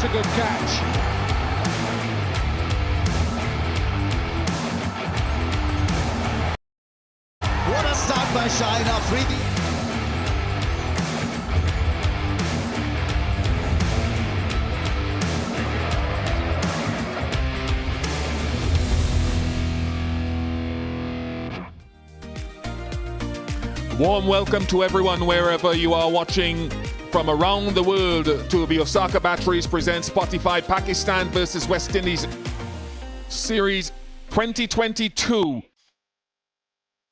That's a good catch. What a start by Shai. Now free. Warm welcome to everyone wherever you are watching from around the world to the Osaka Batteries present Spotify Pakistan versus West Indies Series 2022.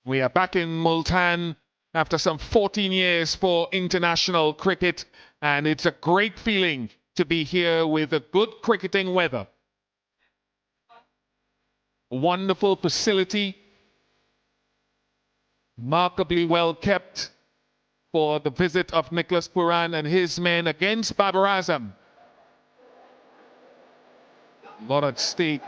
We are back in Multan after some 14 years for international cricket, and it's a great feeling to be here with a good cricketing weather. Wonderful facility, remarkably well kept for the visit of Nicholas Pooran and his men against Babar Azam. A lot at stake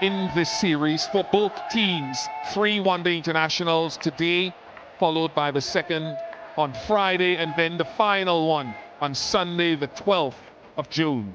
in this series for both teams. 3 one-day internationals today, followed by the second on Friday, and then the final one on Sunday, the 12th of June.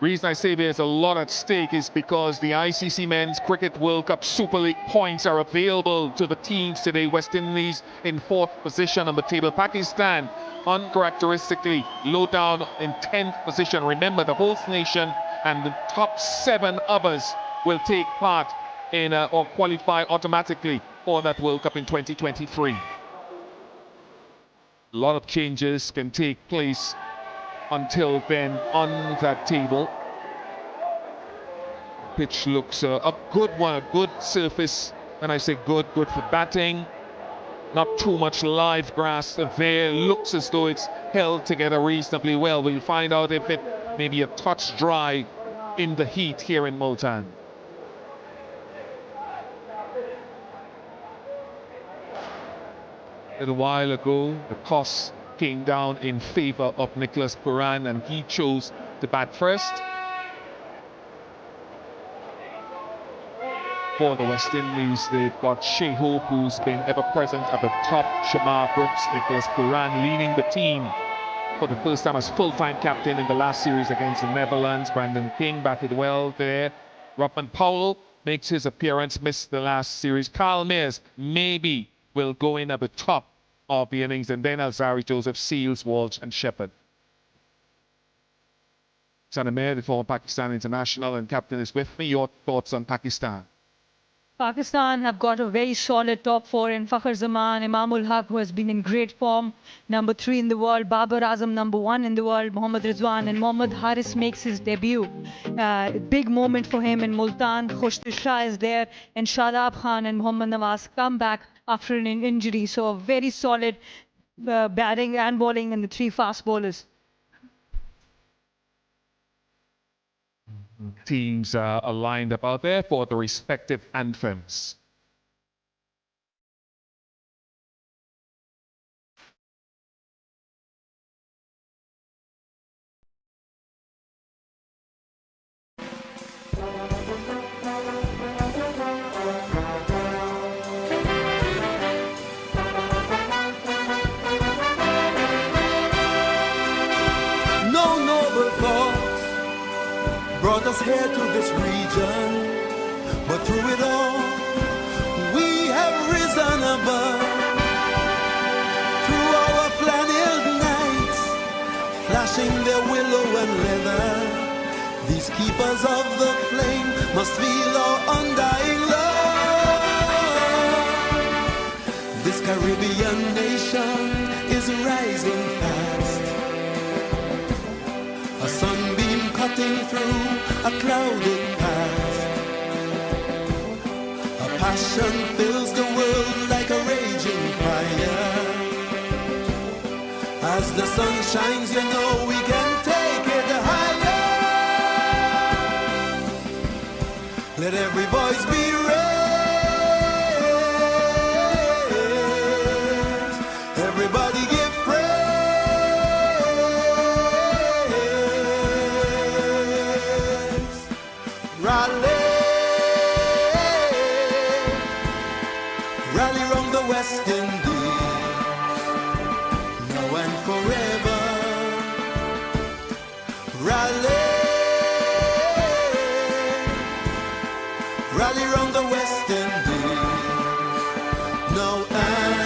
The reason I say there's a lot at stake is because the ICC Men's Cricket World Cup Super League points are available to the teams today. West Indies in 4th position on the table. Pakistan uncharacteristically low down in 10th position. Remember, the host nation and the top 7 others will take part in or qualify automatically for that World Cup in 2023. A lot of changes can take place until then on that table. Pitch looks a good one, a good surface. When I say good, good for batting. Not too much live grass there. Looks as though it's held together reasonably well. We'll find out if it may be a touch dry in the heat here in Multan. A little while ago, the toss came down in favor of Nicholas Pooran, and he chose to bat first. For the West Indies, they've got Shai Hope, who's been ever present at the top. Shamar Brooks, Nicholas Pooran leading the team for the first time as full-time captain in the last series against the Netherlands. Brandon King batted well there. Robin Powell makes his appearance, missed the last series. Kyle Mayers maybe will go in at the top of the innings, and then Alzari, Joseph, Seals, Walsh and Shepherd. Sanamir, the former Pakistan international and captain, is with me. Your thoughts on Pakistan? Pakistan have got a very solid top 4 in Fakhar Zaman, Imamul Haq, who has been in great form, number 3 in the world, Babar Azam, number 1 in the world, Mohammad Rizwan, and Mohammad Haris makes his debut. Big moment for him in Multan. Khushbu Shah is there, and Shadab Khan and Mohammad Nawaz come back after an injury. So a very solid batting and bowling, and the 3 fast bowlers. Teams are lined up out there for the respective anthems. No noble thoughts brought us here to this region, but through it all, we have risen above. Through our flannel nights, flashing their willow and leather, these keepers of the flame must feel our undying love. This Caribbean nation is rising fast, a sunbeam cutting through a clouded past. A passion fills the world like a raging fire. As the sun shines, you know we can take it higher. Let every voice be raised. Everybody give praise. Rally, rally round the West Indies. Now and forever. Rally, rally round the West Indies, now and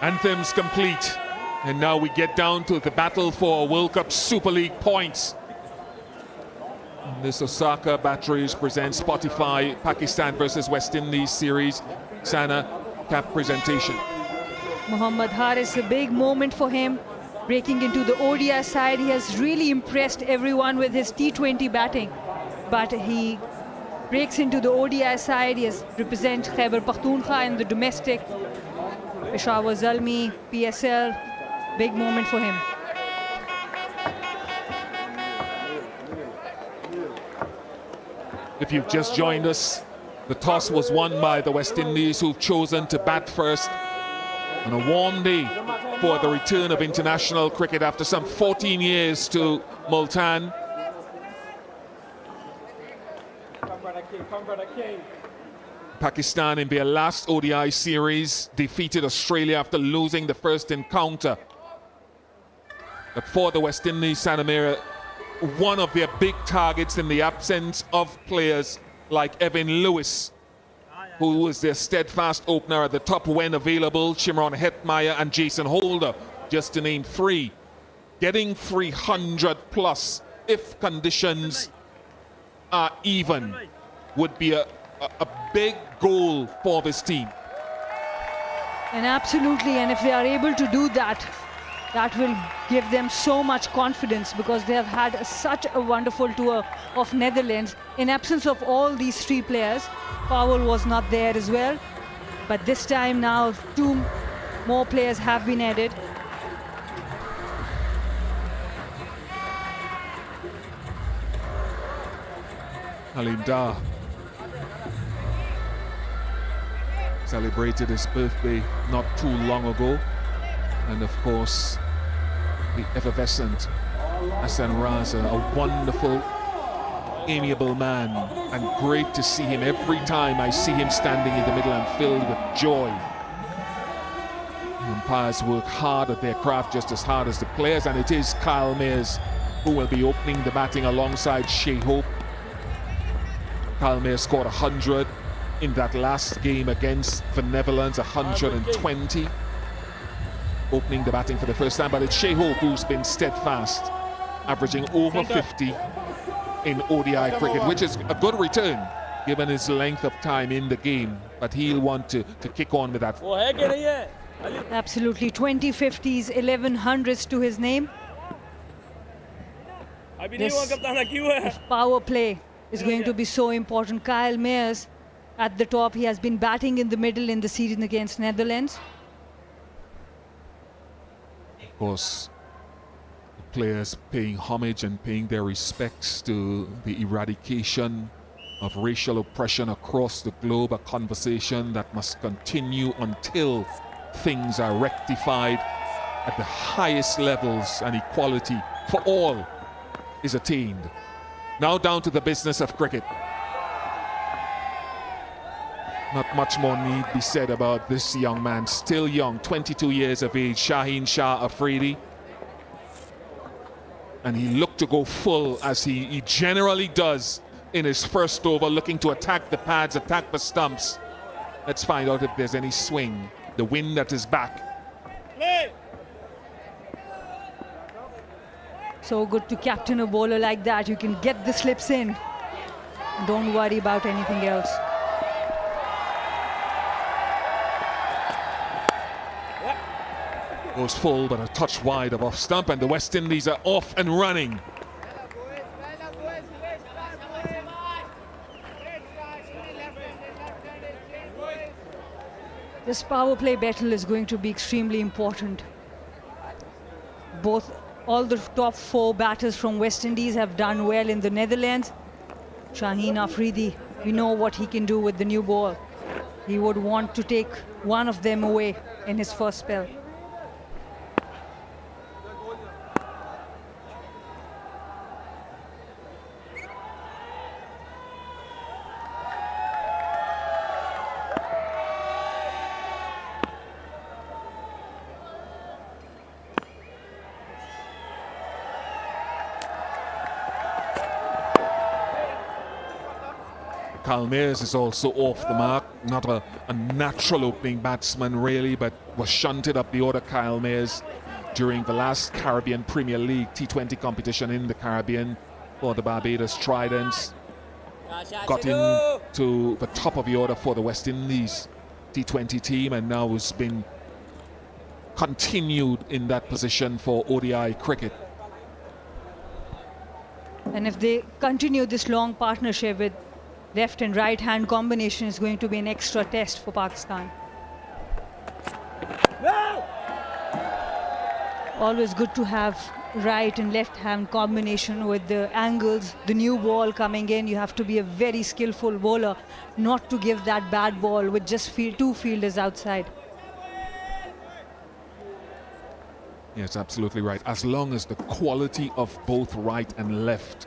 Anthems complete, and now we get down to the battle for World Cup Super League points. And this Osaka Batteries presents Spotify Pakistan versus West Indies series. Sana, cap presentation. Mohammad Haris, a big moment for him. Breaking into the ODI side, he has really impressed everyone with his T20 batting. But he breaks into the ODI side. He has represent Khyber Pakhtunkhwa in the domestic. Peshawar Zalmi, PSL, big moment for him. If you've just joined us, the toss was won by the West Indies, who've chosen to bat first. On a warm day for the return of international cricket after some 14 years to Multan. Pakistan in their last ODI series defeated Australia after losing the first encounter. But for the West Indies, Sanamira, one of their big targets in the absence of players like Evan Lewis, who was their steadfast opener at the top when available, Shimron Hetmeyer and Jason Holder, just to name three. Getting 300 plus, if conditions are even, would be a big goal for this team. And absolutely, and if they are able to do that, that will give them so much confidence, because they have had such a wonderful tour of Netherlands. In absence of all these three players, Powell was not there as well. But this time now, two more players have been added. Halim Dar celebrated his birthday not too long ago, and of course the effervescent Hassan Raza, a wonderful, amiable man, and great to see him. Every time I see him standing in the middle, I'm filled with joy. The umpires work hard at their craft, just as hard as the players, and it is Kyle Mayers who will be opening the batting alongside Shai Hope. Kyle Mayers scored 100 in that last game against the Netherlands, 120. Opening the batting for the first time, but it's Shai Hope who's been steadfast, averaging over 50 in ODI cricket, which is a good return given his length of time in the game, but he'll want to kick on with that. Absolutely, 20 50s, 11 hundreds to his name. This power play is going to be so important. Kyle Mayers at the top, he has been batting in the middle in the series against Netherlands. Of course, the players paying homage and paying their respects to the eradication of racial oppression across the globe, a conversation that must continue until things are rectified at the highest levels and equality for all is attained. Now down to the business of cricket. Not much more need be said about this young man, still young, 22 years of age, Shaheen Shah Afridi. And he looked to go full, as he generally does in his first over, looking to attack the pads, attack the stumps. Let's find out if there's any swing. The wind at his back. So good to captain a bowler like that. You can get the slips in. Don't worry about anything else. Goes full, but a touch wide of off stump, and the West Indies are off and running. This power play battle is going to be extremely important. All the top 4 batters from West Indies have done well in the Netherlands. Shaheen Afridi, we know what he can do with the new ball. He would want to take one of them away in his first spell. Kalmeers is also off the mark. Not a natural opening batsman really, but was shunted up the order, Kalmeers, during the last Caribbean Premier League T20 competition in the Caribbean for the Barbados Tridents. Got into the top of the order for the West Indies T20 team, and now has been continued in that position for ODI cricket. And if they continue this long partnership with left and right hand combination, is going to be an extra test for Pakistan. No! Always good to have right and left hand combination with the angles. The new ball coming in, you have to be a very skillful bowler not to give that bad ball with just 2 fielders outside. Yes, absolutely right. As long as the quality of both right and left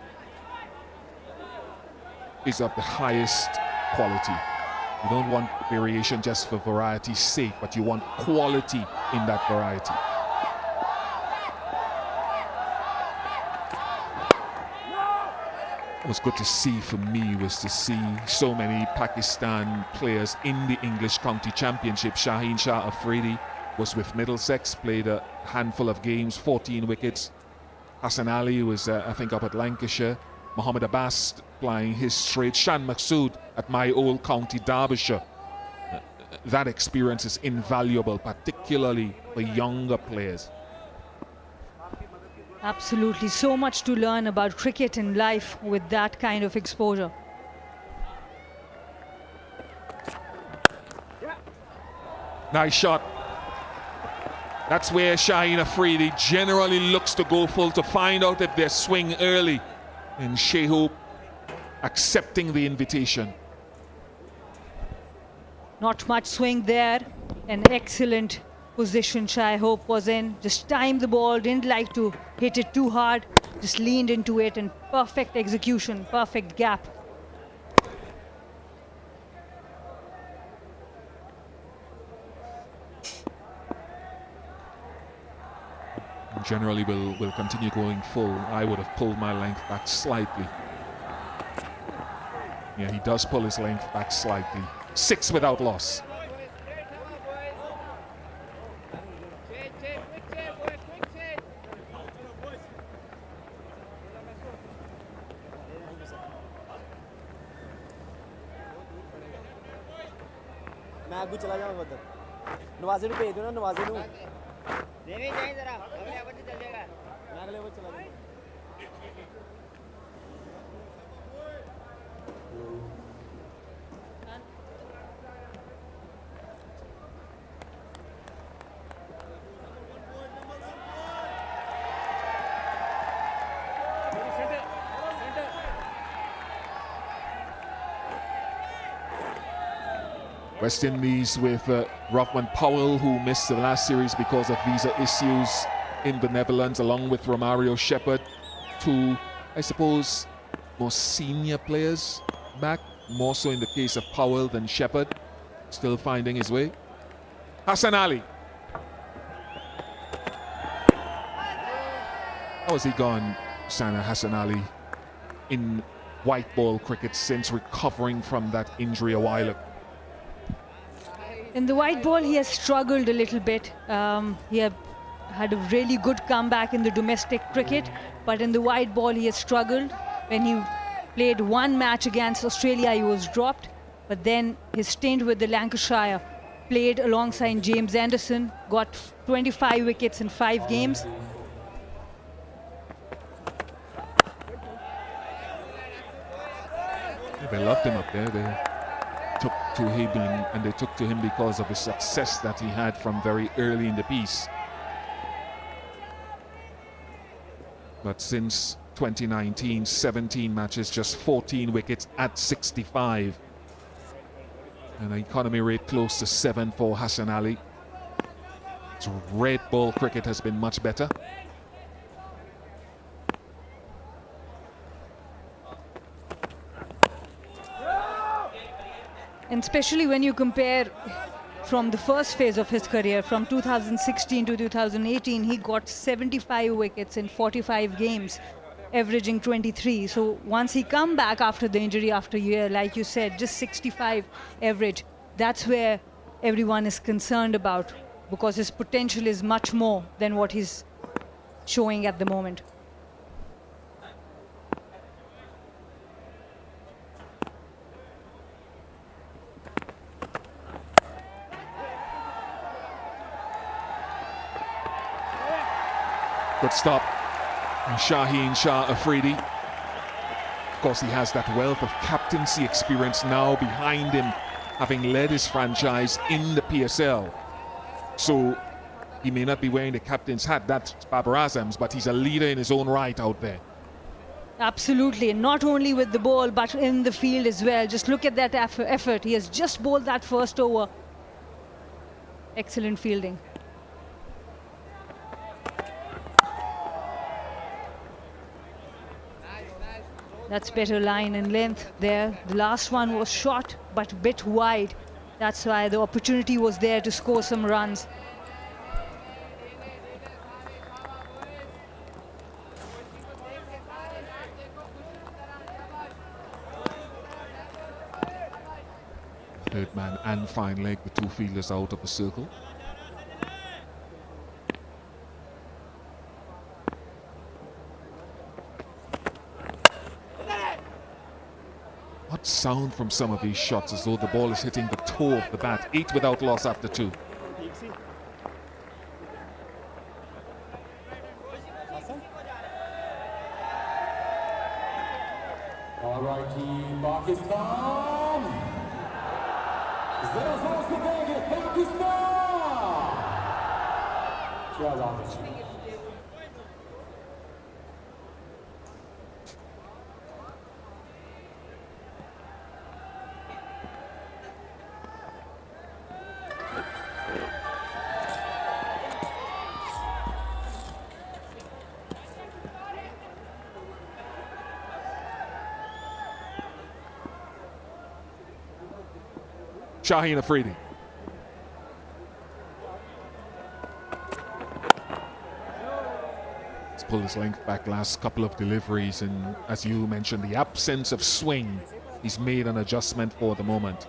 is of the highest quality. You don't want variation just for variety's sake, but you want quality in that variety. What was good to see for me was to see so many Pakistan players in the English County Championship. Shaheen Shah Afridi was with Middlesex, played a handful of games, 14 wickets. Hassan Ali was, I think, up at Lancashire. Mohammed Abbas plying his trade. Shan Masood at my old county, Derbyshire. That experience is invaluable, particularly for younger players. Absolutely. So much to learn about cricket and life with that kind of exposure. Nice shot. That's where Shaheen Afridi generally looks to go full, to find out if there's swing early. And Shai Hope accepting the invitation. Not much swing there. An excellent position Shai Hope was in. Just timed the ball, didn't like to hit it too hard. Just leaned into it, and perfect execution, perfect gap. Generally will continue going full. I would have pulled my length back slightly. Yeah, he does pull his length back slightly. 6 without loss. मैं आगे चला जाऊंगा उधर नवाजे को भेज दो ना नवाजे को देवी जाए जरा अगले ओवर से चल जाएगा मैं अगले ओवर चला जाऊंगा West Indies with Rovman Powell, who missed the last series because of visa issues in the Netherlands, along with Romario Shepherd, two, I suppose, more senior players back, more so in the case of Powell than Shepherd, still finding his way. Hassan Ali. How has he gone, Sana Hassan Ali, in white ball cricket since recovering from that injury a while ago? In the white ball, he has struggled a little bit. He had a really good comeback in the domestic cricket, but in the white ball, he has struggled. When he played one match against Australia, he was dropped, but then his stint with the Lancashire, played alongside James Anderson, got 25 wickets in 5 games. They loved him up there. They took to him, and they took to him because of the success that he had from very early in the piece. But since 2019, 17 matches, just 14 wickets at 65. And an economy rate close to 7 for Hassan Ali. His red ball cricket has been much better. And especially when you compare from the first phase of his career, from 2016 to 2018, he got 75 wickets in 45 games, averaging 23. So once he come back after the injury, after a year, like you said, just 65 average, that's where everyone is concerned about, because his potential is much more than what he's showing at the moment. Good stop. And Shaheen Shah Afridi. Of course, he has that wealth of captaincy experience now behind him, having led his franchise in the PSL. So he may not be wearing the captain's hat, that's Babar Azam's, but he's a leader in his own right out there. Absolutely, and not only with the ball, but in the field as well. Just look at that effort. He has just bowled that first over. Excellent fielding. That's better line and length there. The last one was short, but a bit wide. That's why the opportunity was there to score some runs. Third man and fine leg, the two fielders out of the circle. What sound from some of these shots, as though the ball is hitting the toe of the bat. 8 without loss after 2. All right, team Pakistan. Zara zora se denge Pakistan. Kya baat hai. Shaheen Afridi. He's pulled his length back last couple of deliveries, and as you mentioned, the absence of swing, he's made an adjustment for the moment.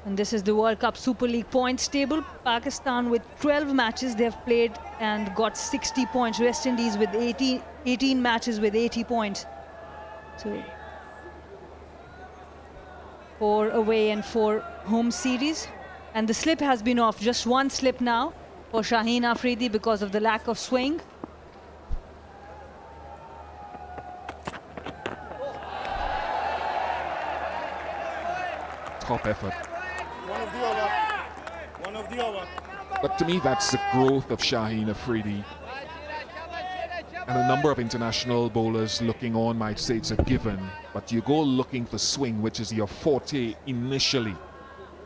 And this is the World Cup Super League points table. Pakistan with 12 matches they've played and got 60 points. West Indies with 18 matches with 80 points. So 4 away and 4 home series. And the slip has been off. Just one slip now for Shaheen Afridi because of the lack of swing. Top effort. One of the over. But to me, that's the growth of Shaheen Afridi. And a number of international bowlers looking on might say it's a given, but you go looking for swing, which is your forte initially.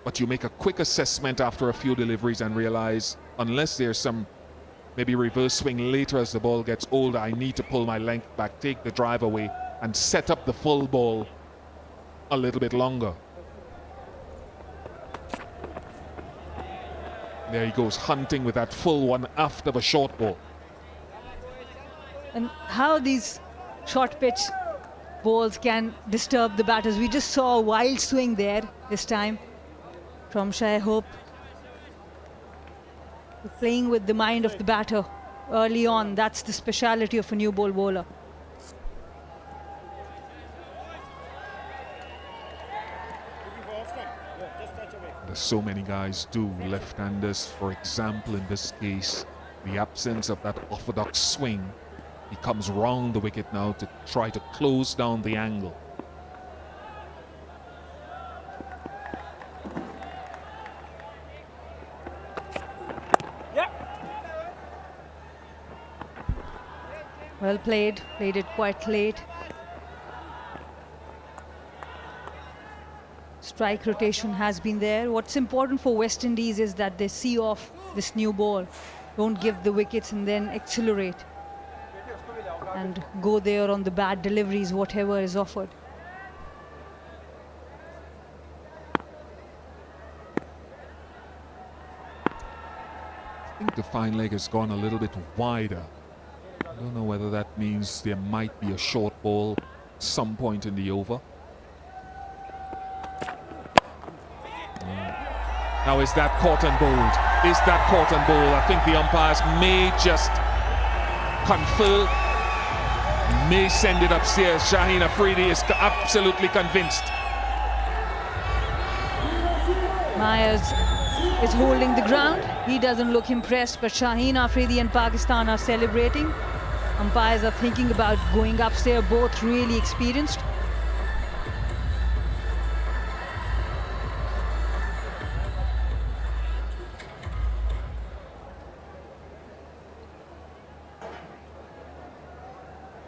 But you make a quick assessment after a few deliveries and realize, unless there's some maybe reverse swing later as the ball gets older, I need to pull my length back, take the drive away, and set up the full ball a little bit longer. There he goes, hunting with that full one after the short ball. And how these short pitch balls can disturb the batters. We just saw a wild swing there this time from Shai Hope. Playing with the mind of the batter early on. That's the speciality of a new ball bowler. As so many guys do, left-handers, for example, in this case, the absence of that orthodox swing. He comes round the wicket now to try to close down the angle. Well played it quite late. Strike rotation has been there. What's important for West Indies is that they see off this new ball. Don't give the wickets and then accelerate. And go there on the bad deliveries, whatever is offered. I think the fine leg has gone a little bit wider. I don't know whether that means there might be a short ball at some point in the over. Now is that caught and bowled? Is that caught and bowled? I think the umpires may just confer, may send it upstairs. Shaheen Afridi is absolutely convinced. Myers is holding the ground. He doesn't look impressed, but Shaheen Afridi and Pakistan are celebrating. Umpires are thinking about going upstairs, both really experienced.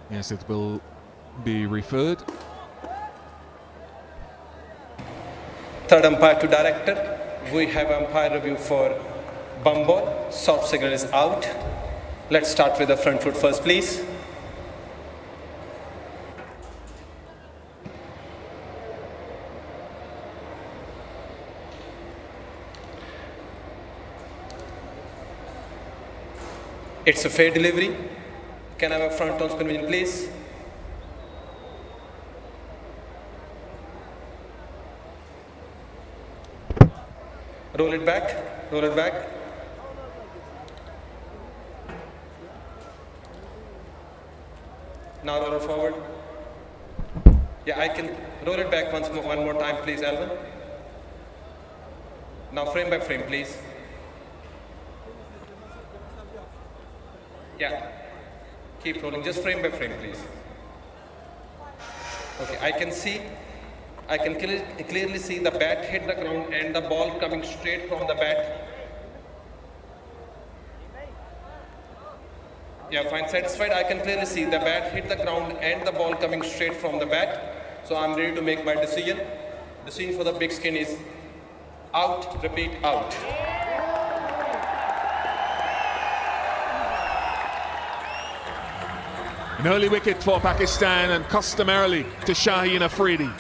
Yes, it will be referred. Third umpire to director. We have umpire review for bum ball. Soft signal is out. Let's start with the front foot first, please. It's a fair delivery. Can I have a front on spin win, please? Roll it back, roll it back. Now roll it forward. Yeah, I can roll it back one more time, please, Alvin. Now frame by frame, please. Yeah, keep rolling, just frame by frame, please. Okay, I can clearly see the bat hit the ground and the ball coming straight from the bat. Yeah, fine, satisfied. I can clearly see the bat hit the ground and the ball coming straight from the bat. So I'm ready to make my decision. Decision for the big skin is out, repeat, out. An early wicket for Pakistan and customarily to Shaheen Afridi.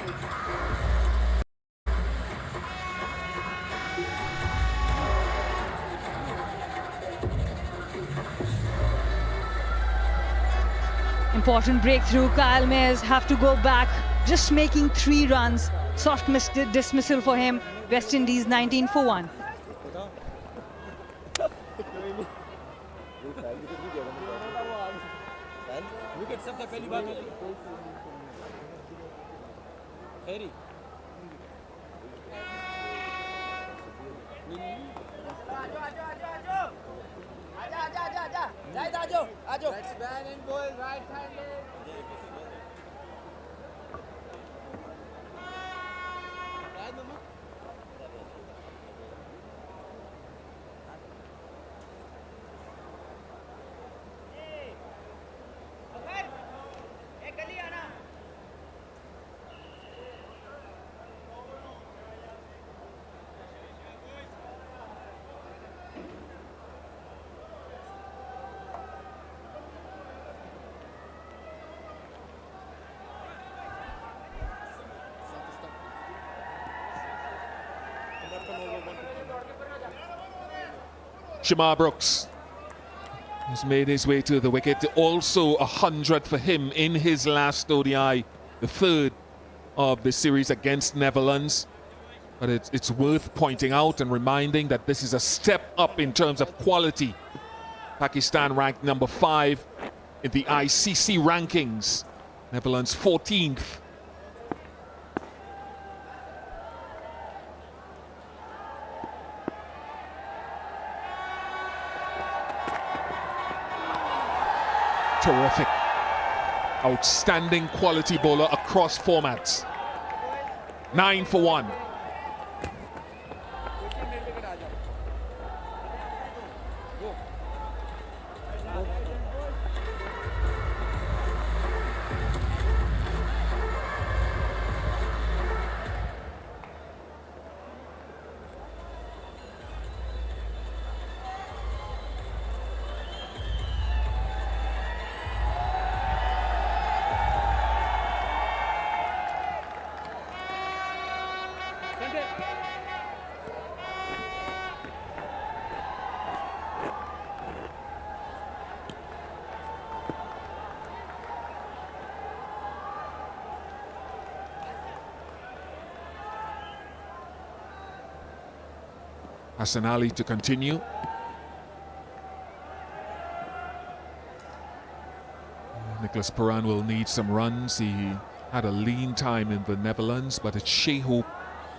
Important breakthrough. Kyle Mayers have to go back, just making 3 runs. Soft dismissal for him. West Indies 19 for 1. Shamar Brooks has made his way to the wicket. Also 100 for him in his last ODI, the third of the series against Netherlands. But it's worth pointing out and reminding that this is a step up in terms of quality. Pakistan ranked number 5 in the ICC rankings. Netherlands 14th. Terrific. Outstanding quality bowler across formats. 9 for 1. Hassan Ali to continue. Nicholas Pooran will need some runs. He had a lean time in the Netherlands, but it's Shai Hope,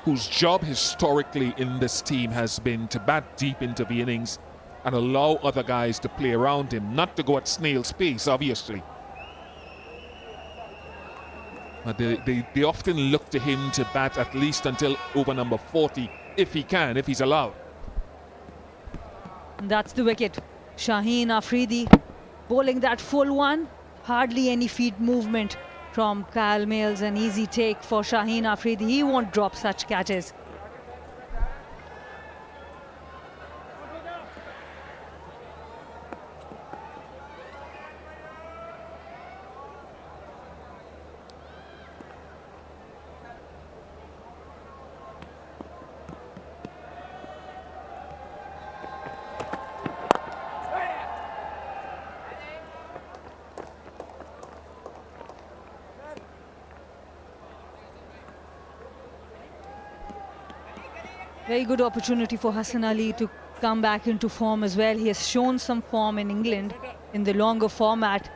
whose job historically in this team has been to bat deep into the innings and allow other guys to play around him, not to go at snail's pace, obviously. But they often look to him to bat at least until over number 40, if he can, if he's allowed. That's the wicket. Shaheen Afridi bowling that full one. Hardly any feet movement from Kyle Mills. An easy take for Shaheen Afridi. He won't drop such catches. Very good opportunity for Hassan Ali to come back into form as well. He has shown some form in England in the longer format.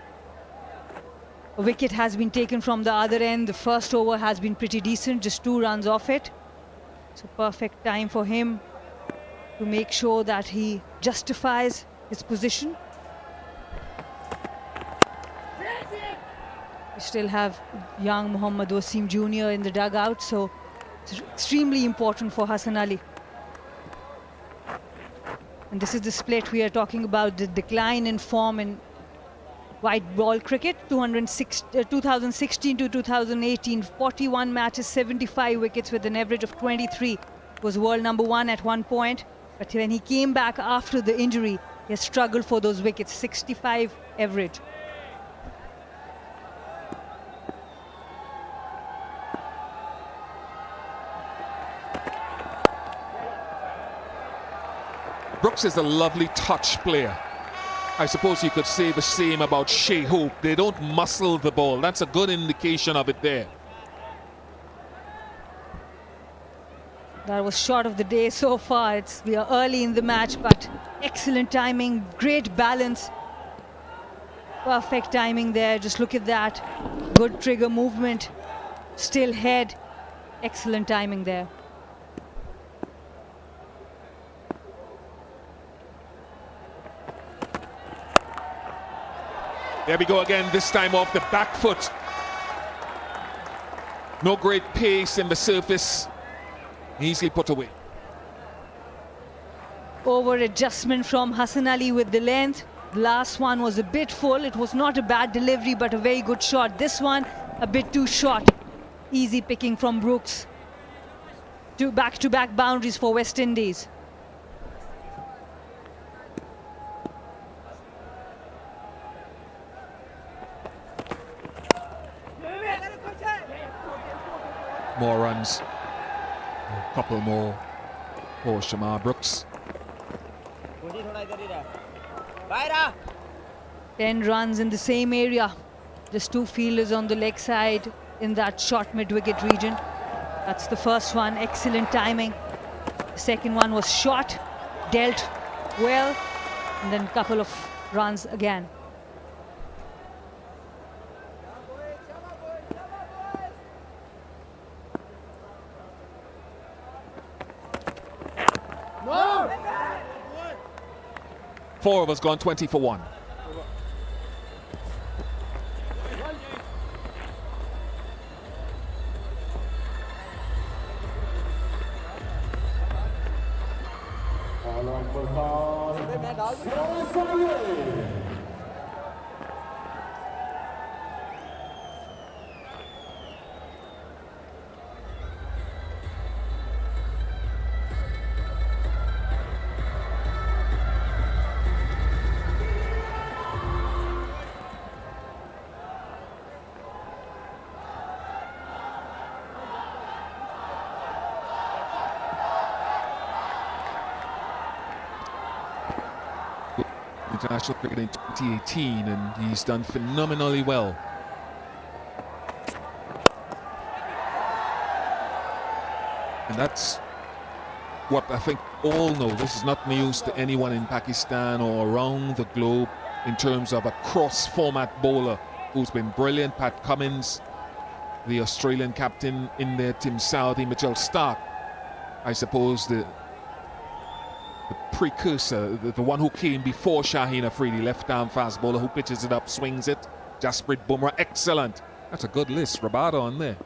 A wicket has been taken from the other end. The first over has been pretty decent, just 2 runs off it. So perfect time for him to make sure that he justifies his position. We still have young Mohammad Wasim Jr. in the dugout, so it's extremely important for Hassan Ali. And this is the split we are talking about, the decline in form in white ball cricket. 2016 to 2018, 41 matches, 75 wickets with an average of 23. Was world number 1 at one point. But when he came back after the injury, he has struggled for those wickets, 65 average. Brooks is a lovely touch player. I suppose you could say the same about Shai Hope. They don't muscle the ball. That's a good indication of it there. That was shot of the day so far. We are early in the match, but excellent timing, great balance. Perfect timing there. Just look at that. Good trigger movement. Still head. Excellent timing there. There we go again, this time off the back foot. No great pace in the surface. Easily put away. Over adjustment from Hassan Ali with the length. The last one was a bit full. It was not a bad delivery, but a very good shot. This one, a bit too short. Easy picking from Brooks. 2 back-to-back boundaries for West Indies. More runs. A couple more for Shamar Brooks. 10 runs in the same area. Just 2 fielders on the leg side in that short mid-wicket region. That's the first one, excellent timing. The second one was short, dealt well, and then a couple of runs again. Four of us gone 20 for 1. International cricket in 2018, and he's done phenomenally well. And that's what I think all know. This is not news to anyone in Pakistan or around the globe in terms of a cross-format bowler who's been brilliant. Pat Cummins, the Australian captain in there, Tim Southey, Mitchell Stark, I suppose the precursor, the one who came before Shaheen Afridi, left-arm fast bowler who pitches it up, swings it. Jasprit Bumrah, excellent. That's a good list. Rabada on there.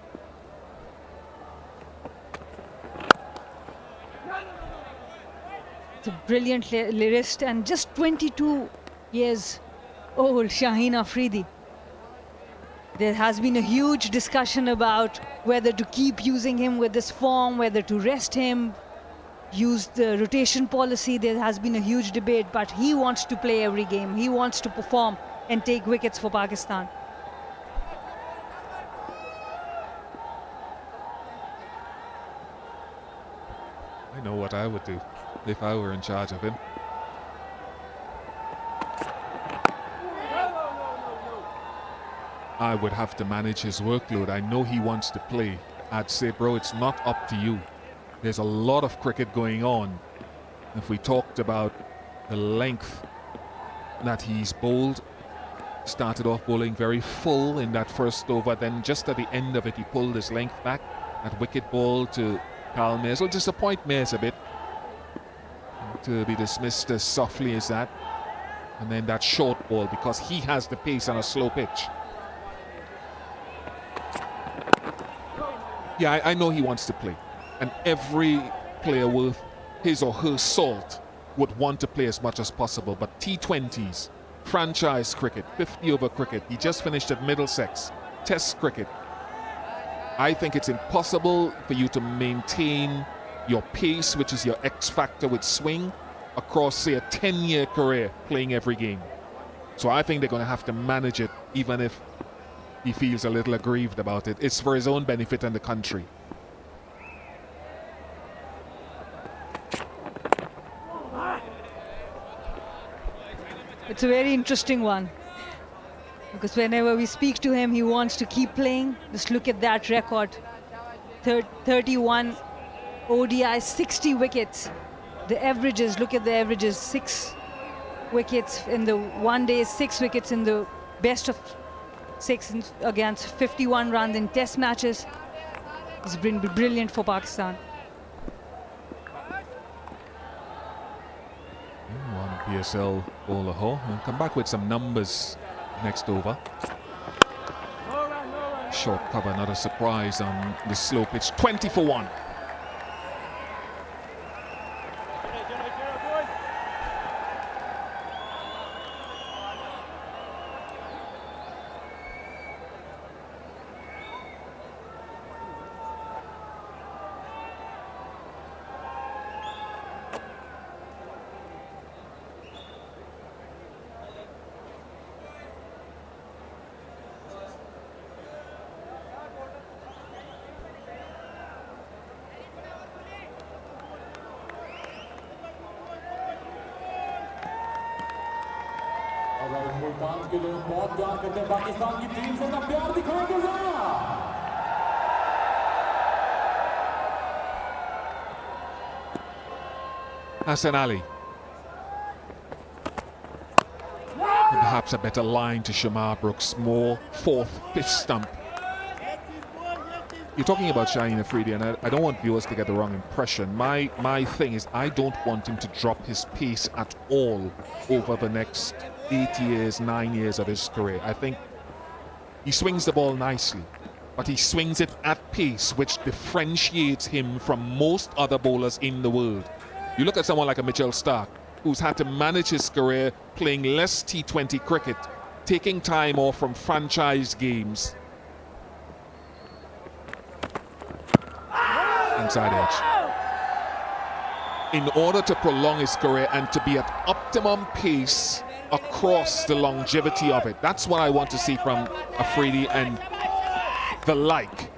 It's a brilliant lyrist, and just 22 years old, Shaheen Afridi. There has been a huge discussion about whether to keep using him with this form, whether to rest him, use the rotation policy. There has been a huge debate, but he wants to play every game. He wants to perform and take wickets for Pakistan. I know what I would do if I were in charge of him. I would have to manage his workload. I know he wants to play. I'd say, bro, it's not up to you. There's a lot of cricket going on. If we talked about the length that he's bowled, started off bowling very full in that first over, then just at the end of it he pulled his length back. That wicket ball to Carl Mayers will disappoint Mayers a bit, to be dismissed as softly as that. And then that short ball, because he has the pace on a slow pitch. Yeah, I know he wants to play. And every player worth his or her salt would want to play as much as possible. But T20s, franchise cricket, 50-over cricket, he just finished at Middlesex, Test cricket. I think it's impossible for you to maintain your pace, which is your X factor with swing, across, say, a 10-year career playing every game. So I think they're going to have to manage it, even if he feels a little aggrieved about it. It's for his own benefit and the country. It's a very interesting one, because whenever we speak to him, he wants to keep playing. Just look at that record. 31 ODI, 60 wickets. The averages, look at the averages. 6 wickets in the one day, 6 wickets in the best of 6 against 51 runs in test matches. He's been brilliant for Pakistan. One PSL bowler ho, and come back with some numbers next over. Short cover, not a surprise on the slow pitch. 20 for 1. और मुल्तान के लोग बहुत प्यार करते हैं, पाकिस्तान की team से अपना प्यार दिखाएंगे जरा। Hassan Ali. Perhaps a better line to Shamar Brooks. More fourth, fifth stump. You're talking about Shaheen Afridi, and I don't want viewers to get the wrong impression. My thing is, I don't want him to drop his pace at all over the next 8 years, 9 years of his career. I think he swings the ball nicely, but he swings it at pace, which differentiates him from most other bowlers in the world. You look at someone like a Mitchell Starc, who's had to manage his career playing less T20 cricket, taking time off from franchise games. Inside edge. In order to prolong his career and to be at optimum pace across the longevity of it. That's what I want to see from Afridi and the like.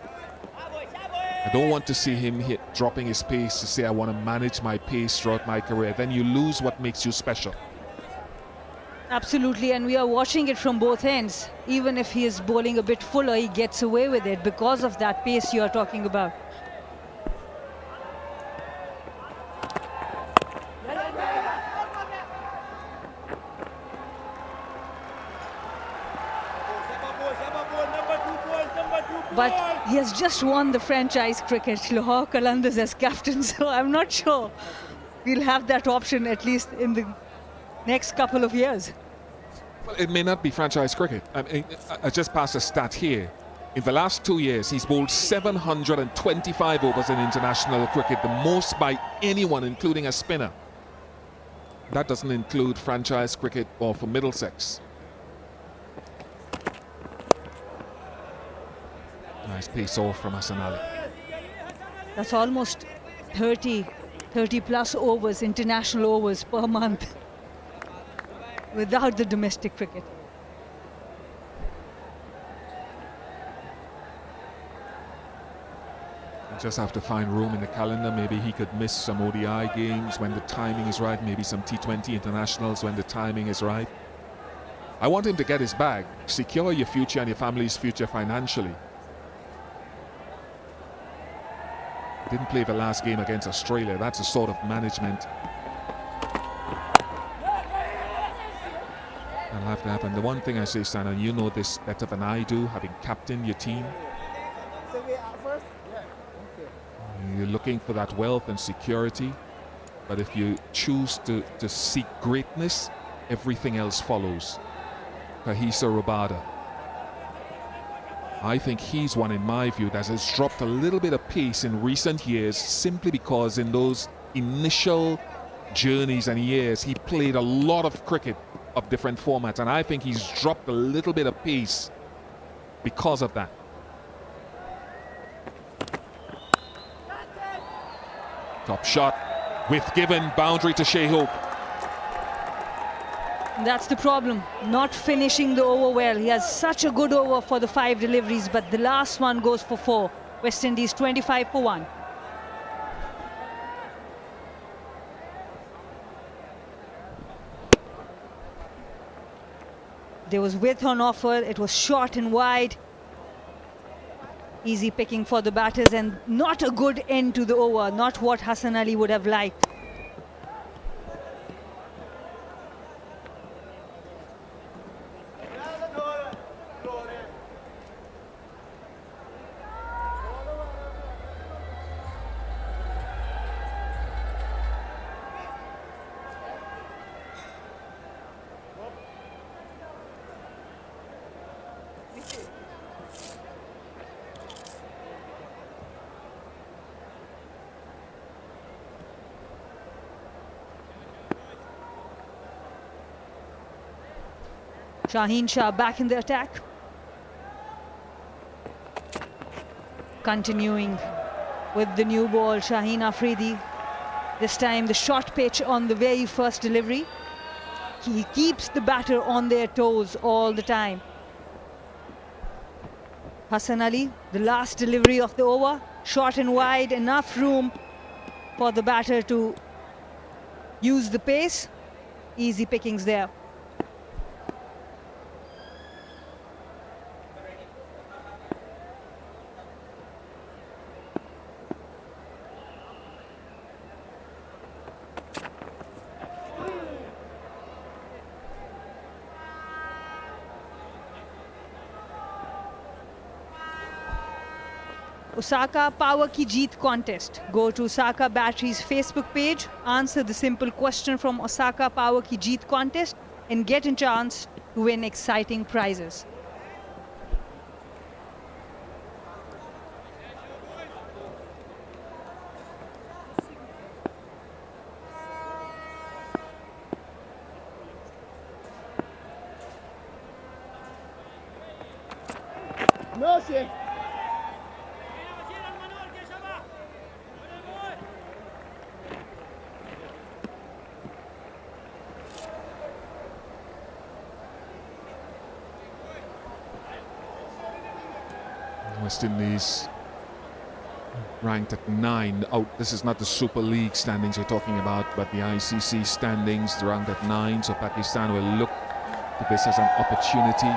I don't want to see him dropping his pace to say I want to manage my pace throughout my career. Then you lose what makes you special. Absolutely, and we are watching it from both ends. Even if he is bowling a bit fuller, he gets away with it because of that pace you are talking about. But he has just won the franchise cricket, Lahore Qalandars as captain, so I'm not sure we'll have that option at least in the next couple of years. Well, it may not be franchise cricket. I just passed a stat here. In the last 2 years, he's bowled 725 overs in international cricket, the most by anyone, including a spinner. That doesn't include franchise cricket or for Middlesex. Nice pace off from Hassan Ali. That's almost 30 plus overs, international overs per month without the domestic cricket. You just have to find room in the calendar. Maybe he could miss some ODI games when the timing is right, maybe some T20 internationals when the timing is right. I want him to get his bag, secure your future and your family's future financially. Didn't play the last game against Australia. That's a sort of management that'll have to happen. The one thing I say, Stan, and you know this better than I do, having captained your team, you're looking for that wealth and security, but if you choose to seek greatness, everything else follows. Kahisa Rabada, I think he's one, in my view, that has dropped a little bit of pace in recent years simply because in those initial journeys and years he played a lot of cricket of different formats, and I think he's dropped a little bit of pace because of that. Top shot with given, boundary to Shai Hope. That's the problem, not finishing the over well. He has such a good over for the 5 deliveries, but the last one goes for 4. West Indies 25 for 1. There was width on offer, it was short and wide. Easy picking for the batters and not a good end to the over, not what Hassan Ali would have liked. Shaheen Shah back in the attack. Continuing with the new ball, Shaheen Afridi. This time the short pitch on the very first delivery. He keeps the batter on their toes all the time. Hassan Ali, the last delivery of the over. Short and wide, enough room for the batter to use the pace. Easy pickings there. Osaka Power Ki Jeet contest. Go to Osaka Battery's Facebook page, answer the simple question from Osaka Power Ki Jeet contest and get a chance to win exciting prizes. No shit. West Indies ranked at 9 out. This is not the Super League standings we're talking about, but the ICC standings ranked at 9. So Pakistan will look at this as an opportunity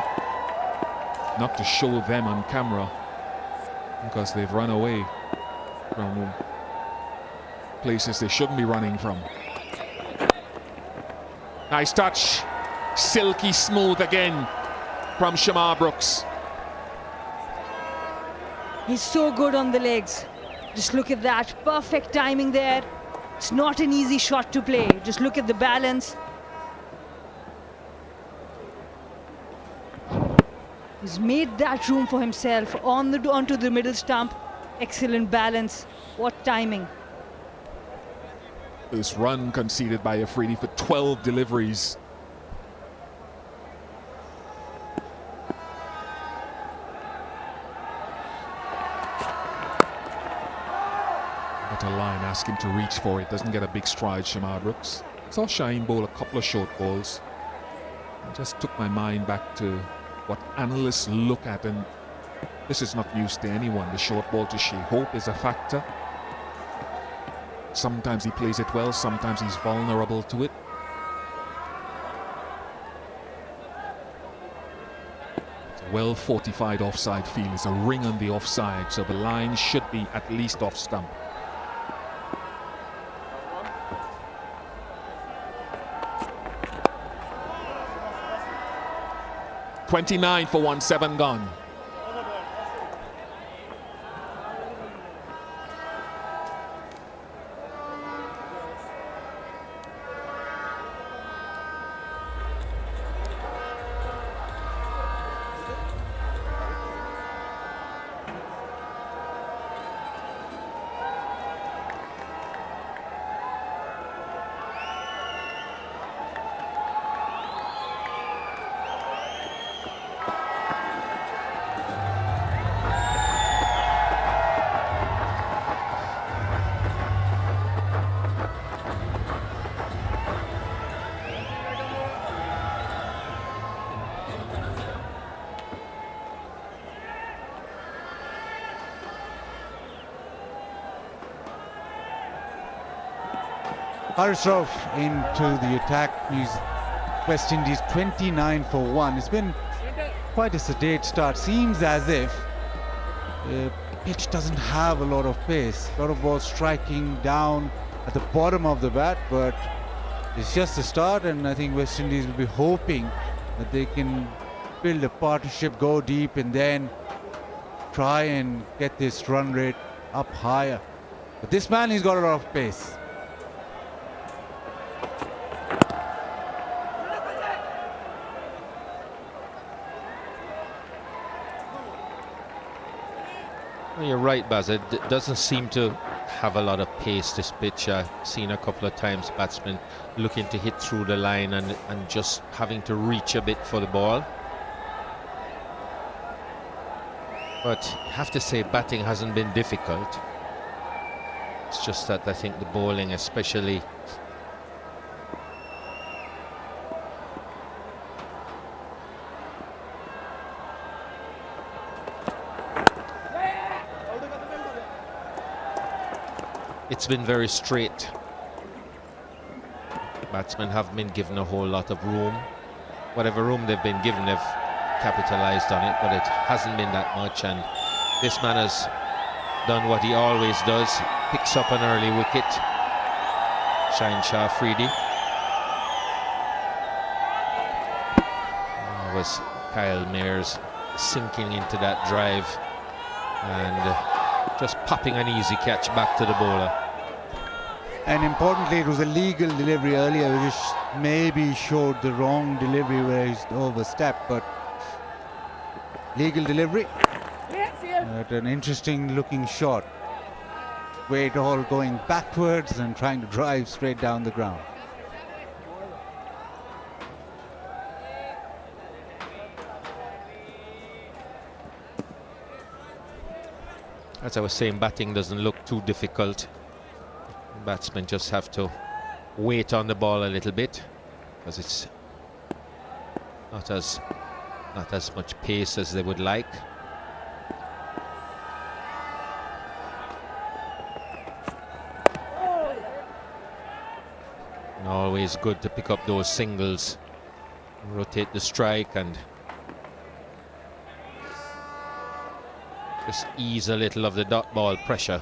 not to show them on camera because they've run away from places they shouldn't be running from. Nice touch, silky smooth again from Shamar Brooks. He's so good on the legs. Just look at that. Perfect timing there. It's not an easy shot to play. Just look at the balance. He's made that room for himself onto the middle stump. Excellent balance. What timing. This run conceded by Afridi for 12 deliveries. A line, ask him to reach for it, doesn't get a big stride. Shamar Brooks. Saw Shaheen bowl a couple of short balls. It just took my mind back to what analysts look at, and this is not news to anyone. The short ball to Shai Hope is a factor. Sometimes he plays it well, sometimes he's vulnerable to it. It's a well fortified offside field. It's a ring on the offside, so the line should be at least off stump. .29 for 1/7 gone. Arslan into the attack. West Indies 29 for 1. It's been quite a sedate start. Seems as if the pitch doesn't have a lot of pace. A lot of balls striking down at the bottom of the bat, but it's just a start, and I think West Indies will be hoping that they can build a partnership, go deep, and then try and get this run rate up higher. But this man, he's got a lot of pace. You're right, Baz. It doesn't seem to have a lot of pace, this pitch. I've seen a couple of times batsmen looking to hit through the line and just having to reach a bit for the ball. But I have to say, batting hasn't been difficult. It's just that I think the bowling especially it's been very straight. Batsmen haven't been given a whole lot of room. Whatever room they've been given, they've capitalized on it, but it hasn't been that much, and this man has done what he always does, picks up an early wicket. Shah Afridi. Was Kyle Mayers sinking into that drive, and just popping an easy catch back to the bowler. And importantly, it was a legal delivery earlier, which maybe showed the wrong delivery where he's overstepped, but legal delivery. An interesting looking shot. Weight all going backwards and trying to drive straight down the ground. As I was saying, batting doesn't look too difficult. Batsmen just have to wait on the ball a little bit because it's not as much pace as they would like. And always good to pick up those singles, rotate the strike and just ease a little of the dot ball pressure.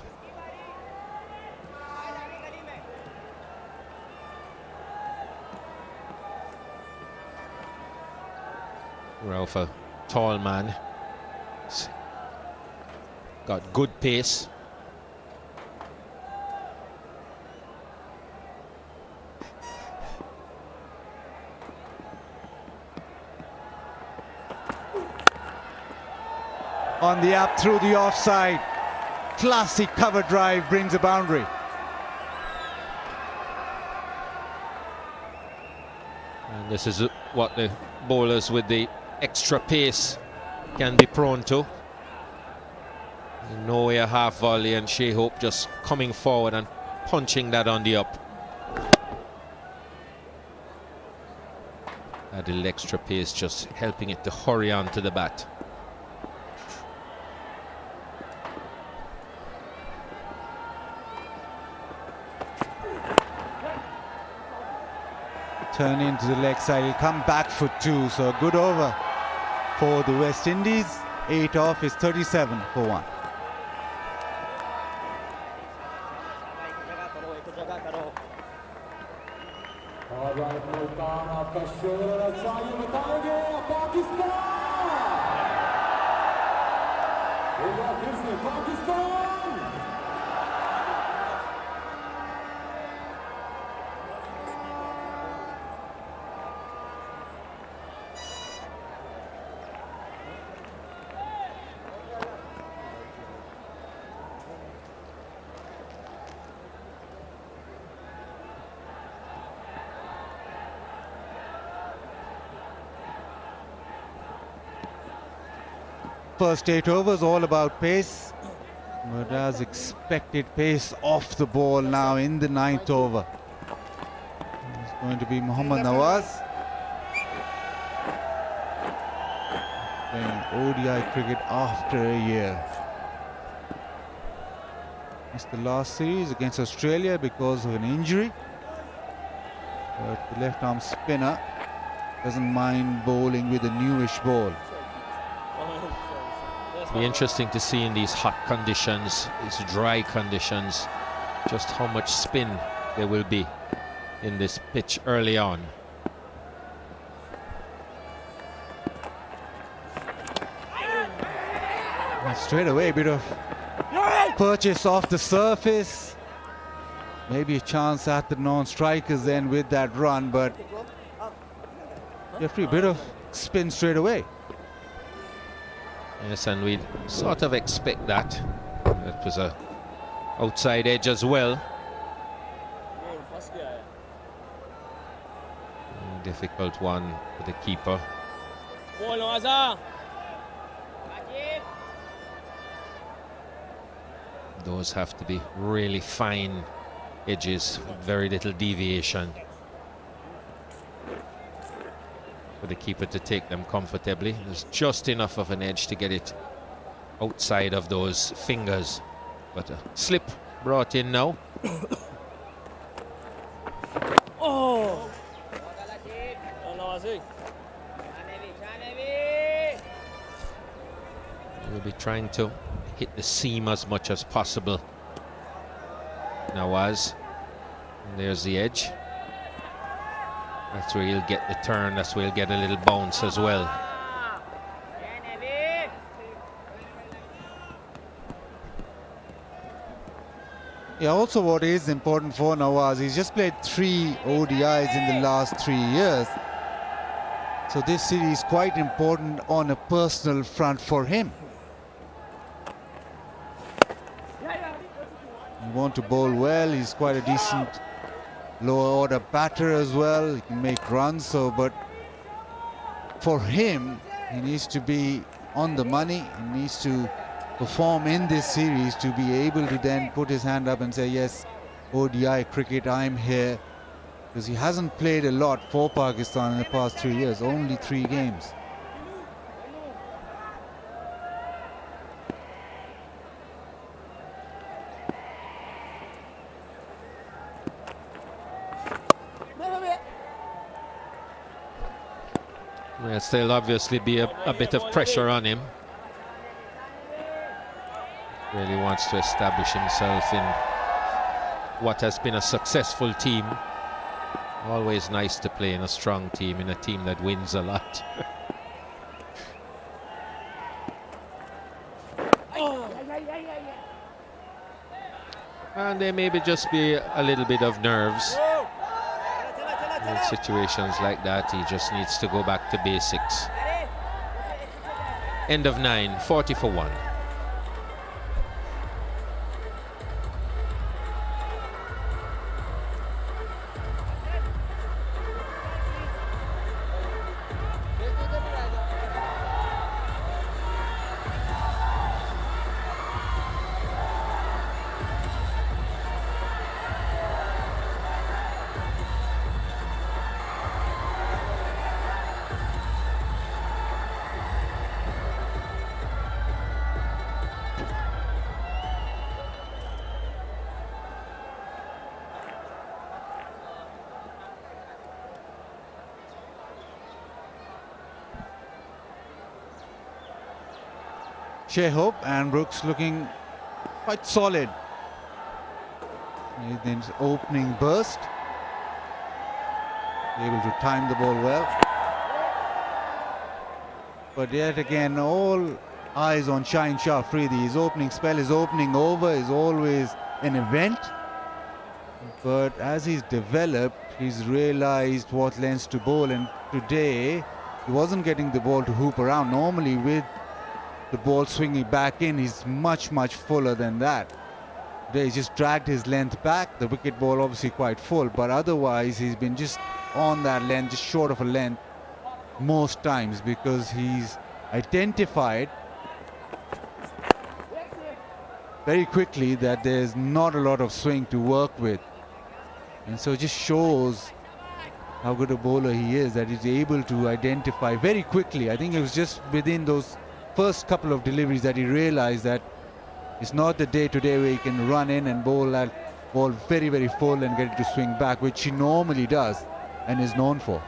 Ralph, a tall man, he's got good pace. On the up through the offside, classic cover drive brings a boundary. And this is what the bowlers with the extra pace can be prone to. Nowhere half volley, and Shai Hope just coming forward and punching that on the up. A little extra pace just helping it to hurry on to the bat. Turn into the leg side, he'll come back for 2, so a good over for the West Indies. 8 off is 37 for 1. All right, Multan, आपका शेर अच्छा ये बताएंगे पाकिस्तान। एक बार फिर से Pakistan. First 8 overs all about pace, but as expected, pace off the ball now in the 9th over. It's going to be Mohammad Nawaz playing ODI cricket after a year. Missed the last series against Australia because of an injury, but the left arm spinner doesn't mind bowling with a newish ball. Be interesting to see in these hot conditions, these dry conditions, just how much spin there will be in this pitch early on. And straight away, a bit of purchase off the surface. Maybe a chance at the non-strikers then with that run, but a bit of spin straight away. Yes, and we'd sort of expect that. That was a outside edge as well. Difficult one for the keeper. Those have to be really fine edges, with very little deviation for the keeper to take them comfortably. There's just enough of an edge to get it outside of those fingers, but a slip brought in now. Oh! We'll be trying to hit the seam as much as possible. Nawaz, and there's the edge. That's where he'll get the turn, that's where he'll get a little bounce as well. Yeah, also what is important for Nawaz, he's just played 3 ODIs in the last 3 years. So this series is quite important on a personal front for him. You want to bowl well, he's quite a decent lower order batter as well, he can make runs, so but for him, he needs to be on the money, he needs to perform in this series to be able to then put his hand up and say, yes, ODI cricket, I'm here. Because he hasn't played a lot for Pakistan in the past 3 years, only 3 games. There'll still obviously be a bit of pressure on him. Really wants to establish himself in what has been a successful team. Always nice to play in a strong team, in a team that wins a lot. And there maybe just be a little bit of nerves. In situations like that, he just needs to go back to basics. End of 9, 40 for 1. Shai Hope and Brooks looking quite solid in his opening burst. Able to time the ball well. But yet again, all eyes on Shaheen Shah Afridi. His opening spell, his opening over is always an event. But as he's developed, he's realized what lengths to bowl. And today, he wasn't getting the ball to hoop around. Normally, with the ball swinging back in, he's much fuller than that. Today he's just dragged his length back. The wicket ball obviously quite full, but otherwise he's been just on that length, just short of a length most times, because he's identified very quickly that there's not a lot of swing to work with. And so it just shows how good a bowler he is, that he's able to identify very quickly. I think it was just within those first couple of deliveries that he realized that it's not the day today where he can run in and bowl that ball very full and get it to swing back, which he normally does and is known for.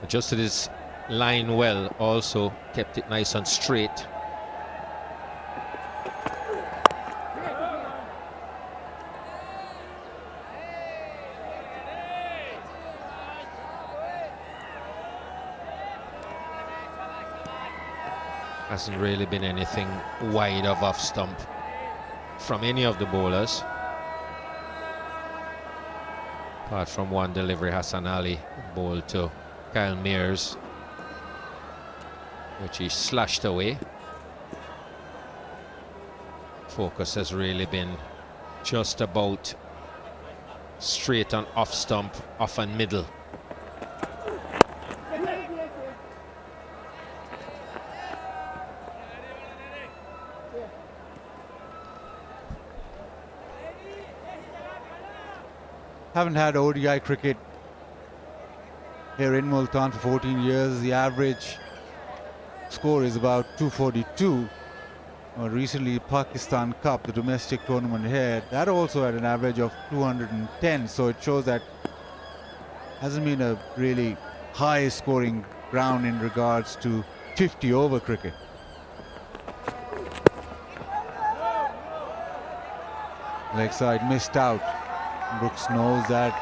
Adjusted his line well, also kept it nice and straight. Hasn't really been anything wide of off stump from any of the bowlers, apart from one delivery Hassan Ali bowled to Kyle Mears, which he slashed away. Focus has really been just about straight on off stump, off and middle. Haven't had ODI cricket here in Multan for 14 years. The average score is about 242. Recently, Pakistan Cup, the domestic tournament here, that also had an average of 210. So it shows that hasn't been a really high scoring ground in regards to 50 over cricket. Leg side missed out. Brooks knows that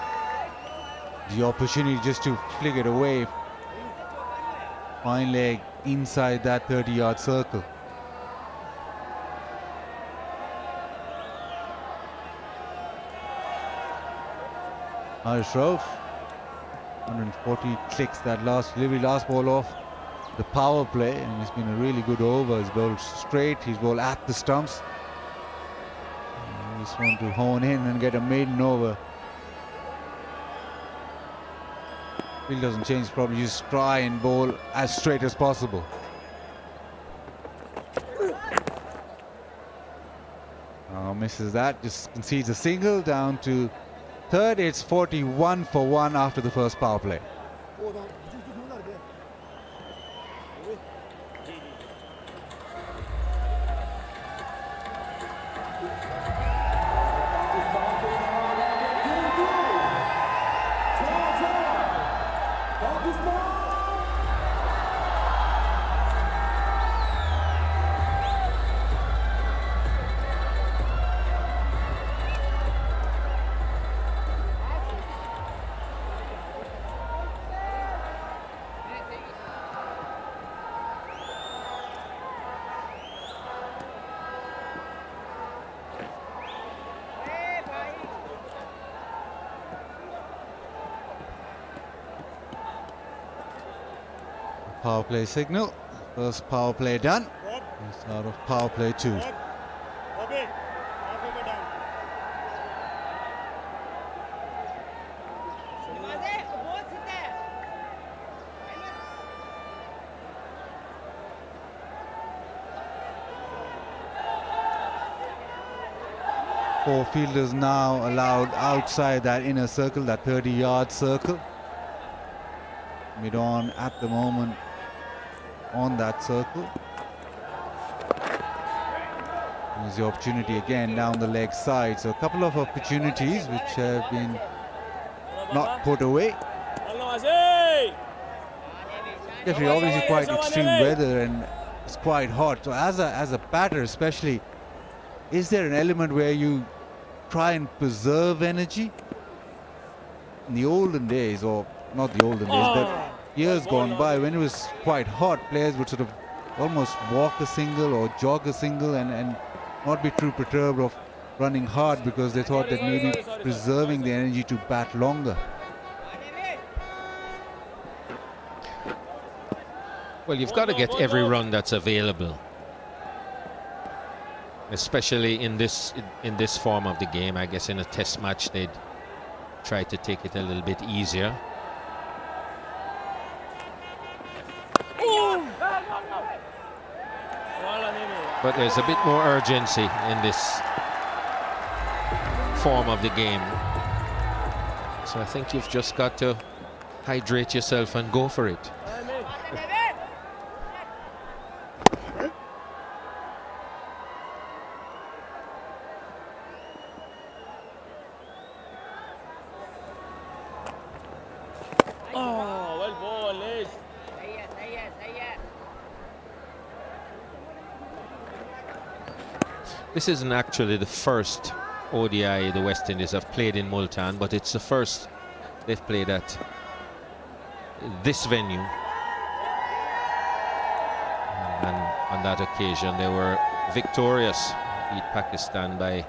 the opportunity just to flick it away. Fine leg inside that 30-yard circle. Shai Hope, 140 clicks that last delivery, last ball off the power play, and it's been a really good over. He's bowled straight, he's bowled at the stumps. Just want to hone in and get a maiden over. Field doesn't change, probably just try and bowl as straight as possible. Misses that, just concedes a single down to third. It's 41 for 1 after the first power play. Power play signal. First power play done. It's out of power play 2. Four fielders now allowed outside that inner circle, that 30-yard circle. Mid-on at the moment on that circle. There's the opportunity again down the leg side. So a couple of opportunities which have been not put away. Definitely, obviously quite extreme weather and it's quite hot. So as a batter especially, is there an element where you try and preserve energy? In the olden days, or not the olden days, but years gone by, when it was quite hot, players would sort of almost walk a single or jog a single and not be too perturbed of running hard because they thought that maybe preserving the energy to bat longer. Well, you've got to get every run that's available, especially in this form of the game. I guess in a test match they'd try to take it a little bit easier. But there's a bit more urgency in this form of the game. So I think you've just got to hydrate yourself and go for it. This isn't actually the first ODI the West Indies have played in Multan, but it's the first they've played at this venue. And on that occasion they were victorious, beat Pakistan by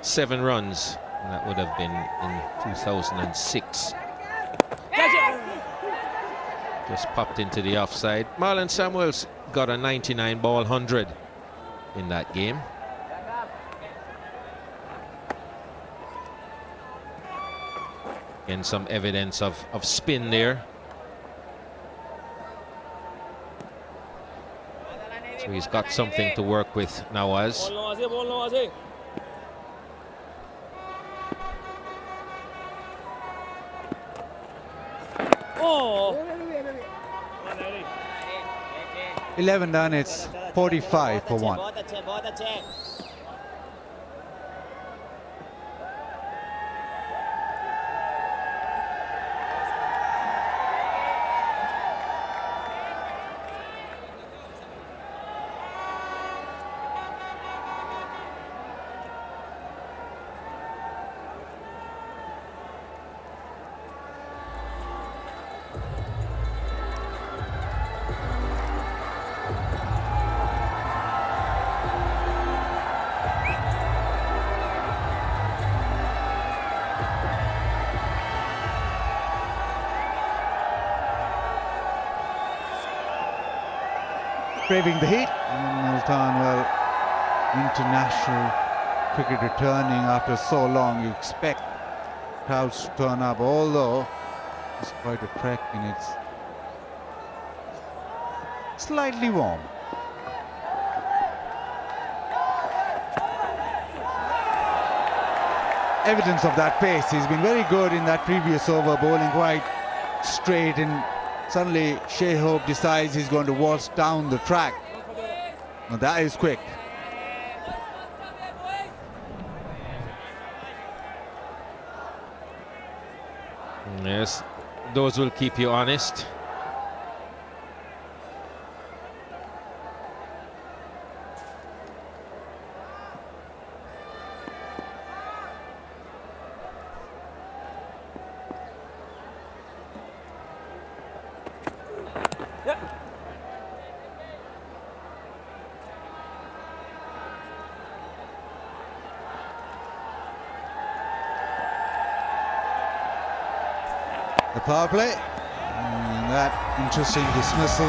7 runs, and that would have been in 2006. Just popped into the offside. Marlon Samuels got a 99 ball 100 in that game. And some evidence of spin there. So he's got something to work with now. Oh. 11 done, it's 45 for 1. braving the heat. And Multan, well, international cricket returning after so long. You expect crowds to turn up, although it's quite a trek and it's slightly warm. Evidence of that pace. He's been very good in that previous over, bowling quite straight, and suddenly Shai Hope decides he's going to waltz down the track. Now that is quick. Yes, those will keep you honest. The power play, and that interesting dismissal,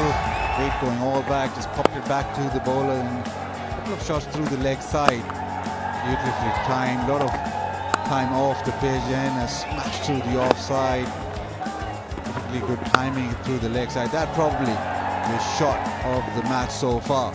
weight going all back, just popped it back to the bowler, and a couple of shots through the leg side, beautifully timed, a lot of time off the pitch, and a smash through the offside, particularly good timing through the leg side. That probably the shot of the match so far.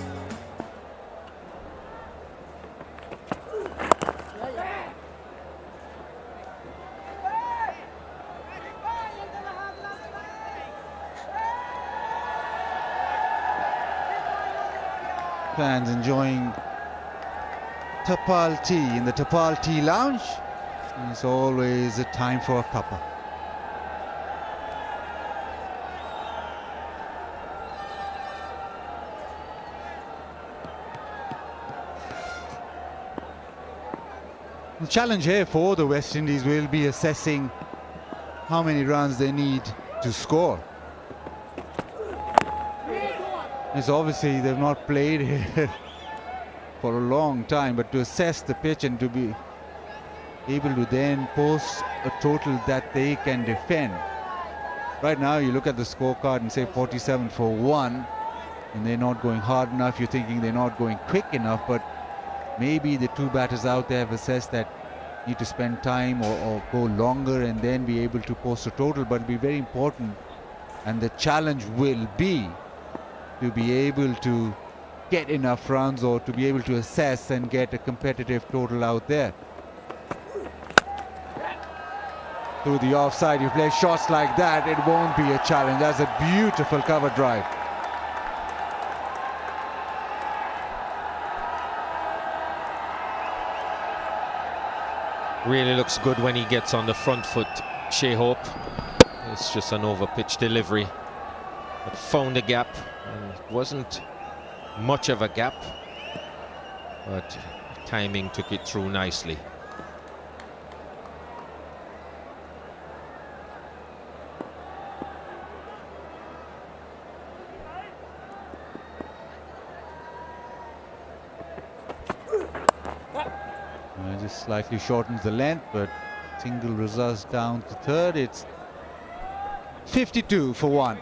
Fans enjoying Tapal tea in the Tapal Tea Lounge. It's always a time for a cuppa. The challenge here for the West Indies will be assessing how many runs they need to score. It's obviously they've not played here for a long time, but to assess the pitch and to be able to then post a total that they can defend. Right now you look at the scorecard and say 47 for 1, and they're not going hard enough. You're thinking they're not going quick enough, but maybe the two batters out there have assessed that need to spend time or go longer and then be able to post a total. But it'll be very important, and the challenge will be to be able to get enough runs or to be able to assess and get a competitive total out there. Through the offside, you play shots like that, it won't be a challenge. That's a beautiful cover drive. Really looks good when he gets on the front foot, Shai Hope. It's just an over-pitch delivery. But found a gap, and it wasn't much of a gap, but timing took it through nicely. Just slightly shortens the length, but single results down to third. It's 52 for 1.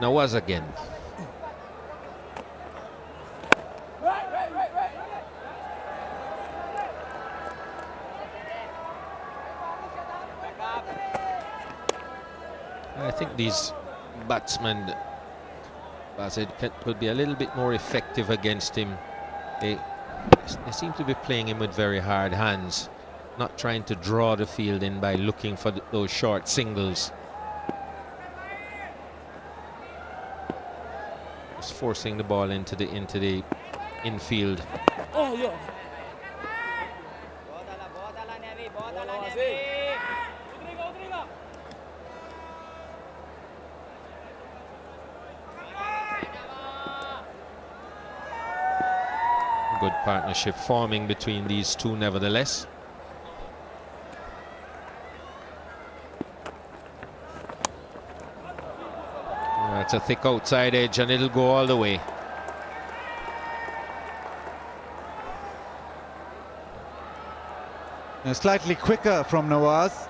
Nawaz again. I think these batsmen, Bazid, could be a little bit more effective against him. They seem to be playing him with very hard hands, not trying to draw the field in by looking for those short singles. Just forcing the ball into the infield. Good partnership forming between these two nevertheless. It's a thick outside edge and it'll go all the way. Slightly quicker from Nawaz.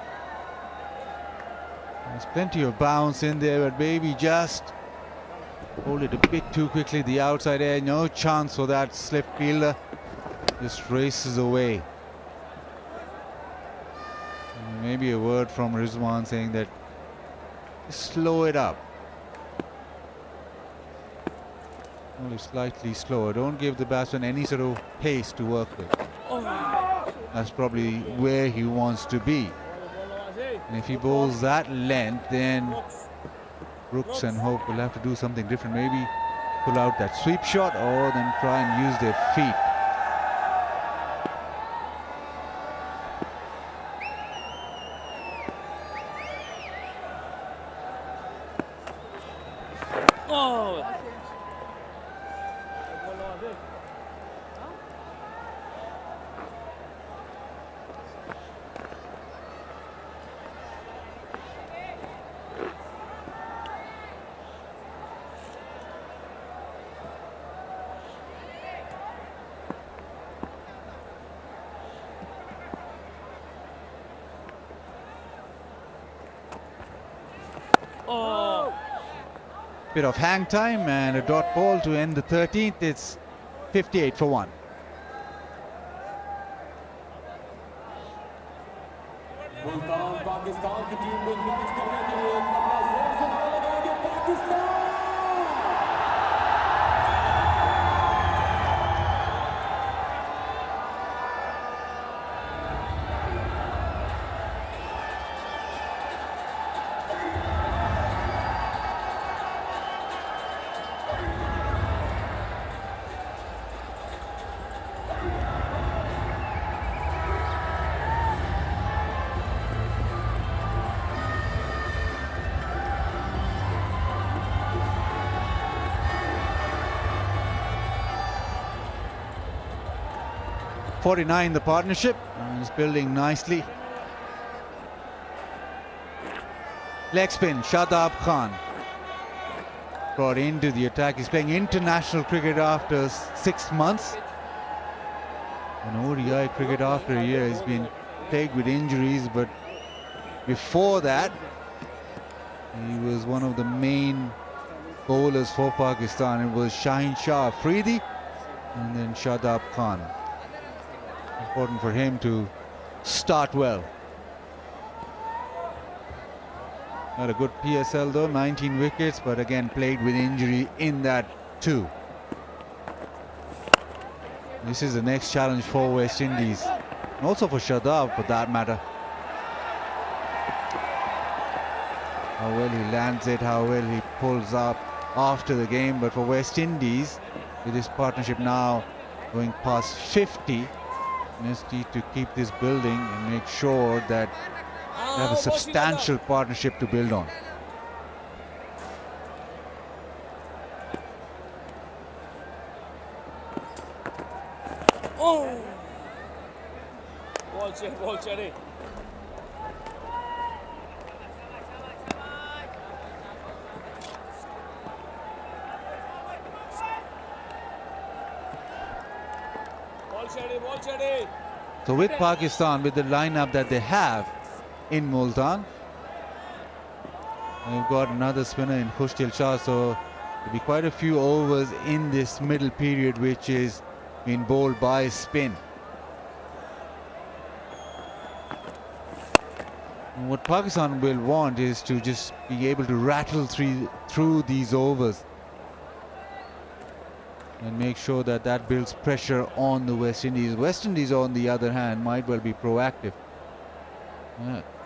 There's plenty of bounce in there, but maybe just hold it a bit too quickly. The outside edge, no chance for that slip fielder. Just races away. Maybe a word from Rizwan saying that slow it up. Only slightly slower. Don't give the batsman any sort of pace to work with. That's probably where he wants to be. And if he bowls that length, then Brooks and Hope will have to do something different. Maybe pull out that sweep shot or then try and use their feet. Bit of hang time and a dot ball to end the 13th. It's 58 for 1. Multan Pakistan की team में match करने के लिए अपना जोर से नारा लगाएंगे Pakistan. 49 the partnership, and is building nicely. Leg spin, Shadab Khan brought into the attack. He's playing international cricket after 6 months. And ODI cricket after a year. He's been plagued with injuries, but before that he was one of the main bowlers for Pakistan. It was Shaheen Shah Afridi and then Shadab Khan. Important for him to start well. Not a good PSL though, 19 wickets, but again played with injury in that too. This is the next challenge for West Indies, and also for Shadab for that matter. How well he lands it, how well he pulls up after the game. But for West Indies, with this partnership now going past 50, just need to keep this building and make sure that they have a substantial partnership to build on. Oh! Ball check, ball check. So with Pakistan, with the lineup that they have in Multan, they've got another spinner in Khushtil Shah, so there'll be quite a few overs in this middle period which is being bowled by spin. And what Pakistan will want is to just be able to rattle through these overs and make sure that that builds pressure on the West Indies. West Indies, on the other hand, might well be proactive.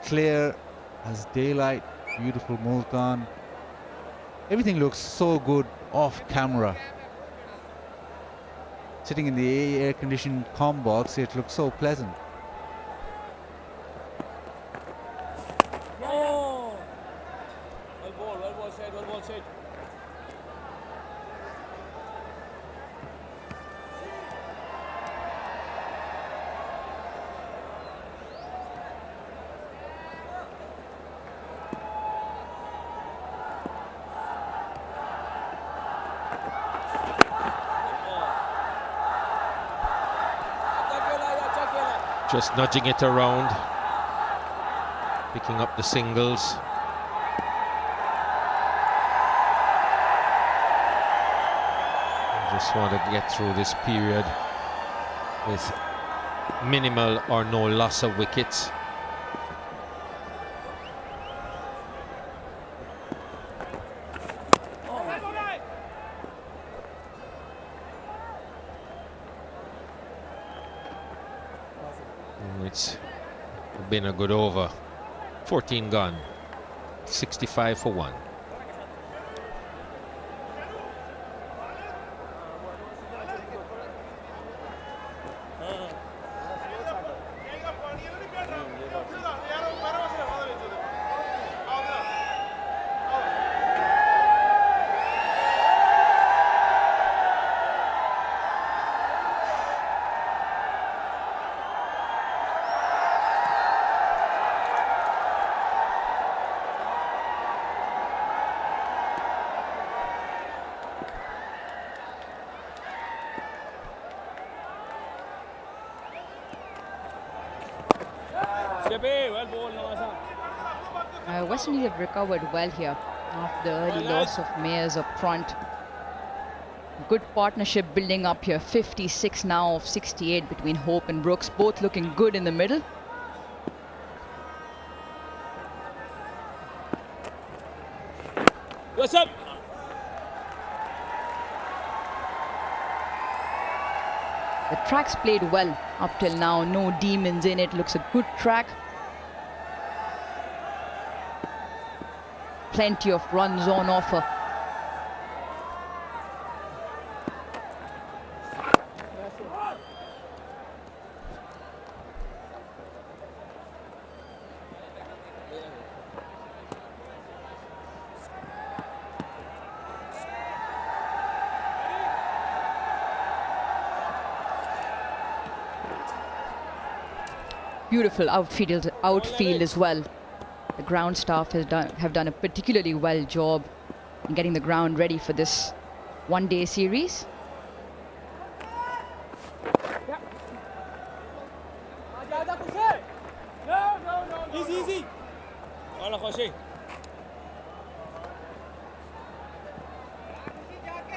Clear as daylight, beautiful Multan. Everything looks so good off camera. sitting in the air-conditioned comm box, it looks so pleasant. Oh! Well ball, Shai. Just nudging it around, picking up the singles. Just want to get through this period with minimal or no loss of wickets. It's been a good over. 14 gone, 65 for 1. West Indies have recovered well here after the early loss of Mayers up front. Good partnership building up here. 56 now of 68 between Hope and Brooks, both looking good in the middle. What's up? The track's played well up till now. No demons in it. Looks a good track. Plenty of runs on offer. Beautiful outfield as well. The ground staff have done a particularly well job in getting the ground ready for this one-day series. Easy.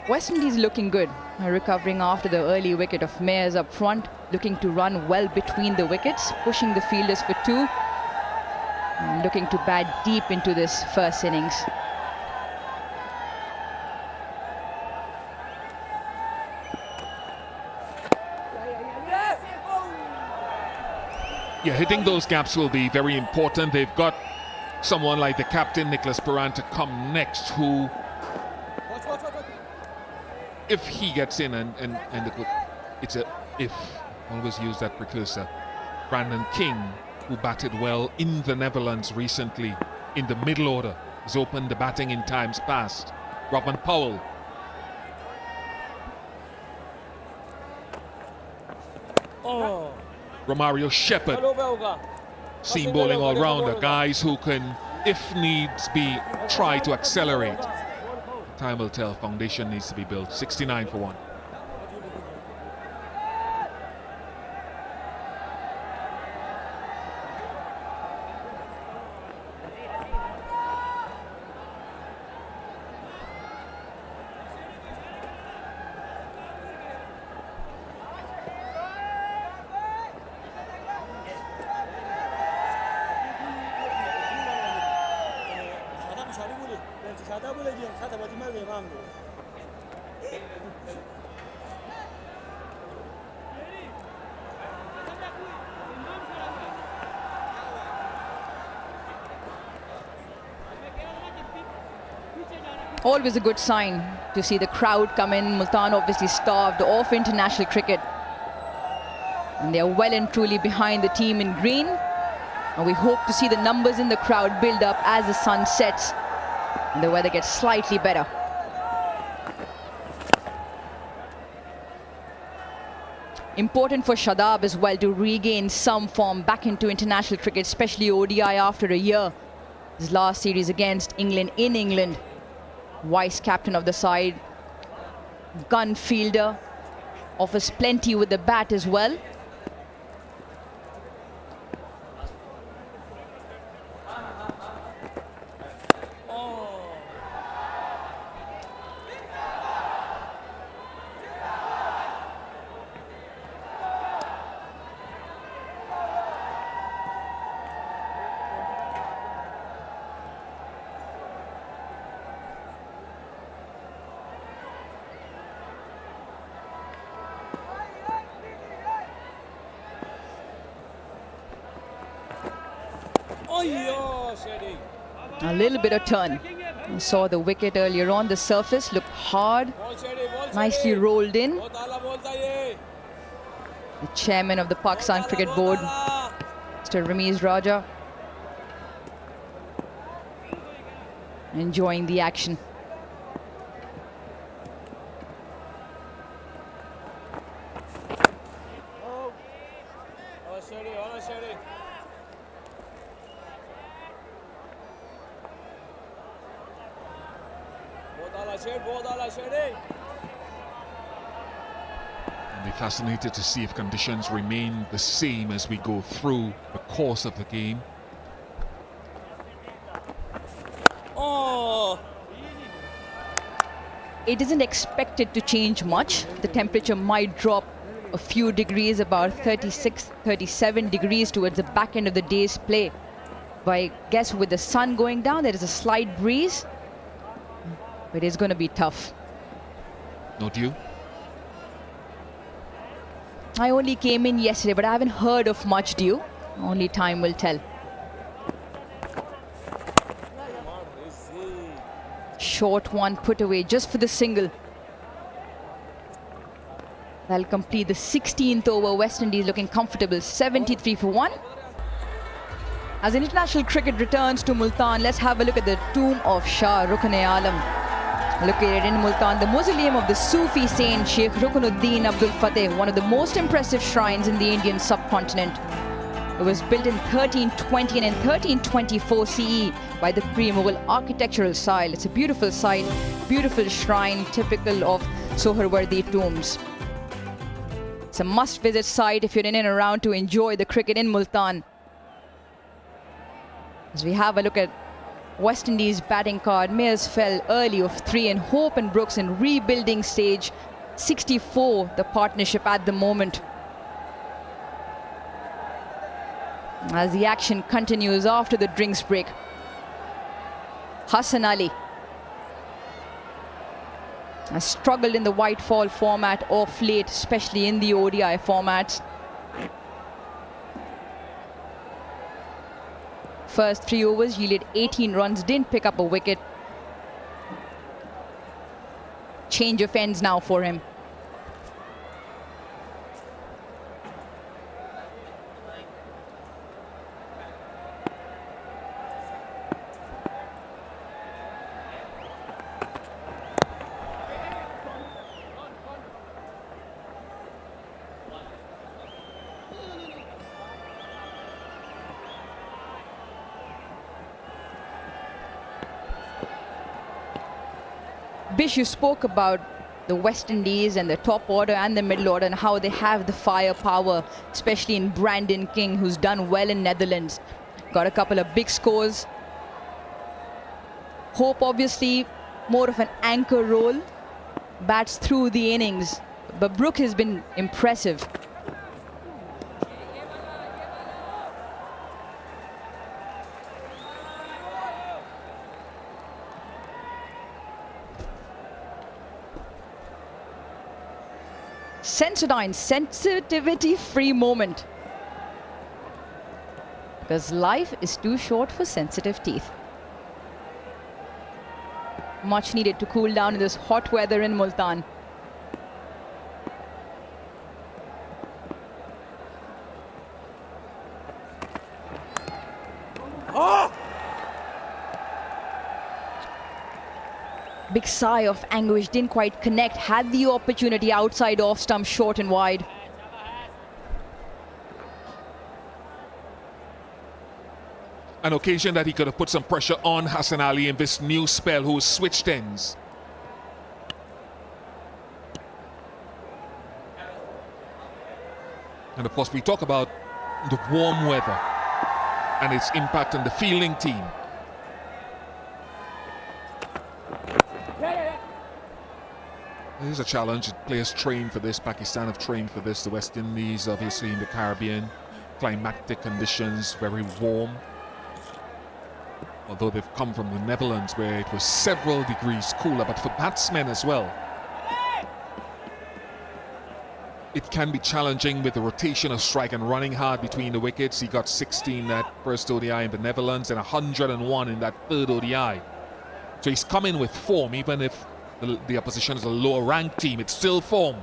West Indies looking good, recovering after the early wicket of Mayers up front, looking to run well between the wickets, pushing the fielders for 2, and looking to bat deep into this first innings. Yeah, hitting those gaps will be very important. They've got someone like the captain, Nicholas Pooran, to come next, who, if he gets in and it's a if, always use that precursor. Brandon King, who batted well in the Netherlands recently in the middle order, has opened the batting in times past. Robin Powell. Romario Shepherd. Seam bowling all-rounder. Guys who can, if needs be, try to accelerate. Time will tell. Foundation needs to be built. 69 for 1. Always a good sign to see the crowd come in. Multan obviously starved of international cricket. And they are well and truly behind the team in green. And we hope to see the numbers in the crowd build up as the sun sets and the weather gets slightly better. Important for Shadab as well to regain some form back into international cricket, especially ODI after a year. His last series against England in England. Vice captain of the side, gun fielder, offers plenty with the bat as well. A little bit of turn. I saw the wicket earlier on the surface, looked hard, nicely rolled in. The chairman of the Pakistan Cricket Board, Mr. Ramiz Raja, enjoying the action. I'll be fascinated to see if conditions remain the same as we go through the course of the game. It isn't expected to change much. The temperature might drop a few degrees, about 36, 37 degrees towards the back end of the day's play. But I guess with the sun going down, there is a slight breeze. But it's going to be tough. No dew? I only came in yesterday, but I haven't heard of much dew. Only time will tell. Short one put away just for the single. That'll complete the 16th over. West Indies looking comfortable, 73 for 1. As international cricket returns to Multan, let's have a look at the tomb of Shah Rukn-e-Alam. Located in Multan, the mausoleum of the Sufi saint Sheikh Ruknuddin Abdul Fateh, one of the most impressive shrines in the Indian subcontinent. It was built in 1320 and in 1324 CE by the pre-Mughal architectural style. It's a beautiful site, beautiful shrine, typical of Sohrawardi tombs. It's a must-visit site if you're in and around to enjoy the cricket in Multan. As we have a look at West Indies batting card, Mayers fell early of 3 and Hope and Brooks in rebuilding stage. 64 the partnership at the moment. As the action continues after the drinks break. Hassan Ali has struggled in the white ball format of late, especially in the ODI formats. First 3 overs yielded 18 runs, didn't pick up a wicket. Change of ends now for him. Bish, you spoke about the West Indies and the top order and the middle order and how they have the firepower, especially in Brandon King, who's done well in Netherlands. Got a couple of big scores. Hope, obviously, more of an anchor role, bats through the innings. But Brook has been impressive. Sensodyne, sensitivity-free moment. Because life is too short for sensitive teeth. Much needed to cool down in this hot weather in Multan. Big sigh of anguish, didn't quite connect, had the opportunity outside off stump, short and wide. An occasion that he could have put some pressure on Hassan Ali in this new spell, who switched ends. And of course we talk about the warm weather and its impact on the fielding team. There's a challenge. Players train for this. Pakistan have trained for this. The West Indies, obviously in the Caribbean. Climatic conditions, very warm. Although they've come from the Netherlands, where it was several degrees cooler. But for batsmen as well, it can be challenging with the rotation of strike and running hard between the wickets. He got 16 that first ODI in the Netherlands and 101 in that third ODI. So he's come in with form, even if the opposition is a lower ranked team, it's still form.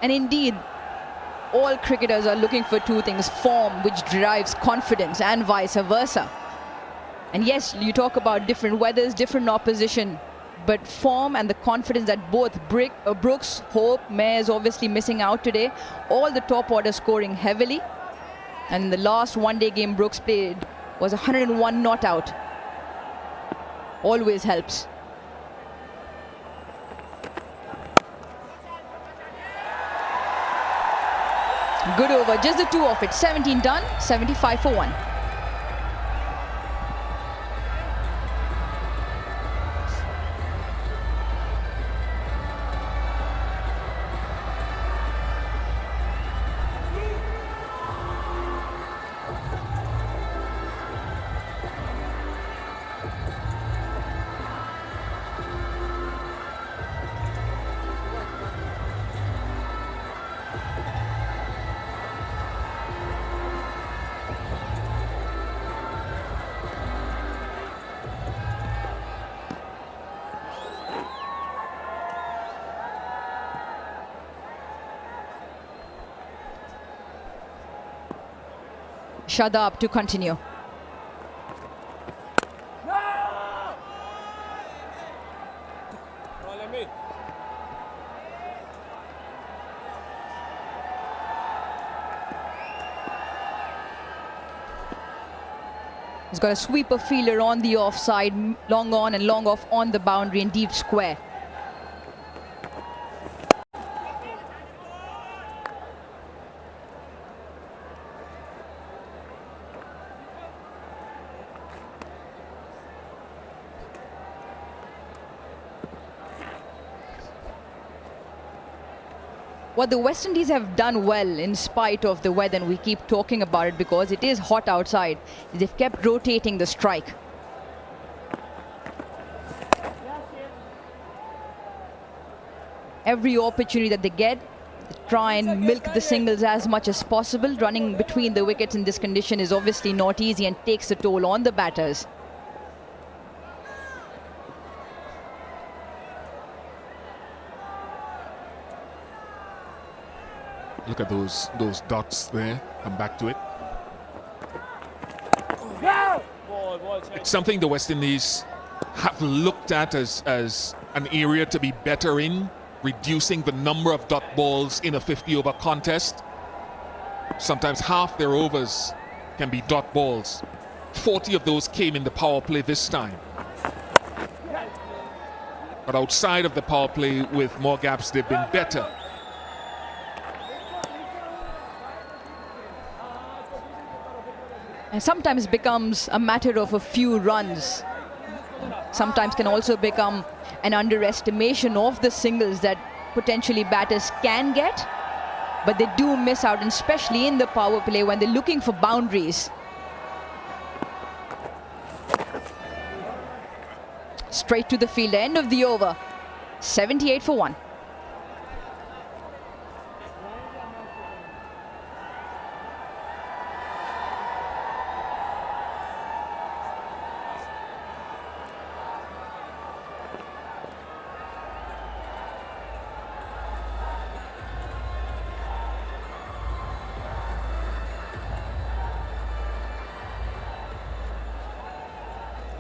And indeed, all cricketers are looking for two things: form, which drives confidence, and vice versa. And yes, you talk about different weathers, different opposition, but form and the confidence that both Brooks, Hope, Mayers obviously missing out today, all the top order scoring heavily. And in the last one-day game Brooks played was 101 not out. Always helps. Good over, just the two of it. 17 done, 75 for 1. Shadab to continue. He's got a sweeper fielder on the offside, long on and long off on the boundary and deep square. What the West Indies have done well in spite of the weather, and we keep talking about it because it is hot outside, is they've kept rotating the strike. Every opportunity that they get, they try and milk the singles as much as possible. Running between the wickets in this condition is obviously not easy and takes a toll on the batters. Look at those dots there. Come back to it. It's something the West Indies have looked at as an area to be better in, reducing the number of dot balls in a 50-over contest. Sometimes half their overs can be dot balls. 40 of those came in the power play this time. But outside of the power play with more gaps, they've been better. And sometimes becomes a matter of a few runs. Sometimes can also become an underestimation of the singles that potentially batters can get, but they do miss out, and especially in the power play when they're looking for boundaries. Straight to the fielder, end of the over. 78 for 1.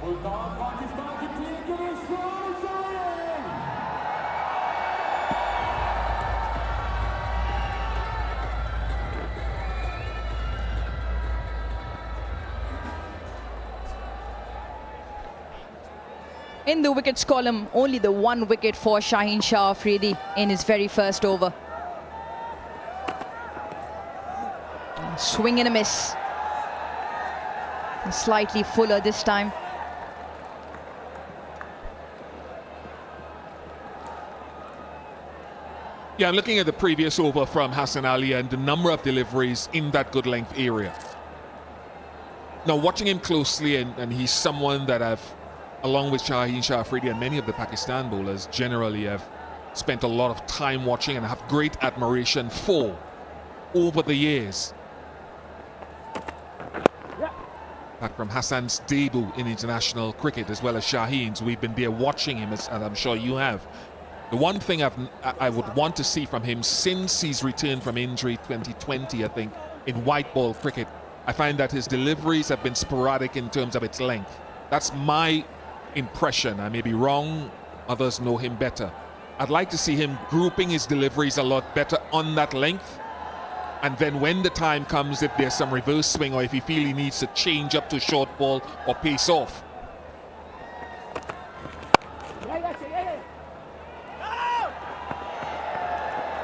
Multan, Pakistan की team के लिए strong scoring. In the wickets column, only the one wicket for Shaheen Shah Afridi in his very first over. Swing and a miss. Slightly fuller this time. Yeah, I'm looking at the previous over from Hassan Ali and the number of deliveries in that good length area. Now, watching him closely, and he's someone that I've, along with Shaheen Shah Afridi and many of the Pakistan bowlers, generally have spent a lot of time watching and have great admiration for over the years. Back from Hassan's debut in international cricket as well as Shaheen's, we've been there watching him, and I'm sure you have. The one thing I would want to see from him since he's returned from injury 2020, I think, in white ball cricket, I find that his deliveries have been sporadic in terms of its length. That's my impression. I may be wrong, others know him better. I'd like to see him grouping his deliveries a lot better on that length, and then when the time comes, if there's some reverse swing or if he feels he needs to change up to short ball or pace off,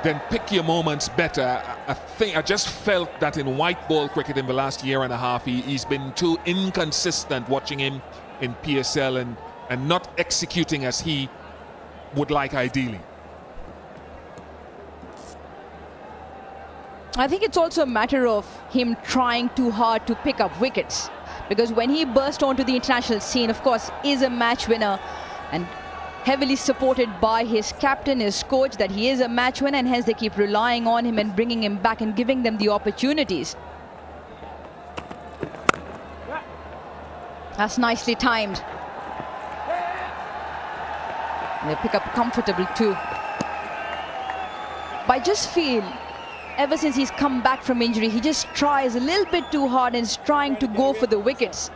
then pick your moments better. I just felt that in white ball cricket in the last year and a half, he's been too inconsistent watching him in PSL and not executing as he would like ideally. I think it's also a matter of him trying too hard to pick up wickets, because when he burst onto the international scene, of course, is a match winner and heavily supported by his captain, his coach, that he is a match winner, and hence they keep relying on him and bringing him back and giving them the opportunities. That's nicely timed. They pick up comfortable too. But I just feel, ever since he's come back from injury, he just tries a little bit too hard and is trying to go for the wickets.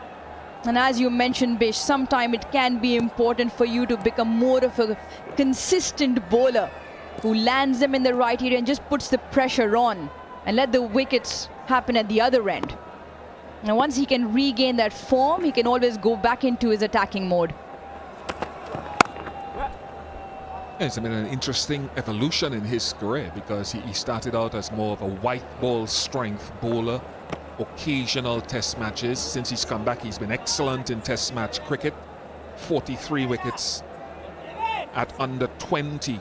And as you mentioned, Bish, sometime it can be important for you to become more of a consistent bowler who lands them in the right area and just puts the pressure on and let the wickets happen at the other end. And once he can regain that form, he can always go back into his attacking mode. It's been an interesting evolution in his career, because he started out as more of a white ball strength bowler, occasional test matches. Since he's come back, he's been excellent in test match cricket. 43 wickets at under 20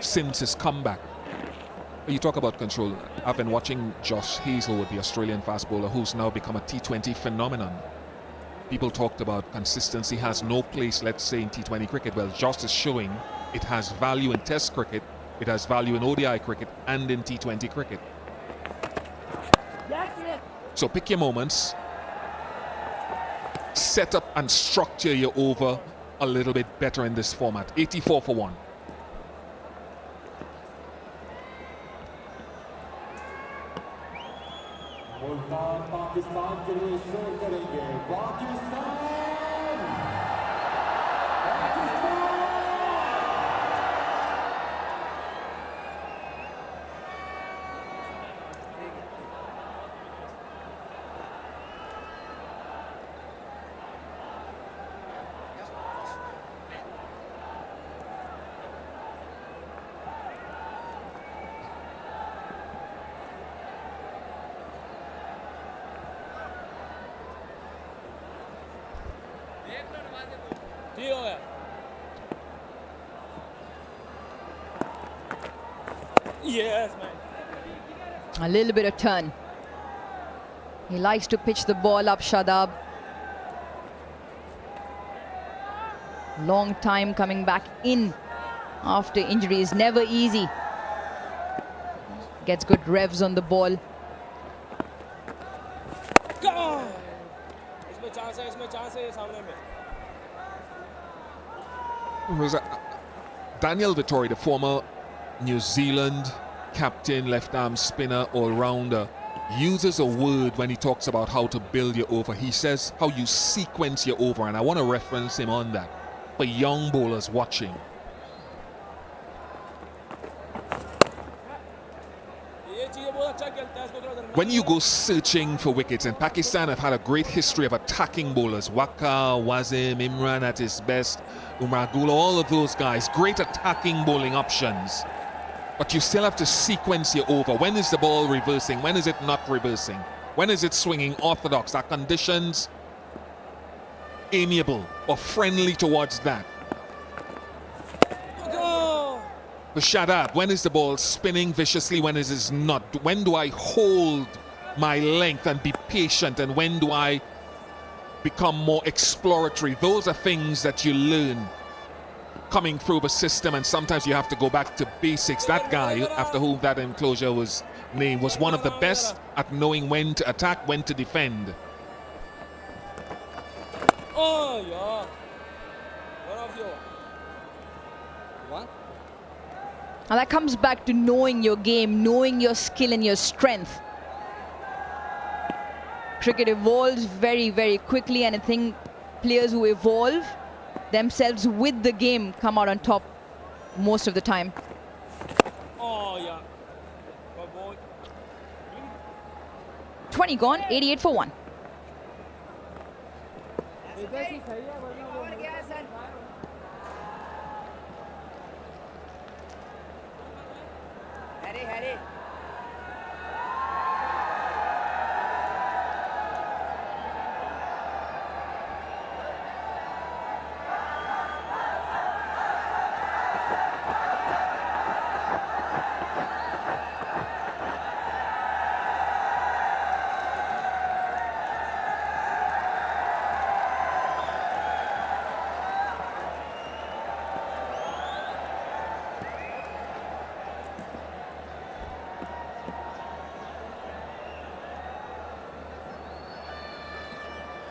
since his comeback. You talk about control. I've been watching Josh Hazlewood, the Australian fast bowler, who's now become a T20 phenomenon. People talked about consistency has no place, let's say, in T20 cricket. Well, Josh is showing it has value in test cricket, it has value in ODI cricket and in T20 cricket. So pick your moments, set up and structure your over a little bit better in this format. 84 for 1. Multan Pakistan के लिए शोर करेंगे. Pakistan. Yes, man. A little bit of turn. He likes to pitch the ball up, Shadab. Long time coming back in after injury is never easy. Gets good revs on the ball. Was Daniel Vittori, the former New Zealand captain, left-arm spinner, all-rounder. uses a word when he talks about how to build your over. He says how you sequence your over, and I want to reference him on that for young bowlers watching. When you go searching for wickets, and Pakistan have had a great history of attacking bowlers, Waqar, Wasim, Imran at his best, Umar Gul, all of those guys, great attacking bowling options. But you still have to sequence your over. When is the ball reversing? When is it not reversing? When is it swinging orthodox? Are conditions amiable or friendly towards that? For Shadab, when is the ball spinning viciously? When is it not? When do I hold my length and be patient? And when do I become more exploratory? Those are things that you learn coming through the system, and sometimes you have to go back to basics. That guy, after whom that enclosure was named, was one of the best at knowing when to attack, when to defend. Oh, yeah. One of you. What? And that comes back to knowing your game, knowing your skill and your strength. Cricket evolves very, very quickly, and I think players who evolve themselves with the game come out on top most of the time. Oh, yeah. 20 gone, 88 for 1.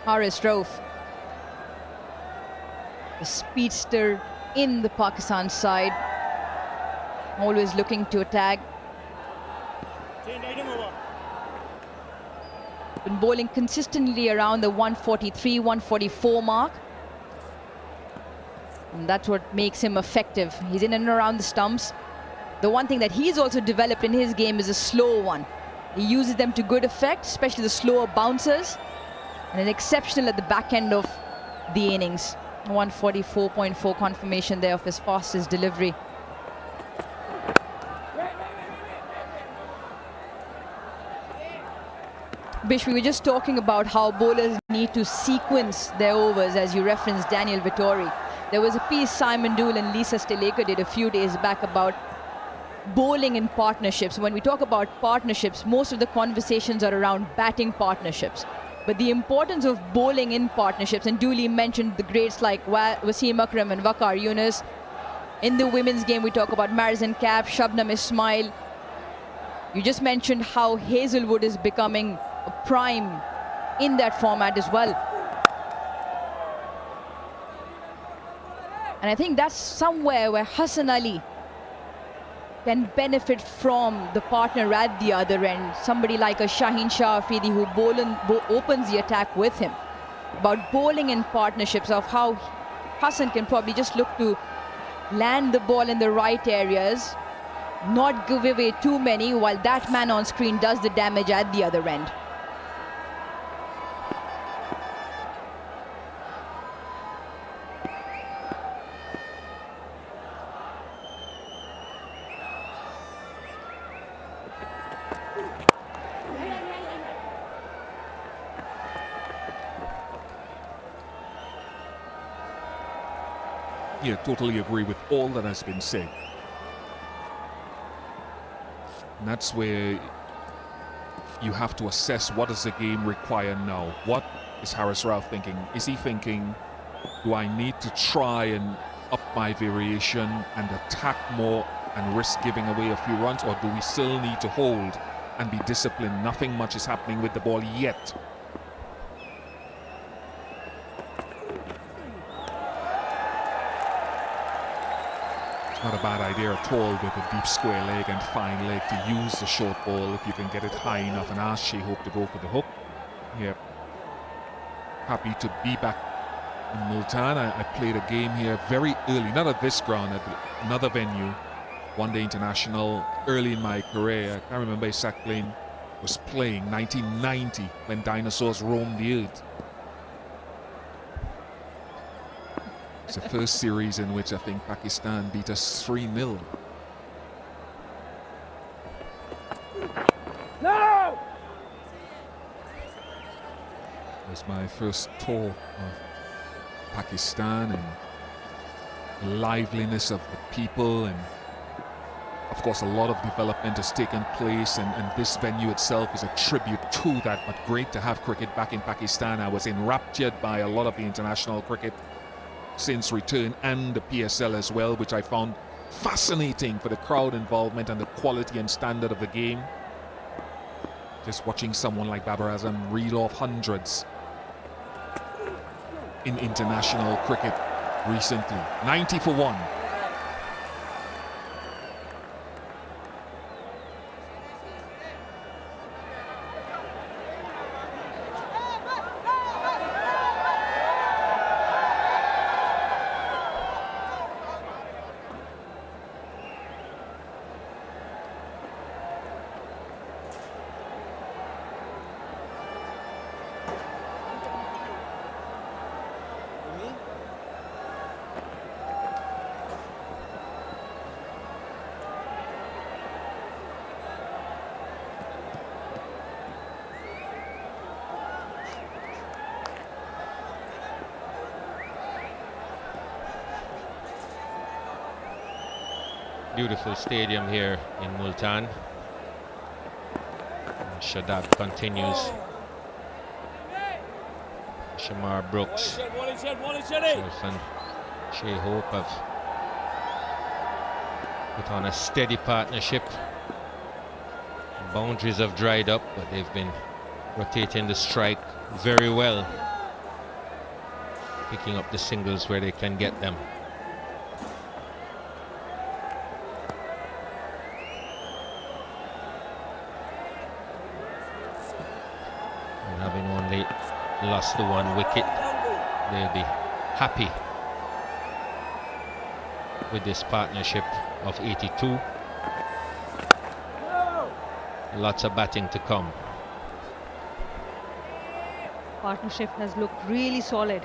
Haris Rauf, a speedster in the Pakistan side, always looking to attack. Been bowling consistently around the 143, 144 mark. And that's what makes him effective. He's in and around the stumps. The one thing that he's also developed in his game is a slow one. He uses them to good effect, especially the slower bouncers. And an exceptional at the back end of the innings. 144.4 confirmation there of his fastest delivery. Bish, we were just talking about how bowlers need to sequence their overs, as you referenced Daniel Vittori. There was a piece Simon Dool and Lisa Stillacre did a few days back about bowling in partnerships. When we talk about partnerships, most of the conversations are around batting partnerships. But the importance of bowling in partnerships, and Dooley mentioned the greats like Wasim Akram and Waqar Yunus. In the women's game, we talk about Marizan Kapp, Shabnam Ismail. You just mentioned how Hazelwood is becoming a prime in that format as well. And I think that's somewhere where Hassan Ali can benefit from the partner at the other end. Somebody like a Shaheen Shah Afridi who opens the attack with him. About bowling in partnerships, of how Hassan can probably just look to land the ball in the right areas, not give away too many, while that man on screen does the damage at the other end. Yeah, totally agree with all that has been said. And that's where you have to assess, what does the game require now? What is Haris Rauf thinking? Is he thinking, do I need to try and up my variation and attack more and risk giving away a few runs, or do we still need to hold and be disciplined? Nothing much is happening with the ball yet. Not a bad idea at all with a deep square leg and fine leg to use the short ball if you can get it high enough, and ask Shai Hope to go for the hook. Yeah. Happy to be back in Multan. I played a game here very early, not at this ground, at another venue, One Day International, early in my career. I can't remember exactly when was playing, 1990, when dinosaurs roamed the earth. It's the first series in which I think Pakistan beat us 3-0. No! It was my first tour of Pakistan, and the liveliness of the people, and of course a lot of development has taken place, and this venue itself is a tribute to that. But great to have cricket back in Pakistan. I was enraptured by a lot of the international cricket since return, and the PSL as well, which I found fascinating for the crowd involvement and the quality and standard of the game. Just watching someone like Babar Azam reel off hundreds in international cricket recently. 90 for 1. Beautiful stadium here in Multan. And Shadab continues. Shamar Brooks, Shulf and Shai Hope have put on a steady partnership. Boundaries have dried up, but they've been rotating the strike very well, picking up the singles where they can get them. Having only lost the 1 wicket, they'll be happy with this partnership of 82. Lots of batting to come. Partnership has looked really solid,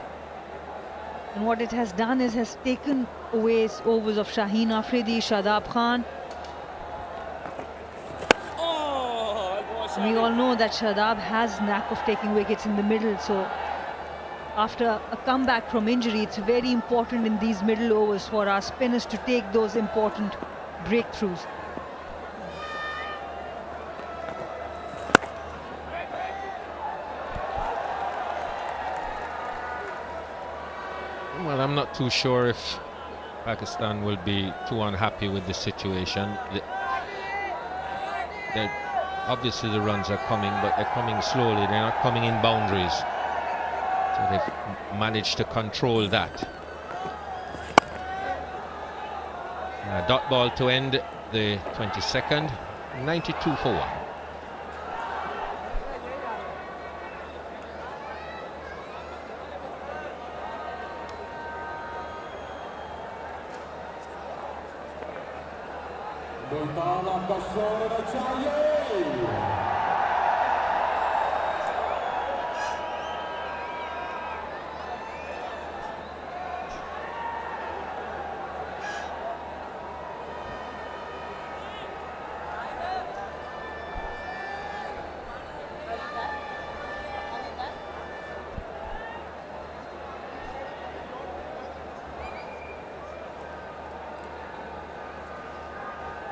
and what it has done is has taken away overs of Shaheen Afridi, Shadab Khan. We all know that Shadab has knack of taking wickets in the middle, so after a comeback from injury, it's very important in these middle overs for our spinners to take those important breakthroughs. Well, I'm not too sure if Pakistan will be too unhappy with the situation. Obviously the runs are coming, but they're coming slowly. They're not coming in boundaries. So they've managed to control that. A dot ball to end the 22nd, 92 for 1. Multan आपका शोर होना चाहिए।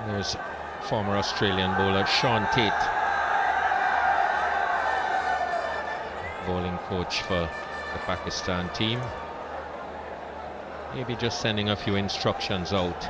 There's former Australian bowler Sean Tate, bowling coach for the Pakistan team. Maybe just sending a few instructions out.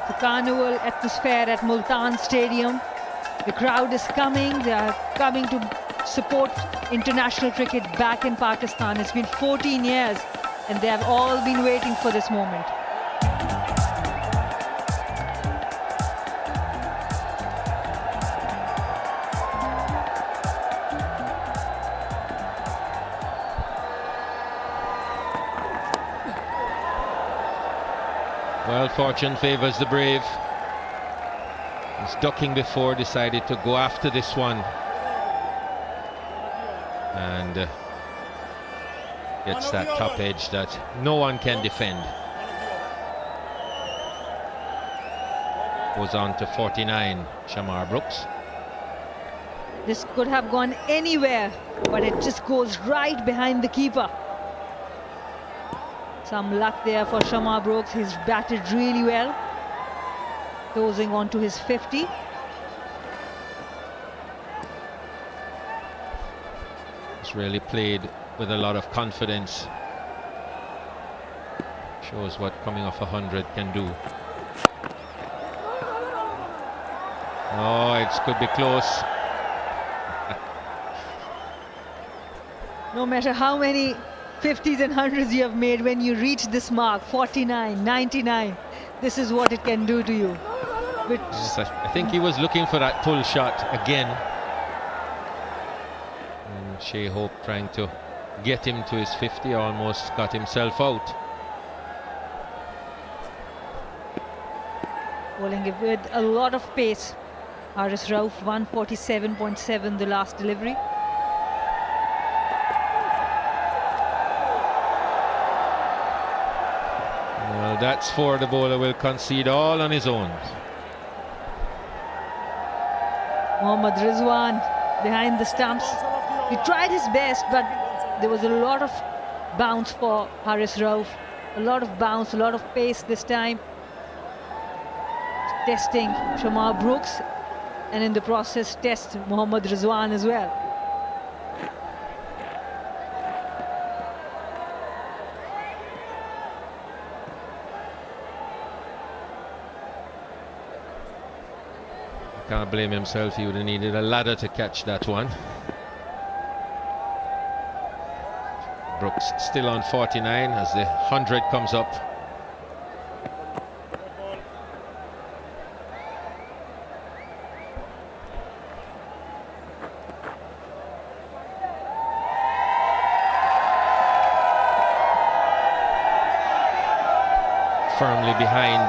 the carnival atmosphere at Multan Stadium. The crowd is coming. They are coming to support international cricket back in Pakistan. It's been 14 years and they have all been waiting for this moment. Well, fortune favours the brave. He's ducking before, decided to go after this one. And gets that top edge that no one can defend. Goes on to 49, Shamar Brooks. This could have gone anywhere, but it just goes right behind the keeper. Some luck there for Shamar Brooks. He's batted really well, closing on to his 50. He's really played with a lot of confidence. Shows what coming off 100 can do. Oh, it could be close. No matter how many 50s and 100s you have made, when you reach this mark, 49, 99, this is what it can do to you. But Yes, I think he was looking for that pull shot again. And Shai Hope trying to get him to his 50, almost got himself out. bowling it with a lot of pace. Haris Rauf 147.7 the last delivery. Well, that's four. The bowler will concede all on his own. Mohammad Rizwan behind the stumps. He tried his best, but there was a lot of bounce for Haris Rauf. A lot of bounce, a lot of pace this time. Testing Shamar Brooks, and in the process test Mohammad Rizwan as well. Can't blame himself, he would have needed a ladder to catch that one. Brooks still on 49 as the 100 comes up. Firmly behind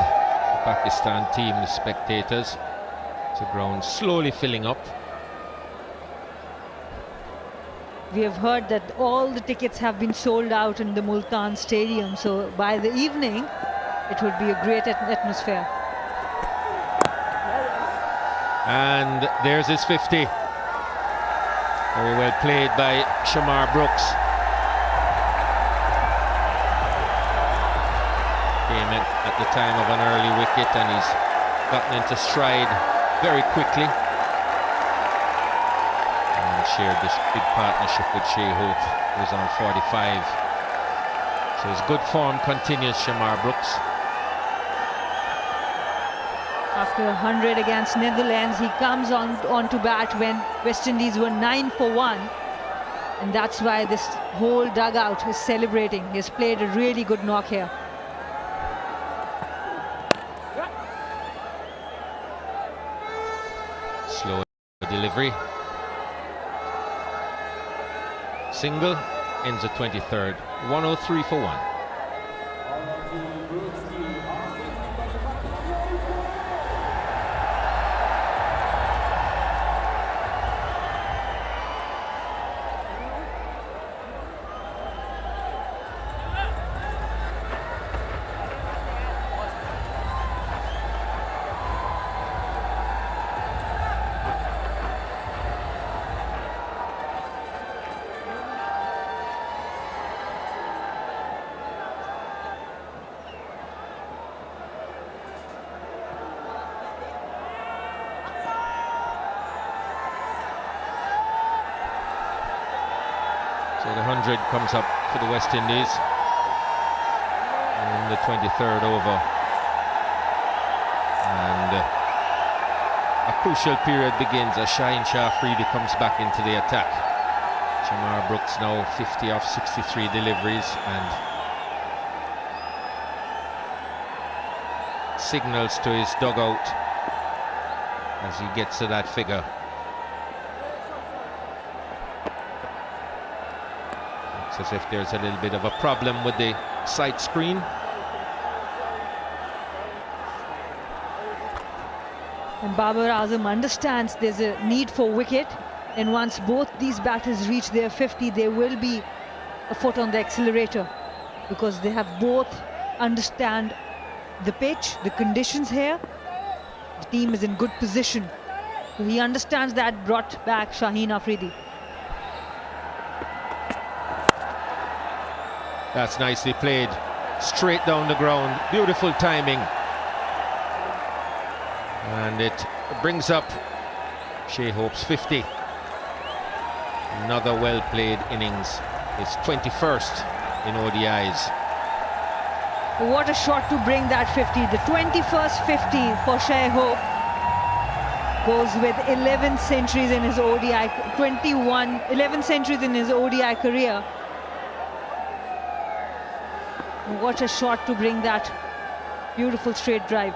the Pakistan team, the spectators. The ground slowly filling up. We have heard that all the tickets have been sold out in the Multan Stadium, so by the evening it would be a great atmosphere. And there's his 50. Very well played by Shamar Brooks. Came in at the time of an early wicket and he's gotten into stride very quickly and shared this big partnership with Shai Hope, who's on 45. So his good form continues, Shamar Brooks. After 100 against Netherlands, he comes on to bat when West Indies were 9 for 1, and that's why this whole dugout is celebrating. He's played a really good knock here. Slow delivery. Single ends at 23rd. 103 for 1. So the 100 comes up for the West Indies in the 23rd over. And a crucial period begins as Shai Hope comes back into the attack. Shamar Brooks now 50 off 63 deliveries and signals to his dugout as he gets to that figure. Looks as if there's a little bit of a problem with the sight screen. And Babar Azam understands there's a need for wicket, and once both these batters reach their 50, there will be a foot on the accelerator, because they have both understand the pitch, the conditions here. The team is in good position. So he understands that, brought back Shaheen Afridi. That's nicely played, straight down the ground, beautiful timing. And it brings up Shai Hope's 50. Another well-played innings. His 21st in ODIs. What a shot to bring that 50. The 21st 50 for Shai Hope. Goes with 11 centuries in his ODI, 11 centuries in his ODI career. What a shot to bring that beautiful straight drive.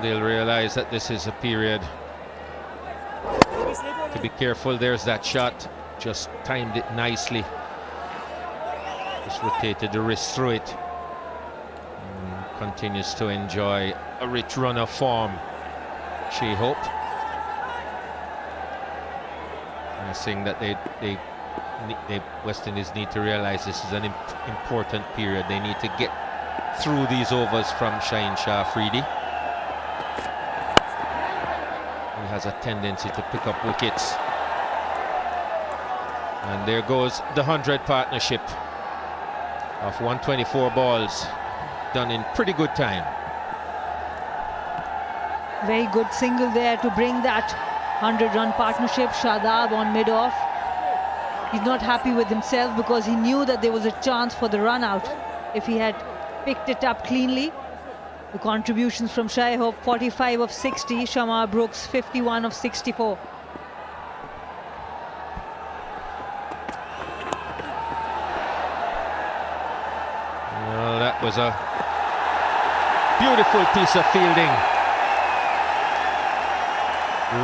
They'll realize that this is a period to be careful. There's that shot, just timed it nicely, just rotated the wrist through it, and continues to enjoy a rich run of form. Shai Hope, I think that they West Indies need to realize this is an important period. They need to get through these overs from Shaheen Afridi. He has a tendency to pick up wickets. And there goes the 100 partnership of 124 balls, done in pretty good time. Very good single there to bring that 100-run partnership. Shadab on mid-off. He's not happy with himself because he knew that there was a chance for the run out if he had picked it up cleanly. The contributions from Shai Hope, 45 of 60, Shamar Brooks 51 of 64. Well, that was a beautiful piece of fielding.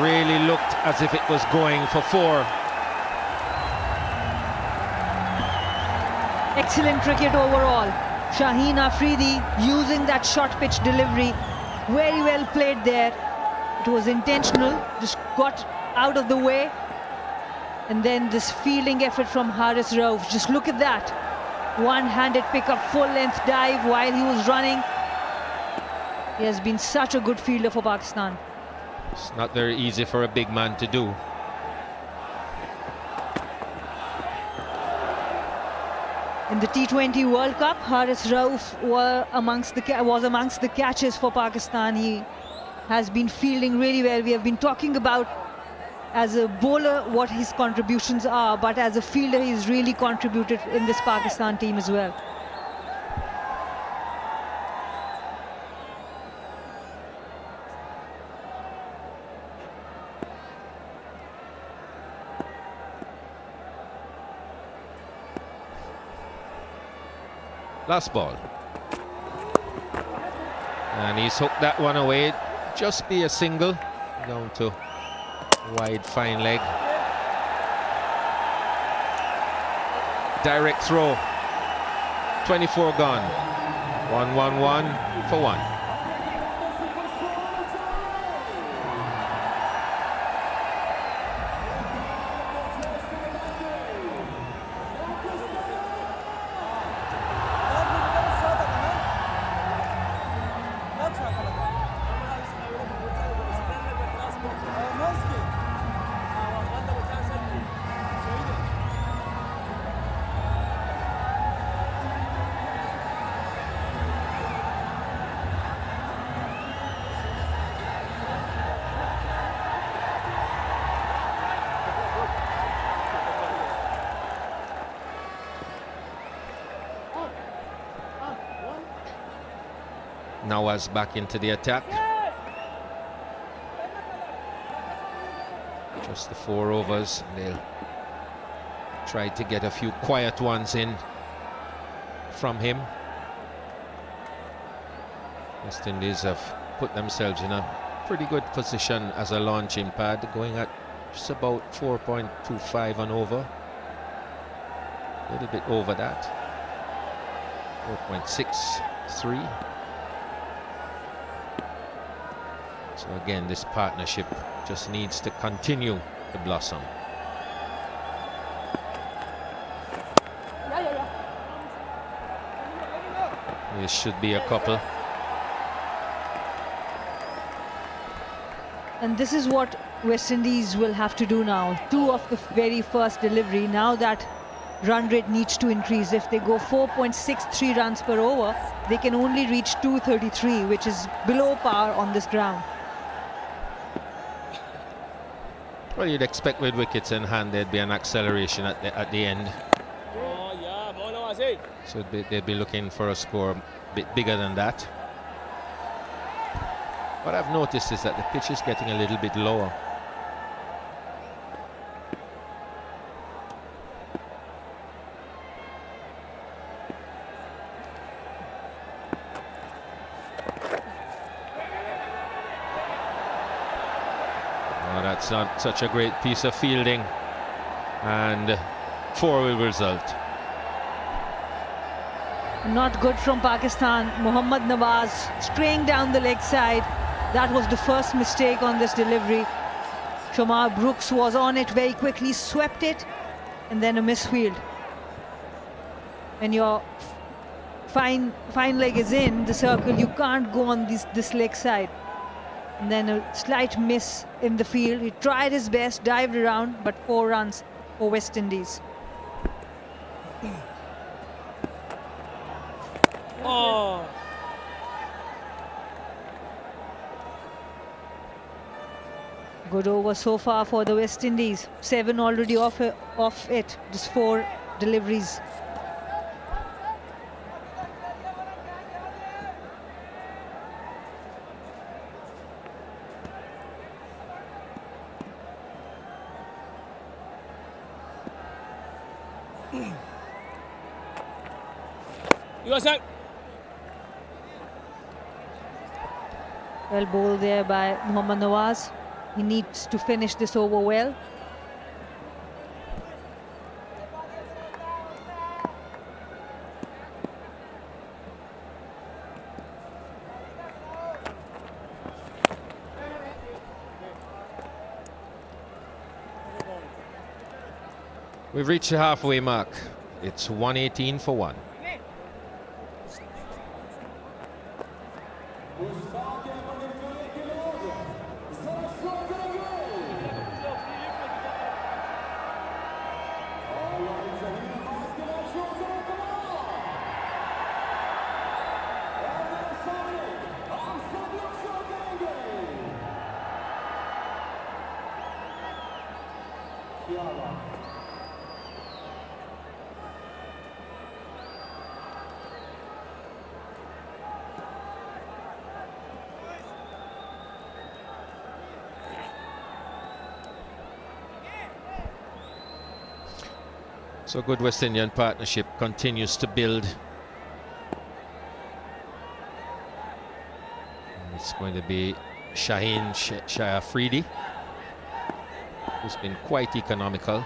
Really looked as if it was going for 4. Excellent cricket overall. Shaheen Afridi using that short pitch delivery. Very well played there. It was intentional, just got out of the way. And then this fielding effort from Haris Rauf. Just look at that. One-handed pickup, full-length dive while he was running. He has been such a good fielder for Pakistan. It's not very easy for a big man to do. In the T20 World Cup, Haris Rauf was amongst the catches for Pakistan. He has been fielding really well. We have been talking about as a bowler what his contributions are, but as a fielder he's really contributed in this Pakistan team as well. Last ball. And he's hooked that one away. Just be a single. Down to wide fine leg. Direct throw. 24 gone. 1-1-1 for 1. Nawaz back into the attack. Just the 4 overs. They'll try to get a few quiet ones in from him. West Indies have put themselves in a pretty good position as a launching pad, going at just about 4.25 and over. A little bit over that. 4.63. So again, this partnership just needs to continue to blossom. There should be a couple. And this is what West Indies will have to do now. 2 of the very first delivery. Now that run rate needs to increase. If they go 4.63 runs per over, they can only reach 233, which is below par on this ground. Well, you'd expect with wickets in hand there'd be an acceleration at the end. So they'd be looking for a score a bit bigger than that. What I've noticed is that the pitch is getting a little bit lower. Oh, that's not such a great piece of fielding, and 4 will result. Not good from Pakistan. Mohammad Nawaz straying down the leg side. That was the first mistake on this delivery. Shamar Brooks was on it very quickly, swept it, and then a misfield. When your fine leg is in the circle, you can't go on this leg side. And then a slight miss in the field. He tried his best, dived around, but 4 runs for West Indies. Oh. Good over so far for the West Indies. 7 already off it. Just 4 deliveries. You are set. Well bowled there by Mohammad Nawaz. He needs to finish this over well. We've reached the halfway mark. It's 118 for 1. So good West Indian partnership continues to build. It's going to be Shaheen Shai Hope, who's been quite economical.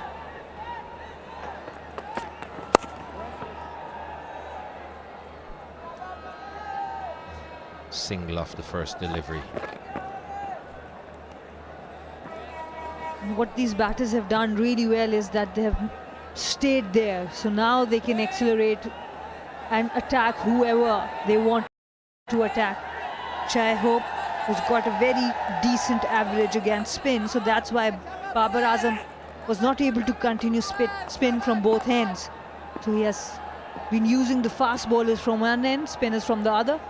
Single off the first delivery. What these batters have done really well is that they have stayed there. So now they can accelerate and attack whoever they want to attack. Shai Hope has got a very decent average against spin, so that's why Babar Azam was not able to continue spin from both ends. So he has been using the fast bowlers from one end, spinners from the other.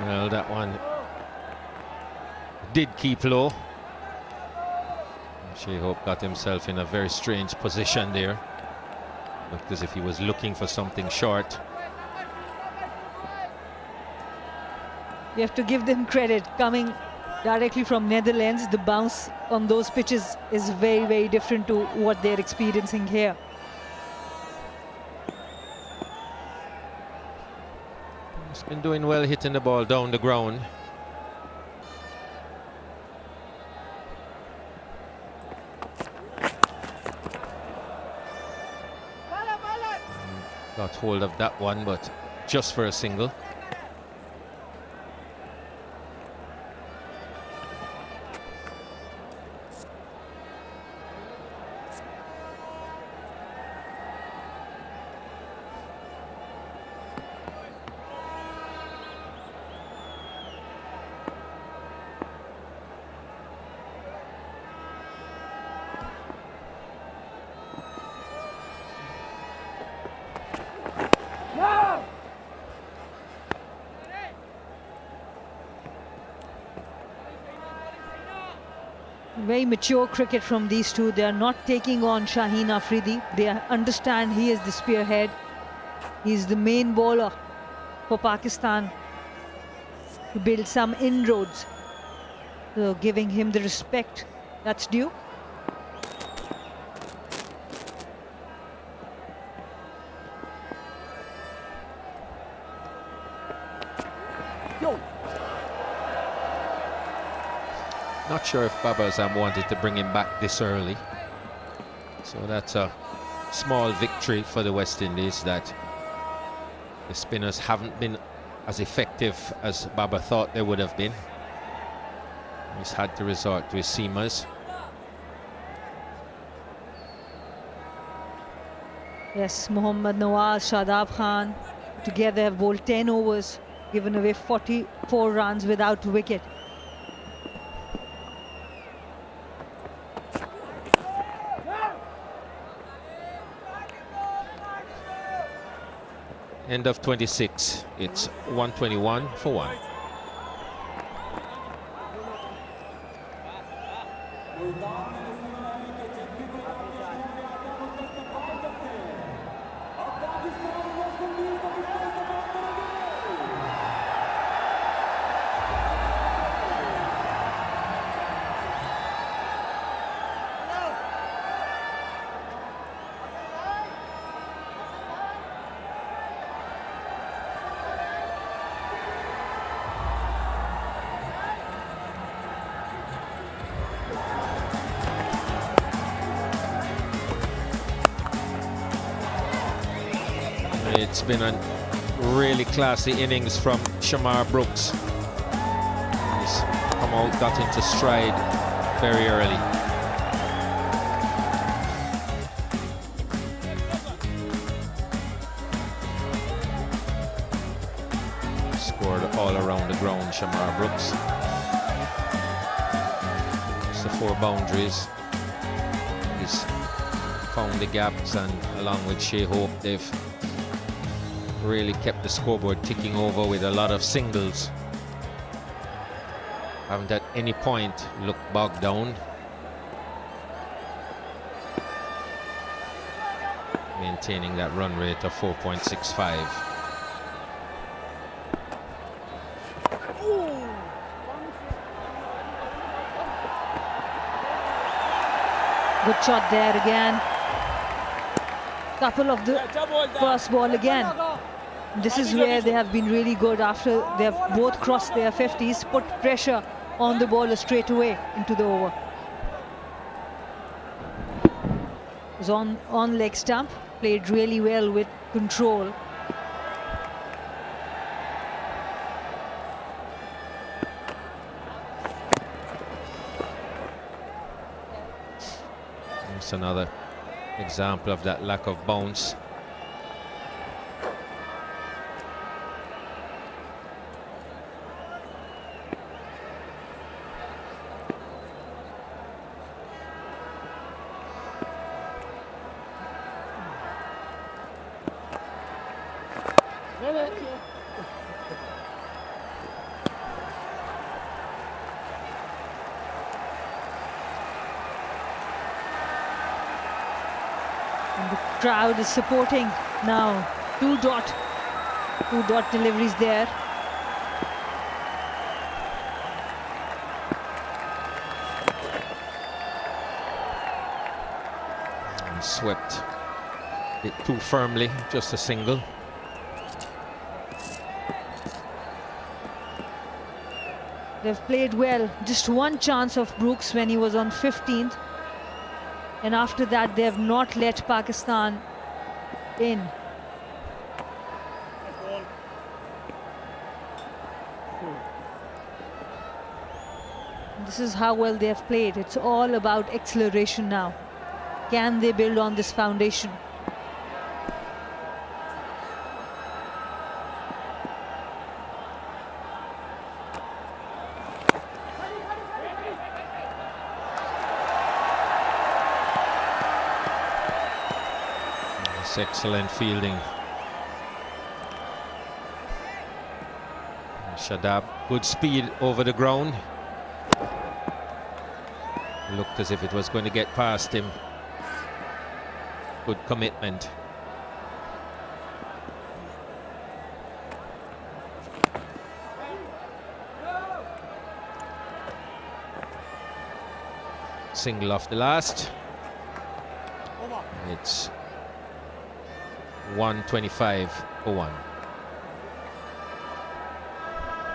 Well, that one did keep low. Shai Hope got himself in a very strange position there. Looked as if he was looking for something short. You have to give them credit. Coming directly from Netherlands, the bounce on those pitches is very, very different to what they're experiencing here. He's been doing well hitting the ball down the ground. Got hold of that one, but just for a single. Very mature cricket from these two. They are not taking on Shaheen Afridi. They understand he is the spearhead. He is the main bowler for Pakistan to build some inroads. So giving him the respect that's due. Not sure if Babar Azam wanted to bring him back this early. So that's a small victory for the West Indies, that the spinners haven't been as effective as Babar thought they would have been. He's had to resort to his seamers. Yes, Mohammad Nawaz, Shadab Khan together have bowled 10 overs, given away 44 runs without wicket. End of 26. It's 121 for 1. It's been a really classy innings from Shamar Brooks. He's come out, got into stride very early. Scored all around the ground, Shamar Brooks. It's the 4 boundaries. He's found the gaps, and along with Shai Hope, they've really kept the scoreboard ticking over with a lot of singles. Haven't at any point looked bogged down. Maintaining that run rate of 4.65. Good shot there again. Couple of the first ball again. This is where they have been really good after they have both crossed their 50s, put pressure on the bowler straight away into the over. It was on leg stump, played really well with control. It's another example of that lack of bounce. And the crowd is supporting now. Two dot deliveries there. And swept it too firmly, just a single. They've played well. Just one chance of Brooks when he was on 15th. And after that, they have not let Pakistan in. This is how well they have played. It's all about acceleration now. Can they build on this foundation? Excellent fielding. Shadab, good speed over the ground. Looked as if it was going to get past him. Good commitment. Single off the last. It's 125 for 1.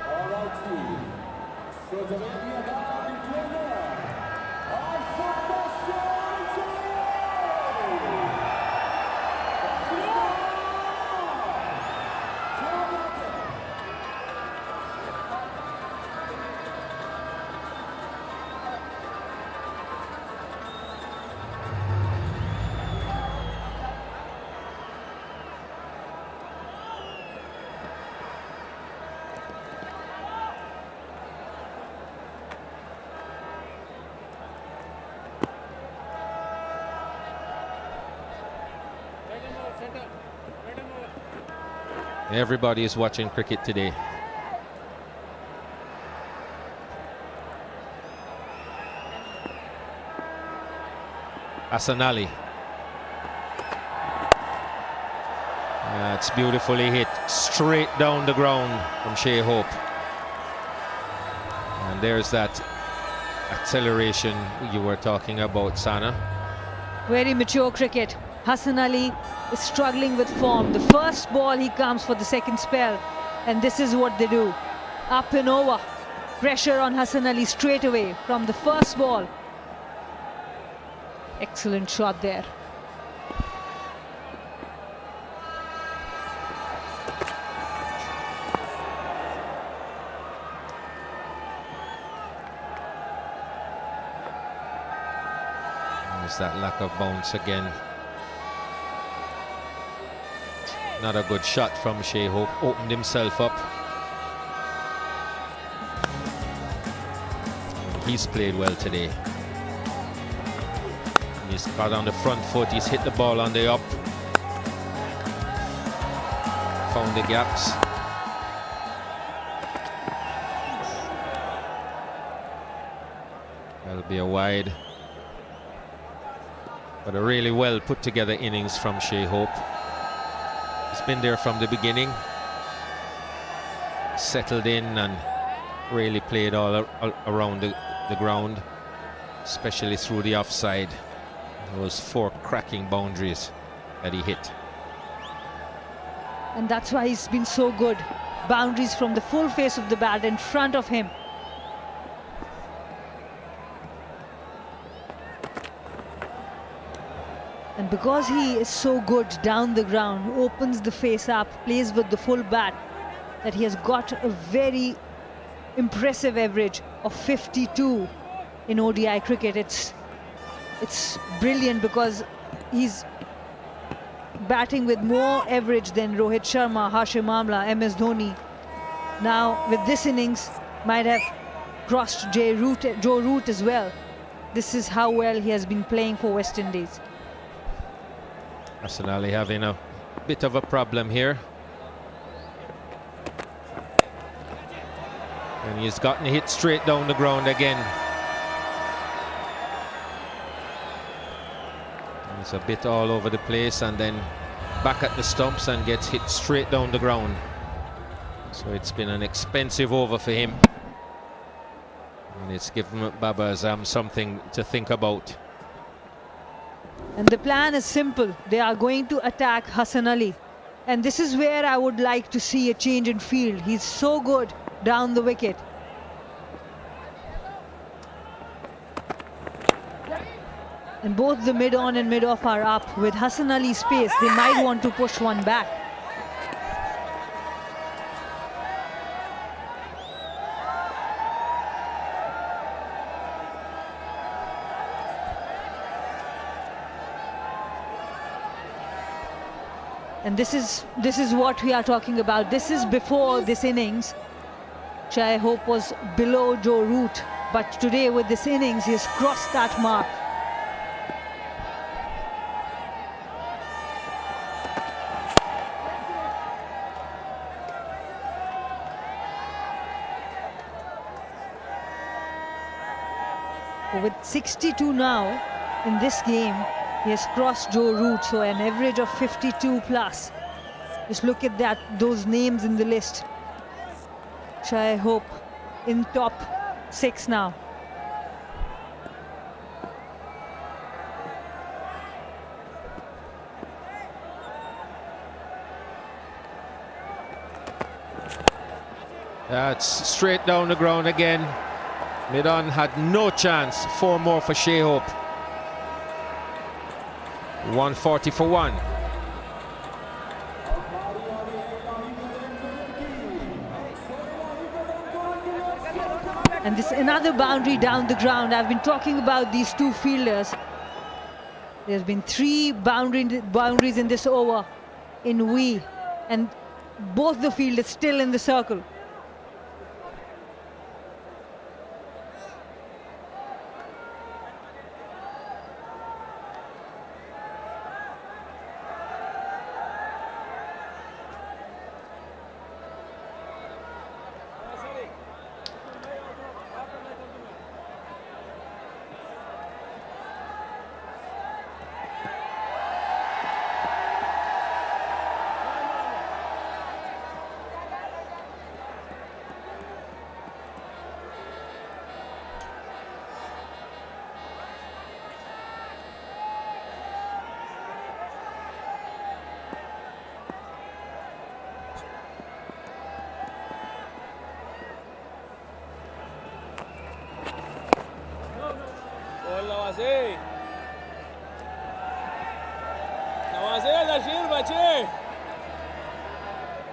All right, team. So the India Kabaddi trainer, Everybody is watching cricket today. Arslan Ash. That's beautifully hit, straight down the ground from Shai Hope. And there's that acceleration you were talking about, Sana. Very mature cricket. Arslan Ash is struggling with form. The first ball he comes for the second spell, and this is what they do. Up and over. Pressure on Arslan Ash straight away from the first ball. Excellent shot there. There's that lack of bounce again. Not a good shot from Shai Hope. Opened himself up. He's played well today. He's got on the front foot. He's hit the ball on the up. Found the gaps. That'll be a wide. But a really well put together innings from Shai Hope. He's been there from the beginning. Settled in and really played all around the ground, especially through the offside. Those 4 cracking boundaries that he hit. And that's why he's been so good. Boundaries from the full face of the bat in front of him. And because he is so good down the ground, opens the face up, plays with the full bat, that he has got a very impressive average of 52 in ODI cricket. It's brilliant because he's batting with more average than Rohit Sharma, Hashim Amla, MS Dhoni. Now with this innings, might have crossed Joe Root as well. This is how well he has been playing for West Indies. Arslan Ash having a bit of a problem here. And he's gotten hit straight down the ground again. It's a bit all over the place and then back at the stumps and gets hit straight down the ground. So it's been an expensive over for him. And it's given Babar Azam something to think about. And the plan is simple. They are going to attack Hassan Ali. And this is where I would like to see a change in field. He's so good down the wicket. And both the mid-on and mid-off are up. With Hassan Ali's pace, they might want to push one back. And this is what we are talking about. This is before this innings. Shai Hope was below Joe Root, but today with this innings, he has crossed that mark. With 62 now in this game, he has crossed Joe Root, so an average of 52 plus. Just look at that, those names in the list. Shai Hope in top 6 now. That's straight down the ground again. Mid-on had no chance. 4 more for Shai Hope. 140 for 1. And this another boundary down the ground. I've been talking about these two fielders. There's been 3 boundaries in this over in we, and both the fielders still in the circle.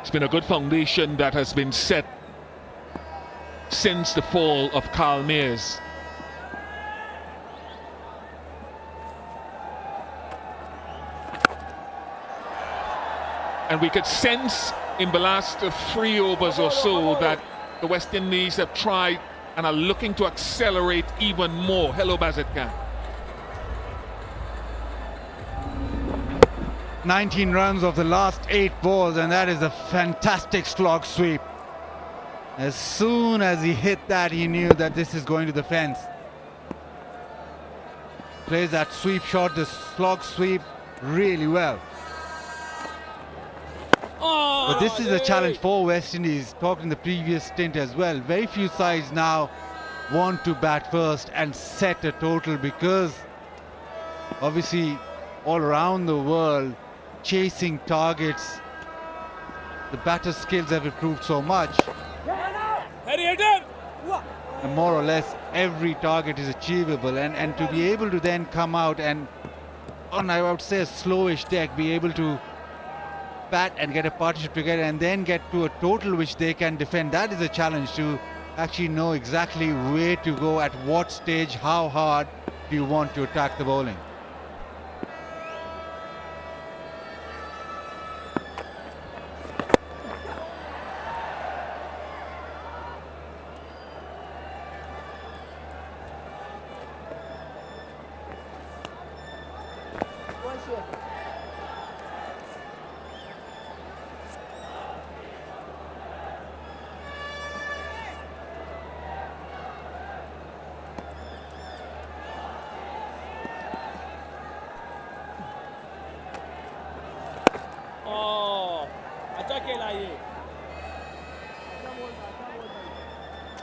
It's been a good foundation that has been set since the fall of Carl Mayers. And we could sense in the last 3 overs or so that the West Indies have tried and are looking to accelerate even more. Hello, Bazit Khan. 19 runs of the last 8 balls, and that is a fantastic slog sweep. As soon as he hit that, he knew that this is going to the fence. Plays that sweep shot, the slog sweep, really well. But this is a challenge for West Indies. Talked in the previous stint as well. Very few sides now want to bat first and set a total, because obviously all around the world, chasing targets, the batter's skills have improved so much, and more or less every target is achievable, and to be able to then come out and on, I would say, a slowish deck, be able to bat and get a partnership together and then get to a total which they can defend. That is a challenge, to actually know exactly where to go, at what stage, how hard do you want to attack the bowling.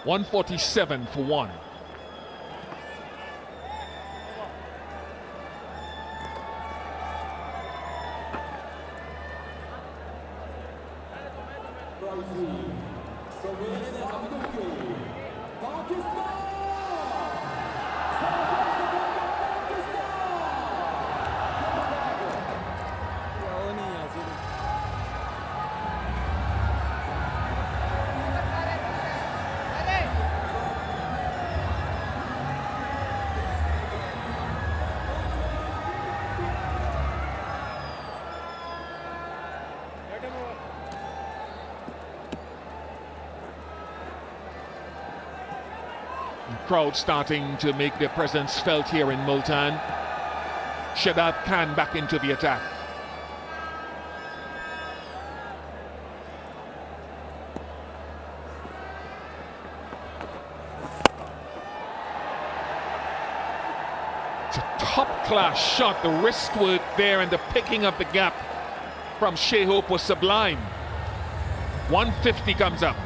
147 for 1. Crowd starting to make their presence felt here in Multan. Shadab Khan back into the attack. It's a top-class shot. The wrist work there and the picking up the gap from Shai Hope was sublime. 150 comes up.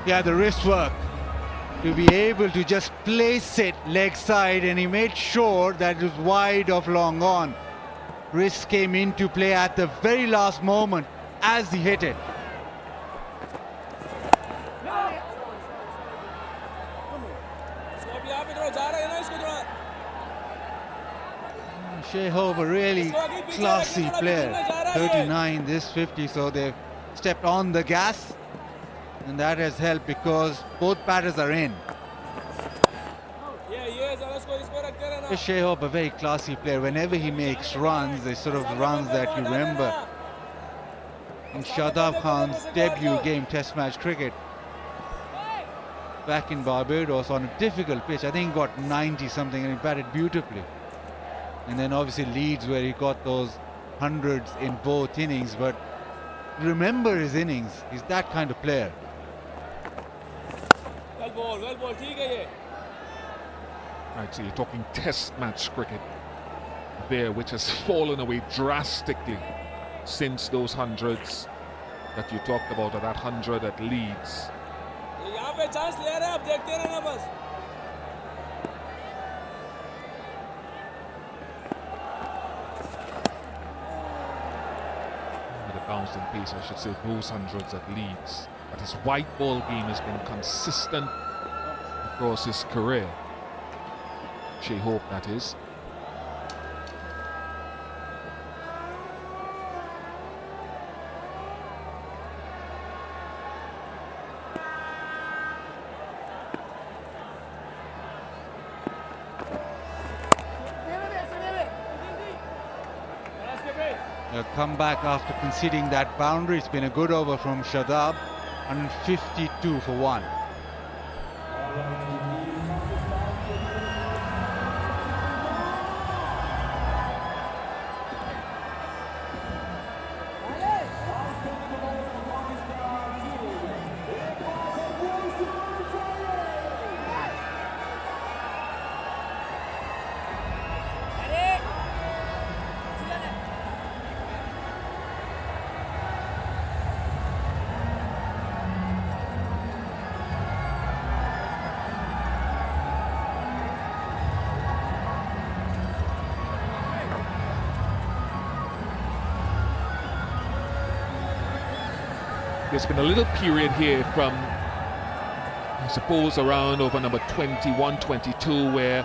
Yeah, the wrist work. To be able to just place it leg side, and he made sure that it was wide of long on. Wrist came into play at the very last moment as he hit it. Shai Hope, a really classy player. 39, this 50, so they've stepped on the gas. And that has helped because both batters are in. Shai Hope, a very classy player. Whenever he makes runs, the sort of runs that you remember in Shadab Khan's debut game, Test match cricket, back in Barbados on a difficult pitch. I think he got 90 something and he batted beautifully. And then obviously Leeds, where he got those hundreds in both innings. But remember his innings. He's that kind of player. Right, so you're talking Test match cricket there, which has fallen away drastically since those hundreds that you talked about, or that 100 at Leeds. With a bounce in pace, I should say, those hundreds at Leeds. But his white ball game has been consistent across his career. Shai Hope, that is. A comeback after conceding that boundary. It's been a good over from Shadab. 152 for 1. There's been a little period here from, I suppose, around over number 21, 22, where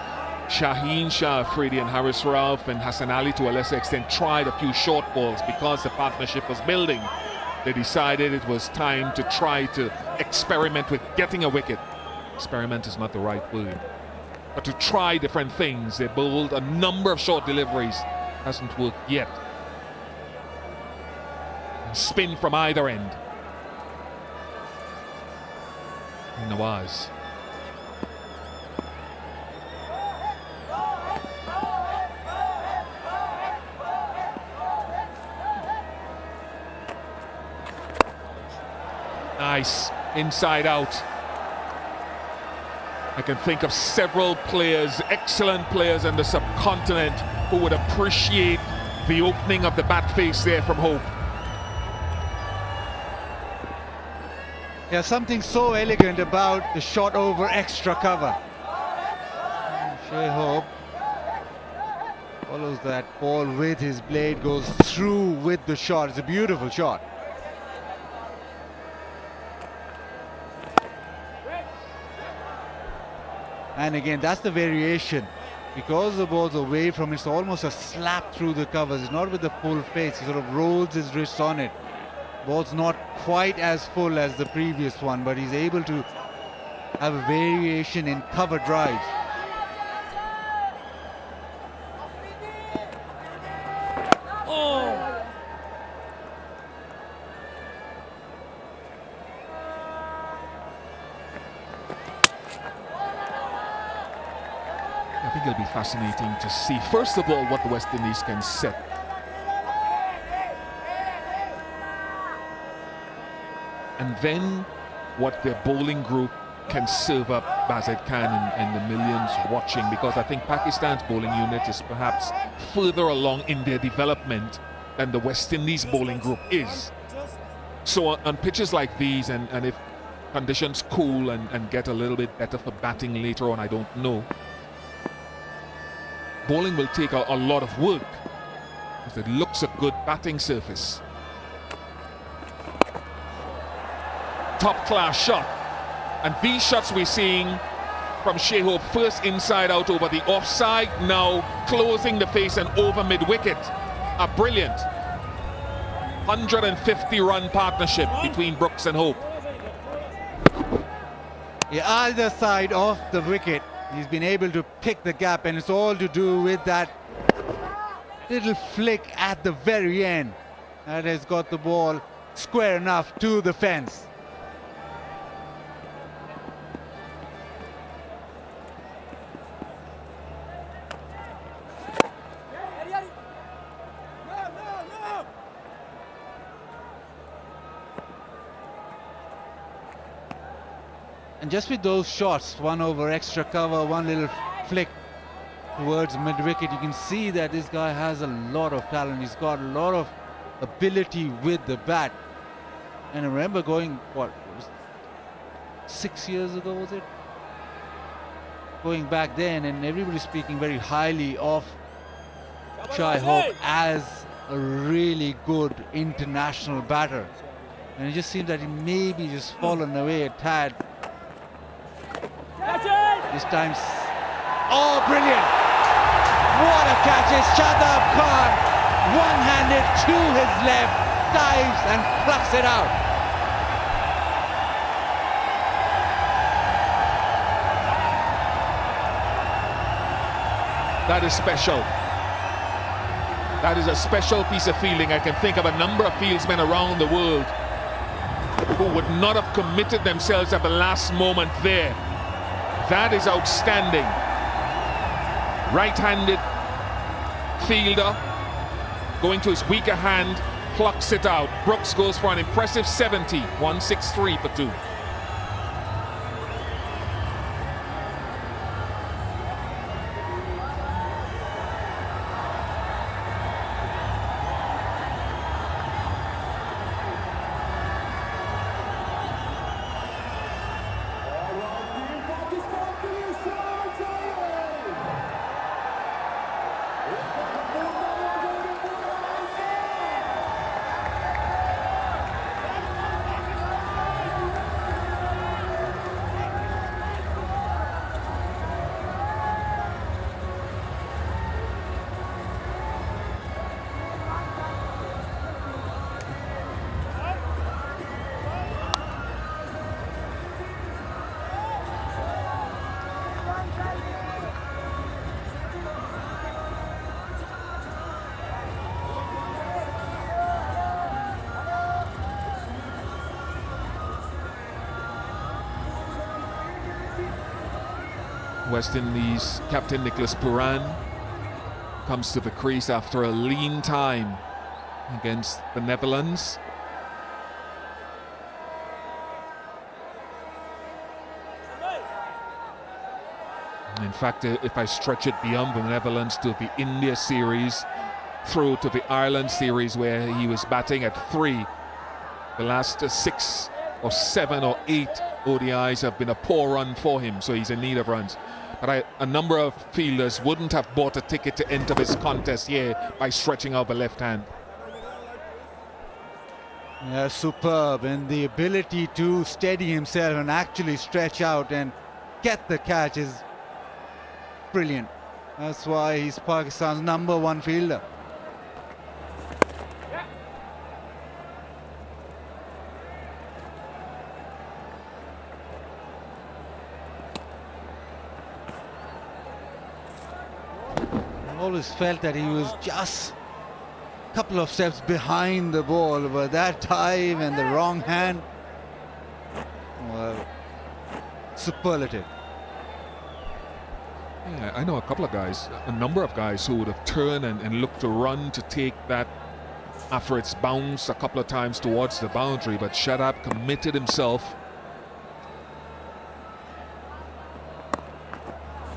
Shaheen Shah Afridi and Haris Rauf and Hassan Ali, to a lesser extent, tried a few short balls because the partnership was building. They decided it was time to try to experiment with getting a wicket. Experiment is not the right word, but to try different things. They bowled a number of short deliveries. Hasn't worked yet. Spin from either end. Nawaz. Nice, inside out. I can think of several players, excellent players in the subcontinent, who would appreciate the opening of the bat face there from Hope. Yeah, something so elegant about the shot over extra cover. Shai Hope follows that ball with his blade, goes through with the shot. It's a beautiful shot. And again, that's the variation. Because the ball's away from it, it's almost a slap through the covers. It's not with the full face. He sort of rolls his wrists on it. Ball's not quite as full as the previous one, but he's able to have a variation in cover drives. I think it'll be fascinating to see, first of all, what the West Indies can set. And then what their bowling group can serve up as it can in the millions watching, because I think Pakistan's bowling unit is perhaps further along in their development than the West Indies bowling group is. So on pitches like these, and if conditions cool and get a little bit better for batting later on, I don't know, bowling will take a lot of work, because it looks a good batting surface. Top class shot, and these shots we're seeing from Shai Hope, first inside out over the offside, now closing the face and over mid-wicket, are brilliant. 150 run partnership between Brooks and Hope. The other side of the wicket, he's been able to pick the gap, and it's all to do with that little flick at the very end that has got the ball square enough to the fence. And just with those shots, one over extra cover, one little flick towards mid-wicket, you can see that this guy has a lot of talent. He's got a lot of ability with the bat. And I remember going, what, 6 years ago, was it? Going back then, and everybody speaking very highly of Shai Hope as a really good international batter. And it just seems that he maybe just fallen away a tad. This time, oh, brilliant! What a catch! It's Shadab Khan, one-handed to his left, dives and plucks it out. That is special. That is a special piece of fielding. I can think of a number of fieldsmen around the world who would not have committed themselves at the last moment there. That is outstanding. Right-handed fielder going to his weaker hand, plucks it out. Brooks goes for an impressive 70, 163 for 2. West Indies captain Nicholas Pooran comes to the crease after a lean time against the Netherlands. In fact, if I stretch it beyond the Netherlands to the India series, through to the Ireland series where he was batting at 3, the last 6 or 7 or 8 ODIs have been a poor run for him, so he's in need of runs. But a number of fielders wouldn't have bought a ticket to enter this contest here by stretching out the left hand. Yeah, superb, and the ability to steady himself and actually stretch out and get the catch is brilliant. That's why he's Pakistan's #1 fielder. I always felt that he was just a couple of steps behind the ball, but that dive and the wrong hand, well, superlative. Yeah, I know a couple of guys, a number of guys who would have turned and looked to run to take that after it's bounced a couple of times towards the boundary, but Shai Hope committed himself.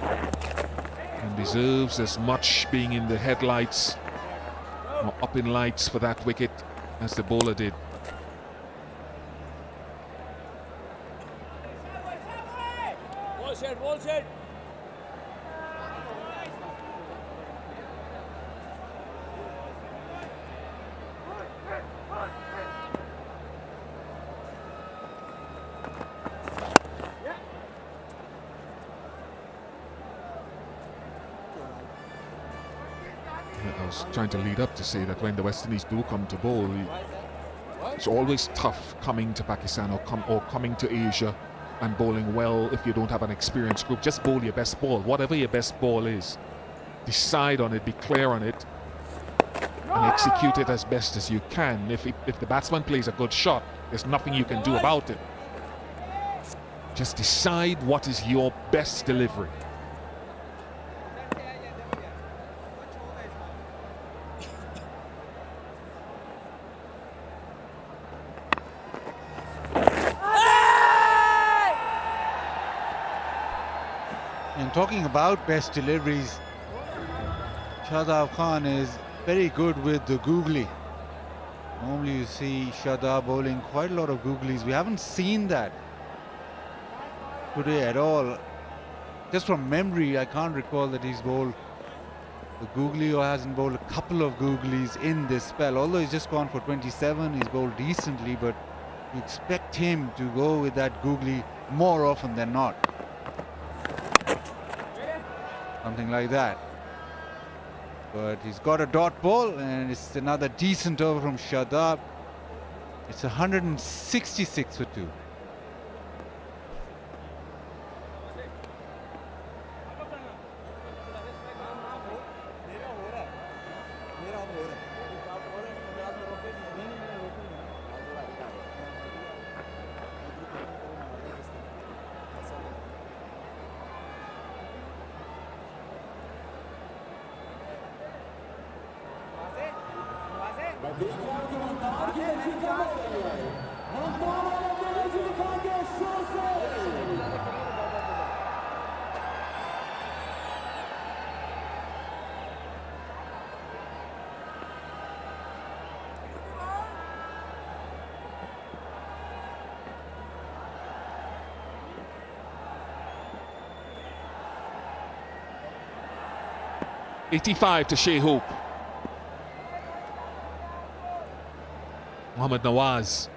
And deserves as much being in the headlights or up in lights for that wicket as the bowler did. Ball set. I was trying to lead up to say that when the West Indies do come to bowl, it's always tough coming to Pakistan or coming to Asia and bowling well if you don't have an experienced group. Just bowl your best ball, whatever your best ball is. Decide on it, be clear on it, and execute it as best as you can. If the batsman plays a good shot, there's nothing you can do about it. Just decide what is your best delivery. And talking about best deliveries, Shadab Khan is very good with the googly. Normally you see Shadab bowling quite a lot of googlies. We haven't seen that today at all. Just from memory, I can't recall that he's bowled the googly or hasn't bowled a couple of googlies in this spell. Although he's just gone for 27, he's bowled decently, but you expect him to go with that googly more often than not. Something like that. But he's got a dot ball, and it's another decent over from Shadab. It's 166 for 2. '85 to Shai Hope. Mohammad Nawaz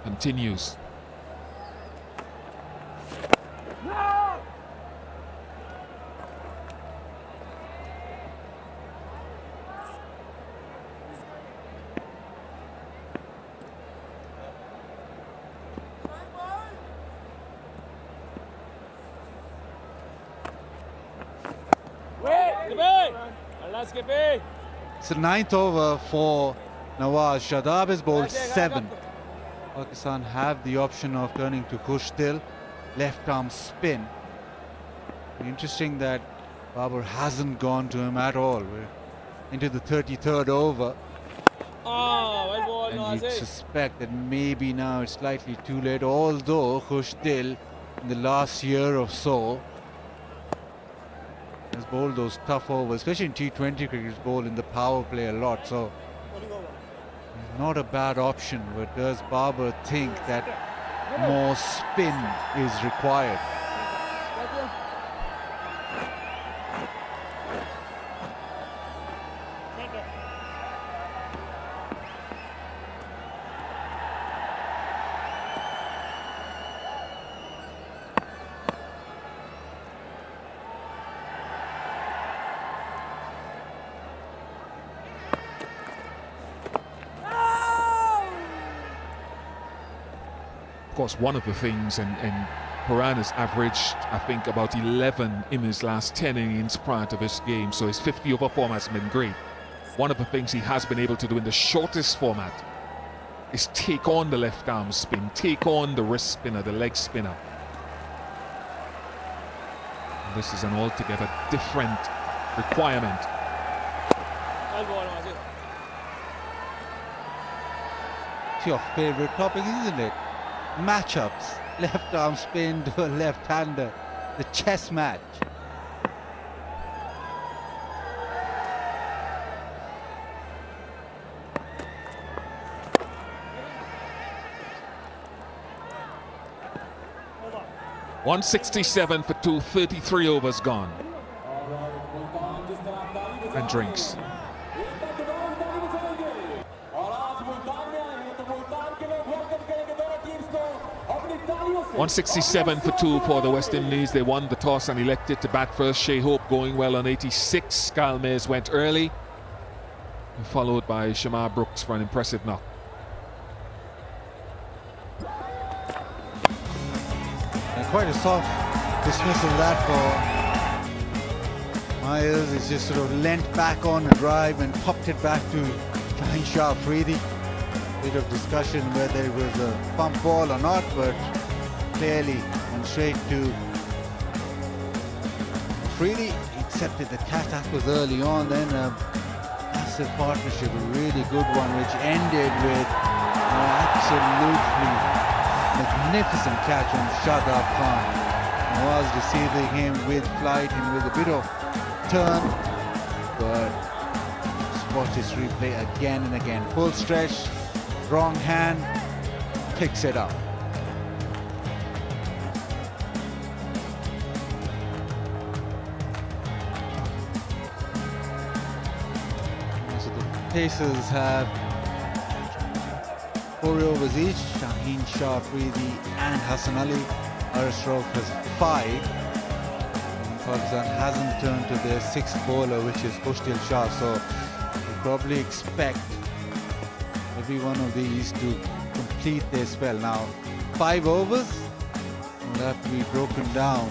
continues. It's the 9th over for Nawaz. Shadab has bowled 7. Pakistan have the option of turning to push still, left arm spin. Interesting that Babar hasn't gone to him at all. We're into the 33rd over. And you'd suspect that maybe now it's slightly too late, although Khushtil in the last year or so has bowled those tough overs, especially in T20 cricket, he's bowled in the power play a lot, so he's not a bad option, but does Barber think that more spin is required? Of course, one of the things, and Pooran has averaged, I think, about 11 in his last 10 innings prior to this game, so his 50-over form has been great. One of the things he has been able to do in the shortest format is take on the left arm spin, take on the wrist spinner, the leg spinner. And this is an altogether different requirement. It's your favorite topic, isn't it? Matchups, left arm spin to a left-hander, the chess match. .167 for 2, 33 overs gone. And drinks. 167 for 2 for the West Indies. They won the toss and elected to bat first. Shai Hope going well on 86. Kyle Mayers went early, followed by Shamar Brooks for an impressive knock. And quite a soft dismissal that for Myers. He's just sort of leant back on the drive and popped it back to Shai Hope. Bit of discussion whether it was a pump ball or not, but clearly went straight to Freely. He accepted the catch. That was early on. Then a massive partnership, a really good one, which ended with an absolutely magnificent catch from Shadab Khan. Was receiving him with flight and with a bit of turn, but watch this replay again and again. Full stretch, wrong hand, picks it up. So the Pacers have 4 overs each. Shaheen Shah, Afridi and Hassan Ali. Haris Rauf has 5. And Pakistan hasn't turned to their 6th bowler, which is Pushtil Shah. So we probably expect every one of these to complete their spell. Now, 5 overs will have to be broken down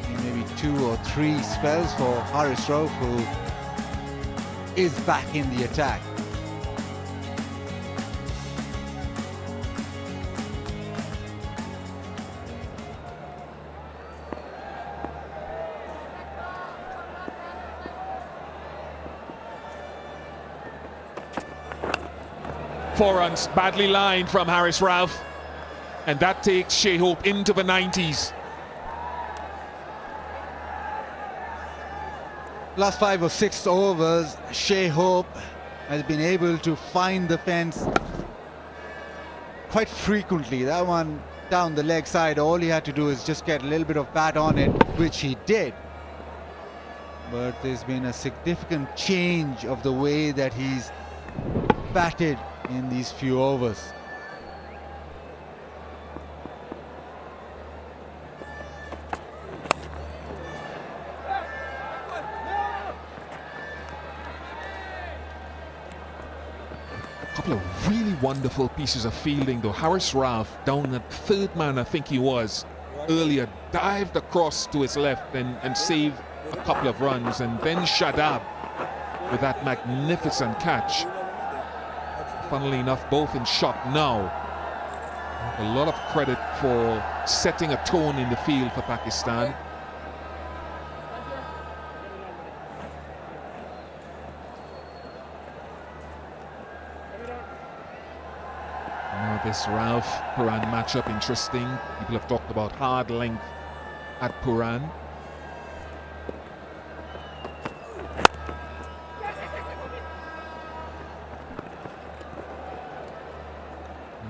in maybe 2 or 3 spells for Haris Rauf, who is back in the attack. Four runs, badly lined from Haris Rauf, and that takes Shai Hope into the 90s. Last 5 or 6 overs, Shai Hope has been able to find the fence quite frequently. That one down the leg side, all he had to do is just get a little bit of bat on it, which he did. But there's been a significant change of the way that he's batted in these few overs. A couple of really wonderful pieces of fielding though. Haris Rauf down at 3rd man, I think he was, earlier, dived across to his left and saved a couple of runs, and then Shadab with that magnificent catch. Funnily enough, both in shock now. A lot of credit for setting a tone in the field for Pakistan. Now this Rauf-Pooran matchup, interesting. People have talked about hard length at Pooran.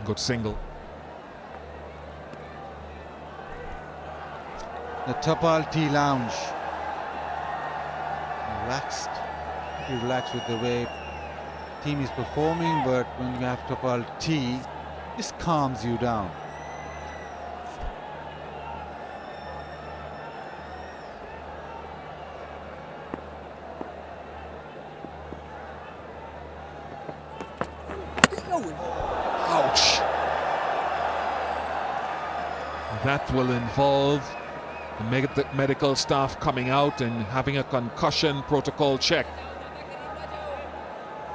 Good single. The Tapal Tea Lounge. Relaxed with the way team is performing, but when you have Tapal Tea, this calms you down. Ouch. That will involve the medical staff coming out and having a concussion protocol check.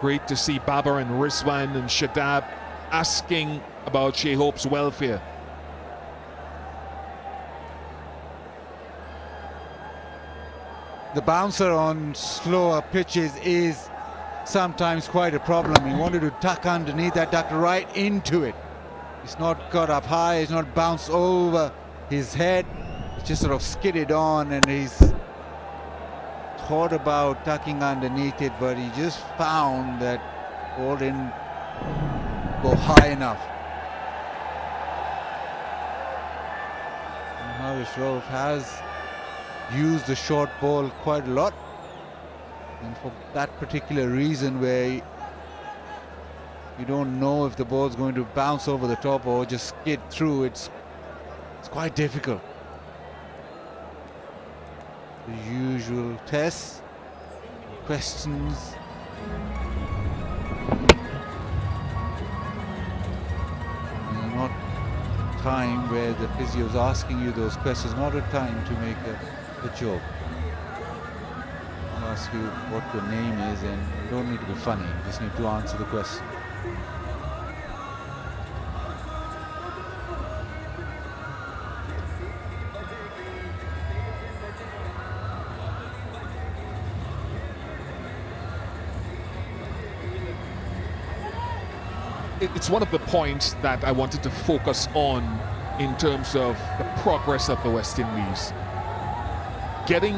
Great to see Babar and Rizwan and Shadab asking about Shai Hope's welfare. The bouncer on slower pitches is sometimes quite a problem. He wanted to tuck underneath that, duck right into it. It's not got up high, it's not bounced over his head. It's just sort of skidded on, and he's thought about tucking underneath it, but he just found that ball didn't go high enough. And Shai Hope has used the short ball quite a lot, and for that particular reason, where you don't know if the ball's going to bounce over the top or just skid through, it's quite difficult. The usual tests, questions. Not time where the physio is asking you those questions, not a time to make a joke. I'll ask you what your name is, and you don't need to be funny, you just need to answer the question. It's one of the points that I wanted to focus on in terms of the progress of the West Indies. Getting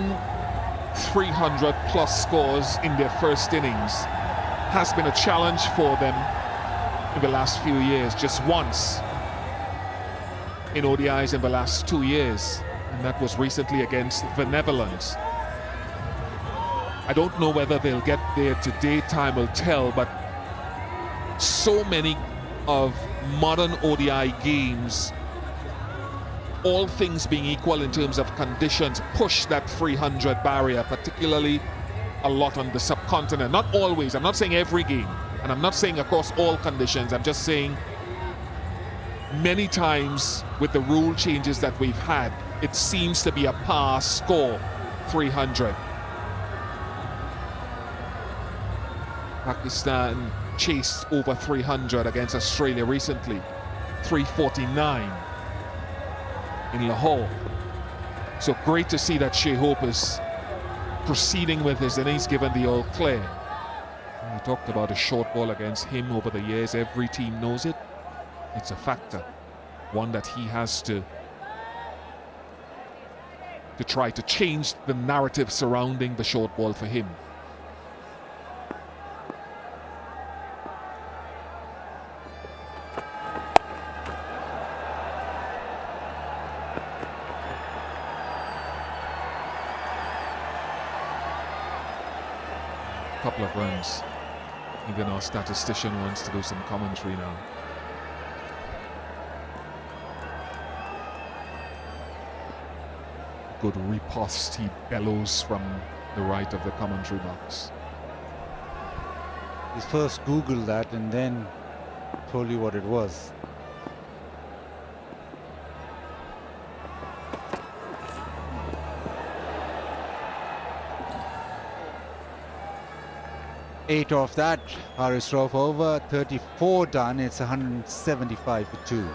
300 plus scores in their first innings has been a challenge for them in the last few years. Just once in ODIs in the last 2 years, and that was recently against the Netherlands. I don't know whether they'll get there today, time will tell, but so many of modern ODI games, all things being equal in terms of conditions, push that 300 barrier, particularly a lot on the subcontinent. Not always, I'm not saying every game, and I'm not saying across all conditions, I'm just saying many times with the rule changes that we've had, it seems to be a pass score, 300. Pakistan chased over 300 against Australia recently, 349 in Lahore. So great to see that Shai Hope is proceeding with his innings given the all clear. We talked about a short ball against him over the years. Every team knows it. It's a factor, one that he has to try to change the narrative surrounding the short ball for him. Couple of runs. Even our statistician wants to do some commentary now. Good riposte, he bellows from the right of the commentary box. He first Googled that and then told you what it was. Eight off that, Haris Rauf over, 34 done, it's 175 for 2.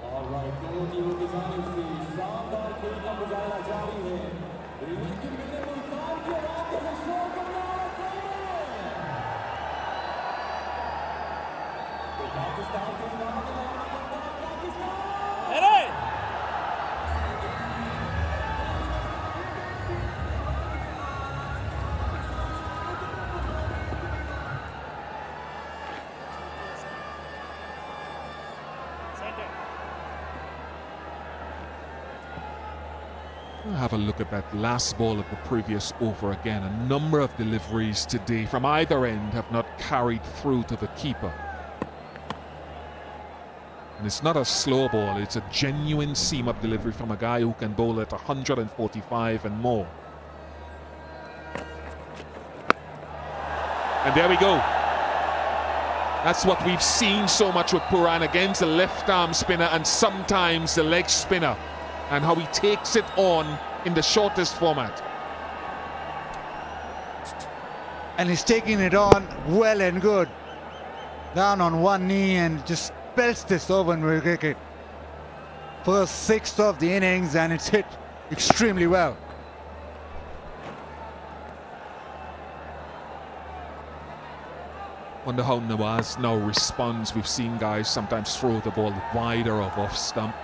All right, दोनों टीमों की जानिब से शानदार खेल का मुजाहरा जारी है। लेकिन मैंने मुल्तान की आवाज़ से शोर करना है। पाकिस्तान के नाम Have a look at that last ball of the previous over again. A number of deliveries today from either end have not carried through to the keeper. And it's not a slow ball, it's a genuine seam-up delivery from a guy who can bowl at 145 and more. And there we go. That's what we've seen so much with Pooran against the left-arm spinner and sometimes the leg spinner, and how he takes it on in the shortest format. And he's taking it on well and good. Down on one knee and just belts this over in wicket. First sixth of the innings and it's hit extremely well. Wonder how Nawaz now responds. We've seen guys sometimes throw the ball wider or off stump,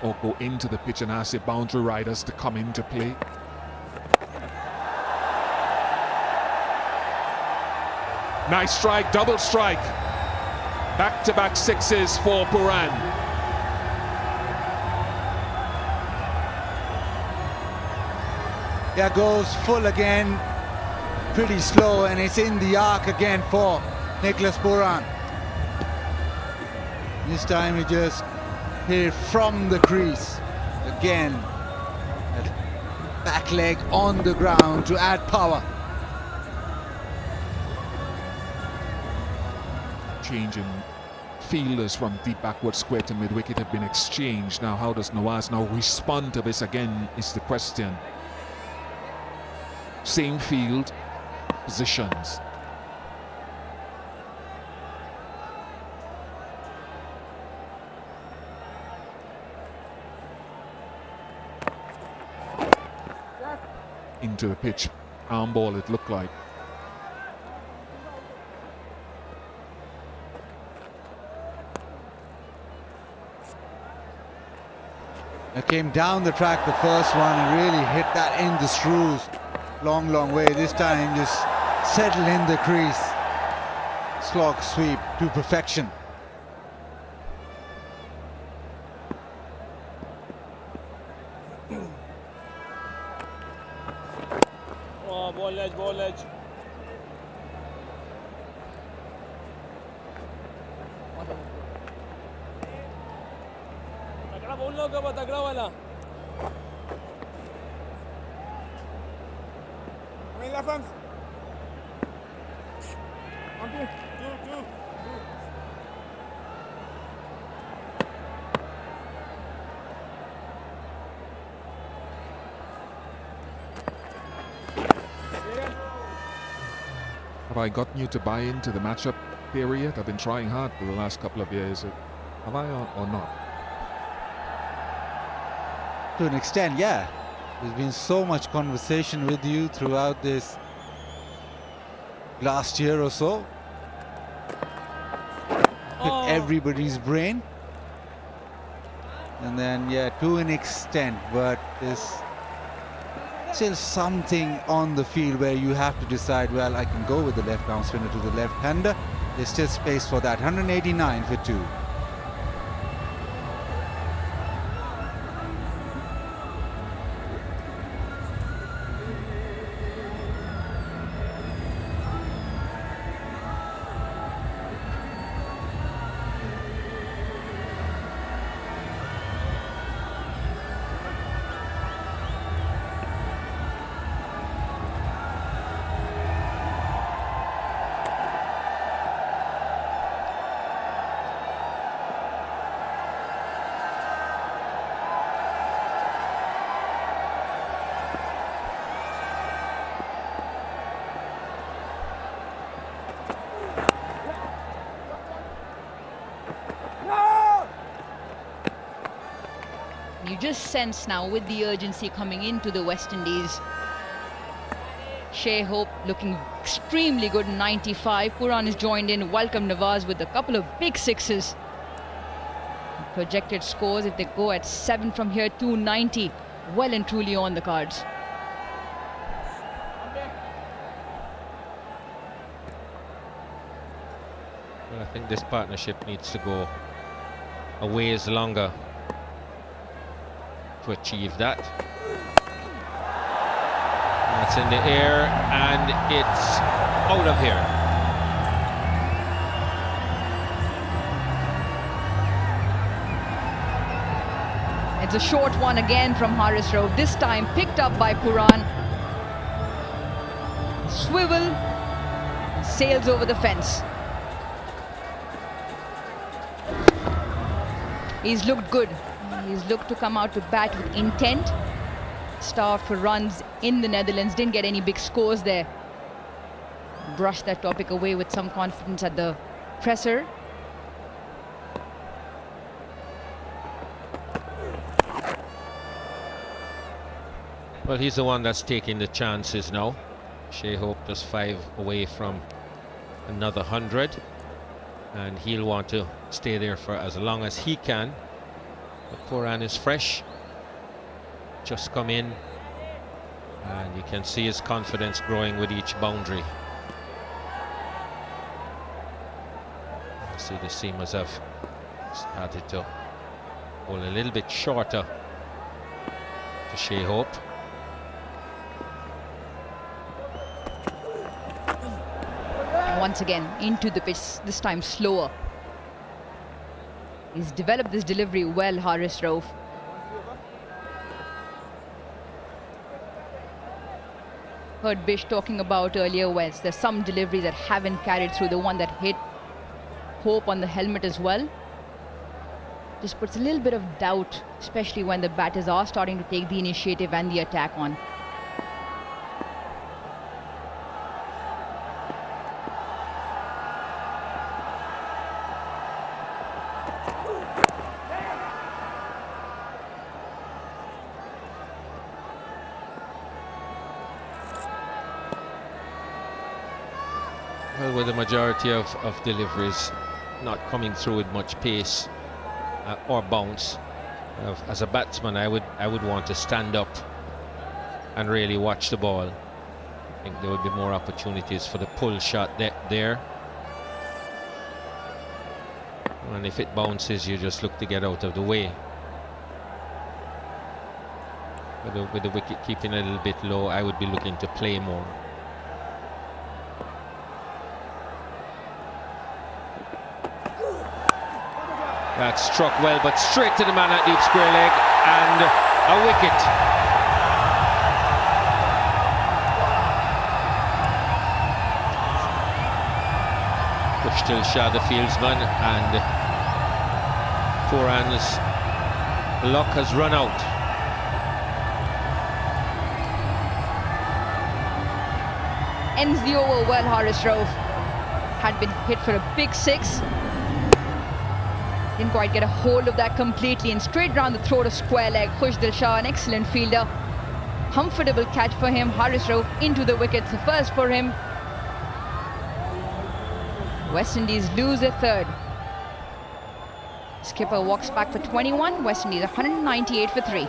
or go into the pitch and ask their boundary riders to come into play. Nice strike, double strike. Back-to-back sixes for Pooran. Yeah, goes full again. Pretty slow, and it's in the arc again for Nicholas Pooran. This time he just hit it from the crease. Again, back leg on the ground to add power. Change in fielders from deep backward square to mid-wicket have been exchanged. Now, how does Nawaz now respond to this again is the question. Same field, positions. Into the pitch, arm ball it looked like. It came down the track the first one and really hit that in the screws. Long way. This time just settle in the crease. Slog sweep to perfection. Oh, ball edge, ball edge. तगड़ा बोल लो कब तगड़ा वाला left arms. Two. Have I gotten you to buy into the matchup period? I've been trying hard for the last couple of years. Have I or not? To an extent, yeah. There's been so much conversation with you throughout this last year or so. Pick everybody's brain. And then, yeah, to an extent, but there's still something on the field where you have to decide, well, I can go with the left arm spinner to the left-hander. There's still space for that. 189 for 2. You just sense now with the urgency coming into the West Indies. Shai Hope looking extremely good in 95. Pooran is joined in. Welcome Nawaz with a couple of big sixes. Projected scores, if they go at 7 from here, 290. Well and truly on the cards. Well, I think this partnership needs to go a ways longer. to achieve that. That's in the air and it's out of here. It's a short one again from Haris Rauf, this time picked up by Pooran. Swivel, sails over the fence. He's looked good. He's looked to come out to bat with intent. Starved for runs in the Netherlands, didn't get any big scores there. Brushed that topic away with some confidence at the presser. Well, he's the one that's taking the chances now. Shai Hope just 5 away from another 100. And he'll want to stay there for as long as he can. But Pooran is fresh. Just come in. And you can see his confidence growing with each boundary. You see the seamers have started to hold a little bit shorter to Shai Hope. Once again into the pitch, this time slower. He's developed this delivery well, Haris Rauf. Heard Bish talking about earlier where there's some deliveries that haven't carried through. The one that hit Hope on the helmet as well. Just puts a little bit of doubt, especially when the batters are starting to take the initiative and the attack on. Well, with the majority of deliveries not coming through with much pace or bounce, as a batsman I would want to stand up and really watch the ball. I think there would be more opportunities for the pull shot there. And if it bounces, you just look to get out of the way. With the wicket keeping a little bit low, I would be looking to play more. That struck well, but straight to the man at deep square leg, and a wicket. Pushed till Shah, the fieldsman, and Pooran's luck has run out. Ends the over well, Haris Rauf. Had been hit for a big 6. Didn't quite get a hold of that completely, and straight round the throat of square leg. Khushdil Shah, an excellent fielder. Comfortable catch for him. Haris Rauf into the wickets, the first for him. West Indies lose their 3rd. Skipper walks back for 21. West Indies 198 for 3.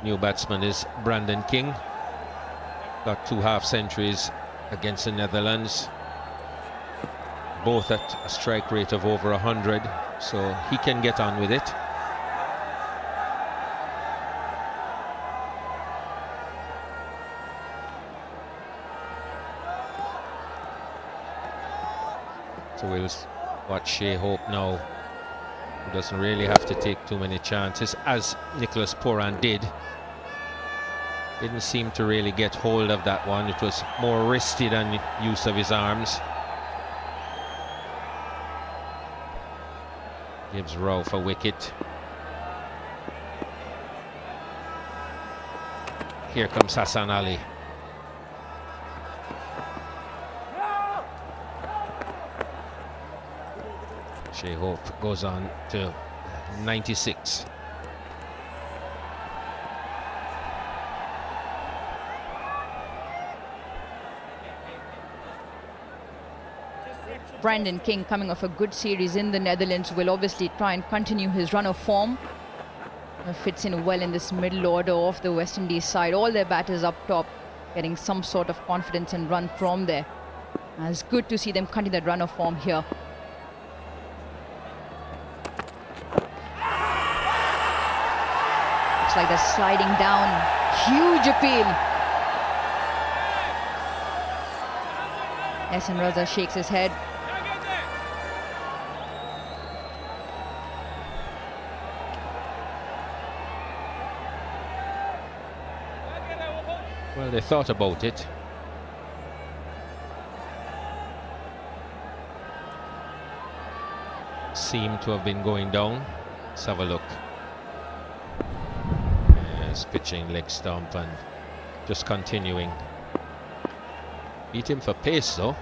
New batsman is Brandon King. Got 2 half-centuries against the Netherlands. Both at a strike rate of over 100, so he can get on with it. So we'll watch Shai Hope now He doesn't really have to take too many chances, as Nicholas Pooran did. Didn't seem to really get hold of that one. It was more wristy than use of his arms. Gives Rauf a wicket. Here comes Hassan Ali. Shai Hope goes on to 96. Brandon King, coming off a good series in the Netherlands, will obviously try and continue his run of form. Fits in well in this middle order of the West Indies side. All their batters up top getting some sort of confidence and run from there. And it's good to see them continue that run of form here. Looks like they're sliding down. Huge appeal. S.M. Raza shakes his head. Well, they thought about it. Seemed to have been going down. Let's have a look. Yes, pitching leg stump and just continuing. Beat him for pace though.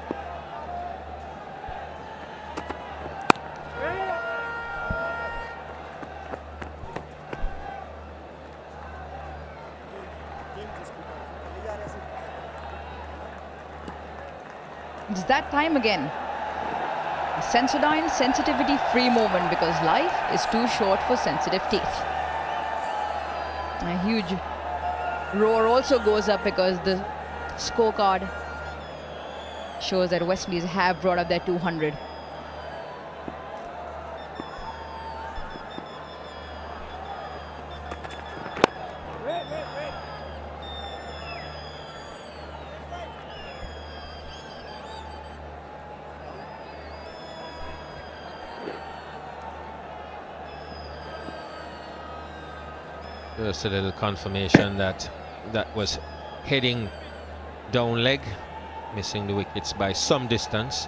It's that time again. Sensodyne sensitivity free moment, because life is too short for sensitive teeth. A huge roar also goes up because the scorecard shows that West Indies have brought up their 200. Just a little confirmation that that was heading down leg, missing the wickets by some distance.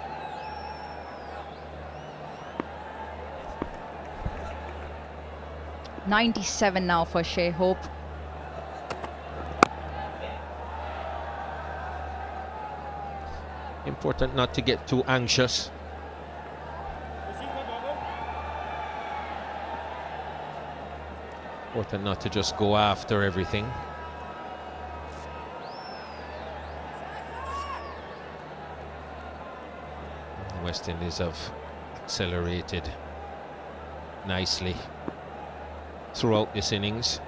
.97 now for Shai Hope. Important not to get too anxious. Important not to just go after everything. The West Indies have accelerated nicely throughout this innings.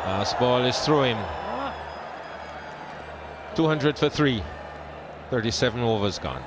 Last ball is through him. 200 for 3. 37 overs gone.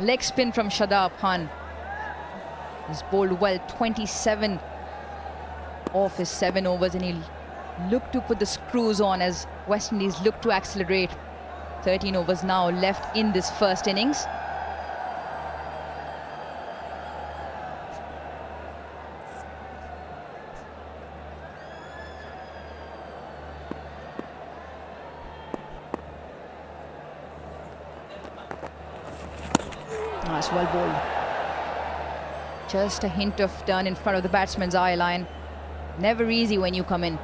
Leg spin from Shadab Khan. He's bowled well, 27 off his 7 overs, and he looked to put the screws on as West Indies look to accelerate. 13 overs now left in this first innings. Nice, well bowled. Just a hint of turn in front of the batsman's eye line. Never easy when you come in.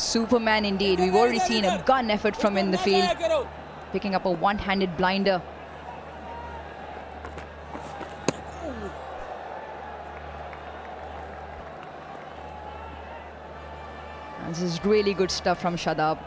Superman indeed. We've already seen a gun effort from in the field, picking up a one-handed blinder. This is really good stuff from Shadab.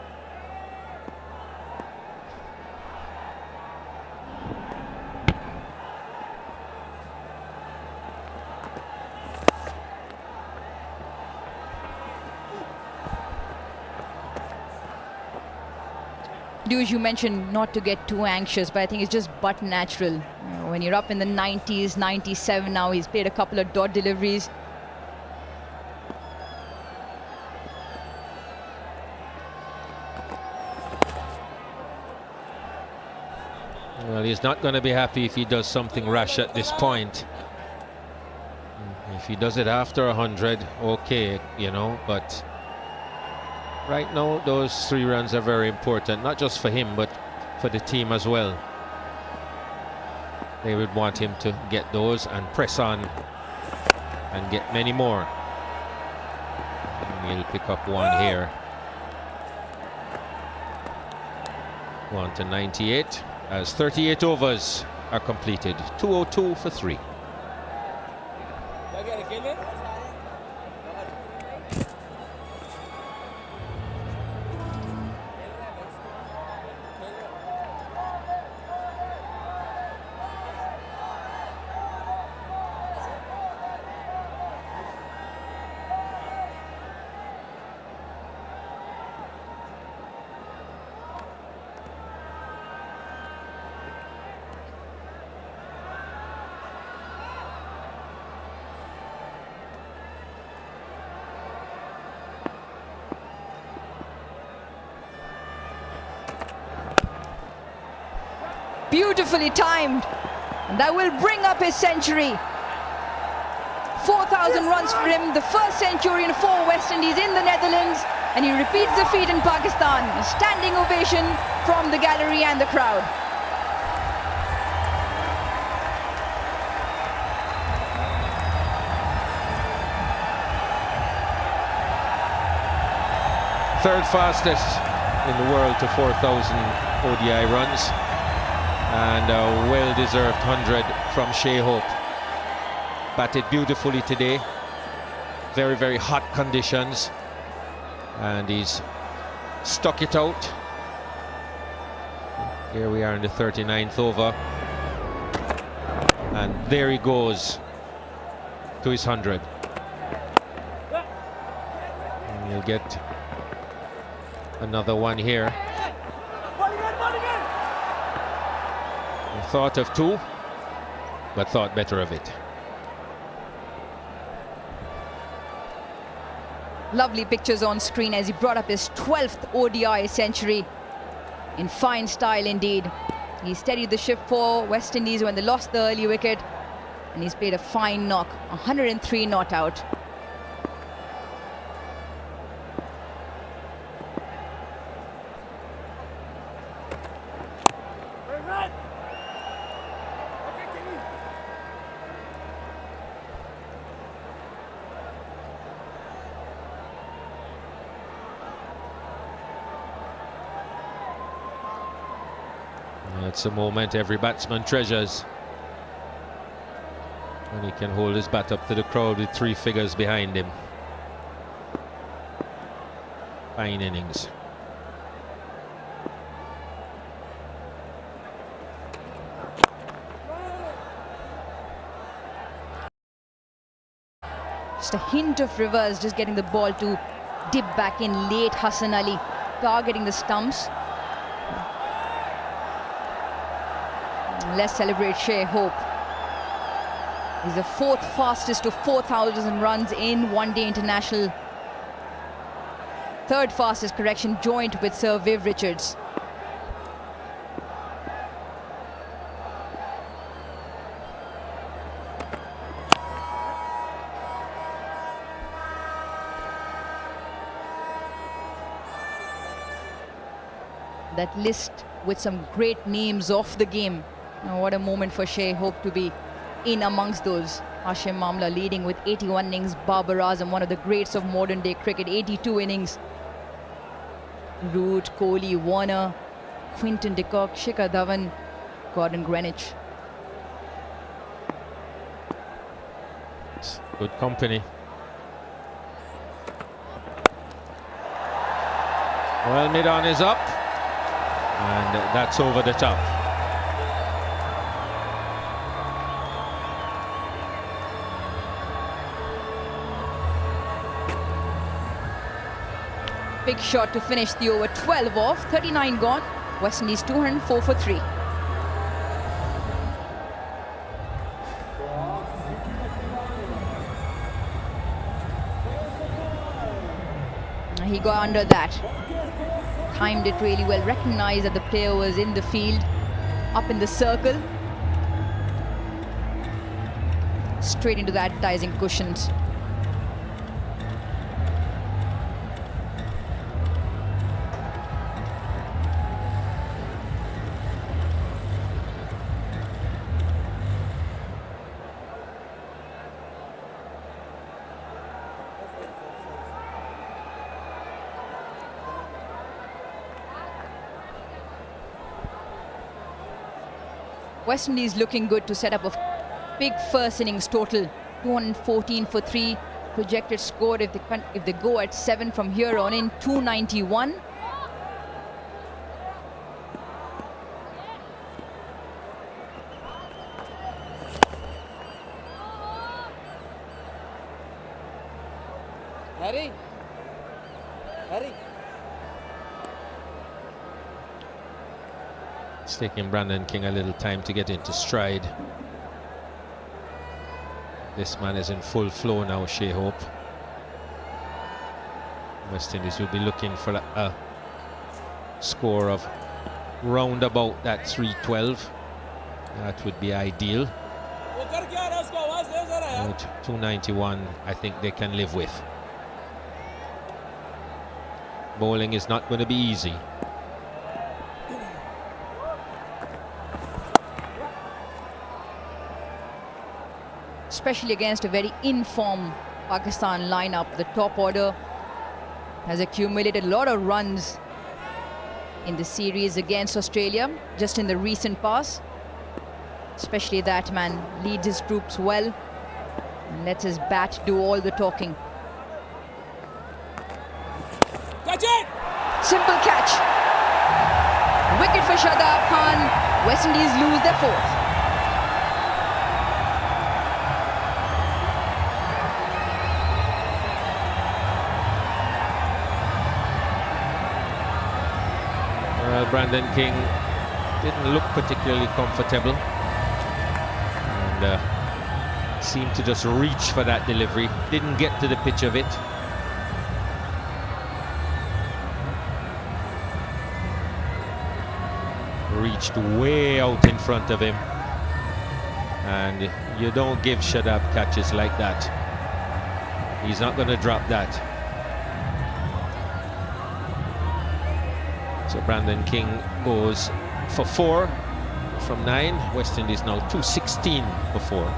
Dude, you mentioned not to get too anxious, but I think it's just but natural. You know, when you're up in the 90s, 97 now, he's played a couple of dot deliveries. Well, he's not going to be happy if he does something rash at this point. If he does it after 100, okay, you know, but right now those 3 runs are very important, not just for him, but for the team as well. They would want him to get those and press on and get many more. And he'll pick up one here. 1 to 98. As 38 overs are completed. 202 for 3. Beautifully timed. And that will bring up his century. 4,000 runs for him, the first centurion for West Indies in the Netherlands. And he repeats the feat in Pakistan. A standing ovation from the gallery and the crowd. Third fastest in the world to 4,000 ODI runs. And a well-deserved 100 from Shai Hope. Batted beautifully today. Very, very hot conditions. And he's stuck it out. Here we are in the 39th over. And there he goes to his 100. And he'll get another one here. Thought of 2, but thought better of it. Lovely pictures on screen as he brought up his 12th ODI century in fine style indeed. He steadied the ship for West Indies when they lost the early wicket, and he's played a fine knock, 103 not out. It's a moment every batsman treasures when he can hold his bat up to the crowd with 3 figures behind him. Fine innings. Just a hint of reverse, just getting the ball to dip back in late. Hassan Ali targeting the stumps. Let's celebrate Shai Hope. He's the 4th fastest to 4,000 runs in one-day international. 3rd fastest, correction, joint with Sir Viv Richards. That list with some great names of the game. Oh, what a moment for Shai Hope to be in amongst those. Hashim Amla leading with 81 innings. Babar Azam, one of the greats of modern day cricket, 82 innings. Root, Kohli, Warner, Quinton de Kock, Shikhar Dhawan, Gordon Greenwich. Good company. Well, mid-on is up, and that's over the top. Big shot to finish the over. 12 off, 39 gone. West Indies 204 for 3. He got under that. Timed it really well. Recognized that the player was in the field, up in the circle. Straight into the advertising cushions. West Indies looking good to set up a big first innings total. 214 for 3. Projected score if they go at 7 from here on in, 291. Harry. It's taking Brandon King a little time to get into stride. This man is in full flow now, Shai Hope. West Indies will be looking for a score of round about that 312. That would be ideal. But 291, I think they can live with. Bowling is not going to be easy. Especially against a very in-form Pakistan lineup. The top order has accumulated a lot of runs in the series against Australia, just in the recent past. Especially that man leads his troops well and lets his bat do all the talking. Catch it! Simple catch. Wicket for Shadab Khan. West Indies lose their 4th. Well, Brandon King didn't look particularly comfortable and seemed to just reach for that delivery. Didn't get to the pitch of it. Reached way out in front of him, and you don't give Shadab catches like that. He's not going to drop that. So Brandon King goes for 4 from 9. West Indies now 216 for 4.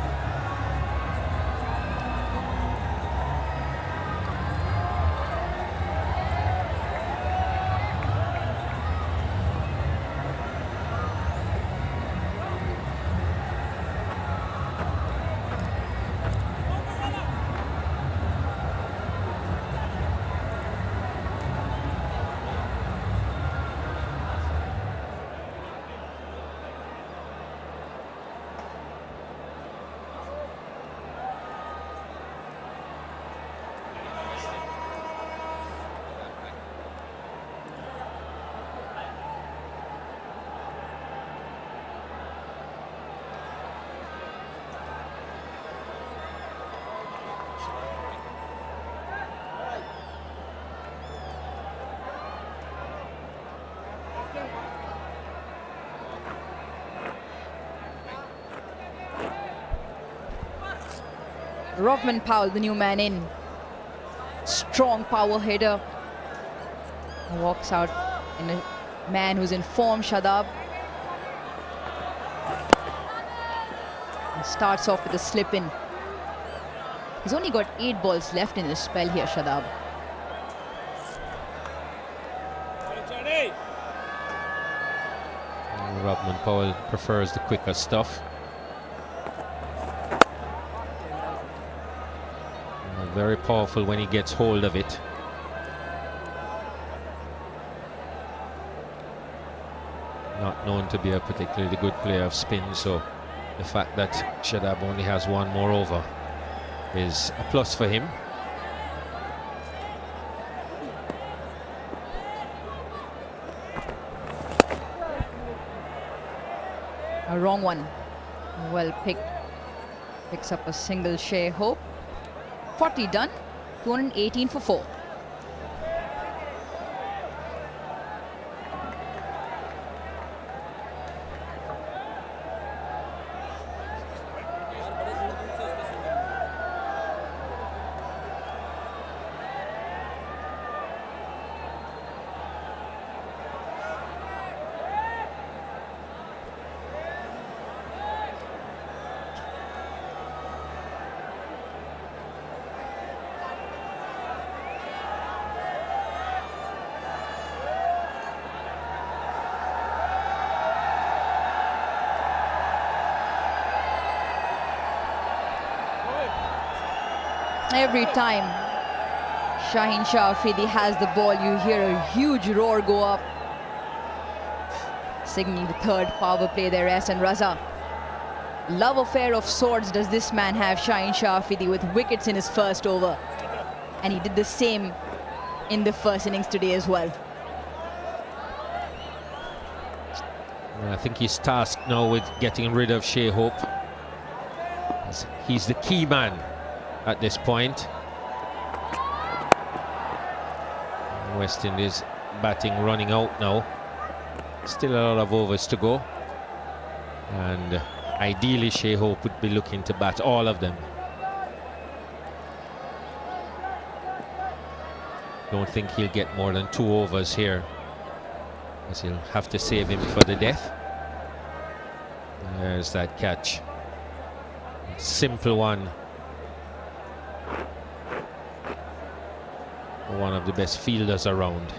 Rovman Powell, the new man in. Strong power hitter. Walks out in a man who's in form, Shadab. And starts off with a slip in. He's only got 8 balls left in his spell here, Shadab. Rodman Powell prefers the quicker stuff. Very powerful when he gets hold of it. Not known to be a particularly good player of spin, so the fact that Shadab only has one more over is a plus for him. A wrong one. Well picked. Picks up a single. Shai Hope. 40 done. 218 for 4. Every time Shaheen Shah Afridi has the ball, you hear a huge roar go up, signaling the third power play there. Ehsan Raza. Love affair of sorts does this man have, Shaheen Shah Afridi, with wickets in his first over. And he did the same in the first innings today as well. I think he's tasked now with getting rid of Shai Hope. He's the key man at this point. West Indies batting running out now. Still a lot of overs to go, and ideally Shai Hope would be looking to bat all of them. Don't think he'll get more than 2 overs here, as he'll have to save him for the death. There's that catch. Simple one. One of the best fielders around.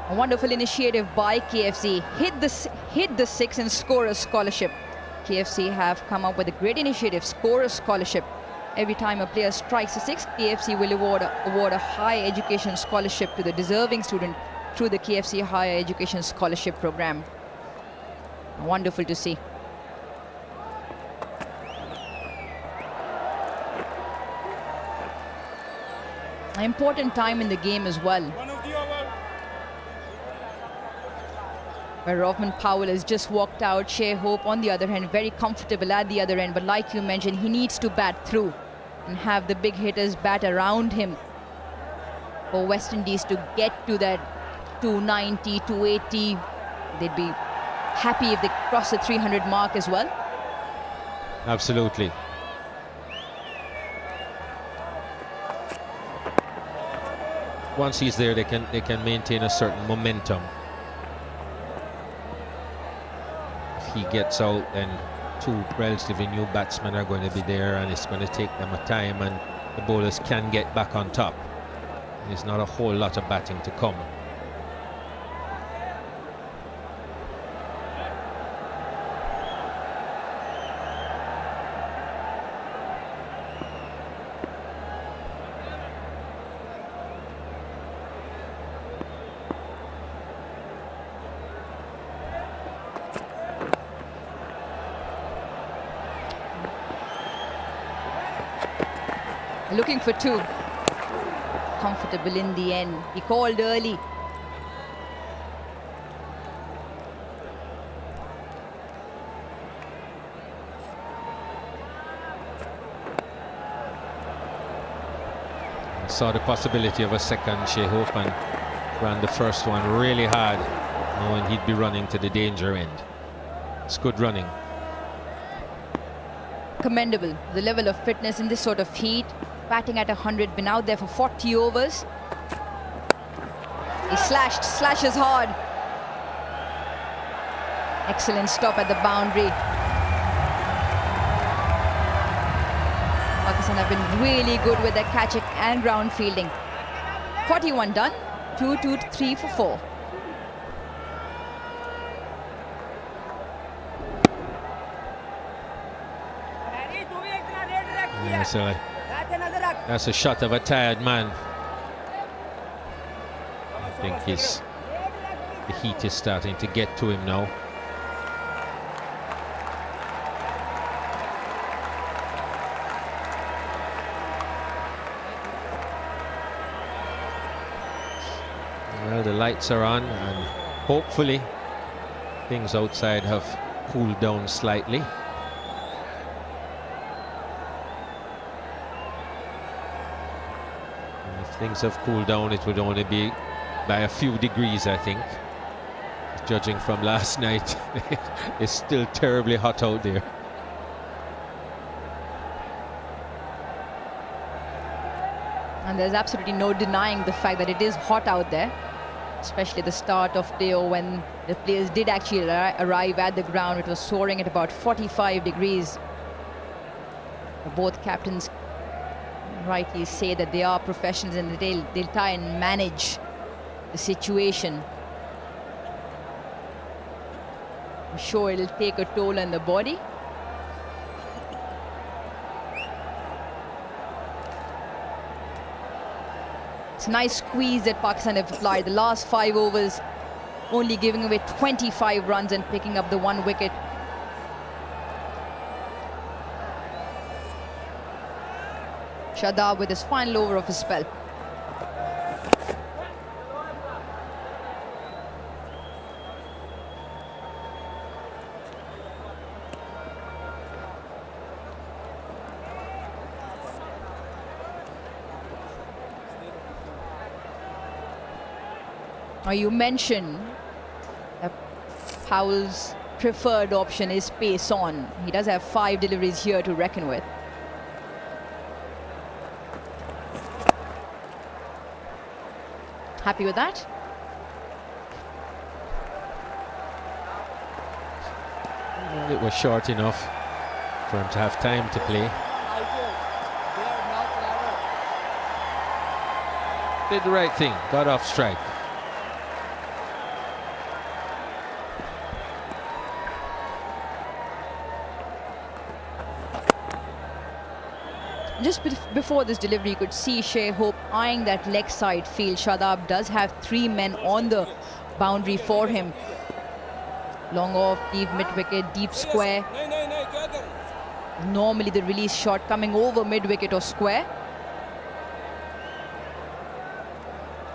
A wonderful initiative by KFC. Hit the 6 and score a scholarship. KFC have come up with a great initiative, score a scholarship. Every time a player strikes a 6, KFC will award a higher education scholarship to the deserving student through the KFC Higher Education Scholarship Program. Wonderful to see. An important time in the game as well, where Rodman Powell has just walked out. Shai Hope, on the other hand, very comfortable at the other end. But like you mentioned, he needs to bat through and have the big hitters bat around him for West Indies to get to that 290, 280. They'd be happy if they cross the 300 mark as well. Absolutely. Once he's there, they can maintain a certain momentum. He gets out, and 2 relatively new batsmen are going to be there, and it's going to take them a time, and the bowlers can get back on top. There's not a whole lot of batting to come. Looking for 2. Comfortable in the end. He called early. Saw the possibility of a second Shai Hope and ran the first one really hard, knowing he'd be running to the danger end. It's good running. Commendable. The level of fitness in this sort of heat batting at 100, been out there for 40 overs. He slashes hard. Excellent stop at the boundary. Pakistan have been really good with their catching and ground fielding. 41 done, 2, 2, 3 for 4. That's a shot of a tired man. I think the heat is starting to get to him now. Well, the lights are on, and hopefully things outside have cooled down slightly. And if things have cooled down, it would only be by a few degrees, I think. Judging from last night, it's still terribly hot out there. And there's absolutely no denying the fact that it is hot out there, especially the start of day when the players did actually arrive at the ground. It was soaring at about 45 degrees. Both captains rightly say that they are professionals and they'll try and manage the situation. I'm sure it'll take a toll on the body. It's a nice squeeze that Pakistan have applied. The last 5 overs only giving away 25 runs and picking up the 1 wicket. Shadab with his final over of his spell. Now you mentioned that Powell's preferred option is pace on. He does have 5 deliveries here to reckon with. Happy with that? It was short enough for him to have time to play. Did the right thing, got off strike. Just before this delivery, you could see Shai Hope eyeing that leg side field. Shadab does have 3 men on the boundary for him. Long off, deep mid-wicket, deep square. Normally the release shot coming over mid-wicket or square.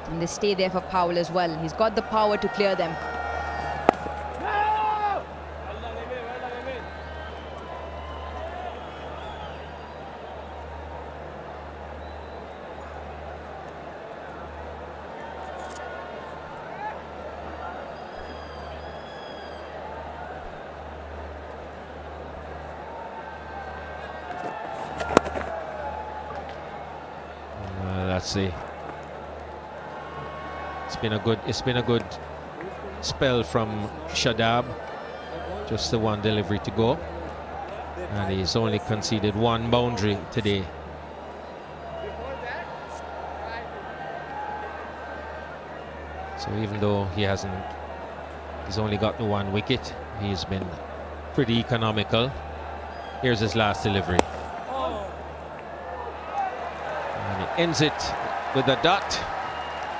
And they stay there for Powell as well. He's got the power to clear them. Let's see. It's been a good spell from Shadab. Just the 1 delivery to go, and he's only conceded 1 boundary today. So even though he's only got the 1 wicket, he's been pretty economical. Here's his last delivery. And he ends it with a dot.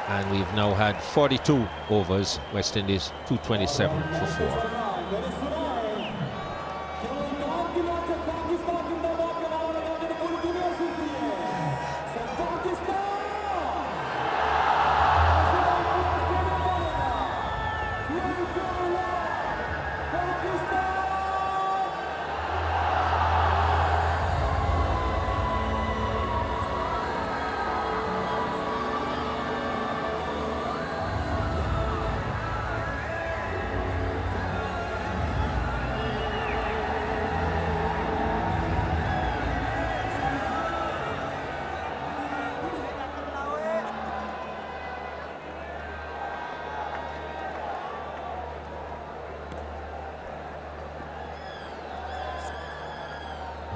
And we've now had 42 overs. West Indies 227 for 4.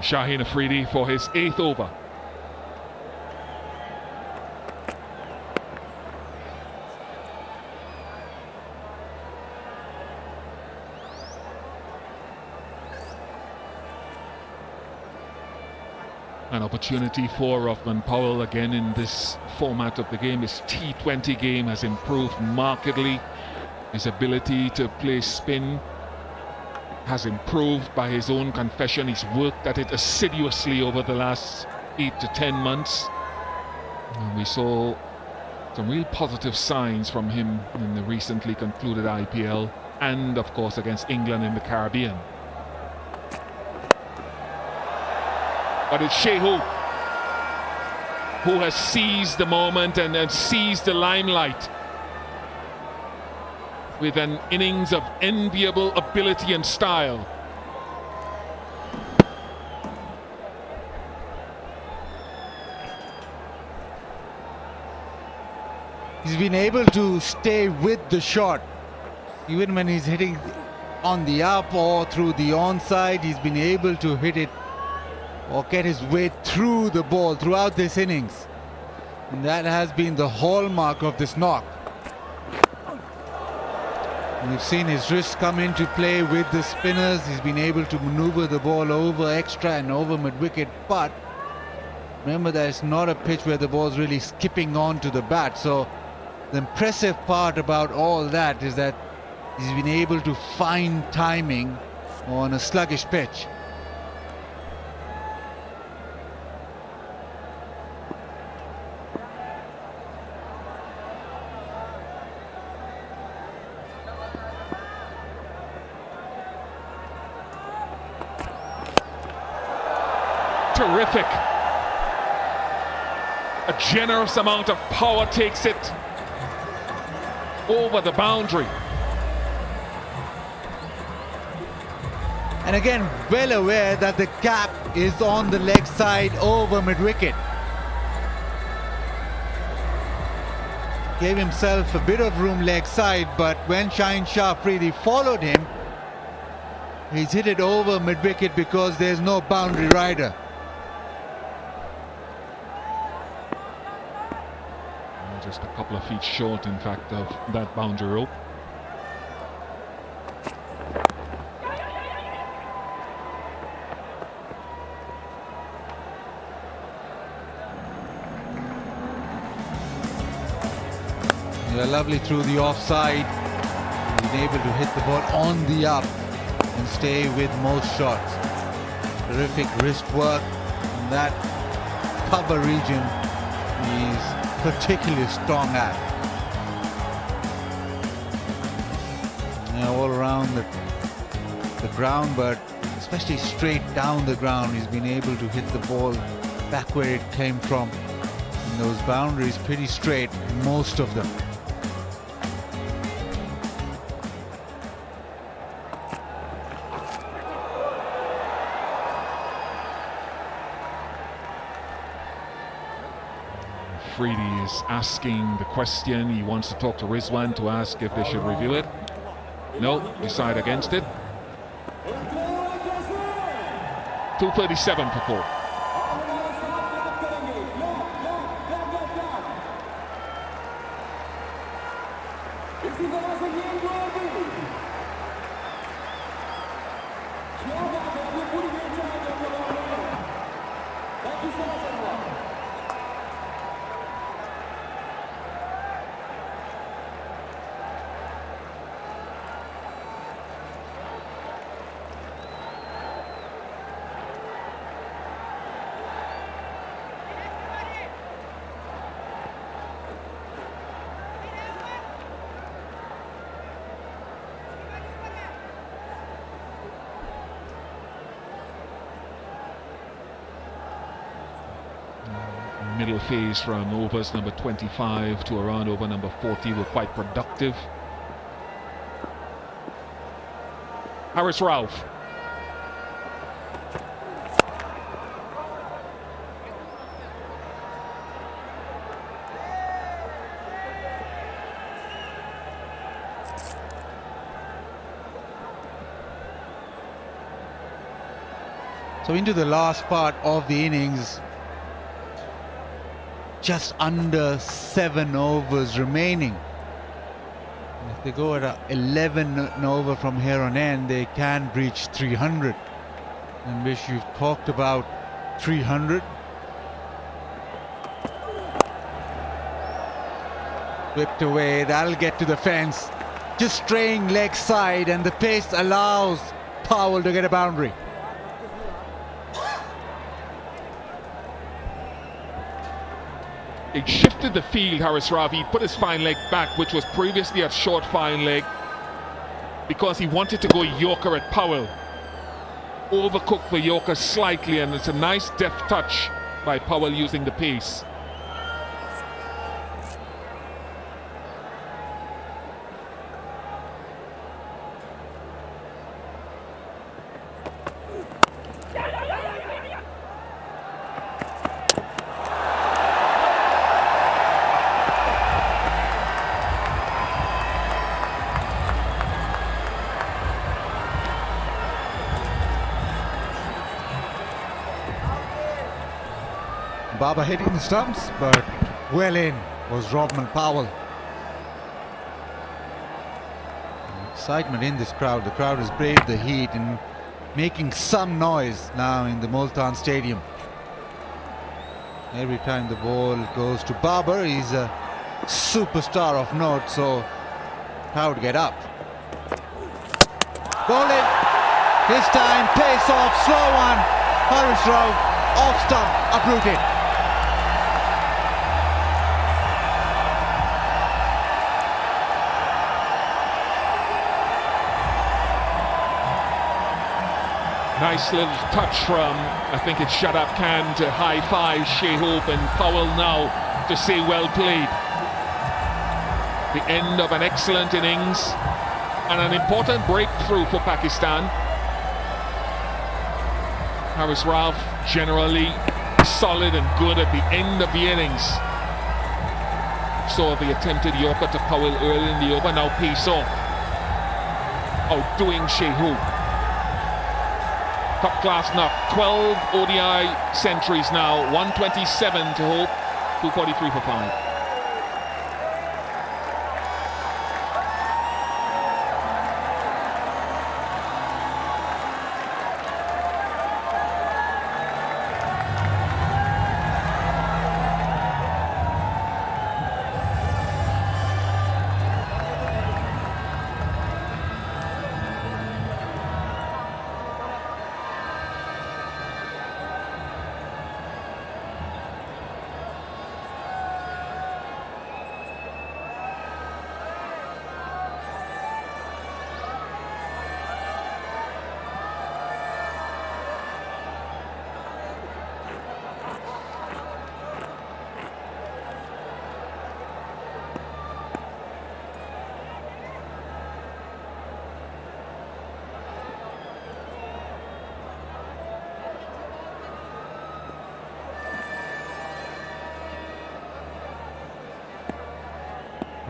Shaheen Afridi for his 8th over. An opportunity for Rothman Powell again in this format of the game. His T20 game has improved markedly. His ability to play spin has improved by his own confession. He's worked at it assiduously over the last 8 to 10 months. And we saw some real positive signs from him in the recently concluded IPL and of course against England in the Caribbean. But it's Shai Hope who has seized the moment and seized the limelight with an innings of enviable ability and style. He's been able to stay with the shot. Even when he's hitting on the up or through the onside, he's been able to hit it or get his way through the ball throughout this innings. And that has been the hallmark of this knock. We've seen his wrist come into play with the spinners. He's been able to maneuver the ball over extra and over mid-wicket, but remember that it's not a pitch where the ball's really skipping on to the bat. So the impressive part about all that is that he's been able to find timing on a sluggish pitch. Terrific. A generous amount of power takes it over the boundary. And again, well aware that the gap is on the leg side over mid-wicket. Gave himself a bit of room leg side, but when Shaheen Afridi followed him, he's hit it over mid-wicket because there's no boundary rider. Just a couple of feet short, in fact, of that boundary rope. Yeah, lovely through the offside. Been able to hit the ball on the up and stay with most shots. Terrific wrist work in that cover region. He's particularly strong at. All around the ground, but especially straight down the ground, he's been able to hit the ball back where it came from. And those boundaries pretty straight, most of them. Afridi is asking the question. He wants to talk to Rizwan to ask if they should review it. No, decide against it. 2:37 for 4. Middle phase from overs number 25 to around over number 40 were quite productive. Haris Rauf. So into the last part of the innings, just under 7 overs remaining. If they go at 11 over from here on in, they can breach 300. And which you've talked about 300. Whipped away, that'll get to the fence. Just straying leg side, and the pace allows Powell to get a boundary. It shifted the field, Haris Ravi. He put his fine leg back, which was previously a short fine leg, because he wanted to go Yorker at Powell. Overcooked the Yorker slightly, and it's a nice deft touch by Powell using the pace. Baba hitting the stumps, but well in was Rodman Powell. Excitement in this crowd. The crowd has braved the heat and making some noise now in the Multan Stadium. Every time the ball goes to Babar, he's a superstar of note, so crowd get up. Ball in. This time, pace off, slow one. Haris Rauf off stump, uprooted. Nice little touch from, I think it's Shadab Khan, to high five Shai Hope, and Powell now to say well played. The end of an excellent innings and an important breakthrough for Pakistan. Haris Rauf generally solid and good at the end of the innings. Saw the attempted Yorker to Powell early in the over, now pace off. Outdoing Shai Hope. Top class knock, 12 ODI centuries now, 127 to Hope, 243 for 5.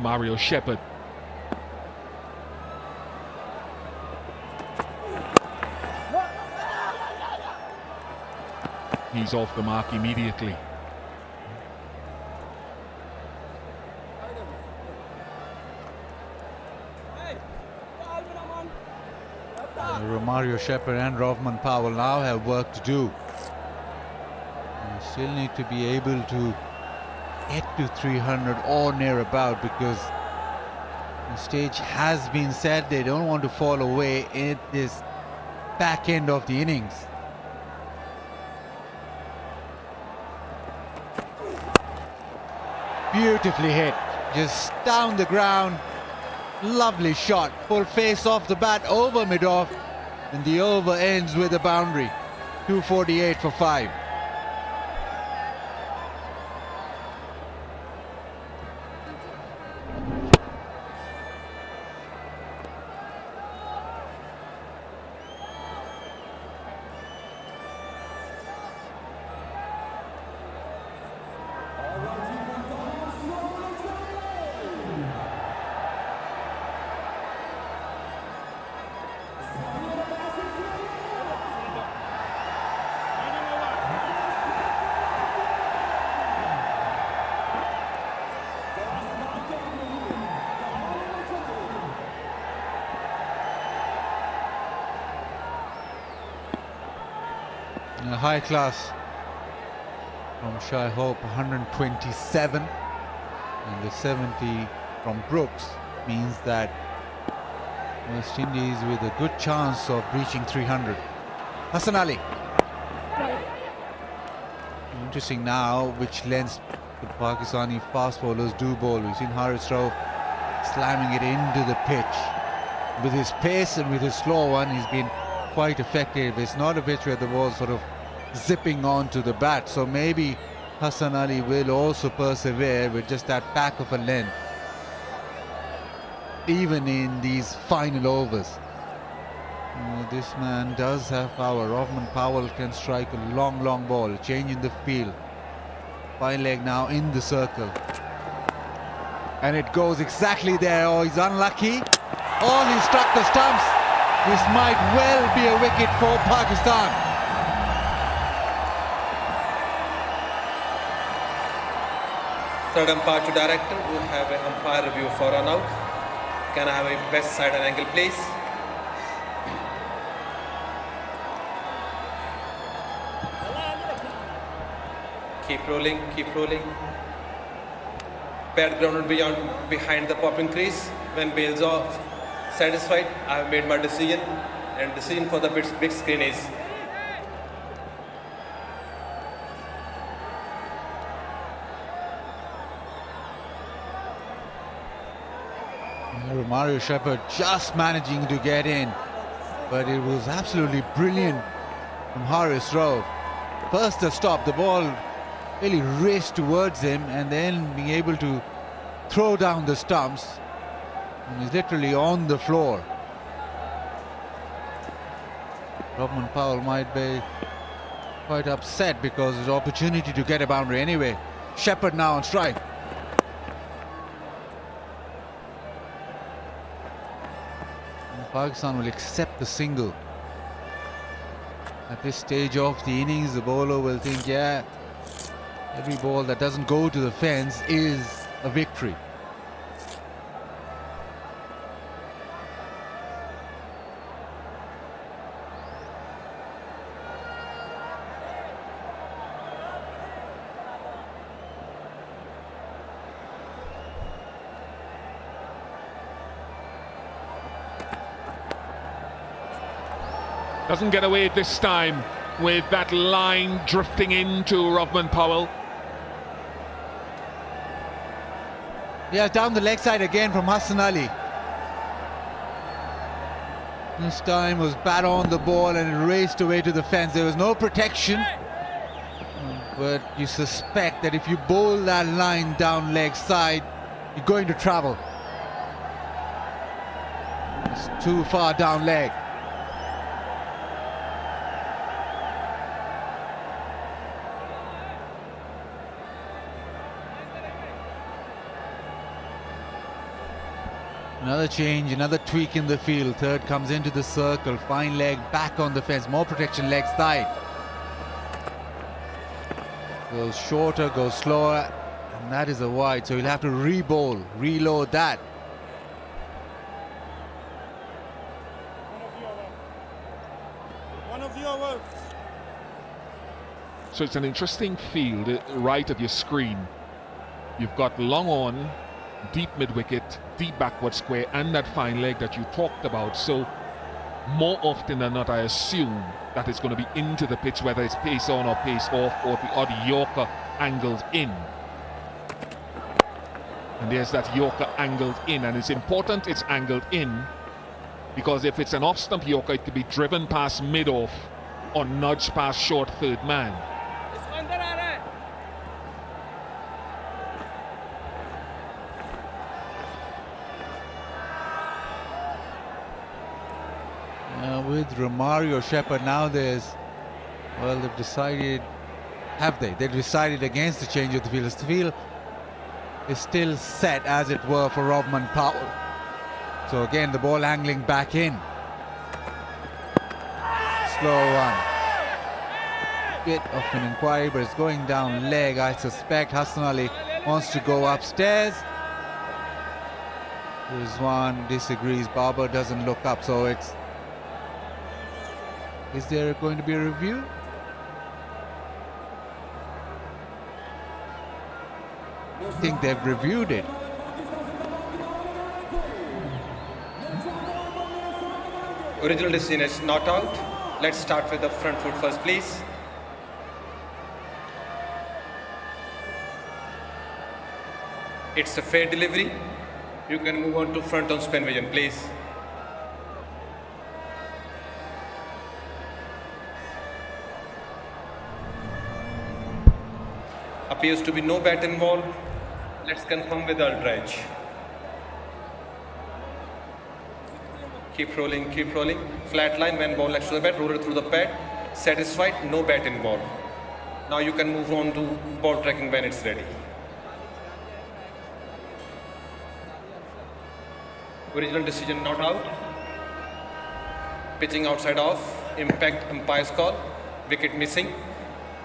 Mario Shepherd. He's off the mark immediately. Mario Shepherd and Rodman Powell now have work to do. They still need to be able to get to 300 or near about, because the stage has been set. They don't want to fall away at this back end of the innings. Beautifully hit, just down the ground. Lovely shot, full face off the bat over mid-off, and the over ends with a boundary. 248 for 5. a high class from Shai Hope, 127, and the 70 from Brooks means that West Indies with a good chance of reaching 300. Hassan Ali. Interesting now which lengths the Pakistani fast bowlers do bowl. We've seen Haris Rauf slamming it into the pitch. With his pace and with his slow one, he's been quite effective. It's not a pitch where the ball's sort of zipping onto the bat, so maybe Hassan Ali will also persevere with just that back of a length, even in these final overs. This man does have power. Rahman Powell can strike a long ball, changing the field. Fine leg now in the circle, and it goes exactly there. Oh, he's unlucky. Oh, he struck the stumps. This might well be a wicket for Pakistan. Third umpire to director will have an umpire review for run out. Can I have a best side and angle, please? Keep rolling, keep rolling. Pad grounded behind the popping crease. When bails off, satisfied, I have made my decision, and decision for the big screen is Mario Shepherd just managing to get in, but it was absolutely brilliant from Haris Rauf. First the stop, the ball really raced towards him, and then being able to throw down the stumps. And he's literally on the floor. Rahman Powell might be quite upset because there's an opportunity to get a boundary anyway. Shepherd now on strike. And Pakistan will accept the single. At this stage of the innings, the bowler will think, yeah, every ball that doesn't go to the fence is a victory. Doesn't get away this time with that line drifting into Rahman Powell. Yeah, down the leg side again from Hassan Ali. This time was bat on the ball and it raced away to the fence. There was no protection, but you suspect that if you bowl that line down leg side, you're going to travel. It's too far down leg. Another change, another tweak in the field. Third comes into the circle. Fine leg back on the fence. More protection leg side. Goes shorter, goes slower. And that is a wide. So he'll have to re-bowl, reload that. So it's an interesting field right of your screen. You've got long on, deep mid-wicket, deep backward square, and that fine leg that you talked about. So more often than not, I assume that it's going to be into the pitch, whether it's pace on or pace off, or the odd Yorker angled in. And there's that Yorker angled in, and it's important it's angled in, because if it's an off-stump Yorker, it could be driven past mid-off or nudged past short third man. With Romario Shepherd now, they've decided, they've decided against the change of the field. The field is still set, as it were, for Rahman Powell. So again, the ball angling back in. Slow one. Bit of an inquiry, but it's going down leg. I suspect Hassan Ali wants to go upstairs. Rizwan disagrees. Babar doesn't look up, so it's... Is there going to be a review? think they've reviewed it. Original decision is not out. Let's start with the front foot first, please. It's a fair delivery. You can move on to front on spin vision, please. Appears to be no bat involved. Let's confirm with ultra edge. Keep rolling, keep rolling. Flat line when ball next to the bat, roll it through the pad. Satisfied, no bat involved. Now you can move on to ball tracking when it's ready. Original decision not out. Pitching outside off. Impact umpire's call. Wicket missing.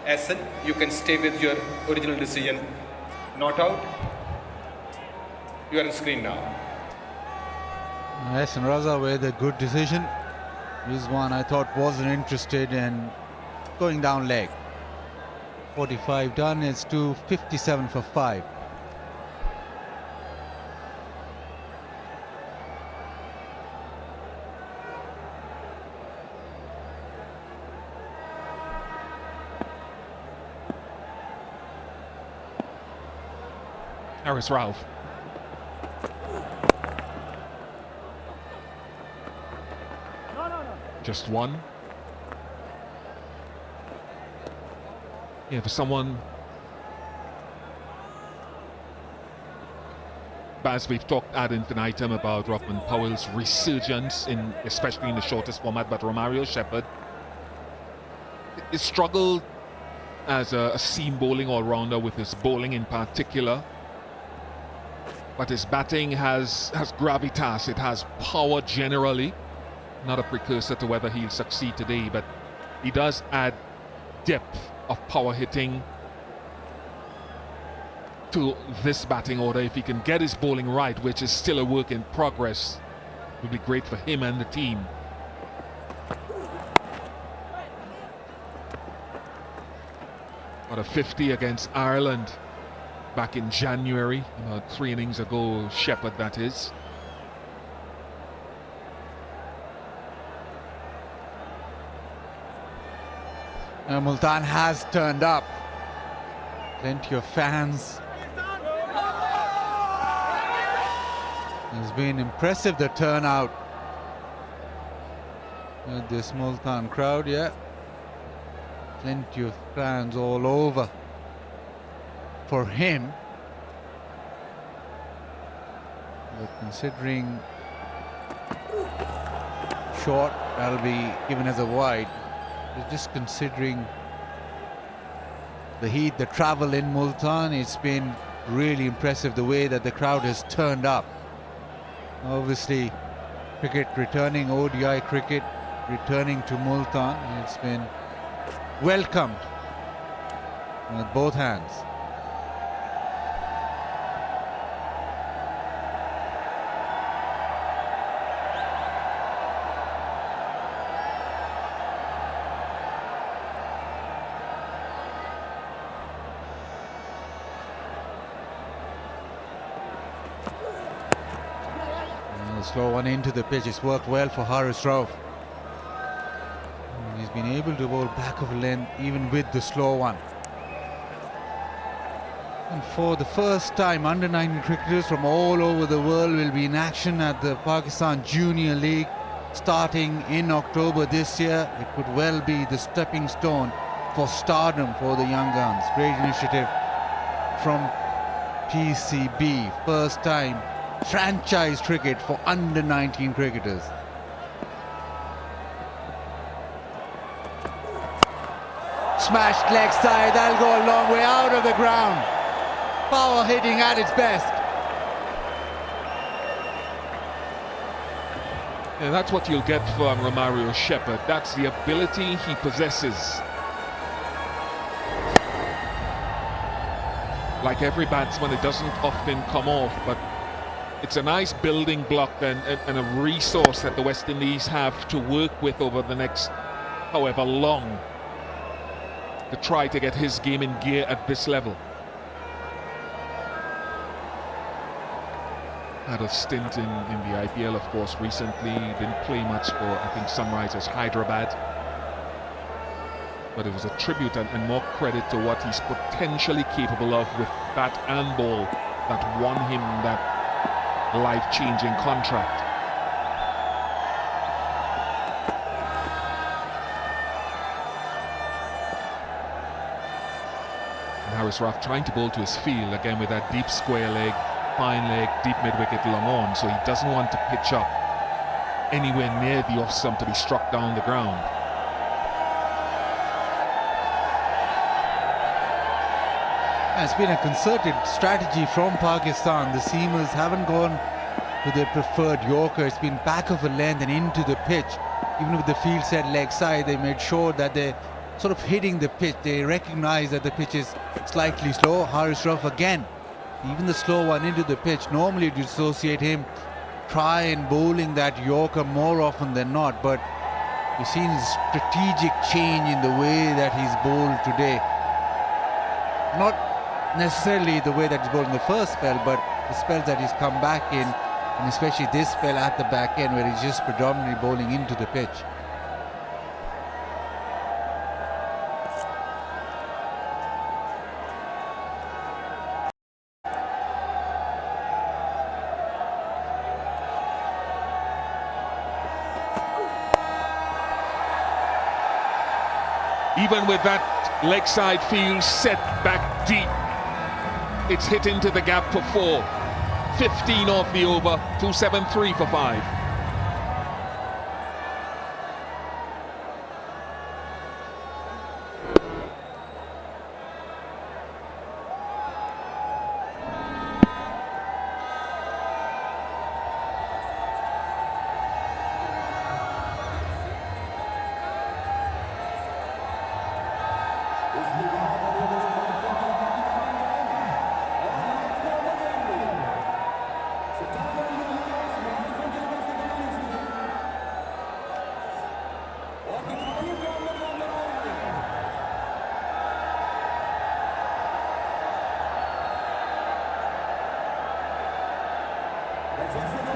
Arslan, you can stay with your original decision. Not out. You are on screen now. Yes, and Raza with a good decision. This one I thought wasn't interested in going down leg. 45 done, it's to 57 for 5. Harris Ralph. Just one. Yeah, for someone, as we've talked ad infinitum about Rockman Powell's resurgence, especially in the shortest format, but Romario Shepherd has struggled as a seam bowling all-rounder with his bowling in particular. But his batting has gravitas, it has power generally. Not a precursor to whether he'll succeed today, but he does add depth of power hitting to this batting order. If he can get his bowling right, which is still a work in progress, it would be great for him and the team. Got a 50 against Ireland back in January, 3 innings ago, Shepherd that is. Multan has turned up. Plenty of fans. It's been impressive, the turnout with this Multan crowd, yeah. Plenty of fans all over for him. But considering short, that'll be given as a wide. Just considering the heat, the travel in Multan, it's been really impressive the way that the crowd has turned up. Obviously, cricket returning, ODI cricket returning to Multan. It's been welcomed with both hands. Slow one into the pitch. It's worked well for Harris Ralph. He's been able to bowl back of length even with the slow one. And for the first time, under-19 cricketers from all over the world will be in action at the Pakistan Junior League starting in October this year. It could well be the stepping stone for stardom for the young guns. Great initiative from PCB. First time franchise cricket for under-19 cricketers. Smashed leg side, that'll go a long way out of the ground. Power hitting at its best. Yeah, that's what you'll get from Romario Shepherd. That's the ability he possesses. Like every batsman, it doesn't often come off, but it's a nice building block and a resource that the West Indies have to work with over the next however long to try to get his game in gear at this level. had a stint in the IPL, of course, recently. Didn't play much for, I think, Sunrisers Hyderabad. But it was a tribute and more credit to what he's potentially capable of with bat and ball that won him that life-changing contract. And Haris Rauf trying to bowl to his field again with that deep square leg, fine leg, deep mid-wicket long on, so he doesn't want to pitch up anywhere near the off-stump to be struck down the ground. It's been a concerted strategy from Pakistan. The seamers haven't gone to their preferred Yorker. It's been back of a length and into the pitch. Even with the field set leg side, they made sure that they're sort of hitting the pitch. They recognize that the pitch is slightly slow. Haris Rauf again, even the slow one into the pitch. Normally you'd associate him try and bowling that Yorker more often than not, but you've seen a strategic change in the way that he's bowled today. Not necessarily the way that he's bowled in the first spell, but the spells that he's come back in, and especially this spell at the back end where he's just predominantly bowling into the pitch. Even with that leg side field set back deep, it's hit into the gap for 4. 15 off the over, 273 for 5.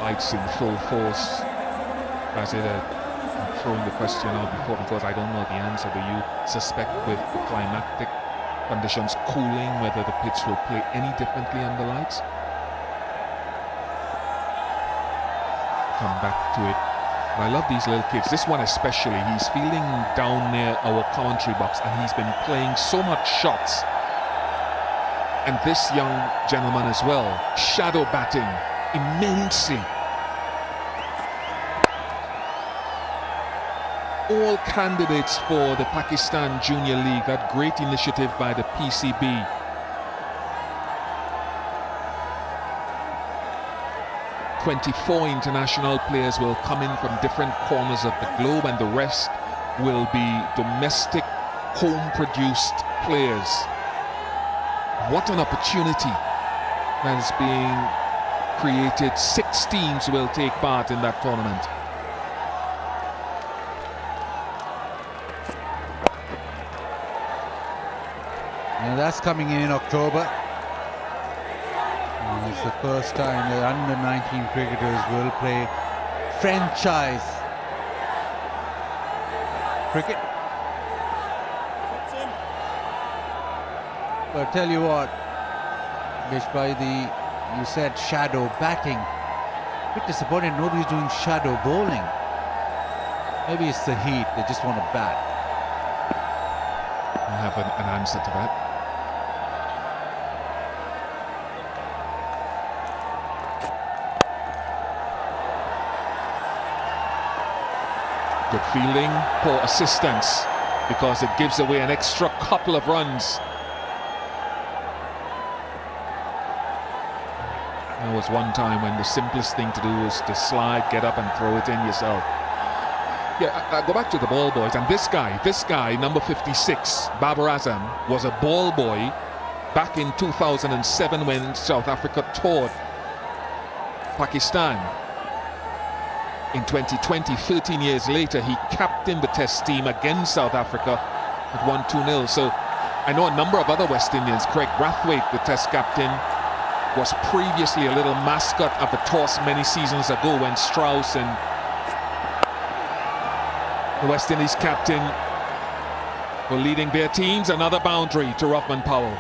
Lights in full force. As I'm throwing the question out before because I don't know the answer. Do you suspect with the climatic conditions cooling whether the pitch will play any differently under lights? Come back to it. But I love these little kids. This one especially, he's fielding down near our commentary box and he's been playing so much shots. And this young gentleman as well, shadow batting immensely. All candidates for the Pakistan Junior League, that great initiative by the PCB. "24 international players will come in from different corners of the globe and the rest will be domestic, home-produced players." What an opportunity that is being created. 6 teams will take part in that tournament. And that's coming in October. And it's the first time the under-19 cricketers will play franchise cricket. But I tell you what, you said shadow batting. A bit disappointed nobody's doing shadow bowling. Maybe it's the heat, they just want to bat. I have an answer to that. Good fielding, poor assistance, because it gives away an extra couple of runs. There was one time when the simplest thing to do was to slide, get up and throw it in yourself. Yeah, I go back to the ball boys, and this guy, number 56, Babar Azam, was a ball boy back in 2007 when South Africa toured Pakistan. In 2020, 13 years later, he captained the Test team against South Africa. It won 2-0. So I know a number of other West Indians. Craig Brathwaite, the Test captain, was previously a little mascot of the toss many seasons ago when Strauss and the West Indies captain were leading their teams. Another boundary to Roughman Powell.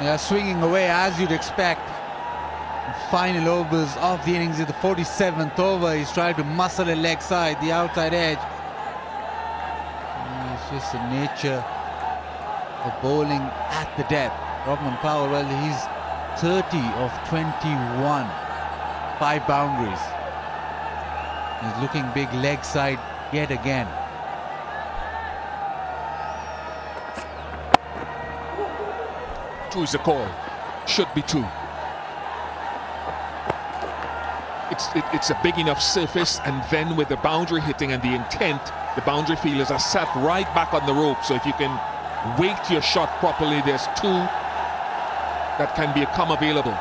Yeah, swinging away as you'd expect. Final overs of the innings at the 47th over. He's trying to muscle a leg side, the outside edge. It's just the nature of bowling at the depth. Roughman Powell, well, he's 30 of 21. 5 boundaries. He's looking big leg side yet again. Two is the call. Should be 2. It's a big enough surface, and then with the boundary hitting and the intent, the boundary fielders are sat right back on the rope. So if you can weight your shot properly, there's 2 that can become available.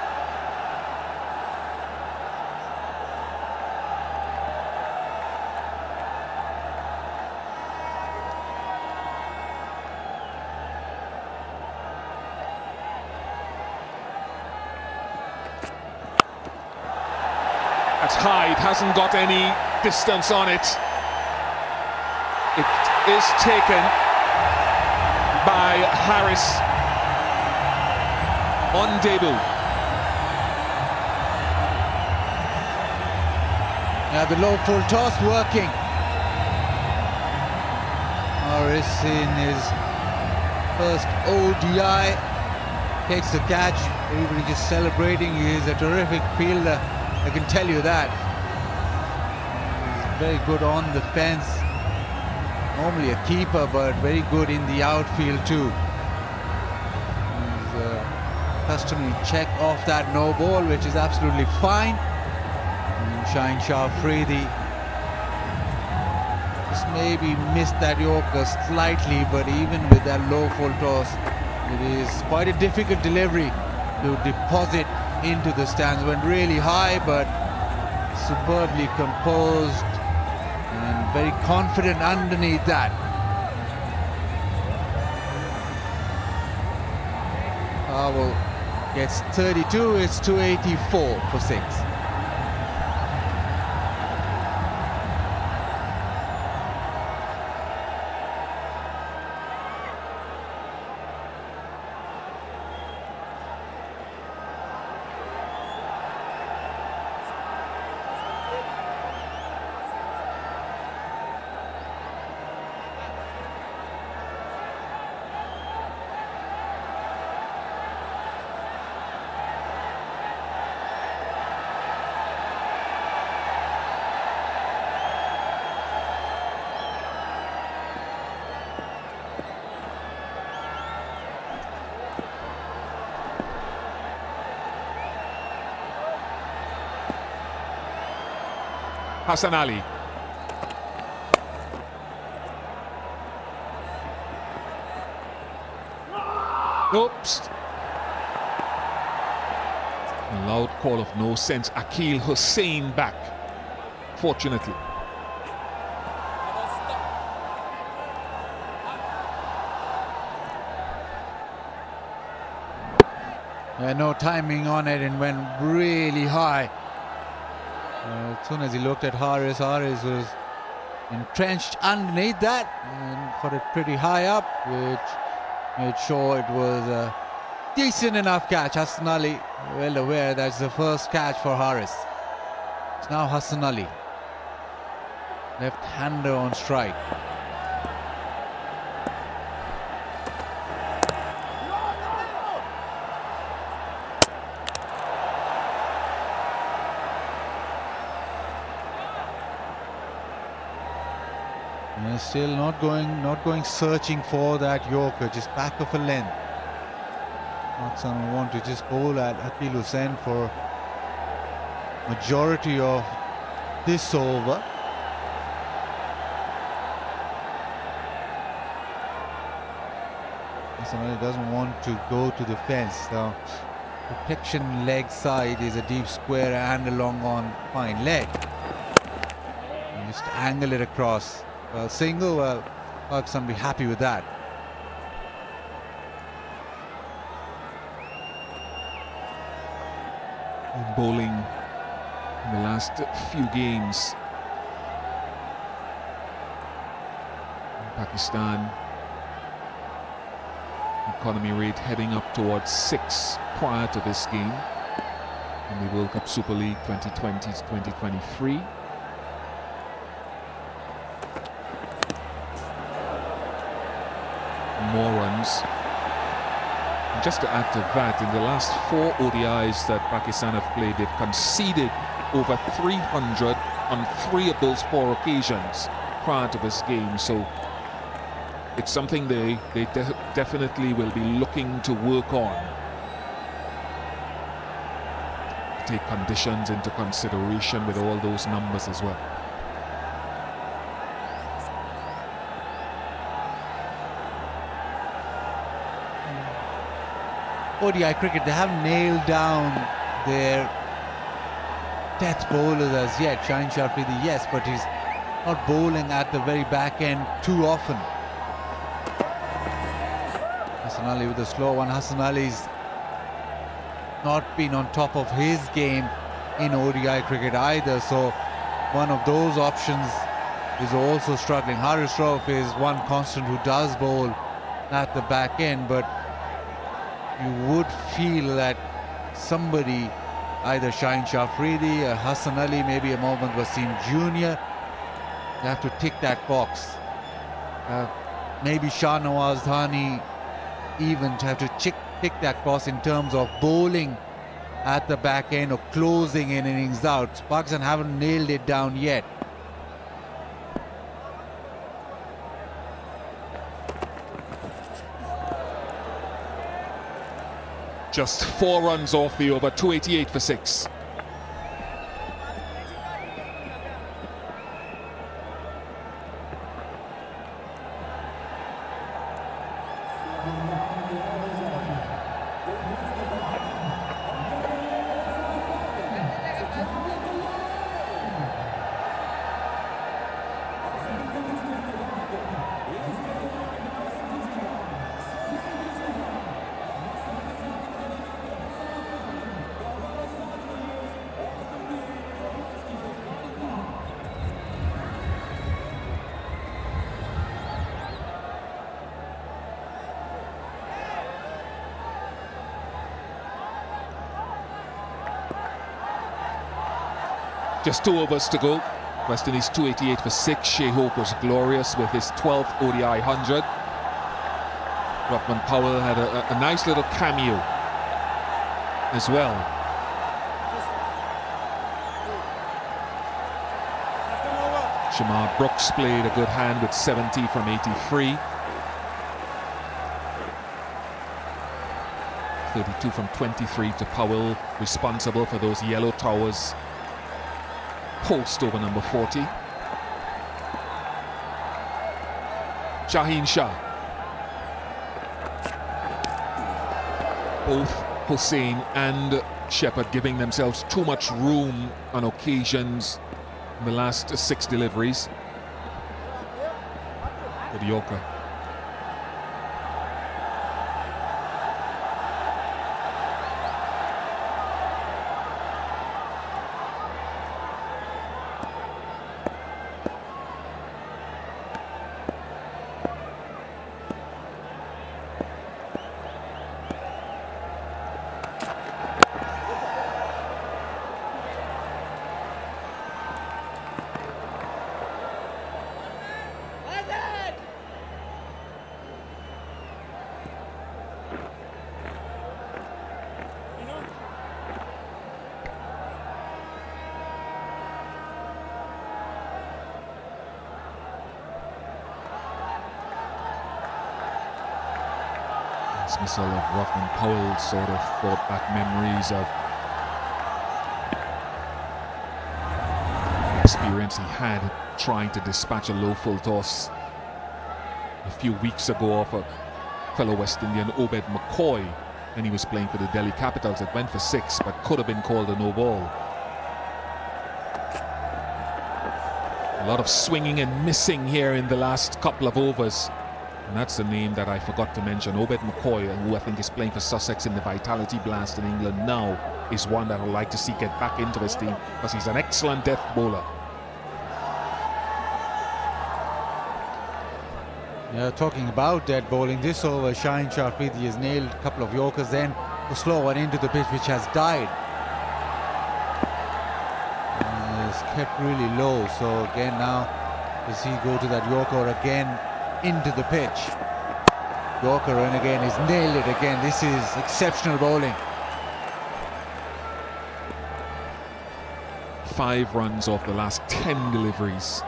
That's high, it hasn't got any distance on it. It is taken by Harris on debut. Now the low full toss working. Harris in his first ODI takes the catch. Everybody just celebrating. He is a terrific fielder, I can tell you that. He's very good on the fence. Normally a keeper, but very good in the outfield too. He's customary check off that no ball, which is absolutely fine. And Shai Hope just maybe missed that Yorker slightly, but even with that low full toss, it is quite a difficult delivery to deposit into the stands. Went really high, but superbly composed and very confident underneath that. Powell gets 32, it's 284 for 6. Hassan Ali. Oops. Loud call of no sense. Akil Hussain back, fortunately. No timing on it and went really high. As soon as he looked at Harris, Harris was entrenched underneath that and got it pretty high up, which made sure it was a decent enough catch. Hassan Ali well aware that's the first catch for Harris. It's now Hassan Ali, left-hander on strike. And still not going searching for that Yorker, just back of a length. Pakistan want to just bowl at Akil Hussain for majority of this over. Somebody doesn't want to go to the fence. So protection leg side is a deep square and a long on fine leg. And just angle it across. Well, single, well, Pakistan will be happy with that. Bowling in the last few games. Pakistan economy rate heading up towards 6 prior to this game in the World Cup Super League 2020 to 2023. More runs. And just to add to that, in the last 4 ODIs that Pakistan have played, they've conceded over 300 on 3 of those 4 occasions prior to this game. So it's something they definitely will be looking to work on. Take conditions into consideration with all those numbers as well. ODI cricket, they haven't nailed down their death bowlers as yet. Shaheen Shah Afridi, yes, but he's not bowling at the very back end too often. Hassan Ali with a slow one. Hassan Ali's not been on top of his game in ODI cricket either, so one of those options is also struggling. Haris Rauf is one constant who does bowl at the back end, but you would feel that somebody, either Shaheen Shah Afridi, or Hassan Ali, maybe a Mohammad Wasim Jr., they have to tick that box. Maybe Shah Nawaz Dhani even to have to tick that box in terms of bowling at the back end or closing in innings out. Pakistan haven't nailed it down yet. Just 4 runs off the over, 288 for 6. Just 2 overs to go. West Indies 288 for 6. Shai Hope was glorious with his 12th ODI 100. Rockman Powell had a nice little cameo as well. Shamar Brooks played a good hand with 70 from 83. 32 from 23 to Powell, responsible for those yellow towers. Post over number 40. Shaheen Shah. Both Hussain and Shepherd giving themselves too much room on occasions in the last 6 deliveries. For the Yorker. Dismissal of Rockman Powell sort of brought back memories of the experience he had trying to dispatch a low full toss a few weeks ago off a fellow West Indian, Obed McCoy, and he was playing for the Delhi Capitals. It went for 6 but could have been called a no ball. A lot of swinging and missing here in the last couple of overs. And that's the name that I forgot to mention. Obed McCoy, who I think is playing for Sussex in the Vitality Blast in England now, is one that I'd like to see get back into his team because he's an excellent death bowler. Yeah, talking about dead bowling, this over Shaheen Shah Afridi has nailed a couple of Yorkers, then the slow one into the pitch which has died. It's kept really low, so again now does he go to that Yorker again into the pitch? Yorker, and again he's nailed it again. This is exceptional bowling. 5 runs off the last 10 deliveries.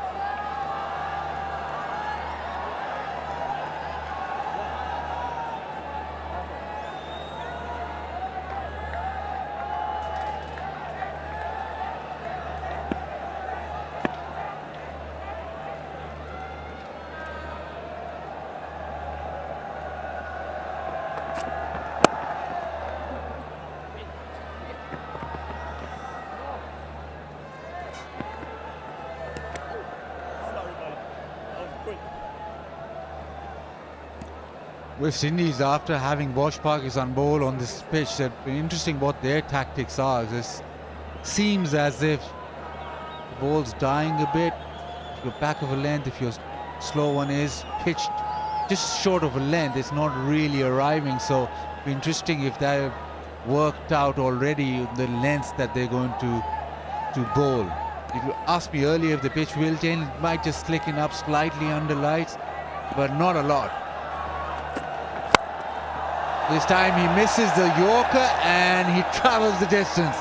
West Indies, after having watched Pakistan bowl on this pitch, they've been interesting what their tactics are. This seems as if the ball's dying a bit. If you're back of a length, if your slow one is pitched just short of a length, it's not really arriving. So it'll be interesting if they've worked out already the lengths that they're going to bowl. If you asked me earlier if the pitch will change, it might just slicken up slightly under lights, but not a lot. This time he misses the Yorker and he travels the distance.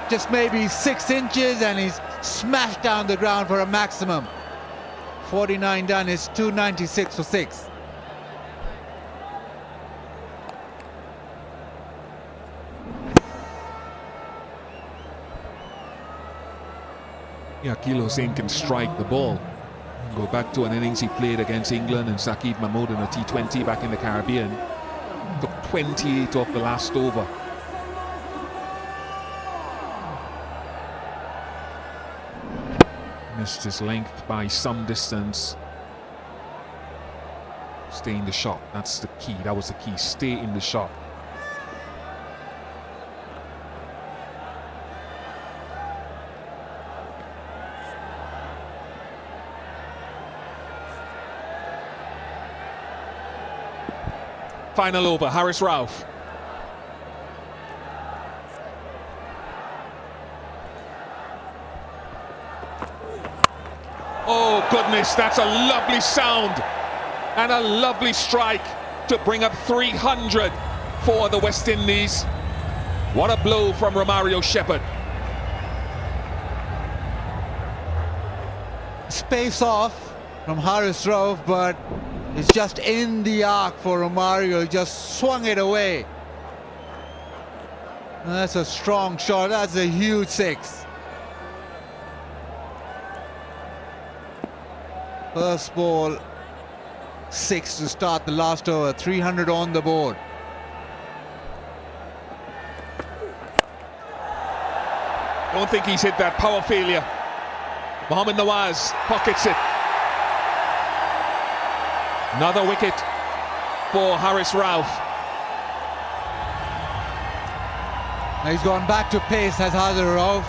Just maybe 6 inches and he's smashed down the ground for a maximum. 49 done is 296 for 6. Yeah, Kilo Singh can strike the ball. Go back to an innings he played against England and Saqib Mahmood in a T20 back in the Caribbean. Took 28 off the last over. Missed his length by some distance. Stay in the shot. That's the key. That was the key. Stay in the shot. Final over, Haris Rauf. Oh goodness, that's a lovely sound and a lovely strike to bring up 300 for the West Indies. What a blow from Romario Shepherd. Space off from Haris Rauf, but it's just in the arc for Romario. He just swung it away. And that's a strong shot. That's a huge 6. First ball, 6 to start the last over. 300 on the board. Don't think he's hit that power failure. Mohammad Nawaz pockets it. Another wicket for Haris Rauf. He's gone back to pace, has Haris Rauf.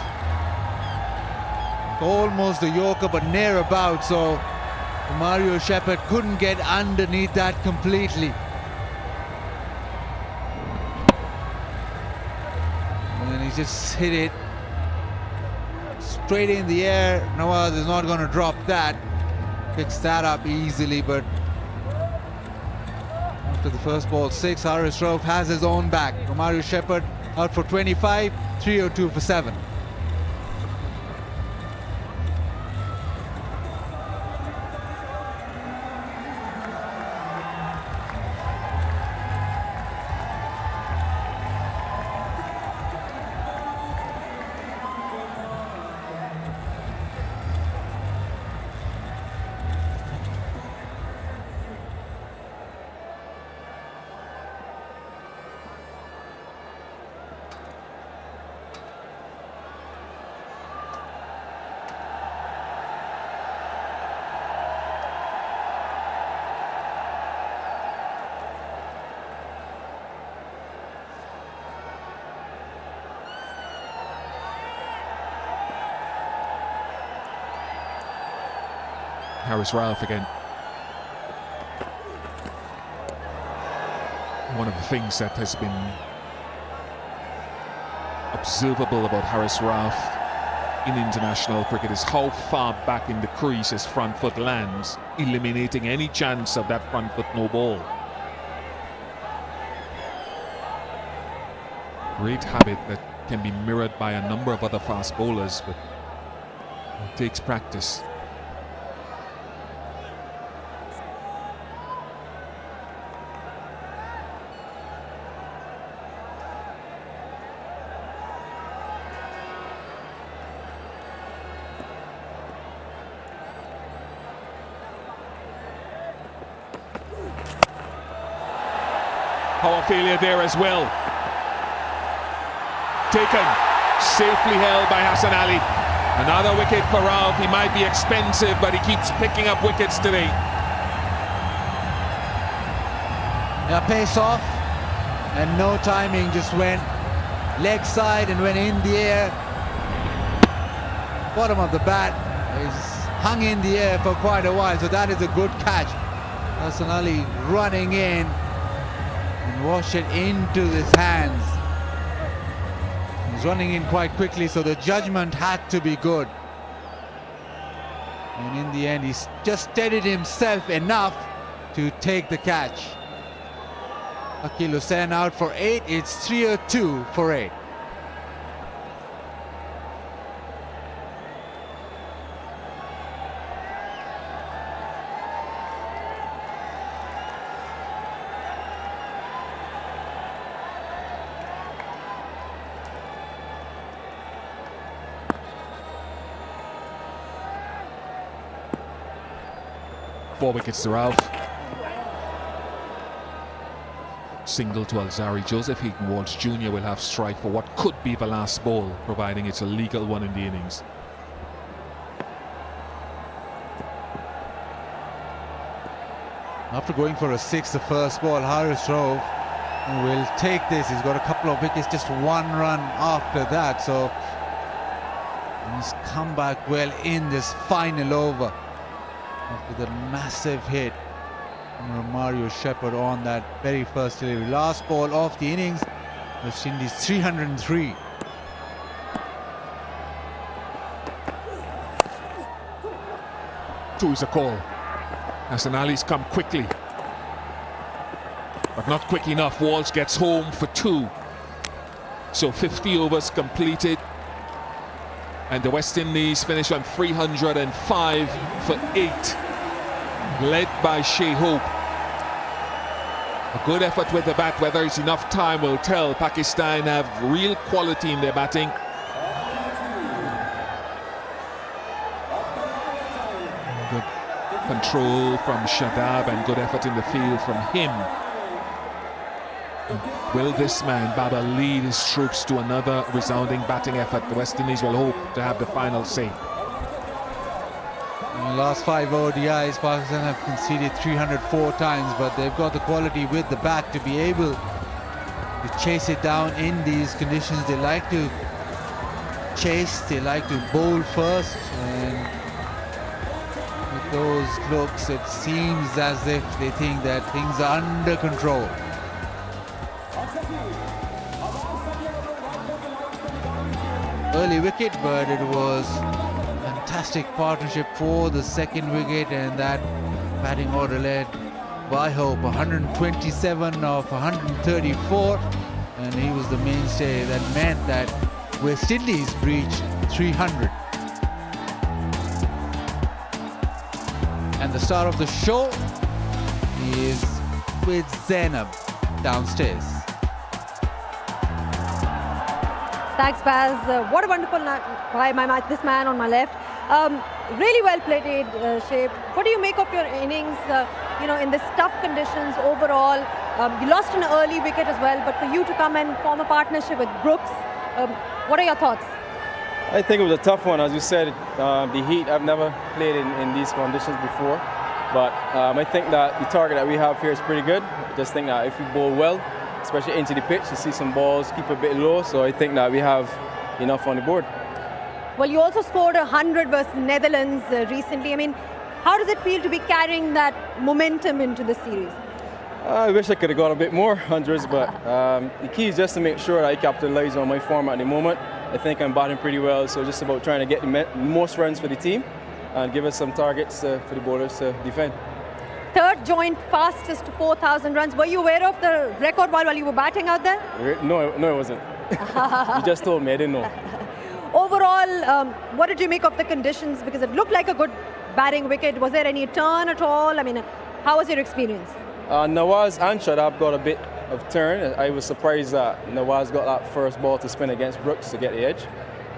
Almost a Yorker, but near about, so Romario Shepherd couldn't get underneath that completely. And then he just hit it straight in the air. Nawaz is not going to drop that. Picks that up easily, but after the first ball, 6, Haris Rauf has his own back. Romario Shepherd out for 25, 302 for 7. Harris Ralph again. One of the things that has been observable about Harris Ralph in international cricket is how far back in the crease his front foot lands, eliminating any chance of that front foot no ball. Great habit that can be mirrored by a number of other fast bowlers, but it takes practice. Power failure there as well. Taken, safely held by Hassan Ali. Another wicket for Ralph. He might be expensive, but he keeps picking up wickets today. Yeah, pace off and no timing, just went leg side and went in the air. Bottom of the bat is hung in the air for quite a while, so that is a good catch. Hassan Ali running in and wash it into his hands. He's running in quite quickly, so the judgment had to be good. And in the end, he's just steadied himself enough to take the catch. Akil Hussain out for 8. It's 3-2 for 8. Four wickets to Ralph. Single to Alzari. Joseph Heaton-Walsh Jr. will have strike for what could be the last ball, providing it's a legal one in the innings. After going for a 6 the first ball, Harris Ralph will take this. He's got a couple of wickets, just 1 run after that. So he's come back well in this final over after the massive hit from Mario Shepherd on that very first delivery. Last ball of the innings, West Indies 303. Two is a call. Hassan Ali's come quickly, but not quick enough. Walsh gets home for 2. So 50 overs completed, and the West Indies finish on 305 for 8, led by Shai Hope. A good effort with the bat. Whether it's enough time will tell. Pakistan have real quality in their batting. Good control from Shadab and good effort in the field from him. Will this man, Baba, lead his troops to another resounding batting effort? The West Indies will hope to have the final say. In the last 5 ODIs, Pakistan have conceded 304 times, but they've got the quality with the bat to be able to chase it down in these conditions. They like to chase, they like to bowl first, and with those looks, it seems as if they think that things are under control. Early wicket, but it was fantastic partnership for the second wicket, and that batting order led by Hope, 127 of 134, and he was the mainstay. That meant that West Indies breached 300. And the star of the show is with Zainab downstairs. Thanks, Baz. What a wonderful night. This man on my left. Really well played, Shai. What do you make of your innings, in this tough conditions overall? You lost an early wicket as well, but for you to come and form a partnership with Brooks, what are your thoughts? I think it was a tough one. As you said, the heat, I've never played in these conditions before. But I think that the target that we have here is pretty good. I just think that if we bowl well, especially into the pitch, you see some balls keep a bit low, so I think that we have enough on the board. Well, you also scored 100 versus Netherlands recently. I mean, How does it feel to be carrying that momentum into the series? I wish I could have got a bit more hundreds, but the key is just to make sure that I capitalize on my form at the moment. I think I'm batting pretty well, so just about trying to get the most runs for the team and give us some targets for the bowlers to defend. Third joint fastest 4,000 runs. Were you aware of the record while you were batting out there? No, it wasn't. You just told me, I didn't know. Overall, what did you make of the conditions? Because it looked like a good batting wicket. Was there any turn at all? I mean, how was your experience? Nawaz and Shadab got a bit of turn. I was surprised that Nawaz got that first ball to spin against Brooks to get the edge.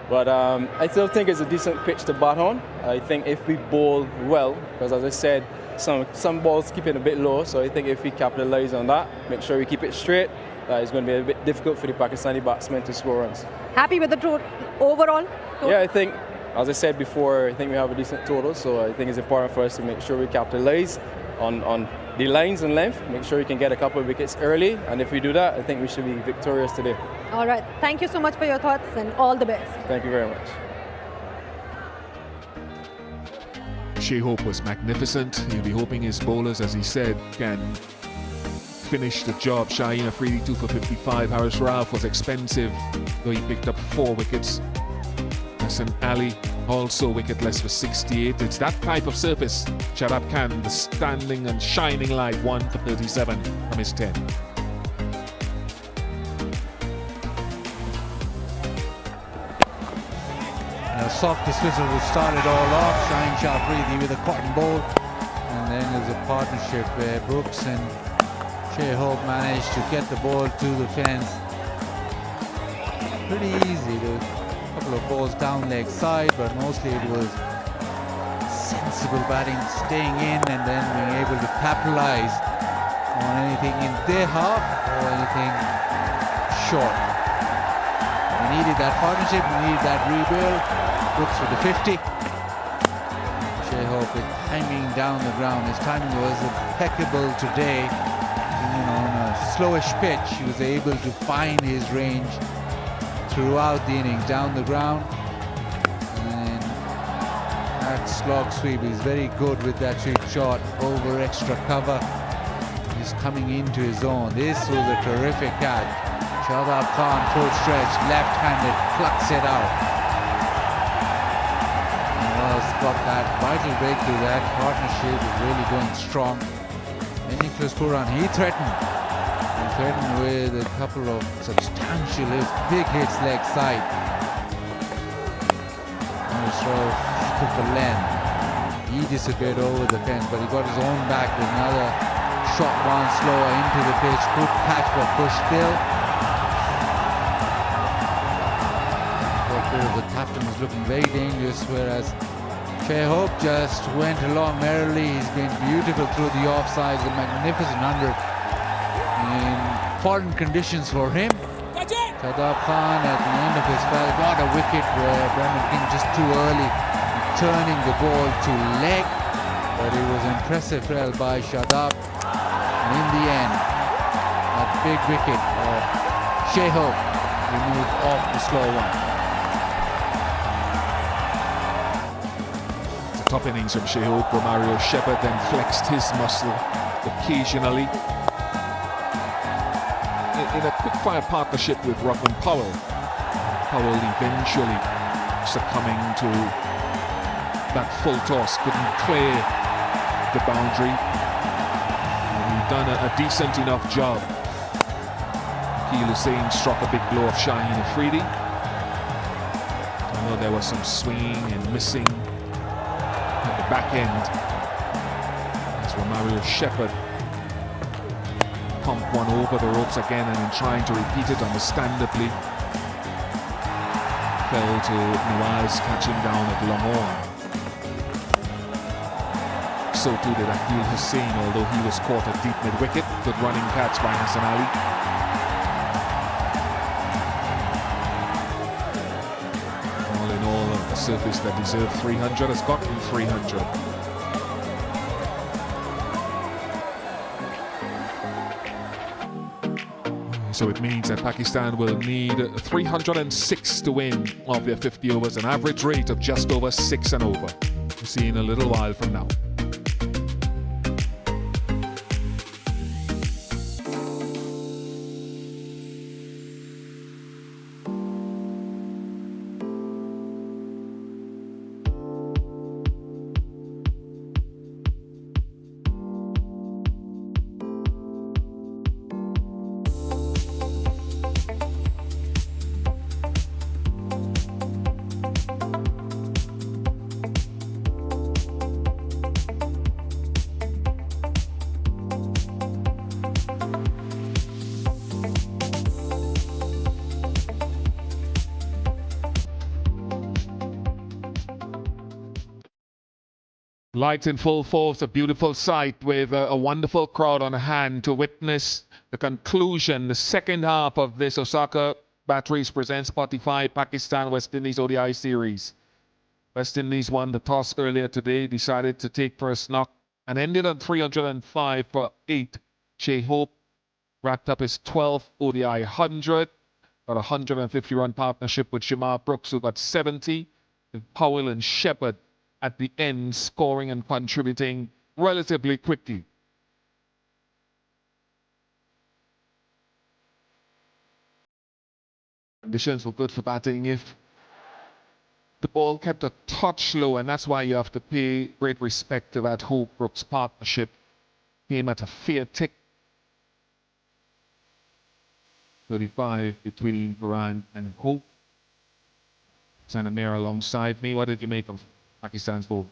But I still think it's a decent pitch to bat on. I think if we bowl well, because as I said, some balls keep it a bit low, so I think if we capitalise on that, make sure we keep it straight, it's going to be a bit difficult for the Pakistani batsmen to score runs. Happy with the overall? Yeah, I think, as I said before, I think we have a decent total, so I think it's important for us to make sure we capitalise on the lines and length, make sure we can get a couple of wickets early, and if we do that, I think we should be victorious today. All right, thank you so much for your thoughts and all the best. Thank you very much. Shai Hope was magnificent. He'll be hoping his bowlers, as he said, can finish the job. Shaheen Afridi 2 for 55. Haris Rauf was expensive, though he picked up 4 wickets. Hassan Ali also wicketless for 68. It's that type of surface. Shadab Khan, the standing and shining light, 1 for 37 from his 10. A soft dismissal which started all off. Shaheen Shah Afridi with a cotton ball, and then there's a partnership where Brooks and Shai Hope managed to get the ball to the fence. Pretty easy. There was a couple of balls down leg side, but mostly it was sensible batting, staying in and then being able to capitalize on anything in their half or anything short. We needed that partnership, we needed that rebuild. Brooks with the 50. Shai Hope with timing down the ground. His timing was impeccable today. Even on a slowish pitch, he was able to find his range throughout the innings down the ground. And that slog sweep is very good with that sweep shot over extra cover. He's coming into his own. This was a terrific catch. Shadab Khan full stretch, left-handed, plucks it out. Got that vital breakthrough. That partnership is really going strong. And Nicholas Pooran, he threatened with a couple of substantial hits, big hits leg side. So took the length. He disappeared over the fence, but he got his own back with another shot, one slower into the pitch. Good catch for push still. The captain was looking very dangerous, whereas Shai Hope just went along merrily. He's been beautiful through the offsides, a magnificent 100 in foreign conditions for him. Shadab Khan at the end of his spell got a wicket where Brendan King just too early, turning the ball to leg, but it was impressive trail by Shadab. And in the end, a big wicket of Shai Hope removed off the slow one. Top innings from Shai Hope. Romario Shepherd then flexed his muscle occasionally. In a quick-fire partnership with Ruffin Powell. Powell eventually succumbing to that full toss, couldn't clear the boundary. And he'd done a decent enough job. Akil Hussain struck a big blow of Shaheen Afridi. I know there was some swinging and missing at the back end as Romario Shepherd pumped one over the ropes again, and in trying to repeat it understandably fell to Nawaz, catching down at long on. So too did Akil Hussain, although he was caught at deep mid-wicket. Good running catch by Hassan Ali. All in all, a surface that deserved 300 has gotten 300. So it means that Pakistan will need 306 to win of their 50 overs, an average rate of just over 6 and over. We'll see in a little while from now. Lights in full force, a beautiful sight with a wonderful crowd on hand to witness the conclusion, the second half of this Osaka Batteries presents 45 Pakistan West Indies ODI series. West Indies won the toss earlier today, decided to take first knock and ended on 305 for 8. Shai Hope wrapped up his 12th ODI 100, got a 150-run partnership with Shamar Brooks, who got 70, with Powell and Shepherd at the end scoring and contributing relatively quickly. Conditions were good for batting if the ball kept a touch low, and that's why you have to pay great respect to that Hope-Brooks partnership. Came at a fair tick. 35 between Pooran and Hope. Sanamir alongside me. What did you make of Pakistan's ball?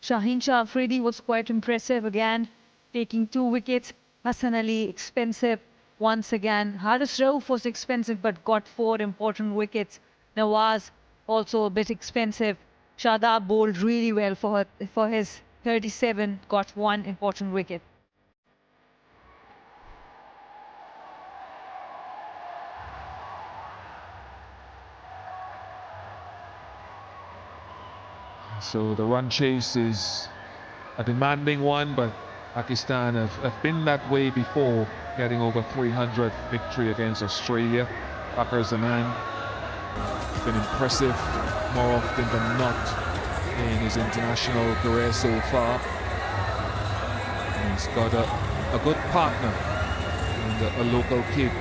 Shaheen Shah Afridi was quite impressive again, taking 2 wickets. Hassan Ali, expensive once again. Haris Rauf was expensive but got 4 important wickets. Nawaz also a bit expensive. Shadab bowled really well for his 37, got 1 important wicket. So the run chase is a demanding one, but Pakistan have been that way before, getting over 300 victory against Australia. Fakhar Zaman has been impressive more often than not in his international career so far. And he's got a good partner and a local kid.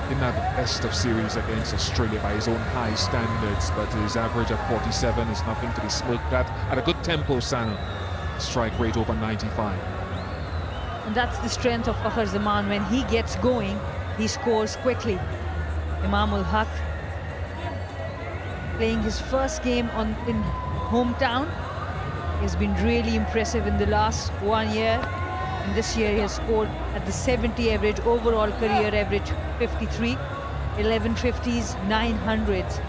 Didn't have the best of series against Australia by his own high standards, but his average of 47 is nothing to be smirked at. At a good tempo, Sana. Strike rate over 95. And that's the strength of Fakhar Zaman. When he gets going, he scores quickly. Imamul Haq playing his first game in hometown. He's been really impressive in the last 1 year. And this year he has scored at the 70 average, overall career average 53, 11 50s, 900s.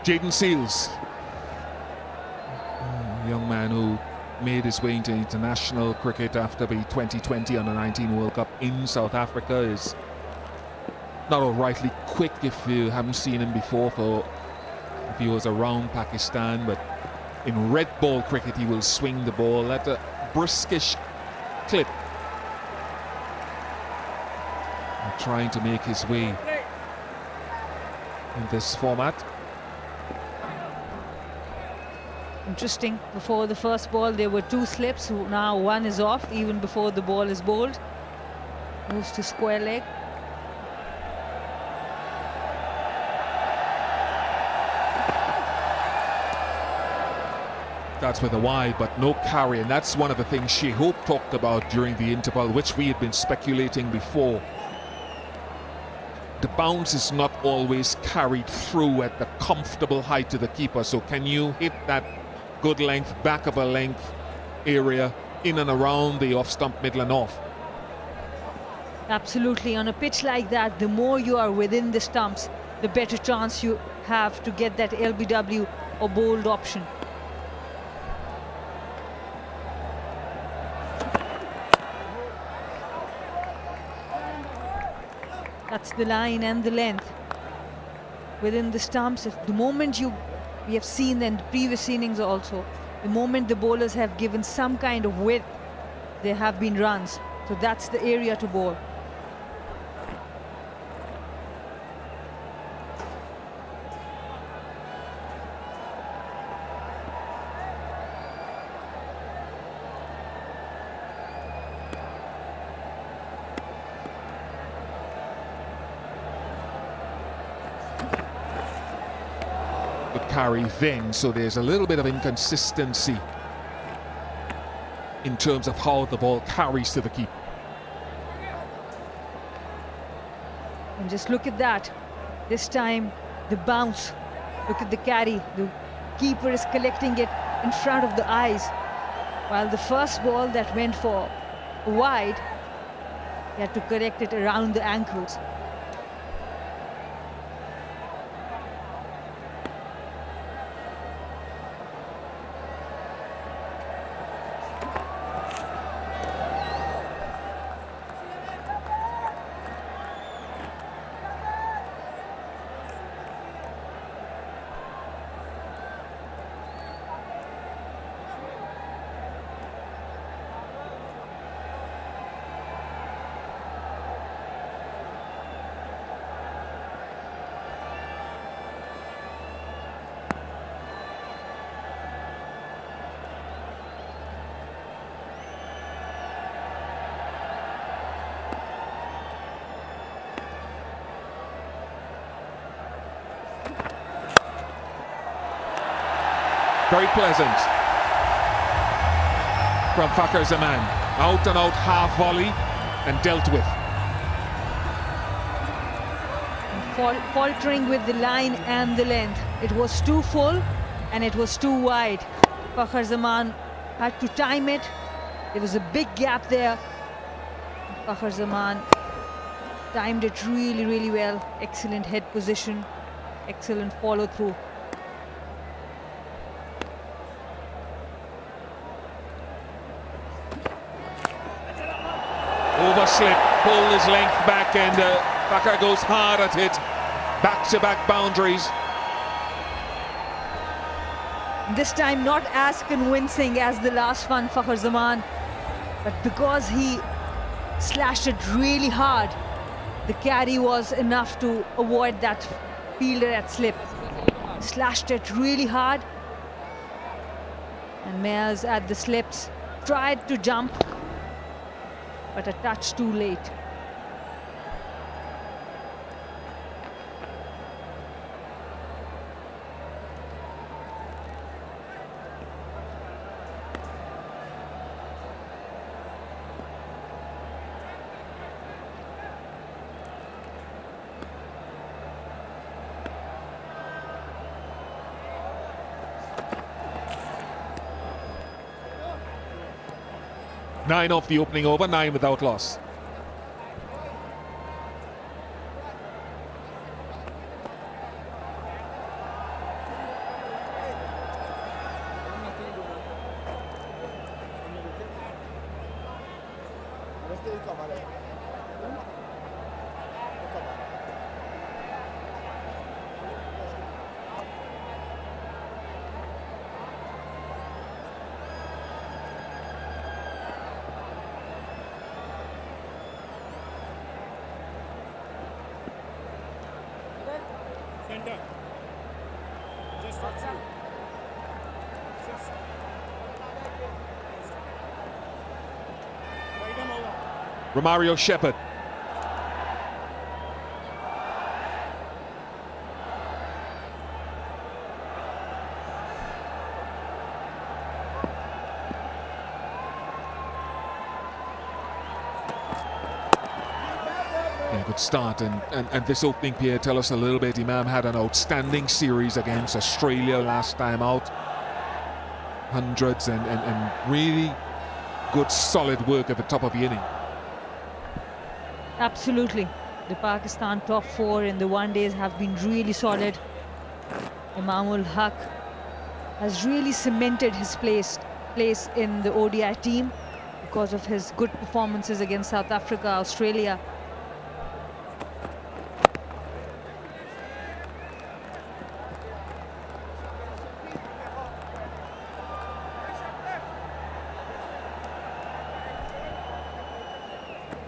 Jaden Seals, a young man who made his way into international cricket after the 2020 Under-19 World Cup in South Africa, is not outrightly quick if you haven't seen him before, if he was around Pakistan, but in red ball cricket he will swing the ball at a briskish clip, and trying to make his way in this format. Interesting, before the first ball there were 2 slips, now 1 is off even before the ball is bowled. Moves to square leg. That's with a wide, but no carry, and that's one of the things Shai Hope talked about during the interval, which we had been speculating before. The bounce is not always carried through at the comfortable height to the keeper, so can you hit that good length, back of a length area in and around the off stump, middle and off? Absolutely, on a pitch like that, the more you are within the stumps, the better chance you have to get that LBW or bowled option. That's the line and the length within the stumps. If the moment we have seen in the previous innings also, the moment the bowlers have given some kind of width, there have been runs. So that's the area to bowl. Carry then, so there's a little bit of inconsistency in terms of how the ball carries to the keeper. And just look at that. This time, the bounce. Look at the carry. The keeper is collecting it in front of the eyes. While the first ball that went for wide, he had to correct it around the ankles. Very pleasant from Fakhar Zaman. Out and out half volley and dealt with. Faltering with the line and the length. It was too full and it was too wide. Fakhar Zaman had to time it. There was a big gap there. Fakhar Zaman timed it really, really well. Excellent head position, excellent follow through. Overslip, pull his length back, and Fakhar goes hard at it. Back-to-back boundaries. This time not as convincing as the last one, Fakhar Zaman, but because he slashed it really hard, the carry was enough to avoid that fielder at slip. Slashed it really hard, and Mayers at the slips tried to jump, but a touch too late. Nine off the opening over, 9 without loss. Romario Shepherd. Yeah, good start, and this opening period, tell us a little bit. Imam had an outstanding series against Australia last time out. Hundreds and really good solid work at the top of the inning. Absolutely. The Pakistan top 4 in the one days have been really solid. Imamul Haq has really cemented his place in the ODI team because of his good performances against South Africa, Australia.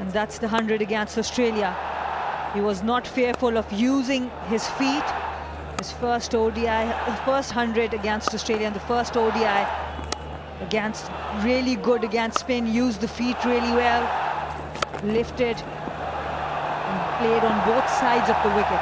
And that's the 100 against Australia. He was not fearful of using his feet. His first ODI, first 100 against Australia, and the first ODI against, really good against spin, used the feet really well, lifted and played on both sides of the wicket.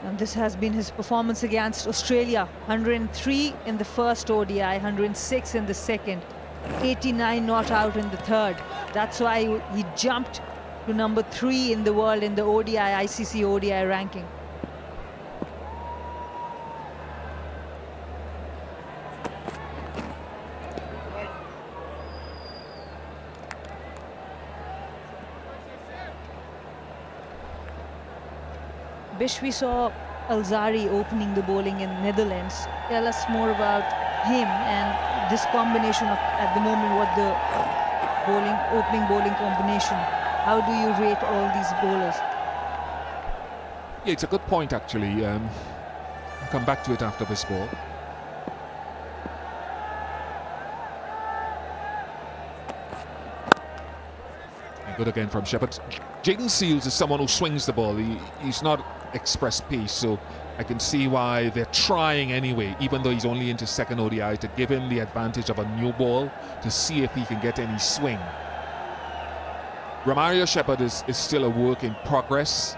And this has been his performance against Australia. 103 in the first ODI, 106 in the second, 89 not out in the third. That's why he jumped to number 3 in the world in the ODI, ICC ODI ranking. Bish, we saw Alzari opening the bowling in Netherlands. Tell us more about him and this combination of, at the moment, what the opening bowling combination. How do you rate all these bowlers? Yeah, it's a good point actually. I'll come back to it after this ball. And good again from Shepherd. Jaden Seals is someone who swings the ball. He's not express pace, so I can see why they're trying anyway, even though he's only into second ODI, to give him the advantage of a new ball to see if he can get any swing. Romario Shepherd is still a work in progress.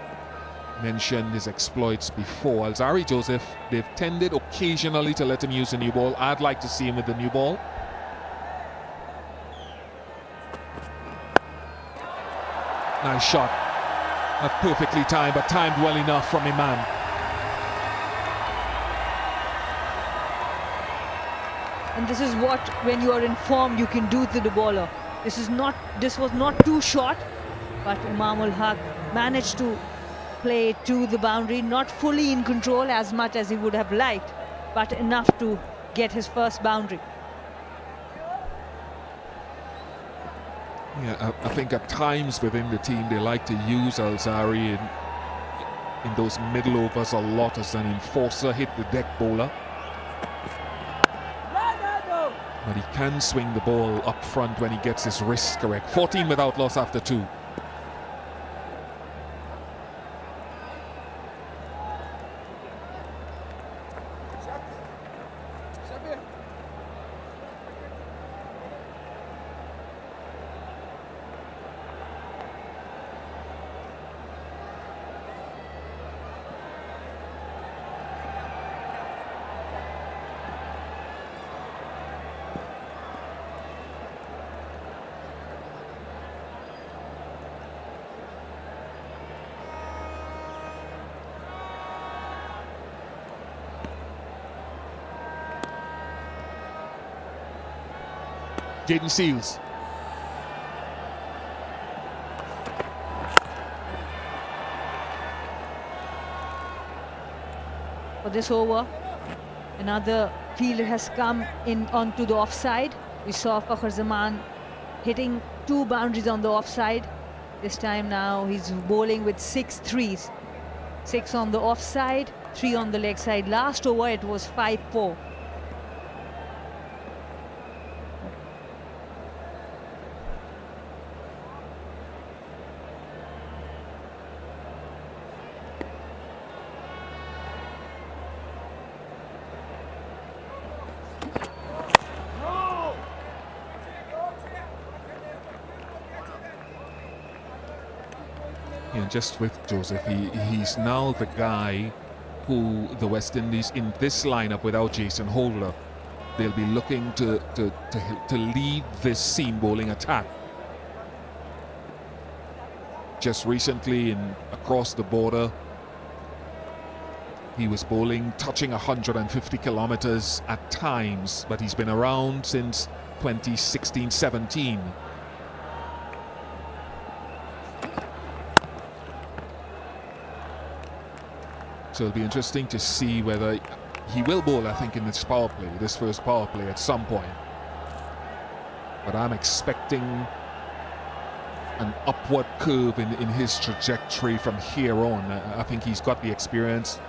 Mentioned his exploits before. Alzari Joseph, they've tended occasionally to let him use the new ball. I'd like to see him with the new ball. Nice shot. Not perfectly timed, but timed well enough from Imam. And this is what, when you are in form, you can do to the bowler. This was not too short, but Imam ul Haq managed to play it to the boundary, not fully in control as much as he would have liked, but enough to get his first boundary. Yeah, I think at times within the team they like to use Alzari in those middle overs a lot as an enforcer, hit the deck bowler. But he can swing the ball up front when he gets his wrist correct. 14 without loss after 2. Jaden Seals. For this over, another fielder has come in onto the offside. We saw Fakhr Zaman hitting 2 boundaries on the offside. This time now he's bowling with 6 threes. 6 on the offside, 3 on the leg side. Last over it was 5-4. Just with Joseph, he's now the guy who the West Indies in this lineup without Jason Holder, they'll be looking to lead this seam bowling attack. Just recently across the border, he was bowling touching 150 kilometers at times, but he's been around since 2016-17. So it'll be interesting to see whether he will bowl, I think, in this power play, this first power play at some point. But I'm expecting an upward curve in his trajectory from here on. I think he's got the experience,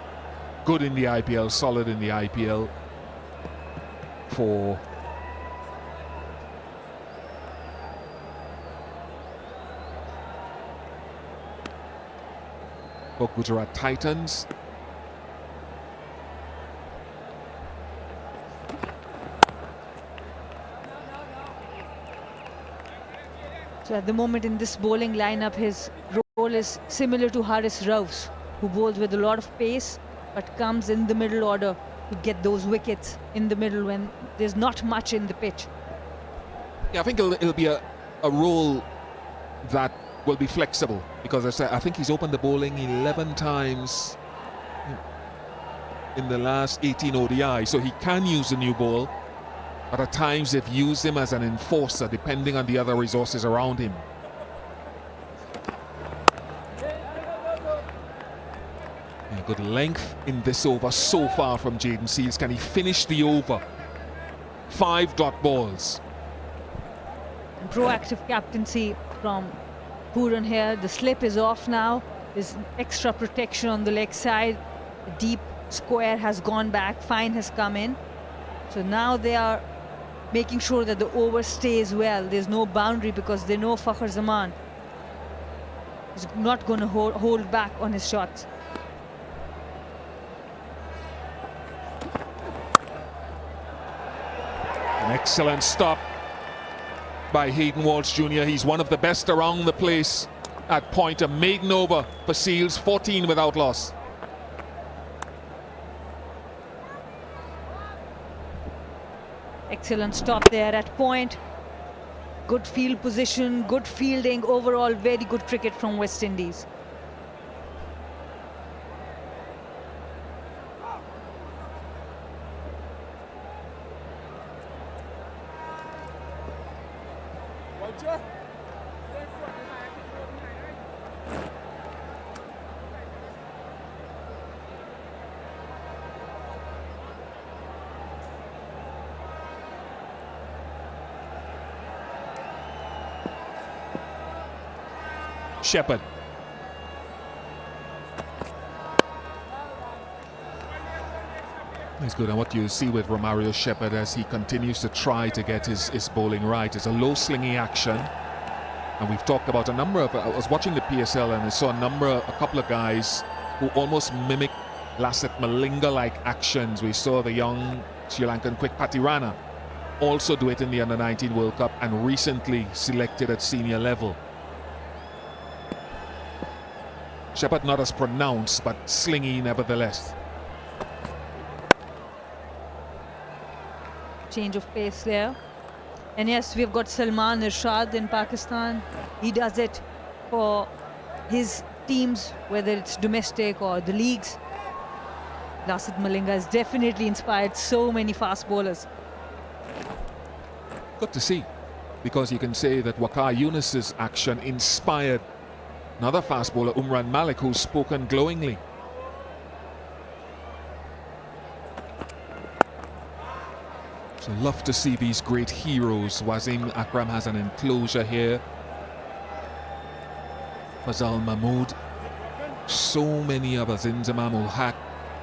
good in the IPL, solid in the IPL for Gujarat Titans. So at the moment in this bowling lineup, his role is similar to Haris Rauf's, who bowls with a lot of pace, but comes in the middle order to get those wickets in the middle when there's not much in the pitch. Yeah, I think it'll be a role that will be flexible, because I think he's opened the bowling 11 times in the last 18 ODI, so he can use the new ball, but at times they've used him as an enforcer depending on the other resources around him. Yeah, good length in this over so far from Jayden Seales. Can he finish the over? 5 dot balls. Proactive captaincy from Pooran here. The slip is off now. There's extra protection on the leg side. The deep square has gone back. Fine has come in. So now they are making sure that the over stays well. There's no boundary because they know Fakhar Zaman is not going to hold back on his shots. An excellent stop by Hayden Walsh Jr. He's one of the best around the place at point. A maiden over for Seales, 14 without loss. Excellent stop there at point. Good field position, good fielding. Overall, very good cricket from West Indies. Shepherd. It's good, and what you see with Romario Shepherd as he continues to try to get his bowling right is a low slinging action. And we've talked about a number of, I was watching the PSL and I saw a couple of guys who almost mimic Lasith Malinga-like actions. We saw the young Sri Lankan quick Patirana also do it in the Under-19 World Cup and recently selected at senior level. Shepherd not as pronounced, but slingy nevertheless. Change of pace there. And yes, we've got Salman Irshad in Pakistan. He does it for his teams, whether it's domestic or the leagues. Lasith Malinga has definitely inspired so many fast bowlers. Good to see, because you can say that Waqar Younis's action inspired another fast bowler, Umran Malik, who's spoken glowingly. So love to see these great heroes. Wasim Akram has an enclosure here. Fazal Mahmood. So many others. Inzamam ul Haq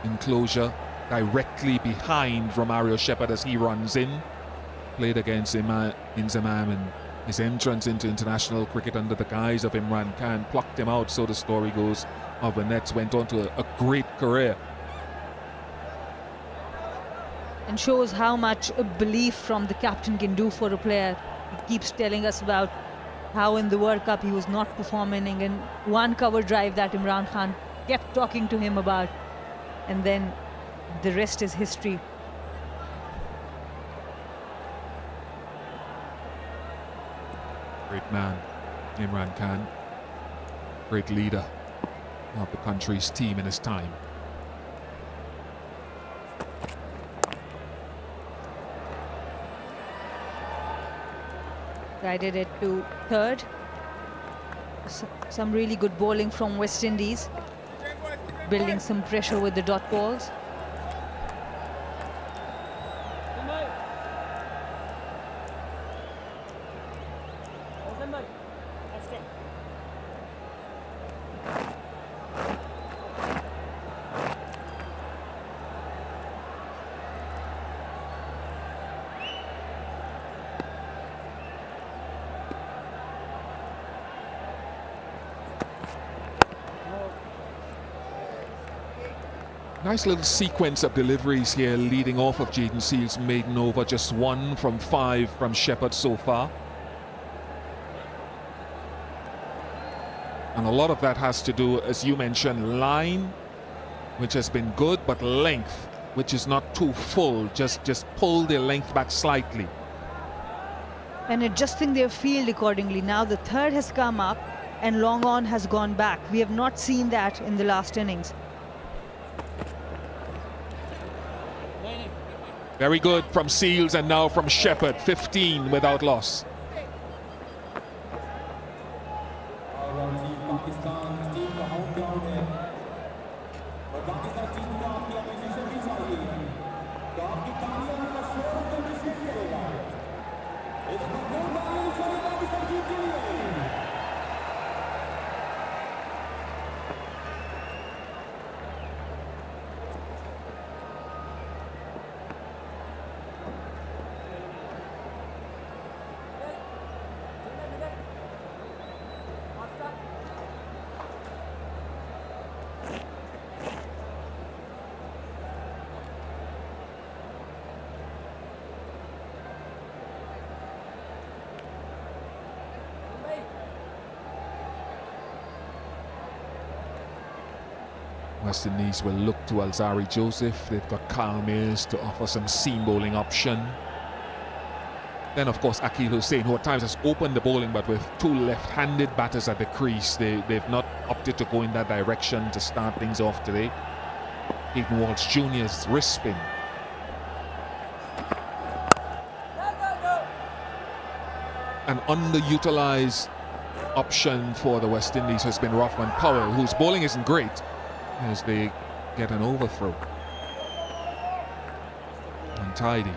enclosure directly behind Romario Shepherd as he runs in. Played against Inzamam, and his entrance into international cricket under the guise of Imran Khan plucked him out, so the story goes, of the Nets. Went on to a great career. And shows how much a belief from the captain can do for a player. He keeps telling us about how in the World Cup he was not performing, and one cover drive that Imran Khan kept talking to him about, and then the rest is history. Great man, Imran Khan. Great leader of the country's team in his time. Guided it to third. Some really good bowling from West Indies. Building some pressure with the dot balls. Nice little sequence of deliveries here leading off of Jayden Seales' maiden over. Just 1 from 5 from Shepherd so far. And a lot of that has to do, as you mentioned, line which has been good, but length, which is not too full. Just pull the length back slightly. And adjusting their field accordingly. Now the third has come up and long on has gone back. We have not seen that in the last innings. Very good from Seals and now from Shepherd. 15 without loss. West Indies will look to Alzari Joseph. They've got Kyle Mayers to offer some seam bowling option. Then, of course, Akeal Hussain, who at times has opened the bowling, but with two left-handed batters at the crease, they've not opted to go in that direction to start things off today. Hayden Walsh Jr.'s wrist spin. An underutilized option for the West Indies has been Rothman Powell, whose bowling isn't great, as they get an overthrow. Untidy.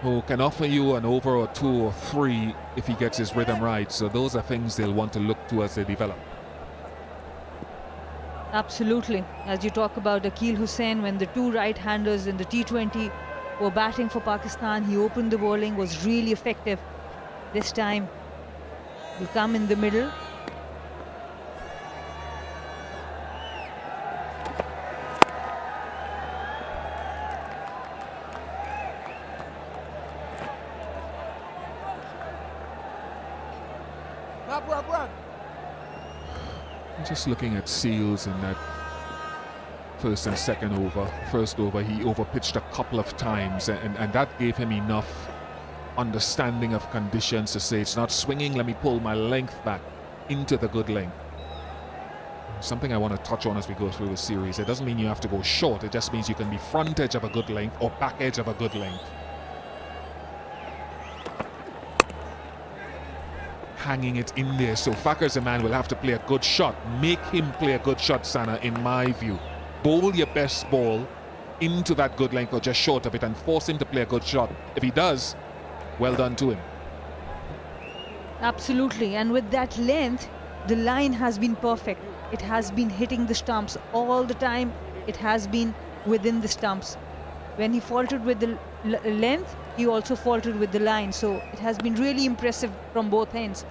Who can offer you an over or two or three if he gets his rhythm right. So those are things they'll want to look to as they develop. Absolutely. As you talk about Akeal Hussain, when the two right-handers in the T20 were batting for Pakistan, he opened the bowling, was really effective. This time, he'll come in the middle. Just looking at Seals in that first and second over. First over, he overpitched a couple of times, and that gave him enough understanding of conditions to say, it's not swinging, let me pull my length back into the good length. Something I want to touch on as we go through the series. It doesn't mean you have to go short, it just means you can be front edge of a good length or back edge of a good length. Hanging it in there, so Fakhar Zaman will have to play a good shot. Make him play a good shot, Sana, in my view. Bowl your best ball into that good length or just short of it and force him to play a good shot. If he does, well done to him. Absolutely, and with that length, the line has been perfect. It has been hitting the stumps all the time. It has been within the stumps. When he faltered with the length, he also faltered with the line. So it has been really impressive from both ends.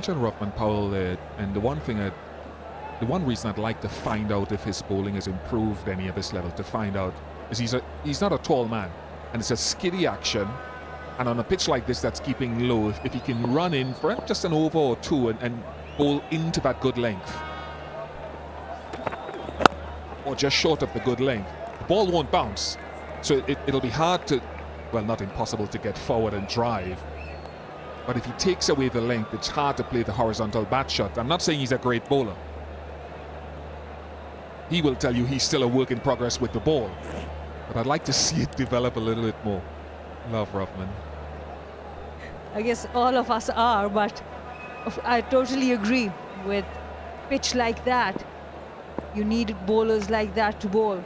Rothman Powell there, and the one reason I'd like to find out if his bowling has improved any at this level, to find out, is he's not a tall man, and it's a skiddy action, and on a pitch like this that's keeping low, if he can run in for just an over or two and bowl into that good length, or just short of the good length, the ball won't bounce, so it'll be hard to, well, not impossible to get forward and drive. But if he takes away the length, it's hard to play the horizontal bat shot. I'm not saying he's a great bowler. He will tell you he's still a work in progress with the ball. But I'd like to see it develop a little bit more. Love Rothman. I guess all of us are, but I totally agree. With pitch like that, you need bowlers like that to bowl.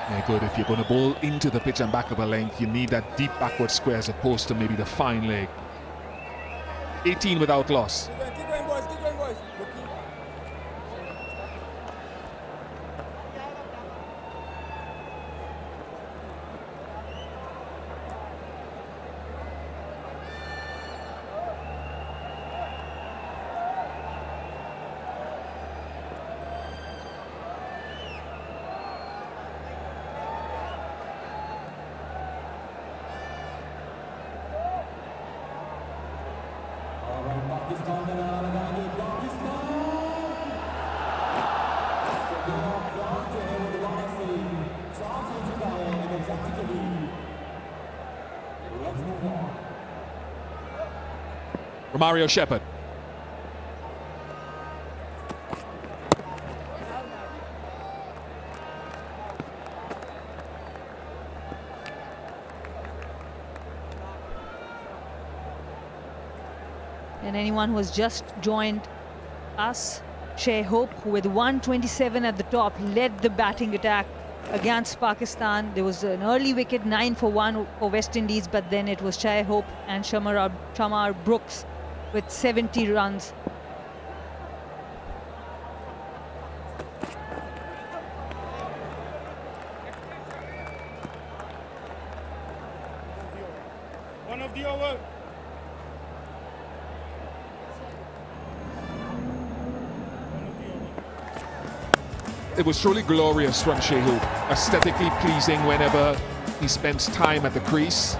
Yeah, good. If you're going to bowl into the pitch and back of a length, you need that deep backward square as opposed to maybe the fine leg. 18 without loss. Keep going, boys. Keep going, boys. Pakistan का नारा लगाएंगे पाकिस्तान जो है वो दोबारा से chance हो चुका है energetically let's move on Romario Shepherd. And anyone who has just joined us, Shai Hope with 127 at the top led the batting attack against Pakistan. There was an early wicket, 9 for 1 for West Indies, but then it was Shai Hope and Shamar Brooks with 70 runs. One of the over. It was truly glorious from Shai Hope, aesthetically pleasing whenever he spends time at the crease.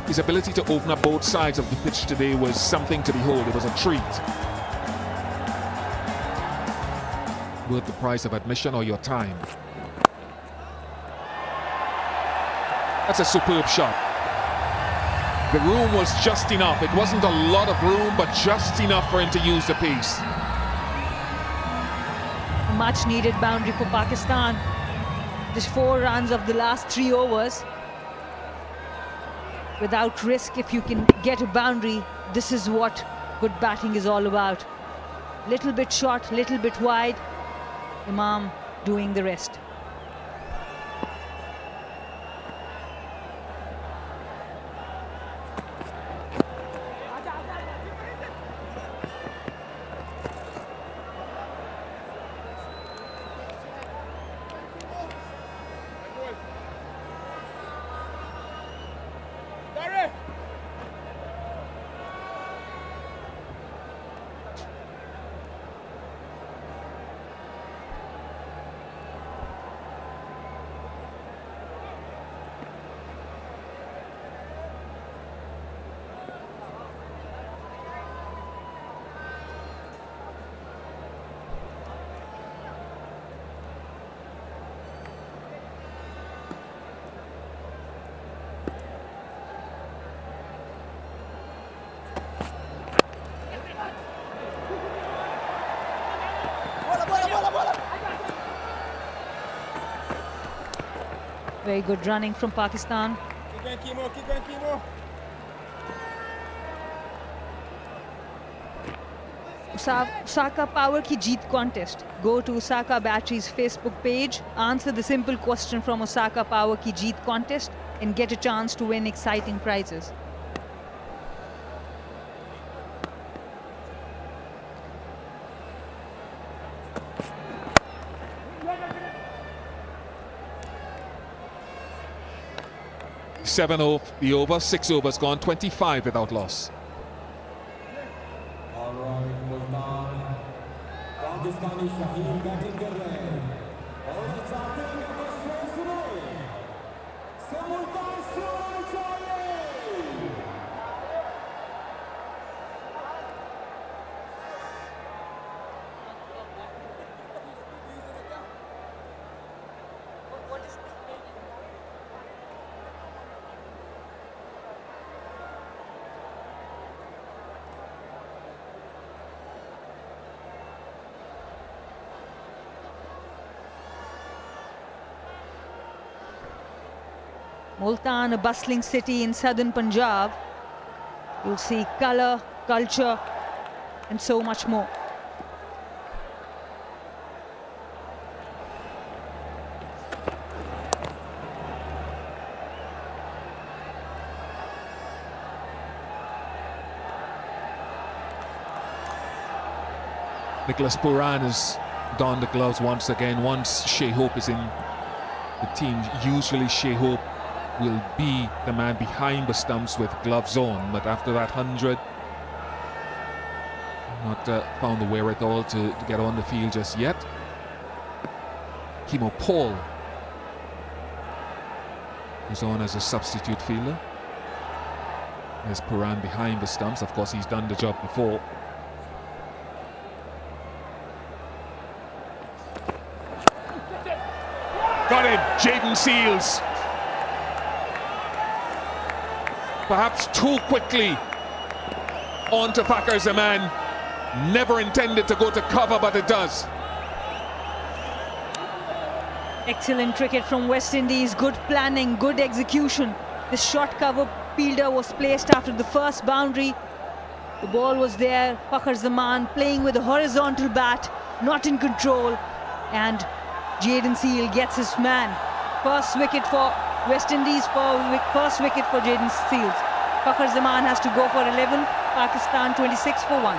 His ability to open up both sides of the pitch today was something to behold. It was a treat. Worth the price of admission or your time. That's a superb shot. The room was just enough. It wasn't a lot of room, but just enough for him to use the pace. Much needed boundary for Pakistan. Just 4 runs of the last 3 overs. Without risk, if you can get a boundary, this is what good batting is all about. Little bit short, little bit wide. Imam doing the rest. Very good running from Pakistan. Keep going, Kimo. Keep going, Kimo. Osaka Power Ki Jeet contest. Go to Osaka Battery's Facebook page, answer the simple question from Osaka Power Ki Jeet contest and get a chance to win exciting prizes. Seven of the over, 6 overs gone, 25 without loss. All right, Multan. Pakistani Shaheen batting कर रहे हैं और चाहते हैं कि strike सुने से मुल्तान शोर चाहिए Multan, a bustling city in southern Punjab. You'll see colour, culture, and so much more. Nicholas Pooran has donned the gloves once again. Once Shai Hope is in the team, usually Shai Hope will be the man behind the stumps with gloves on, but after that 100, not found the wherewithal to get on the field just yet. Kimo Paul is on as a substitute fielder. There's Pooran behind the stumps. Of course, he's done the job before. Got him, Jaden Seals. Perhaps too quickly onto Fakhar Zaman. Never intended to go to cover, but it does. Excellent cricket from West Indies. Good planning, good execution. The short cover fielder was placed after the first boundary. The ball was there. Fakhar Zaman playing with a horizontal bat, not in control. And Jaden Seal gets his man. First wicket for West Indies, first wicket for Jaden Seals. Fakhar Zaman has to go for 11. Pakistan 26 for 1.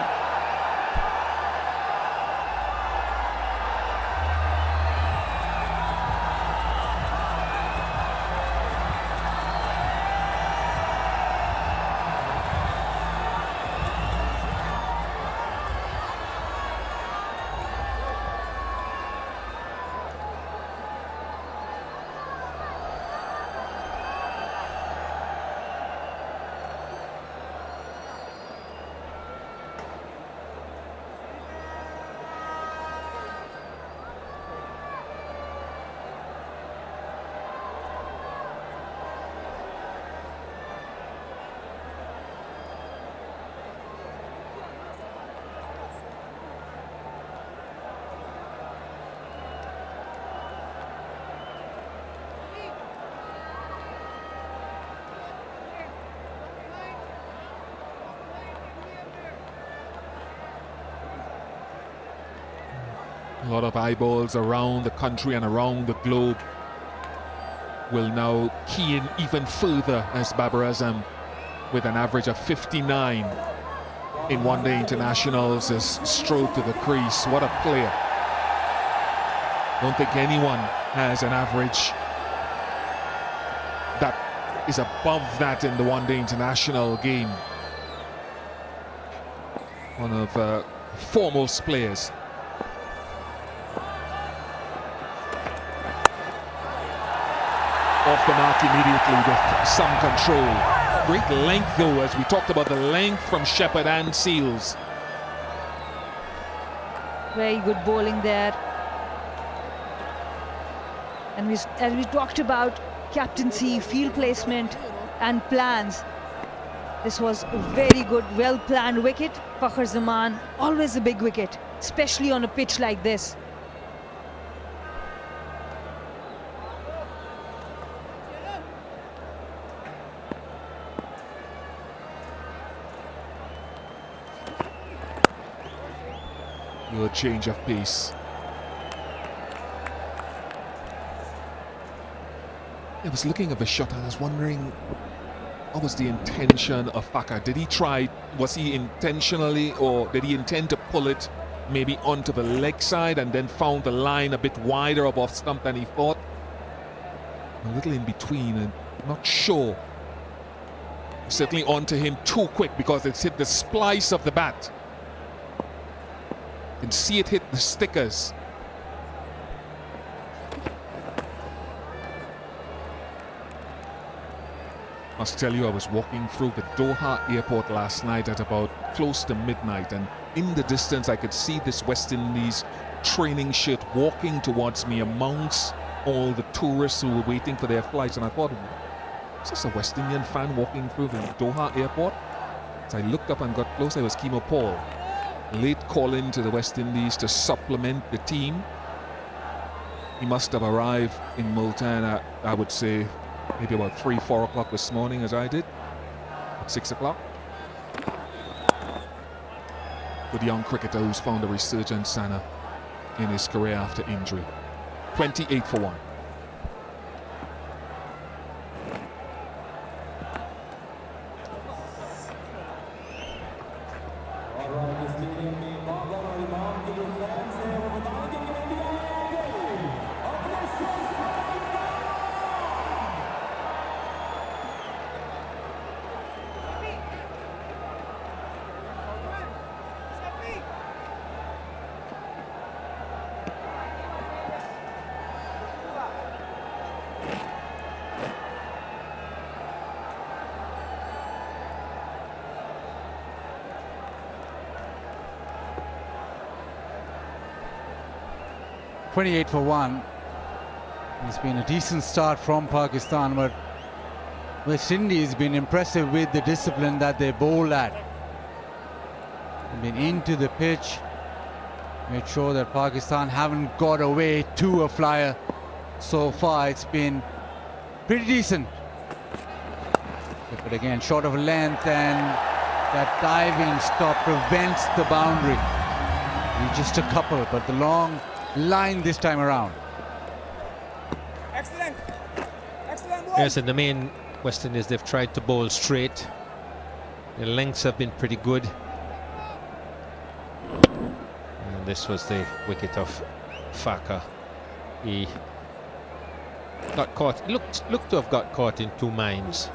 A lot of eyeballs around the country and around the globe will now key in even further as Babar Azam, with an average of 59 in one-day internationals, has strode to the crease. What a player. Don't think anyone has an average that is above that in the one-day international game. One of foremost players. Off the mark immediately with some control. Great length though, as we talked about the length from Shepherd and Seals. Very good bowling there. And as we talked about captaincy, field placement and plans, this was a very good, well-planned wicket. Fakhar Zaman, always a big wicket, especially on a pitch like this. Little change of pace. I was looking at the shot and I was wondering, what was the intention of Fakhar? Did he try, was he intentionally, or did he intend to pull it maybe onto the leg side and then found the line a bit wider of off stump than he thought? A little in between, and not sure. Certainly onto him too quick because it's hit the splice of the bat. You can see it hit the stickers. Must tell you, I was walking through the Doha airport last night at about close to midnight, and in the distance I could see this West Indies training shirt walking towards me amongst all the tourists who were waiting for their flights, and I thought, is this a West Indian fan walking through the Doha airport? As I looked up and got close, it was 𝐑𝐄 Paul. Late call-in to the West Indies to supplement the team. He must have arrived in Multan, I would say, maybe about 3-4 o'clock this morning, as I did, at 6 o'clock. Good young cricketer who's found a resurgence in his career after injury. 28 for 1. 28 for 1. It's been a decent start from Pakistan, but West Indies has been impressive with the discipline that they bowl at. They've been into the pitch, made sure that Pakistan haven't got away to a flyer so far. It's been pretty decent. But again, short of length, and that diving stop prevents the boundary. Just a couple, but the long line this time around. Excellent. Excellent. Yes, in the main West Indies, they've tried to bowl straight. The lengths have been pretty good. And this was the wicket of Faka. He got caught, looked to have got caught in two minds.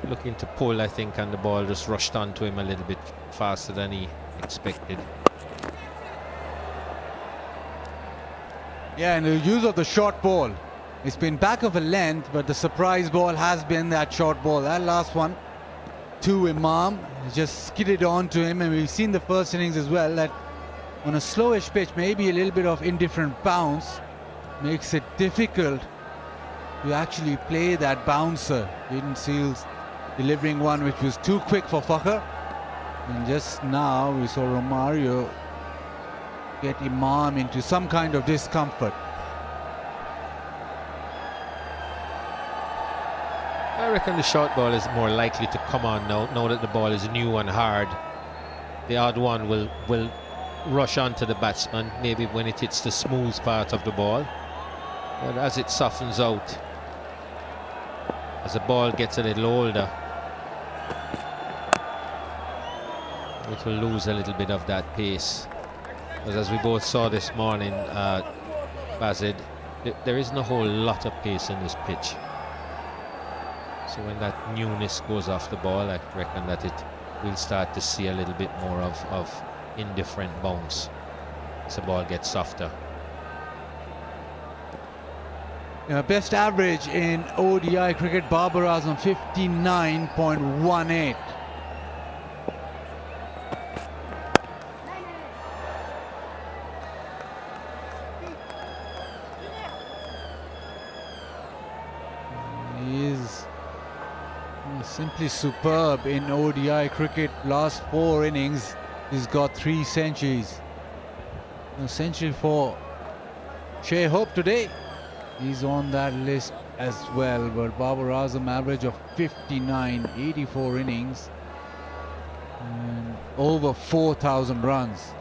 Looking to pull, I think, and the ball just rushed onto him a little bit faster than he expected. Yeah, and the use of the short ball. It's been back of a length, but the surprise ball has been that short ball. That last one to Imam just skidded onto him, and we've seen the first innings as well that on a slowish pitch, maybe a little bit of indifferent bounce makes it difficult to actually play that bouncer. Hayden Seals delivering one which was too quick for Fakhr, and just now we saw Romario get Imam into some kind of discomfort. I reckon the short ball is more likely to come on now that the ball is new and hard. The odd one will rush onto the batsman, maybe when it hits the smooth part of the ball. But as it softens out, as the ball gets a little older, it will lose a little bit of that pace. But as we both saw this morning, Bazid, there isn't a whole lot of pace in this pitch. So when that newness goes off the ball, I reckon that we'll start to see a little bit more of indifferent bounce as the ball gets softer. Best average in ODI cricket, Babar Azam 59.18. He is simply superb in ODI cricket. Last 4 innings, he's got 3 centuries. A century for Shai Hope today. He's on that list as well, but Babar Azam average of 59, 84 innings and over 4,000 runs.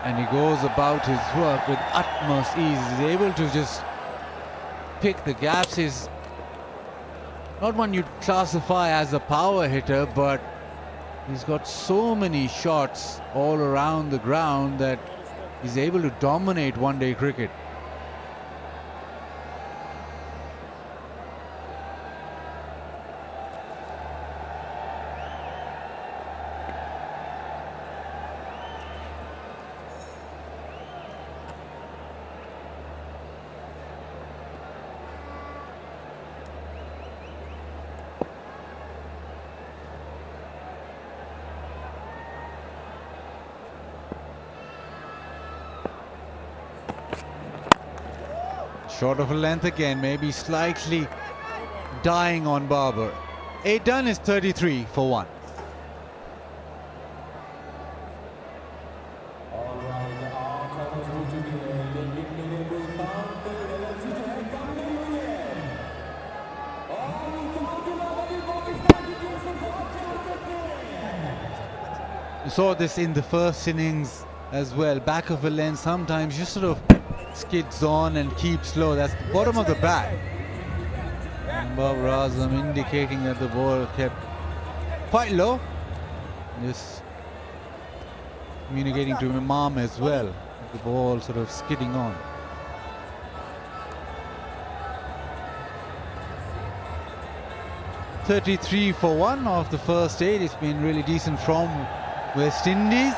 And he goes about his work with utmost ease. He's able to just pick the gaps. He's not one you'd classify as a power hitter, but he's got so many shots all around the ground that he's able to dominate one-day cricket. Short of a length again, maybe slightly dying on Babar. 8 done is 33 for 1. You saw this in the first innings as well. Back of a length, sometimes just sort of skids on and keeps low. That's the bottom of the bat. And Babar Azam indicating that the ball kept quite low. Just communicating to Imam as well. The ball sort of skidding on. .33 for 1 of the first 8. It's been really decent from West Indies.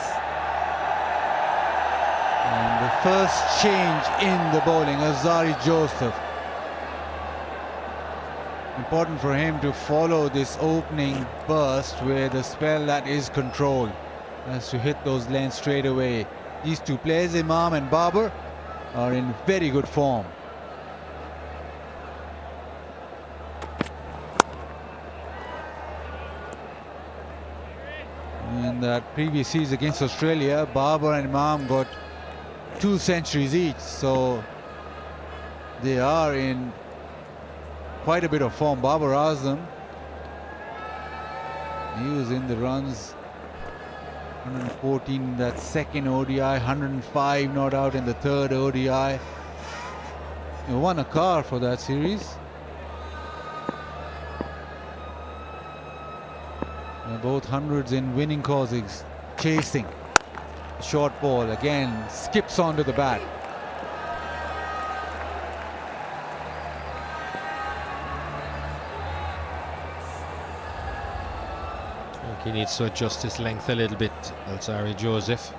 And the first change in the bowling, Azari Joseph. Important for him to follow this opening burst with a spell that is controlled. Has to hit those lanes straight away. These two players, Imam and Babar, are in very good form. In that previous series against Australia, Babar and Imam got 2 centuries each, so they are in quite a bit of form. Babar Azam, he was in the runs, 114 in that second ODI, 105 not out in the third ODI. He won a car for that series. Both hundreds in winning causes. Chasing. Short ball again, skips onto the bat. I think he needs to adjust his length a little bit, Alzari Joseph.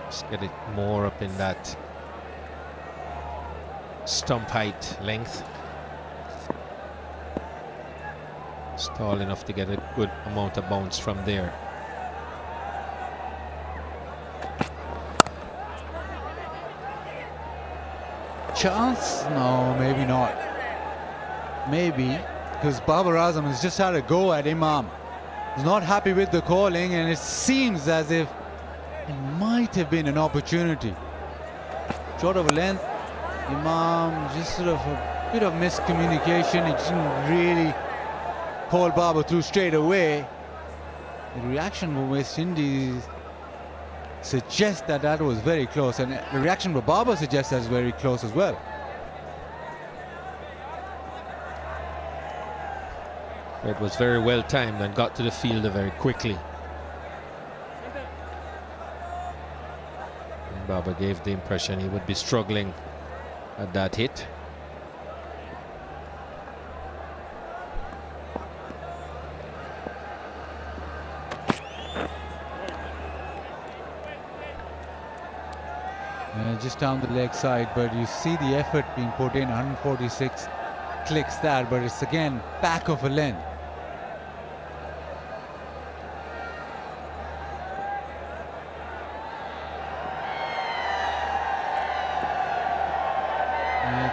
Just get it more up in that stump height length. It's tall enough to get a good amount of bounce from there. Chance? No, maybe not. Maybe, because Babar Azam has just had a go at Imam. He's not happy with the calling, and it seems as if it might have been an opportunity. Short of a length, Imam just sort of a bit of miscommunication. He didn't really call Babar through straight away. The reaction from West Indies suggests that that was very close, and the reaction from Babar suggests that's very close as well. It was very well timed and got to the fielder very quickly. And Babar gave the impression he would be struggling at that hit. Just down the leg side, but you see the effort being put in. 146 clicks that, but it's again back of a length.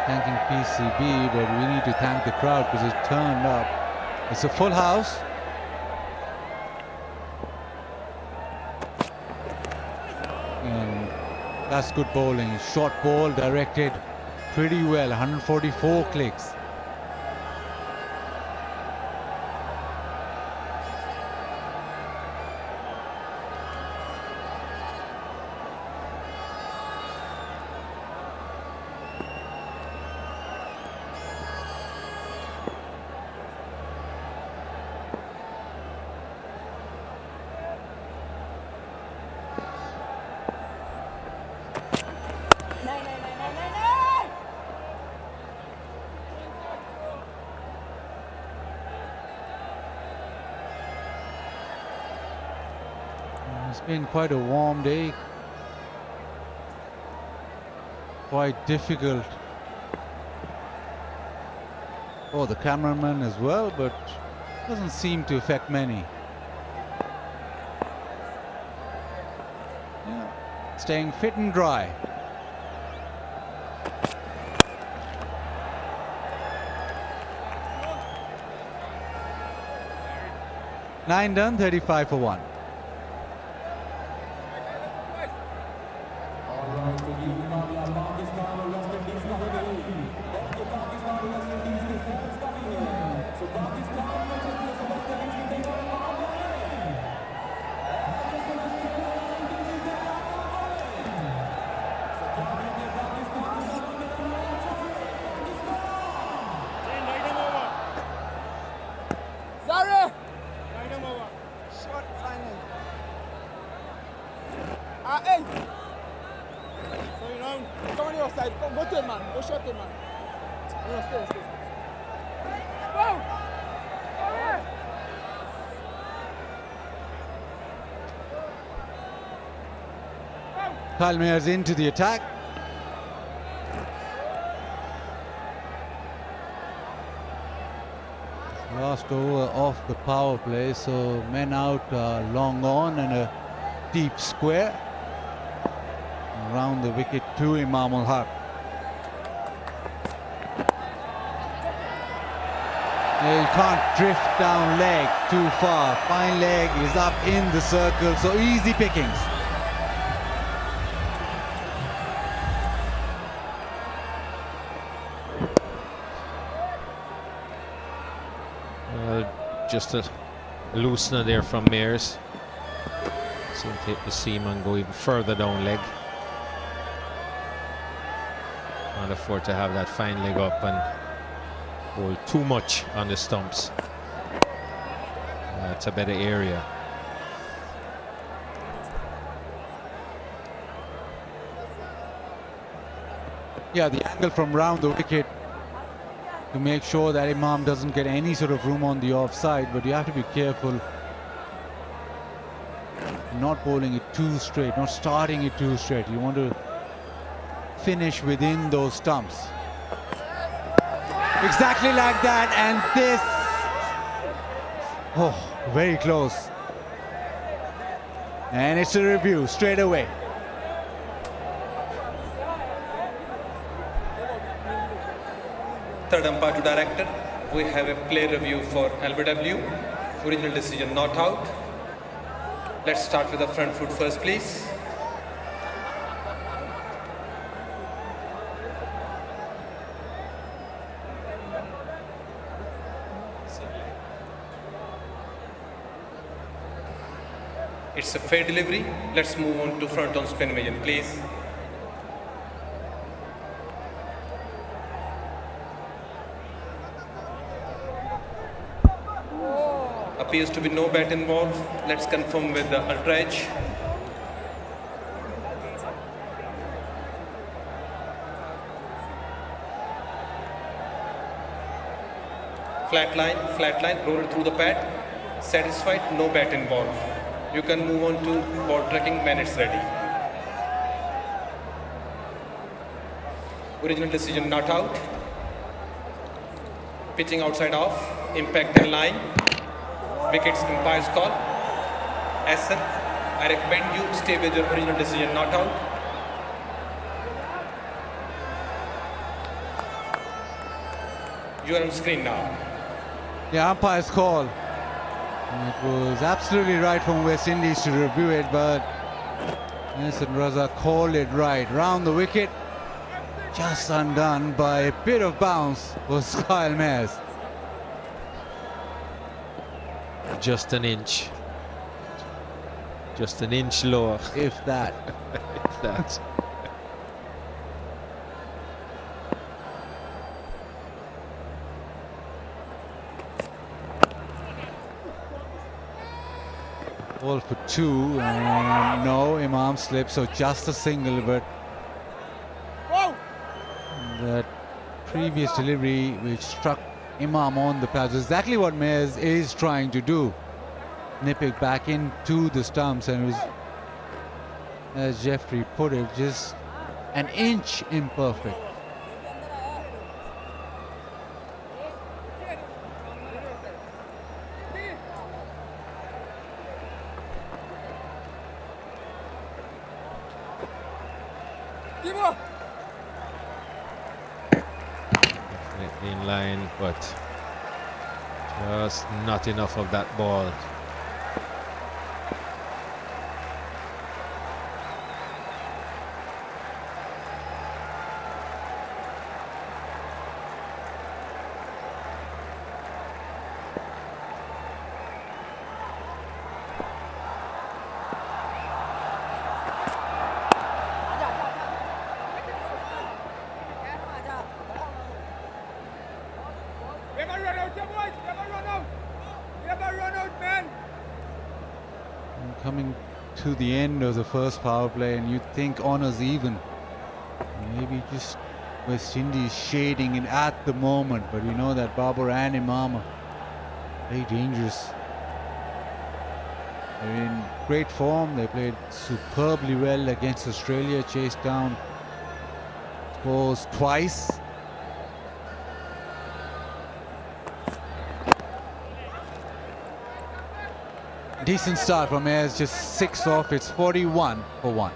Thanking PCB, but we need to thank the crowd because it turned up. It's a full house. And that's good bowling. Short ball directed pretty well. 144 clicks. It's been quite a warm day, quite difficult for the cameraman as well, but doesn't seem to affect many. Yeah, staying fit and dry. Nine done, 35 for 1. Palmer's into the attack. Last over off the power play, so men out, long on and a deep square. Around the wicket to Imam-ul-Haq. You can't drift down leg too far. Fine leg is up in the circle, so easy pickings. Just a loosener there from Mayers. Seemed to hit the seam and go even further down leg. Can't afford to have that fine leg up and bowl too much on the stumps. It's a better area. Yeah, the angle from round the wicket to make sure that Imam doesn't get any sort of room on the offside, but you have to be careful not bowling it too straight, not starting it too straight. You want to finish within those stumps. Exactly like that, and this, oh, very close. And it's a review straight away. Third umpire to director. We have a play review for LBW. Original decision not out. Let's start with the front foot first, please. It's a fair delivery. Let's move on to front on spin vision, please. Appears to be no bat involved. Let's confirm with the ultra edge. Flat line, roll it through the pad. Satisfied, no bat involved. You can move on to ball tracking when it's ready. Original decision not out. Pitching outside off. Impact and line. Wickets umpire's call. SN, I recommend you stay with your original decision not out. You are on screen now. Yeah, umpire's call. It was absolutely right from West Indies to review it, but Hasan Raza called it right. Round the wicket, just undone by a bit of bounce was Kyle Mayers. Just an inch lower. If that. If that. Ball for two, and no, Imam slipped, so just a single, but that previous delivery which struck Imam on the pads is exactly what Mayers is trying to do. Nip it back into the stumps, and it was, as Jeffrey put it, just an inch imperfect. In line, but just not enough of that ball. Coming to the end of the first power play, and you'd think honours even. Maybe just West Indies shading it at the moment, but we know that Babar and Imam are very dangerous. They're in great form. They played superbly well against Australia, chased down scores twice. Decent start from Ayers, just 6 off. It's 41 for 1.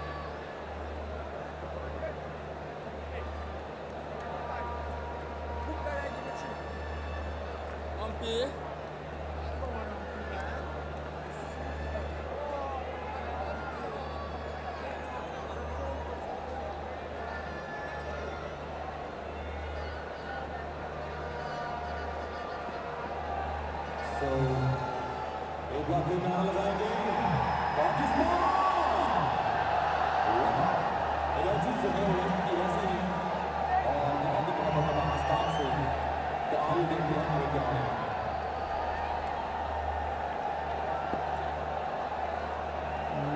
एक बार फिर नारा लगाएंगे Pakistan energy से है वैसे ही और कबड्डी का मतलब पाकिस्तान से तो आगे देखते हैं आगे क्या है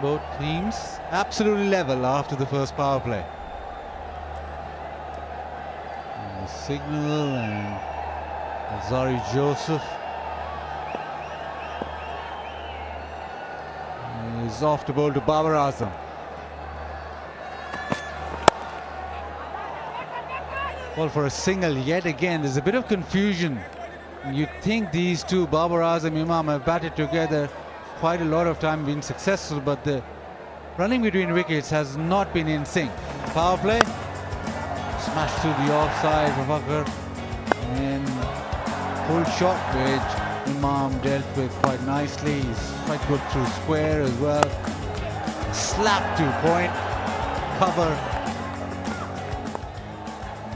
Both teams absolutely level after the first power play. And the signal and Zari Joseph is off to bowl to Babar Azam. Ball for a single yet again. There's a bit of confusion. You think these two, Babar Azam, Imam, have batted together quite a lot of time, been successful, but the running between wickets has not been in sync. Power play, smashed through the offside for Fakhr, and full shot which Imam dealt with quite nicely. He's quite good through square as well. Slap to point, cover,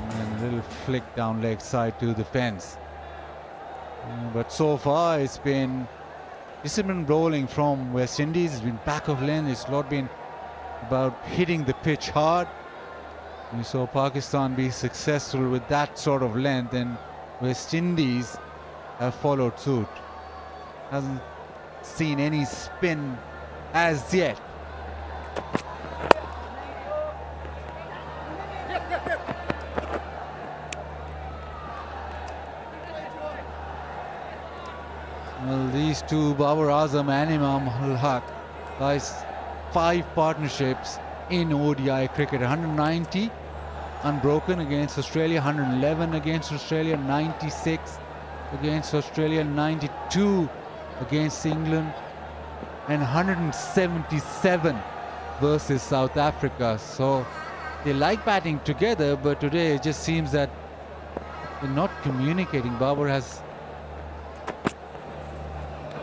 and a little flick down leg side to the fence. But so far it's been disciplined bowling from West Indies. It's been back of lane. It's not been about hitting the pitch hard. We saw Pakistan be successful with that sort of length, and West Indies have followed suit. Hasn't seen any spin as yet. Well, these two, Babar Azam and Imam Haq, guys, 5 partnerships in ODI cricket. 190 unbroken against Australia, 111 against Australia, 96 against Australia, 92 against England, and 177 versus South Africa. So they like batting together, but today it just seems that they're not communicating. Babar has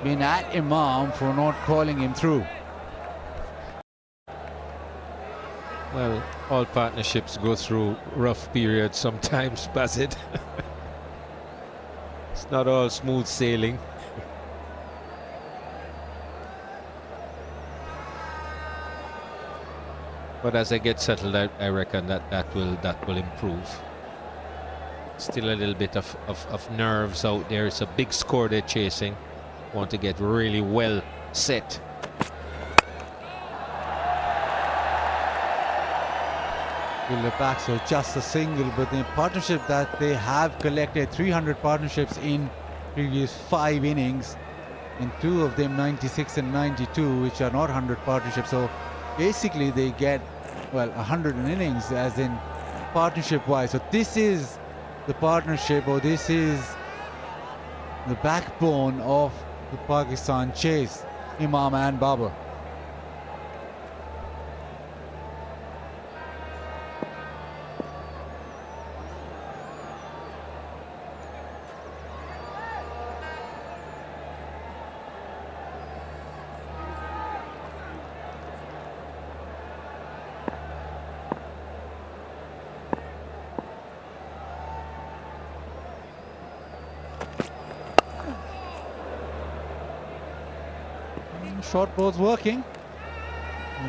been at Imam for not calling him through. Well, all partnerships go through rough periods sometimes, Basit. It's not all smooth sailing. But as I get settled, I reckon that will improve. Still a little bit of nerves out there. It's a big score they're chasing. Want to get really well set. Fielder back, so just a single, but the partnership that they have collected, 300 partnerships in previous 5 innings, and 2 of them 96 and 92, which are not 100 partnerships. So basically they get, well, 100 in innings as in partnership wise. So this is the partnership, or this is the backbone of the Pakistan chase, Imam and Babar. Short ball's working.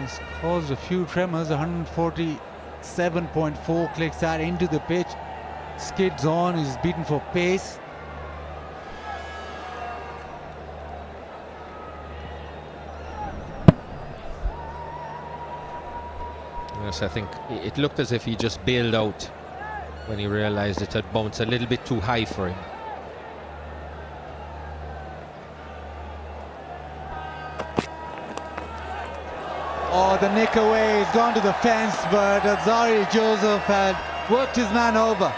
It's caused a few tremors. 147.4 clicks that into the pitch. Skids on, is beaten for pace. Yes, I think it looked as if he just bailed out when he realized it had bounced a little bit too high for him. Oh, the nick away, he's gone to the fence, but Zari Joseph had worked his man over.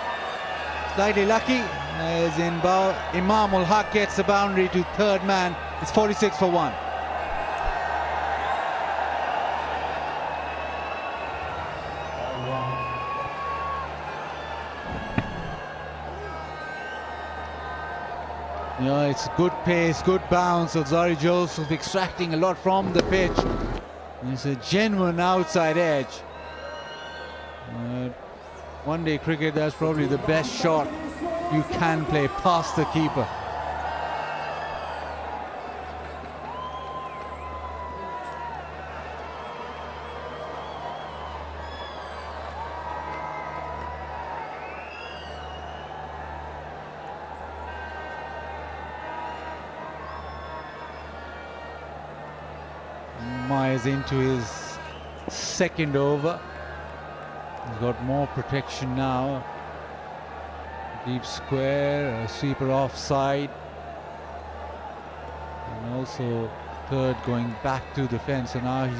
Slightly lucky, as in Imam ul Haq gets the boundary to third man. It's 46 for 1. Yeah, it's good pace, good bounce of Zari Joseph, extracting a lot from the pitch. It's a genuine outside edge. One-day cricket, that's probably the best shot you can play past the keeper. Myers into his second over. He's got more protection now. Deep square, a sweeper offside. And also third going back to the fence. So now he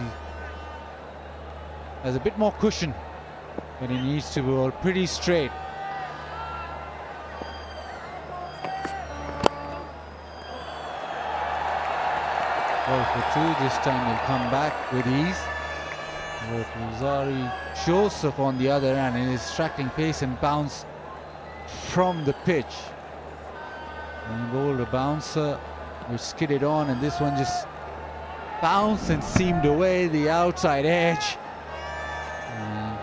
has a bit more cushion, but he needs to bowl pretty straight. Ball for two, this time he'll come back with ease. But Zari Joseph on the other end is extracting pace and bounce from the pitch. And he bowled a bouncer which skidded on, and this one just bounced and seamed away the outside edge. And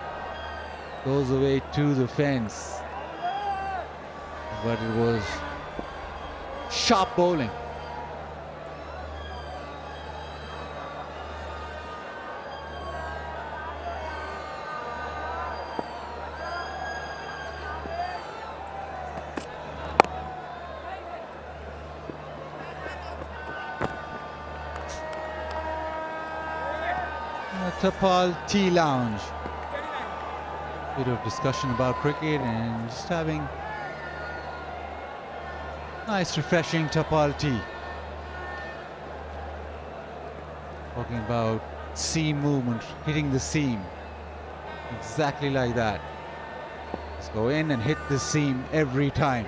goes away to the fence. But it was sharp bowling. Tapal Tea Lounge. Bit of discussion about cricket and just having nice refreshing Tapal tea. Talking about seam movement, hitting the seam. Exactly like that. Just go in and hit the seam every time.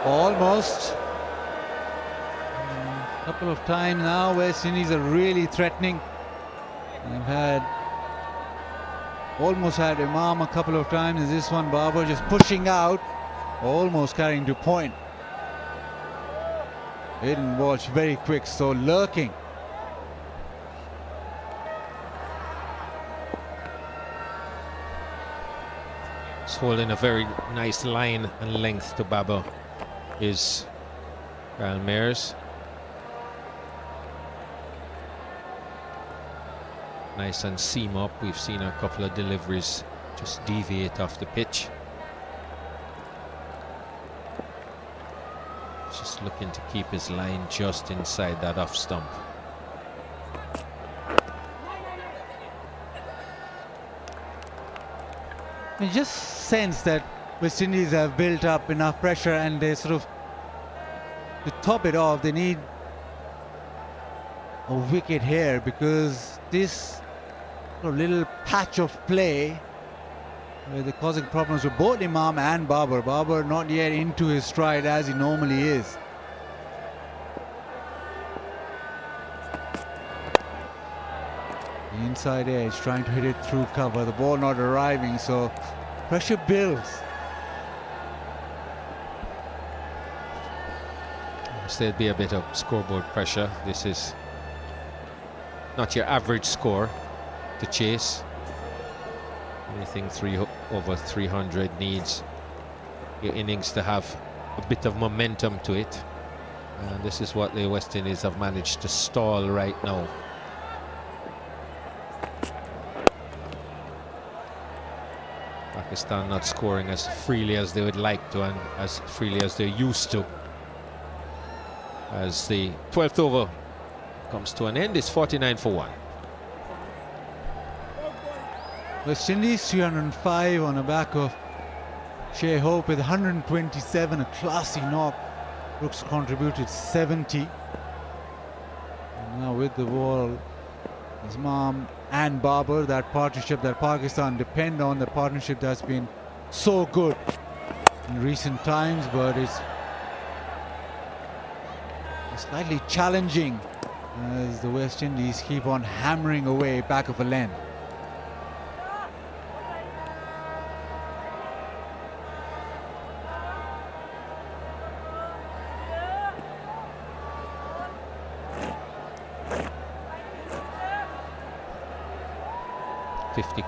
Almost. A couple of times now West Indies are really threatening. They've almost had Imam a couple of times. And this one Babar just pushing out, almost carrying to point. Hidden watch very quick, so lurking. It's holding a very nice line and length to Babar is Kyle Mayers. Nice and seam up. We've seen a couple of deliveries just deviate off the pitch. Just looking to keep his line just inside that off stump. You just sense that West Indies have built up enough pressure, and they sort of, to top it off, they need a wicket here, because this sort of little patch of play where they're causing problems with both Imam and Babar. Babar not yet into his stride as he normally is. The inside edge, trying to hit it through cover, the ball not arriving, so pressure builds. There'll be a bit of scoreboard pressure. This is not your average score to chase. Anything over 300 needs your innings to have a bit of momentum to it, and this is what the West Indies have managed to stall right now. Pakistan not scoring as freely as they would like to, and as freely as they're used to. As the 12th over comes to an end, it's 49 for 1. West Indies 305 on the back of Shai Hope with 127, a classy knock. Brooks contributed 70. And now with the ball, Ismam and Babar, that partnership that Pakistan depend on, the partnership that's been so good in recent times, but it's slightly challenging as the West Indies keep on hammering away back of a length.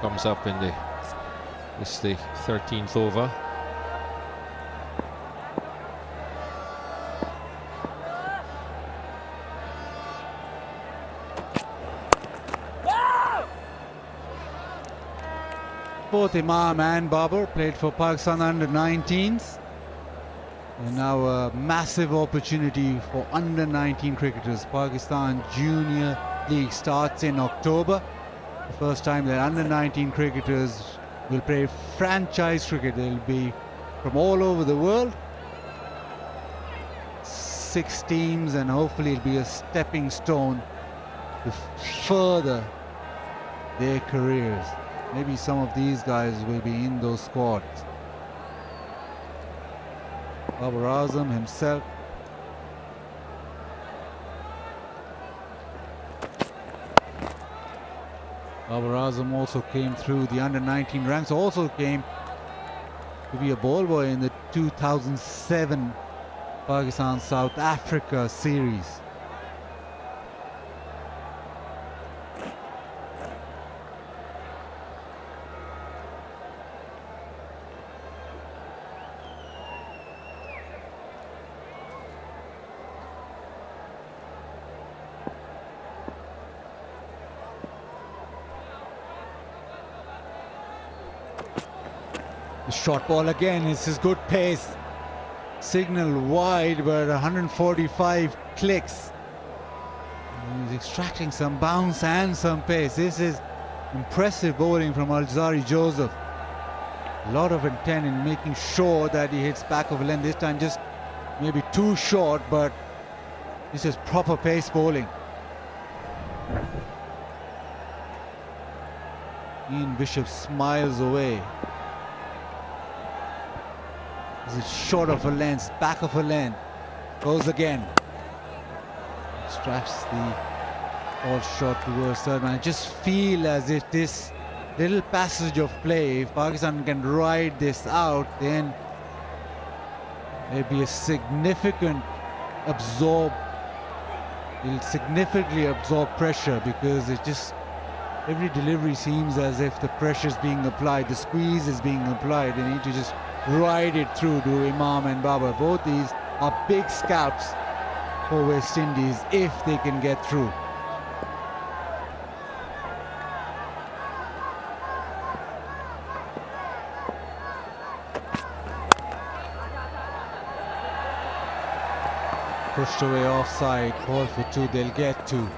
Comes up in the 13th over. Both Imam and Babar played for Pakistan under-19s. And now a massive opportunity for under-19 cricketers. Pakistan Junior League starts in October. The first time that under-19 cricketers will play franchise cricket. They'll be from all over the world. 6 teams, and hopefully it'll be a stepping stone to further their careers. Maybe some of these guys will be in those squads. Babar Azam himself. Babar Azam also came through the under-19 ranks, also came to be a ball boy in the 2007 Pakistan South Africa series. The short ball again, it's his good pace. Signal wide, but 145 clicks. He's extracting some bounce and some pace. This is impressive bowling from Alzari Joseph. A lot of intent in making sure that he hits back of length. This time just maybe too short, but this is proper pace bowling. Ian Bishop smiles away. This is short of a length, back of a length. Goes again. Extracts the ball shot towards third man. I just feel as if this little passage of play, if Pakistan can ride this out, then there'll be a significant it'll significantly absorb pressure, because it just, every delivery seems as if the pressure is being applied, the squeeze is being applied. They need to just ride it through to Imam and Babar. Both these are big scalps for West Indies if they can get through. Pushed away offside, ball for 2, they'll get 2.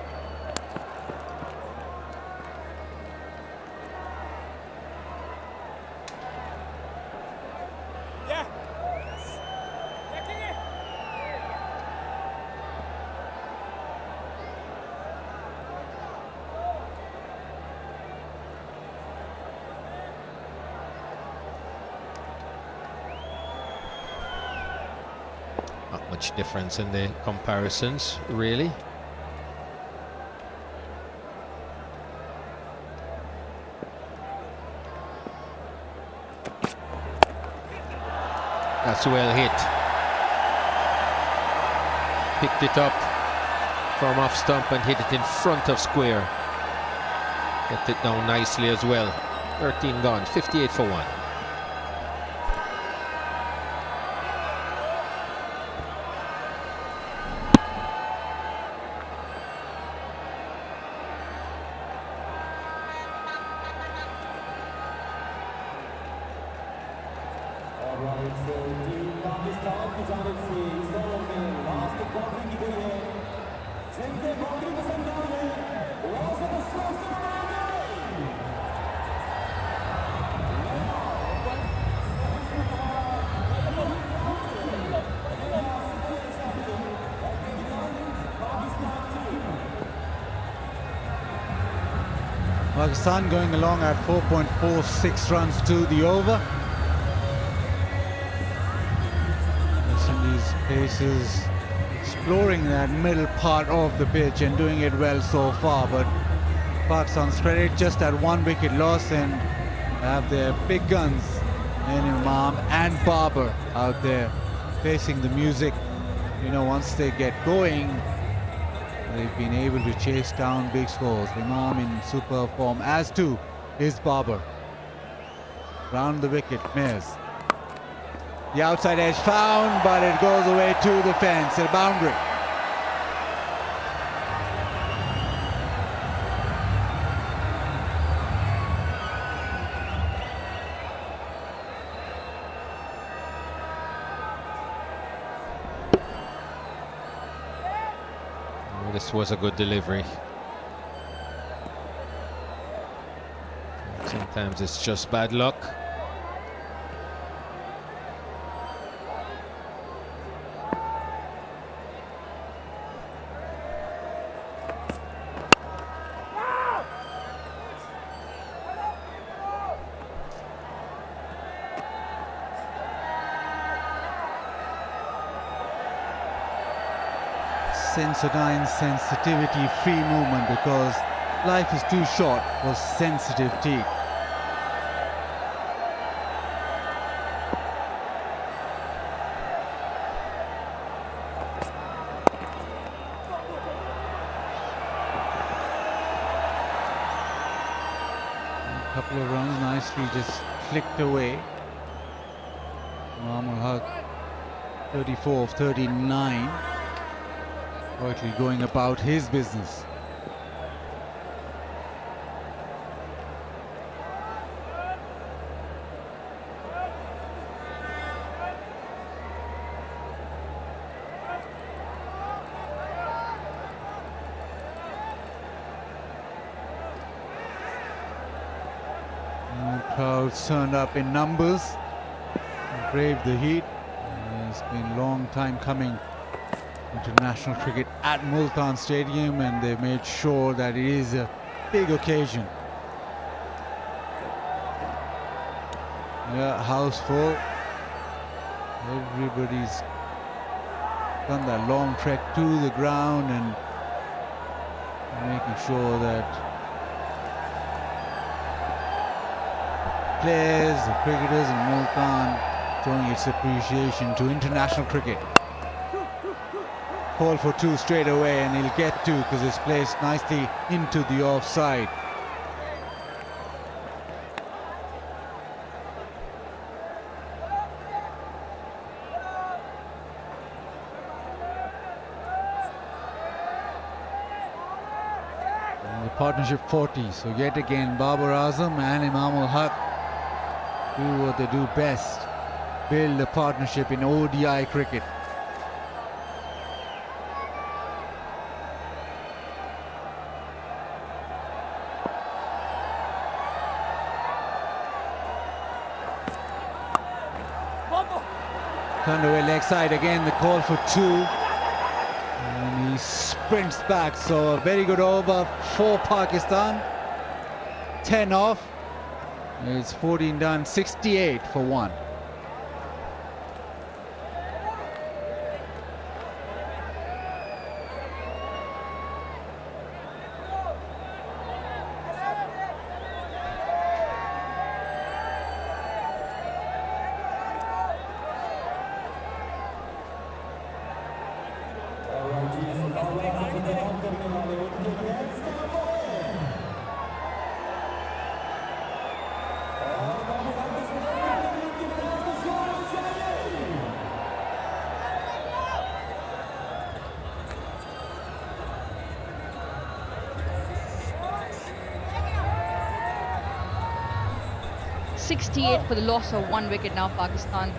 Not much difference in the comparisons, really. That's well hit. Picked it up from off stump and hit it in front of square. Kept it down nicely as well. 13 gone, 58 for 1. Pakistan going along at 4.46 runs to the over. West Indies pace is exploring that middle part of the pitch and doing it well so far. But Pakistan's credit, just that 1 wicket loss, and have their big guns in Imam and Babar out there facing the music. You know, once they get going, they've been able to chase down big scores. Imam in super form, as too is Babar. Round the wicket, Mayers. The outside edge found, but it goes away to the fence, a boundary. This was a good delivery. Sometimes it's just bad luck. Sensodyne sensitivity free movement, because life is too short for sensitive teeth. A couple of runs nicely just flicked away. Mahmud Haq 34 of 39. Quietly going about his business. Crowds turned up in numbers, braved the heat. It's been a long time coming. International cricket at Multan Stadium, and they made sure that it is a big occasion. Yeah, house full. Everybody's done that long trek to the ground and making sure that players, the cricketers in Multan showing its appreciation to international cricket. Call for 2 straight away, and he'll get 2 because it's placed nicely into the offside. And the partnership 40, so yet again Babar Azam and Imamul Haq do what they do best, build a partnership in ODI cricket. Turned away leg side again, the call for 2. And he sprints back, so a very good over for Pakistan. 10 off. It's 14 done, 68 for 1. For the loss of 1 wicket now, Pakistan.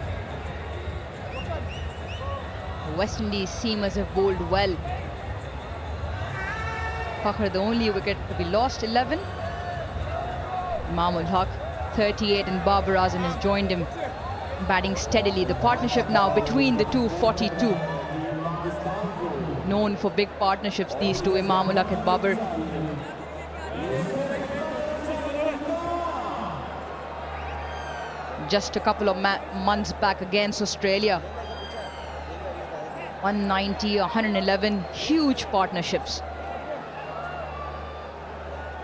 The West Indies seamers have bowled well. Fakhr the only wicket to be lost, 11. Imamul Haq 38, and Babar Azam has joined him, batting steadily. The partnership now between the two, 42. Known for big partnerships, these two, Imamul Haq and Babar. Just a couple of months back against Australia. 190, 111, huge partnerships.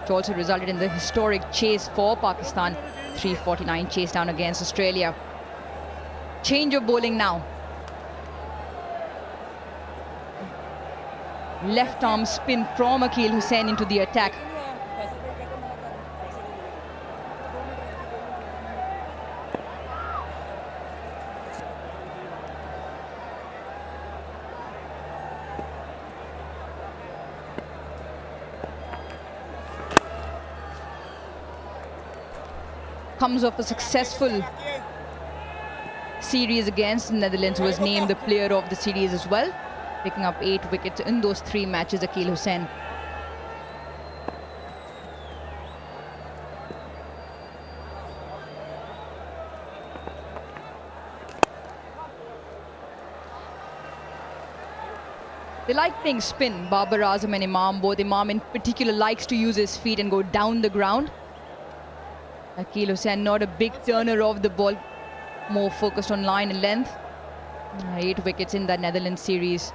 It also resulted in the historic chase for Pakistan, 349 chase down against Australia. Change of bowling now. Left arm spin from Akeal Hussain into the attack. Comes off a successful series against the Netherlands, was named the player of the series as well, picking up 8 wickets in those 3 matches, Akeal Hussain. They like playing spin. Babar Azam and Imam, both Imam in particular likes to use his feet and go down the ground. Akeal Hussain, not a big turner of the ball, more focused on line and length. 8 wickets in that Netherlands series.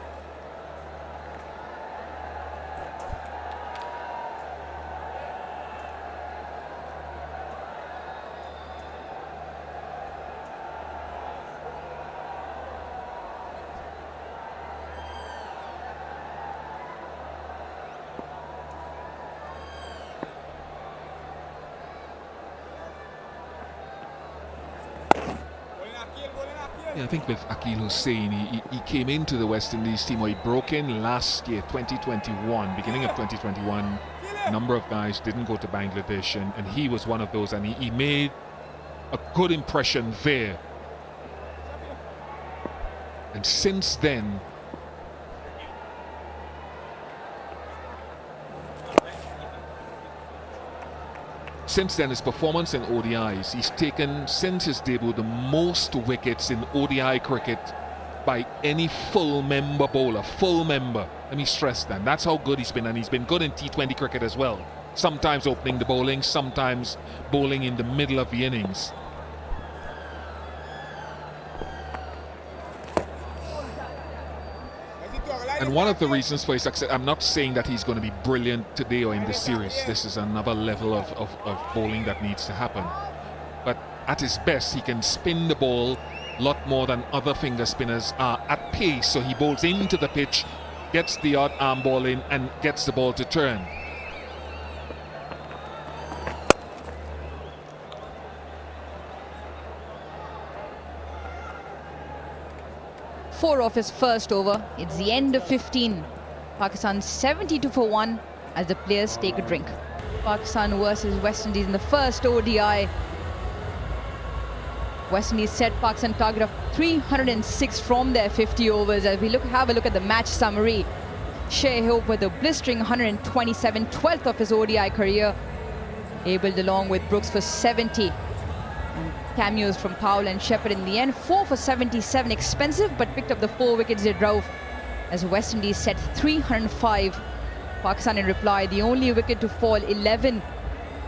Yeah, I think with Akeal Hussain, he came into the West Indies team, or he broke in last year, 2021, beginning of 2021. A number of guys didn't go to Bangladesh, and he was one of those, and he made a good impression there. And since then, his performance in ODIs, he's taken, since his debut, the most wickets in ODI cricket by any full member bowler. Full member. Let me stress that. That's how good he's been, and he's been good in T20 cricket as well. Sometimes opening the bowling, sometimes bowling in the middle of the innings. And one of the reasons for his success, I'm not saying that he's going to be brilliant today or in this series. This is another level of bowling that needs to happen. But at his best, he can spin the ball a lot more than other finger spinners are at pace. So he bowls into the pitch, gets the odd arm ball in, and gets the ball to turn. Four off his first over. It's the end of 15. Pakistan 72 for 1 as the players take a drink. Pakistan versus West Indies in the first ODI. West Indies set Pakistan target of 306 from their 50 overs. As we have a look at the match summary. Shai Hope with a blistering 127, 12th of his ODI career. Abled along with Brooks for 70. Cameos from Powell and Shepherd in the end. 4 for 77, expensive, but picked up the 4 wickets they drove as West Indies set 305. Pakistan in reply, the only wicket to fall, 11,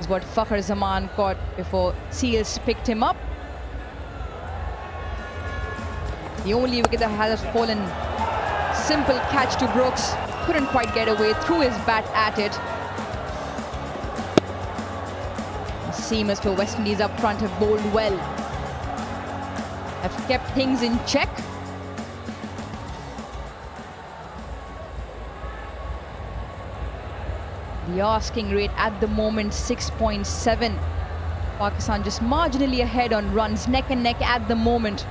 is what Fakhar Zaman caught before Seals picked him up. The only wicket that has fallen, simple catch to Brooks, couldn't quite get away, threw his bat at it. Seamers for West Indies up front have bowled well, have kept things in check. The asking rate at the moment 6.7. Pakistan just marginally ahead on runs, neck and neck at the moment.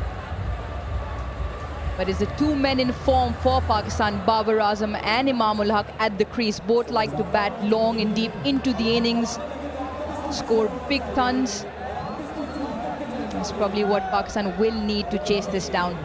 But it's the 2 men in form for Pakistan, Babar Azam and Imamul Haq at the crease. Both like to bat long and deep into the innings, score big tons. That's probably what Pakistan will need to chase this down.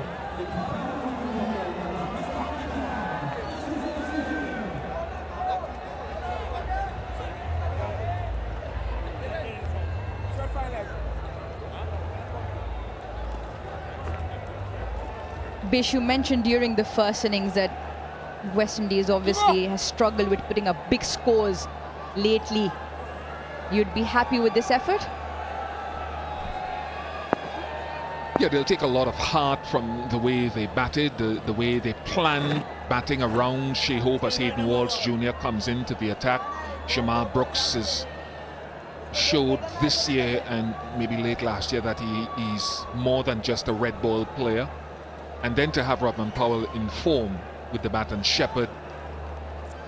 Bish, you mentioned during the first innings that West Indies obviously has struggled with putting up big scores lately. You'd be happy with this effort? Yeah, they'll take a lot of heart from the way they batted, the way they planned batting around Shai Hope as Hayden Walsh Jr. comes into the attack. Shamar Brooks has showed this year and maybe late last year that he's more than just a red ball player. And then to have Rodman Powell in form with the bat and Shepherd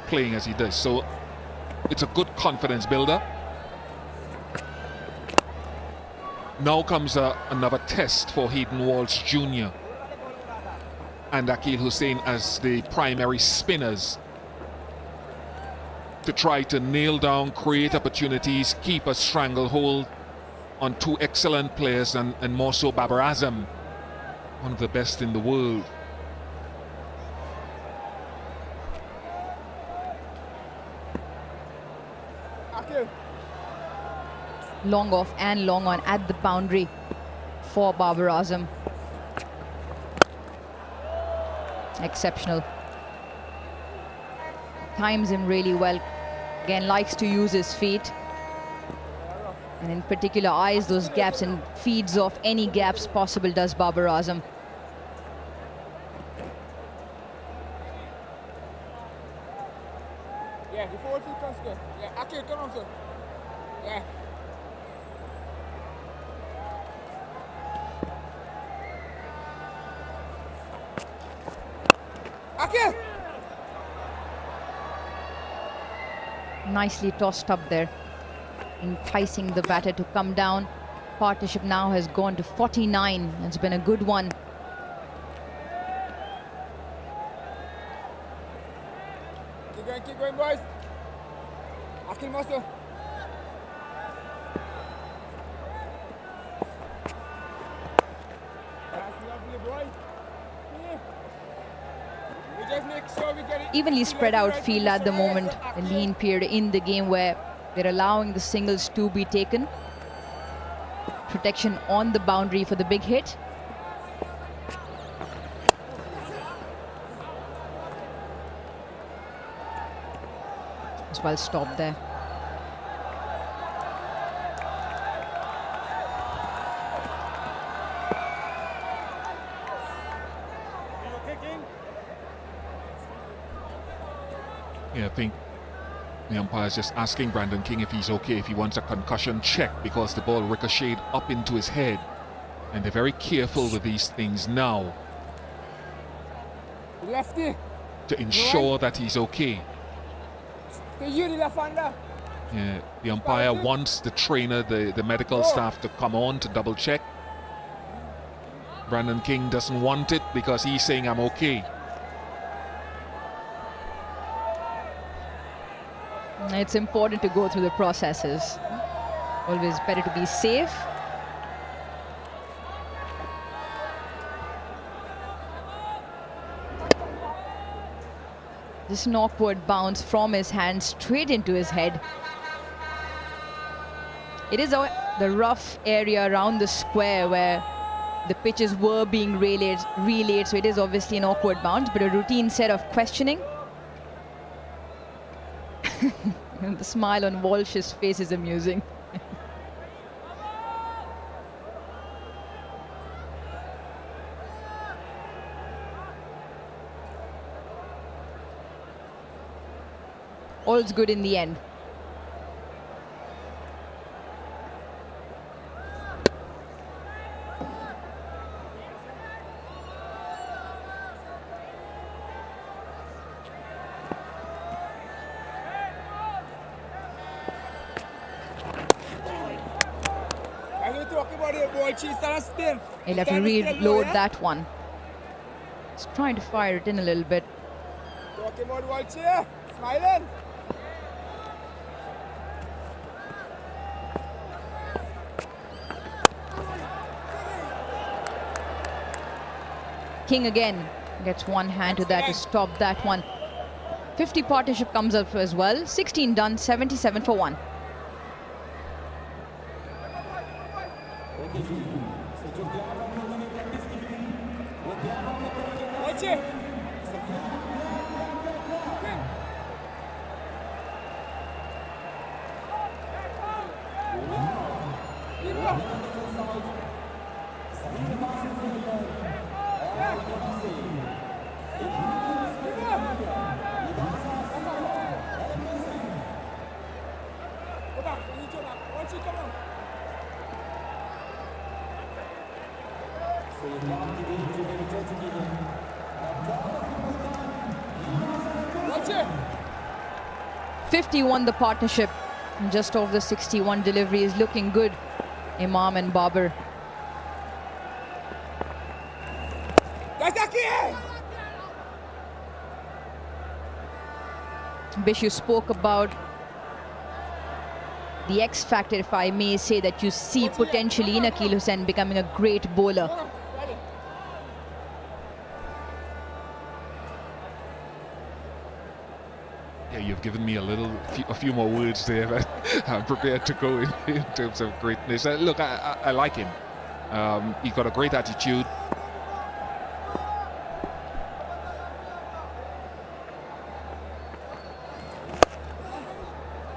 playing as he does. So it's a good confidence builder. Now comes another test for Hayden Walsh Jr. and Akeal Hussain as the primary spinners to try to nail down, create opportunities, keep a stranglehold on two excellent players, and more so Babar Azam, one of the best in the world. Long off and long on at the boundary for Babar Azam. Exceptional. Times him really well. Again, likes to use his feet. And in particular, eyes those gaps and feeds off any gaps possible, does Babar Azam. Yeah, before feet comes good. Yeah, okay, come on, sir. Yeah. Okay. Nicely tossed up there, enticing the batter to come down. Partnership now has gone to 49. It's been a good one. Keep going, boys. Akeal Master. That's lovely, boy. We just make sure we get it. Evenly spread out field at the moment. A lean period in the game where they're allowing the singles to be taken. Protection on the boundary for the big hit. As well stopped there. Yeah, I think the umpire's just asking Brandon King if he's okay, if he wants a concussion check, because the ball ricocheted up into his head. And they're very careful with these things now Lefty. to ensure that he's okay. Yeah, the umpire wants the trainer, the medical staff to come on to double check. Brandon King doesn't want it because he's saying, I'm okay. It's important to go through the processes. Always better to be safe. Just an awkward bounce from his hand straight into his head. It is the rough area around the square where the pitches were being relayed, so it is obviously an awkward bounce, but a routine set of questioning. And the smile on Walsh's face is amusing. All's good in the end. He'll have to reload that one. He's trying to fire it in a little bit. Talking about Walsh here. Smiling. King again gets one hand to that to stop that one. 50 partnership comes up as well. 16 done, 77 for 1. Watch it. 51 the partnership. And just off the 61 delivery is looking good. Imam and Babar. That's a key. Bish, you spoke about the X factor, if I may say, that you see potentially in Akeal Hussain becoming a great bowler. Yeah, you've given me a few more words there, but I'm prepared to go in terms of greatness. Look, I like him. He's got a great attitude.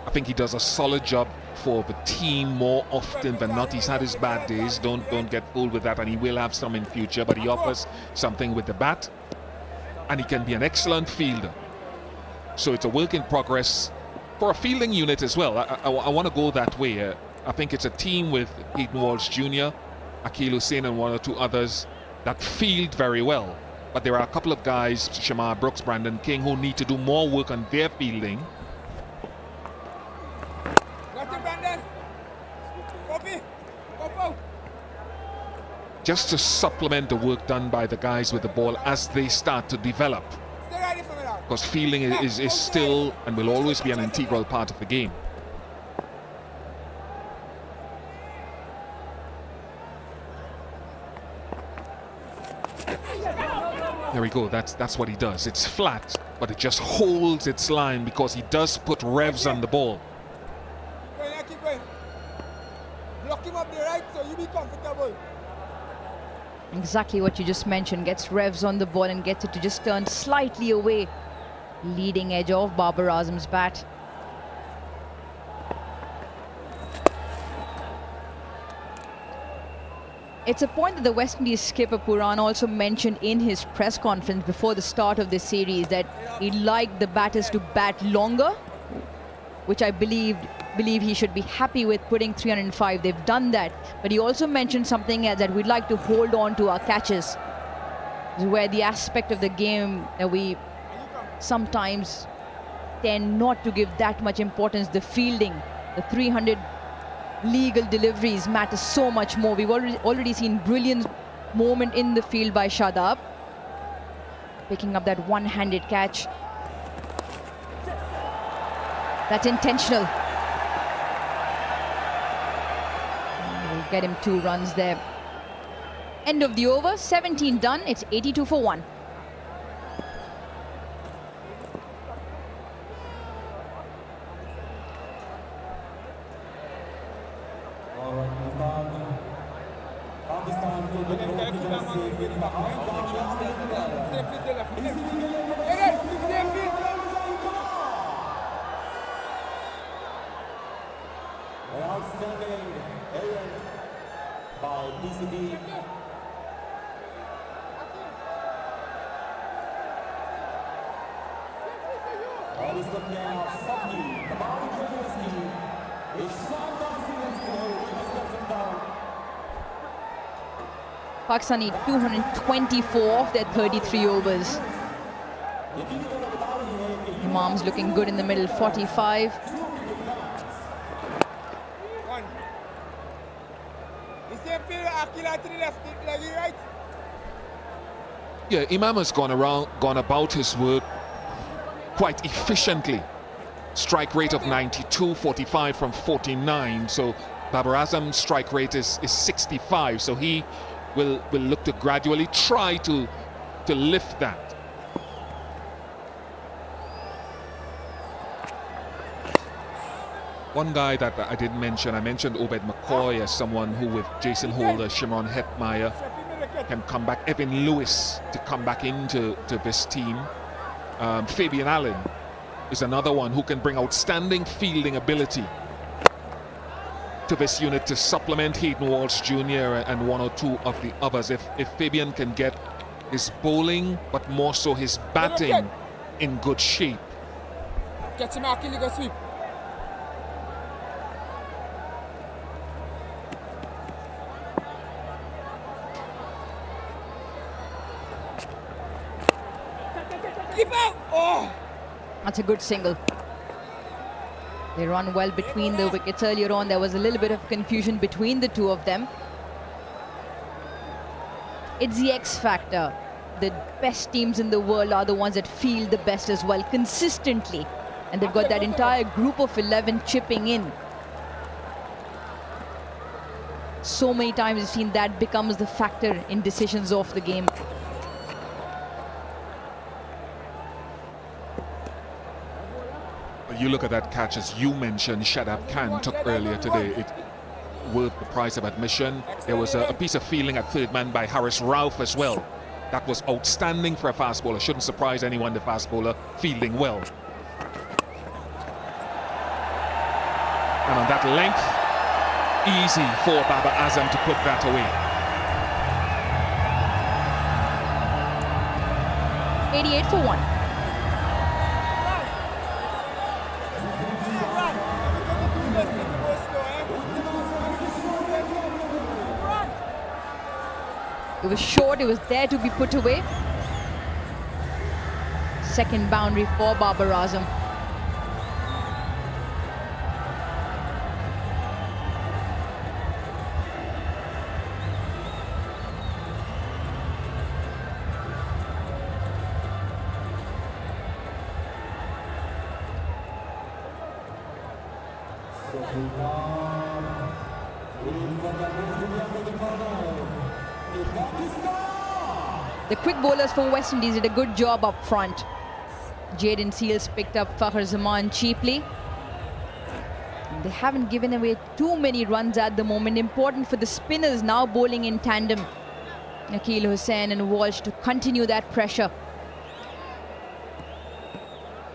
I think he does a solid job for the team more often than not. He's had his bad days. Don't get fooled with that, and he will have some in future. But he offers something with the bat, and he can be an excellent fielder. So it's a work in progress for a fielding unit as well. I want to go that way. I think it's a team with Hayden Walsh Jr., Akeal Hussain, and one or two others that field very well. But there are a couple of guys, Shamar Brooks, Brandon King, who need to do more work on their fielding. Just to supplement the work done by the guys with the ball as they start to develop. Because fielding is still and will always be an integral part of the game. There we go, that's what he does. It's flat, but it just holds its line because he does put revs on the ball. Keep going. Block him up the right so you be comfortable. Exactly what you just mentioned. Gets revs on the ball and gets it to just turn slightly away. Leading edge of Babar Azam's bat. It's a point that the West Indies skipper Pooran also mentioned in his press conference before the start of this series, that he'd like the batters to bat longer, which I believe he should be happy with putting 305. They've done that. But he also mentioned something else, that we'd like to hold on to our catches. This is where the aspect of the game that we sometimes tend not to give that much importance, the fielding, the 300 legal deliveries matter so much more. We've already seen brilliant moment in the field by Shadab, picking up that one-handed catch. That's intentional. We'll get him 2 runs there. End of the over, 17 done. It's 82 for 1. Pakistani 224 of their 33 overs. Imam's looking good in the middle, 45. Yeah, Imam has gone about his work quite efficiently. Strike rate of 92, 45 from 49. So Babar Azam's strike rate is 65. So he will look to gradually try to lift that. One guy that I didn't mention, I mentioned Obed McCoy as someone who, with Jason Holder, Shimron Hetmeyer, can come back. Evan Lewis to come back into this team. Fabian Allen is another one who can bring outstanding fielding ability to this unit to supplement Hayden Walsh Jr. and one or two of the others. If Fabian can get his bowling, but more so his batting, in good shape. Catch him, Akeal, go sweep. That's a good single. They run well between the wickets. Earlier on, there was a little bit of confusion between the two of them. It's the X factor. The best teams in the world are the ones that feel the best as well, consistently. And they've got that entire group of 11 chipping in. So many times we've seen that becomes the factor in decisions of the game. You look at that catch, as you mentioned, Shadab Khan took earlier today. It worth the price of admission. There was a piece of fielding at third man by Harris Ralph as well. That was outstanding for a fast bowler. Shouldn't surprise anyone, the fast bowler fielding well. And on that length, easy for Babar Azam to put that away. 88 for 1. It was short, it was there to be put away. Second boundary for Babar Azam. The quick bowlers for West Indies did a good job up front. Jayden Seales picked up Fakhar Zaman cheaply. They haven't given away too many runs at the moment. Important for the spinners now bowling in tandem. Akeal Hussain and Walsh to continue that pressure.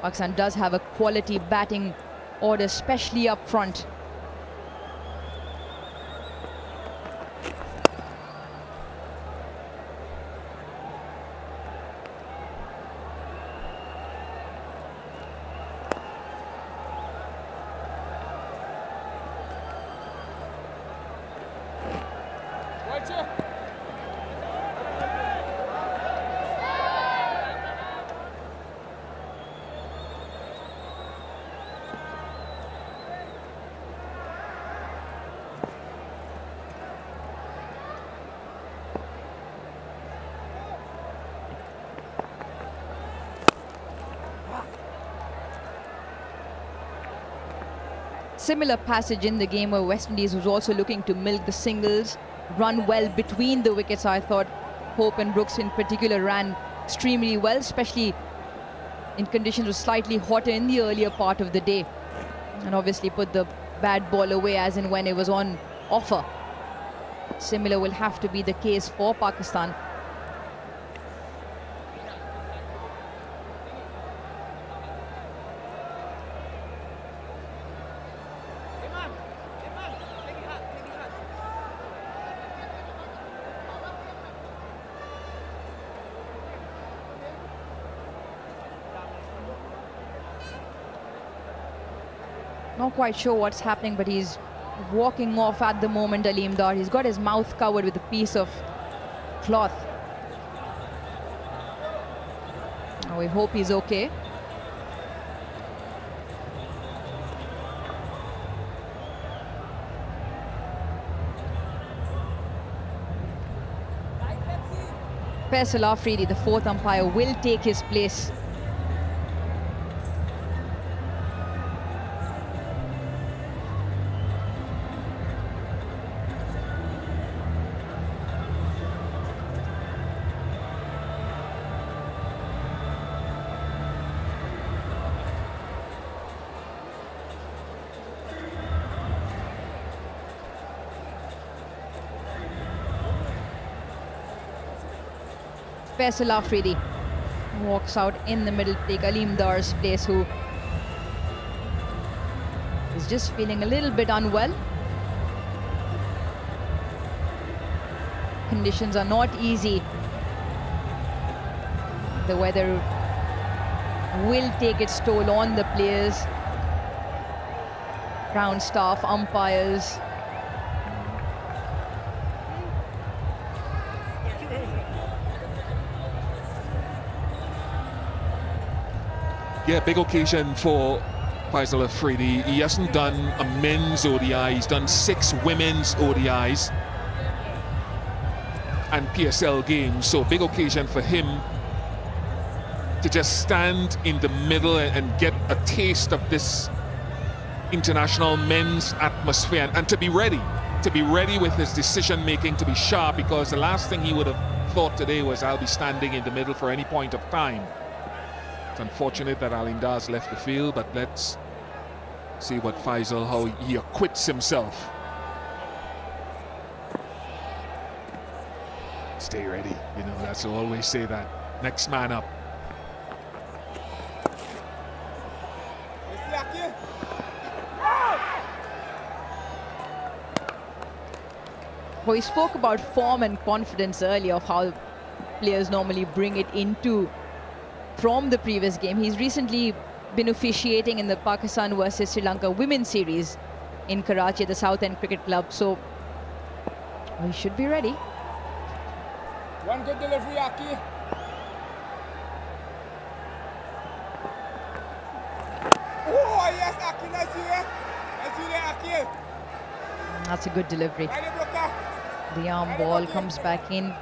Pakistan does have a quality batting order, especially up front. Similar passage in the game where West Indies was also looking to milk the singles, run well between the wickets. I thought Hope and Brooks in particular ran extremely well, especially in conditions was slightly hotter in the earlier part of the day, and obviously put the bad ball away as and when it was on offer. Similar will have to be the case for Pakistan. Not quite sure what's happening, but he's walking off at the moment, Aleem Dar. He's got his mouth covered with a piece of cloth. We hope he's okay. Faisal Afridi, the fourth umpire, will take his place. Faisal Afridi walks out in the middle to take Aleem Dar's place, who is just feeling a little bit unwell. Conditions are not easy. The weather will take its toll on the players, ground staff, umpires. Yeah, big occasion for Faisal Afridi. He hasn't done a men's ODI, he's done 6 women's ODIs and PSL games, so big occasion for him to just stand in the middle and get a taste of this international men's atmosphere and to be ready with his decision making, to be sharp, because the last thing he would have thought today was, I'll be standing in the middle for any point of time. It's unfortunate that Alindar's left the field, but let's see what Faisal, how he acquits himself. Stay ready, you know, that's I always say that. Next man up. Well, we spoke about form and confidence earlier, of how players normally bring it into from the previous game. He's recently been officiating in the Pakistan versus Sri Lanka Women's Series in Karachi at the South End Cricket Club, so he should be ready. One good delivery, Aki. Oh, yes, Aki, nice you there. Nice you there, Aki. That's a good delivery. The arm ball comes back in.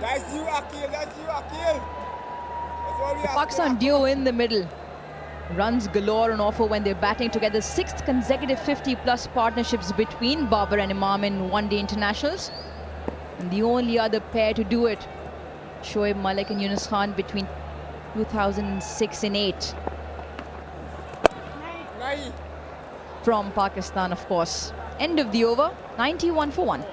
That's you, Akil. That's you, Akil. The Pakistan duo in the middle. Runs galore on offer when they're batting together. 6th consecutive 50-plus partnerships between Babar and Imam in one-day internationals. And the only other pair to do it, Shoaib Malik and Yunus Khan, between 2006 and 8. From Pakistan, of course. End of the over, 91 for 1.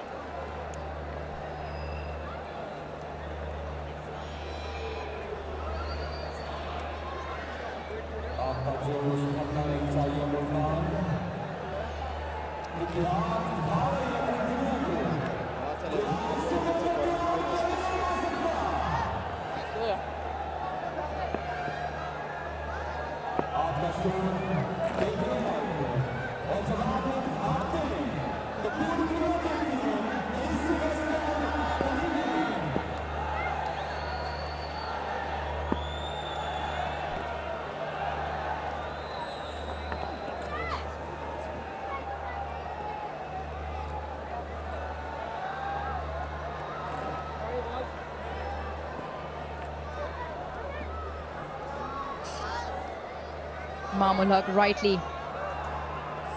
Mahmud Haq rightly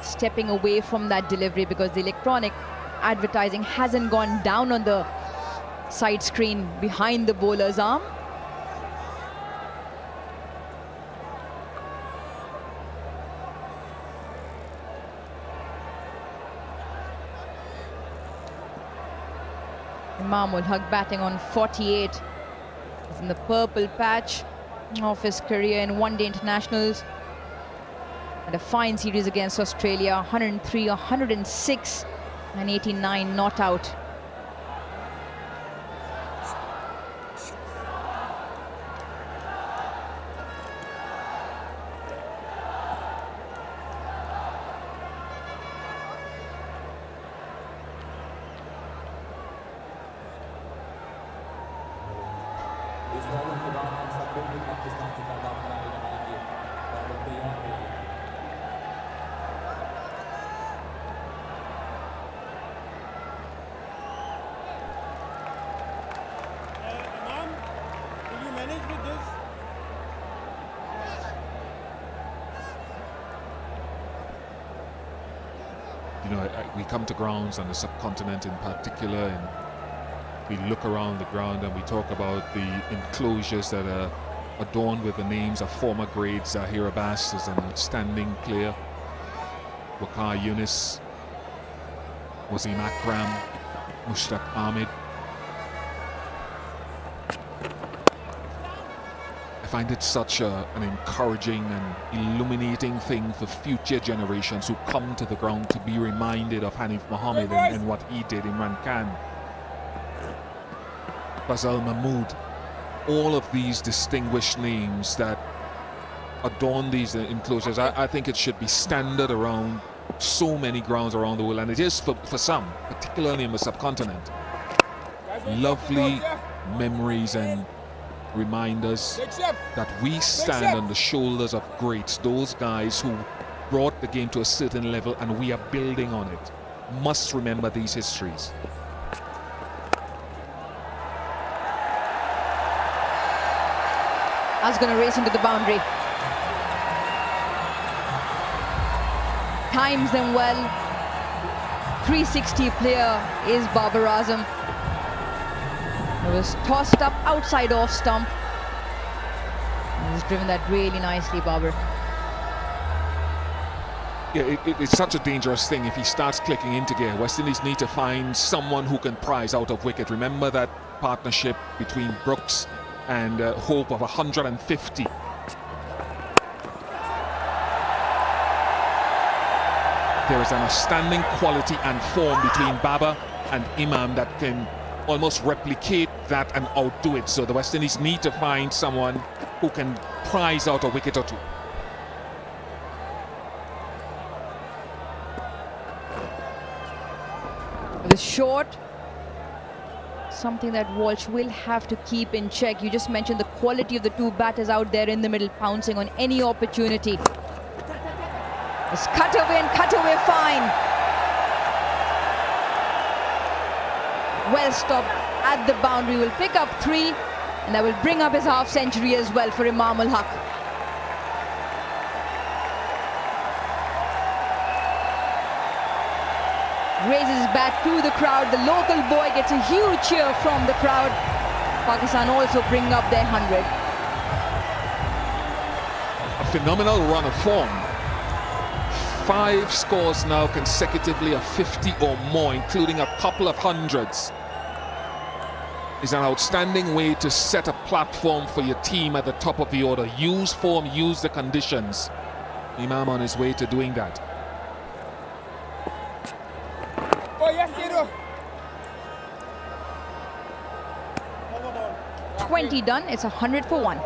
stepping away from that delivery because the electronic advertising hasn't gone down on the side screen behind the bowler's arm. Mahmud Haq batting on 48. He's in the purple patch of his career in one-day internationals. And a fine series against Australia, 103, 106 and 89 not out. We come to grounds on the subcontinent in particular, and we look around the ground and we talk about the enclosures that are adorned with the names of former greats. Zahir Abbas is an outstanding player. Waqar Yunus, Wasim Akram, Mushtaq Ahmed. I find it such an encouraging and illuminating thing for future generations who come to the ground to be reminded of Hanif Mohammed and what he did in Imran Khan. Fazal Mahmood, all of these distinguished names that adorn these enclosures. I think it should be standard around so many grounds around the world, and it is for some, particularly in the subcontinent. Lovely memories and reminders that we stand on the shoulders of greats, those guys who brought the game to a certain level, and we are building on it. Must remember these histories. That's going to race into the boundary. Times them well. 360 player is Babar Azam. It was tossed up outside off stump. He's driven that really nicely, Babar. Yeah, it's such a dangerous thing if he starts clicking into gear. West Indies need to find someone who can prize out of wicket. Remember that partnership between Brooks and Hope of 150. There is an outstanding quality and form between Baba and Imam that can almost replicate that and outdo it. So the West Indies need to find someone who can prize out a wicket or two. The short, something that Walsh will have to keep in check. You just mentioned the quality of the two batters out there in the middle, pouncing on any opportunity. It's cut away and cut away fine. Well stopped at the boundary, will pick up 3, and that will bring up his half century as well for Imam ul Haq. Raises his bat to the crowd. The local boy gets a huge cheer from the crowd. Pakistan also bring up their 100. A phenomenal run of form. 5 scores now consecutively of 50 or more, including a couple of hundreds. Is an outstanding way to set a platform for your team at the top of the order. Use form, use the conditions. Imam on his way to doing that. Oh, yes, you do. 20 done. It's 100 for 1.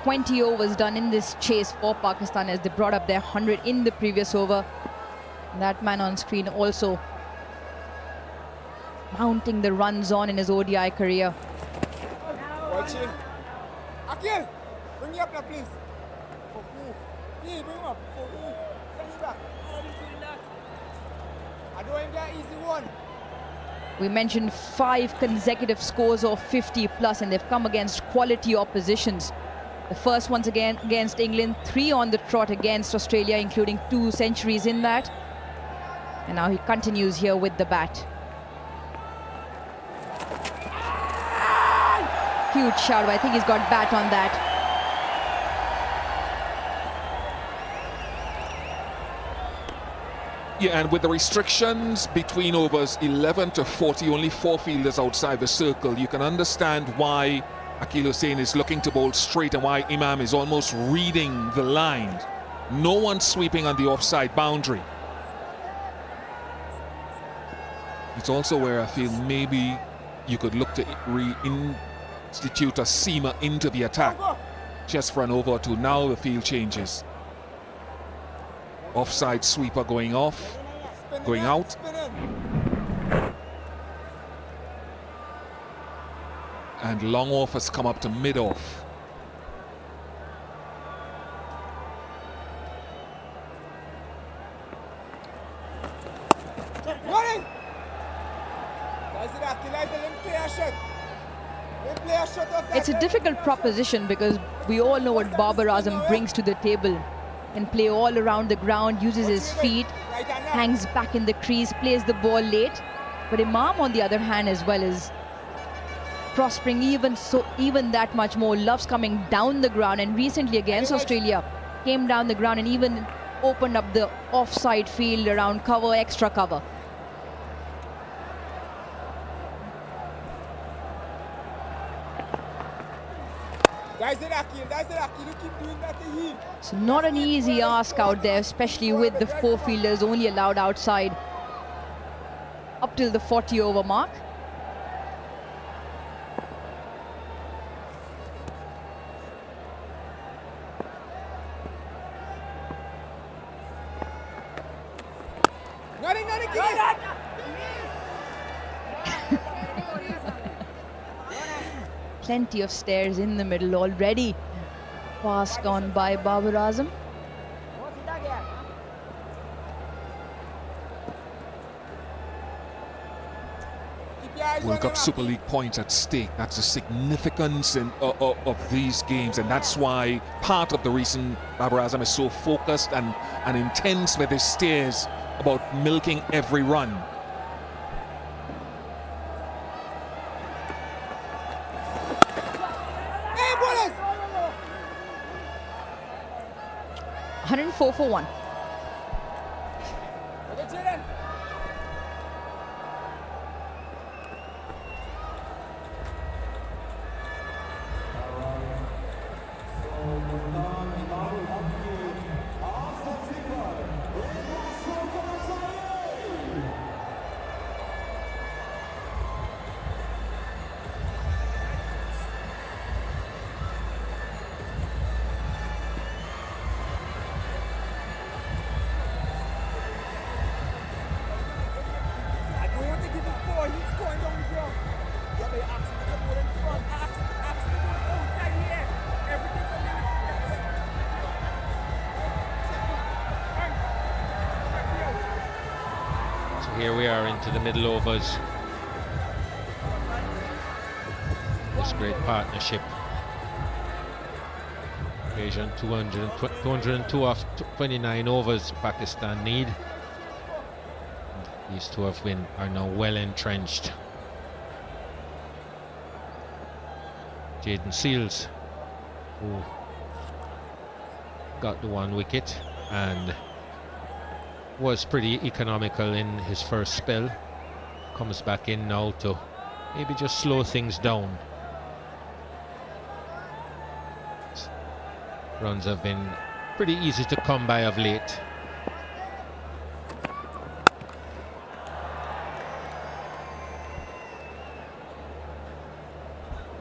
.20 overs done in this chase for Pakistan as they brought up their 100 in the previous over. And that man on screen also mounting the runs on in his ODI career. Akil, bring me up now, please. Bring him up. Send him back. I don't even get easy one. We mentioned 5 consecutive scores of 50 plus, and they've come against quality oppositions. The first one's again against England, 3 on the trot against Australia, including 2 centuries in that. And now he continues here with the bat. Huge shout, but I think he's got bat on that. Yeah, and with the restrictions between overs 11 to 40, only 4 fielders outside the circle, you can understand why Akil Hussain is looking to bowl straight and why Imam is almost reading the line. No one sweeping on the offside boundary. It's also where I feel maybe you could look to reinstitute a seamer into the attack just for an over or two. Now the field changes. Offside sweeper going off, going out. And long off has come up to mid-off. It's a difficult proposition because we all know what Babar Azam brings to the table. can play all around the ground, uses his feet, hangs back in the crease, plays the ball late. But Imam, on the other hand, as well, is prospering even that much more. Loves coming down the ground, and recently against Australia came down the ground and even opened up the offside field around cover, extra cover. So not an easy ask out there, especially with the 4 fielders only allowed outside up till the 40 over mark. Plenty of stairs in the middle already. Passed on by Babar Azam. World Cup Super League points at stake. That's the significance of these games, and that's why part of the reason Babar Azam is so focused and intense with his stares about milking every run. Hey, bowlers! 104 for 1. Here we are into the middle overs. This great partnership. Occasion 202 off 29 overs Pakistan need. These two are now well entrenched. Jaden Seals, who got the 1 wicket and was pretty economical in his first spell, comes back in now to maybe just slow things down. Runs have been pretty easy to come by of late.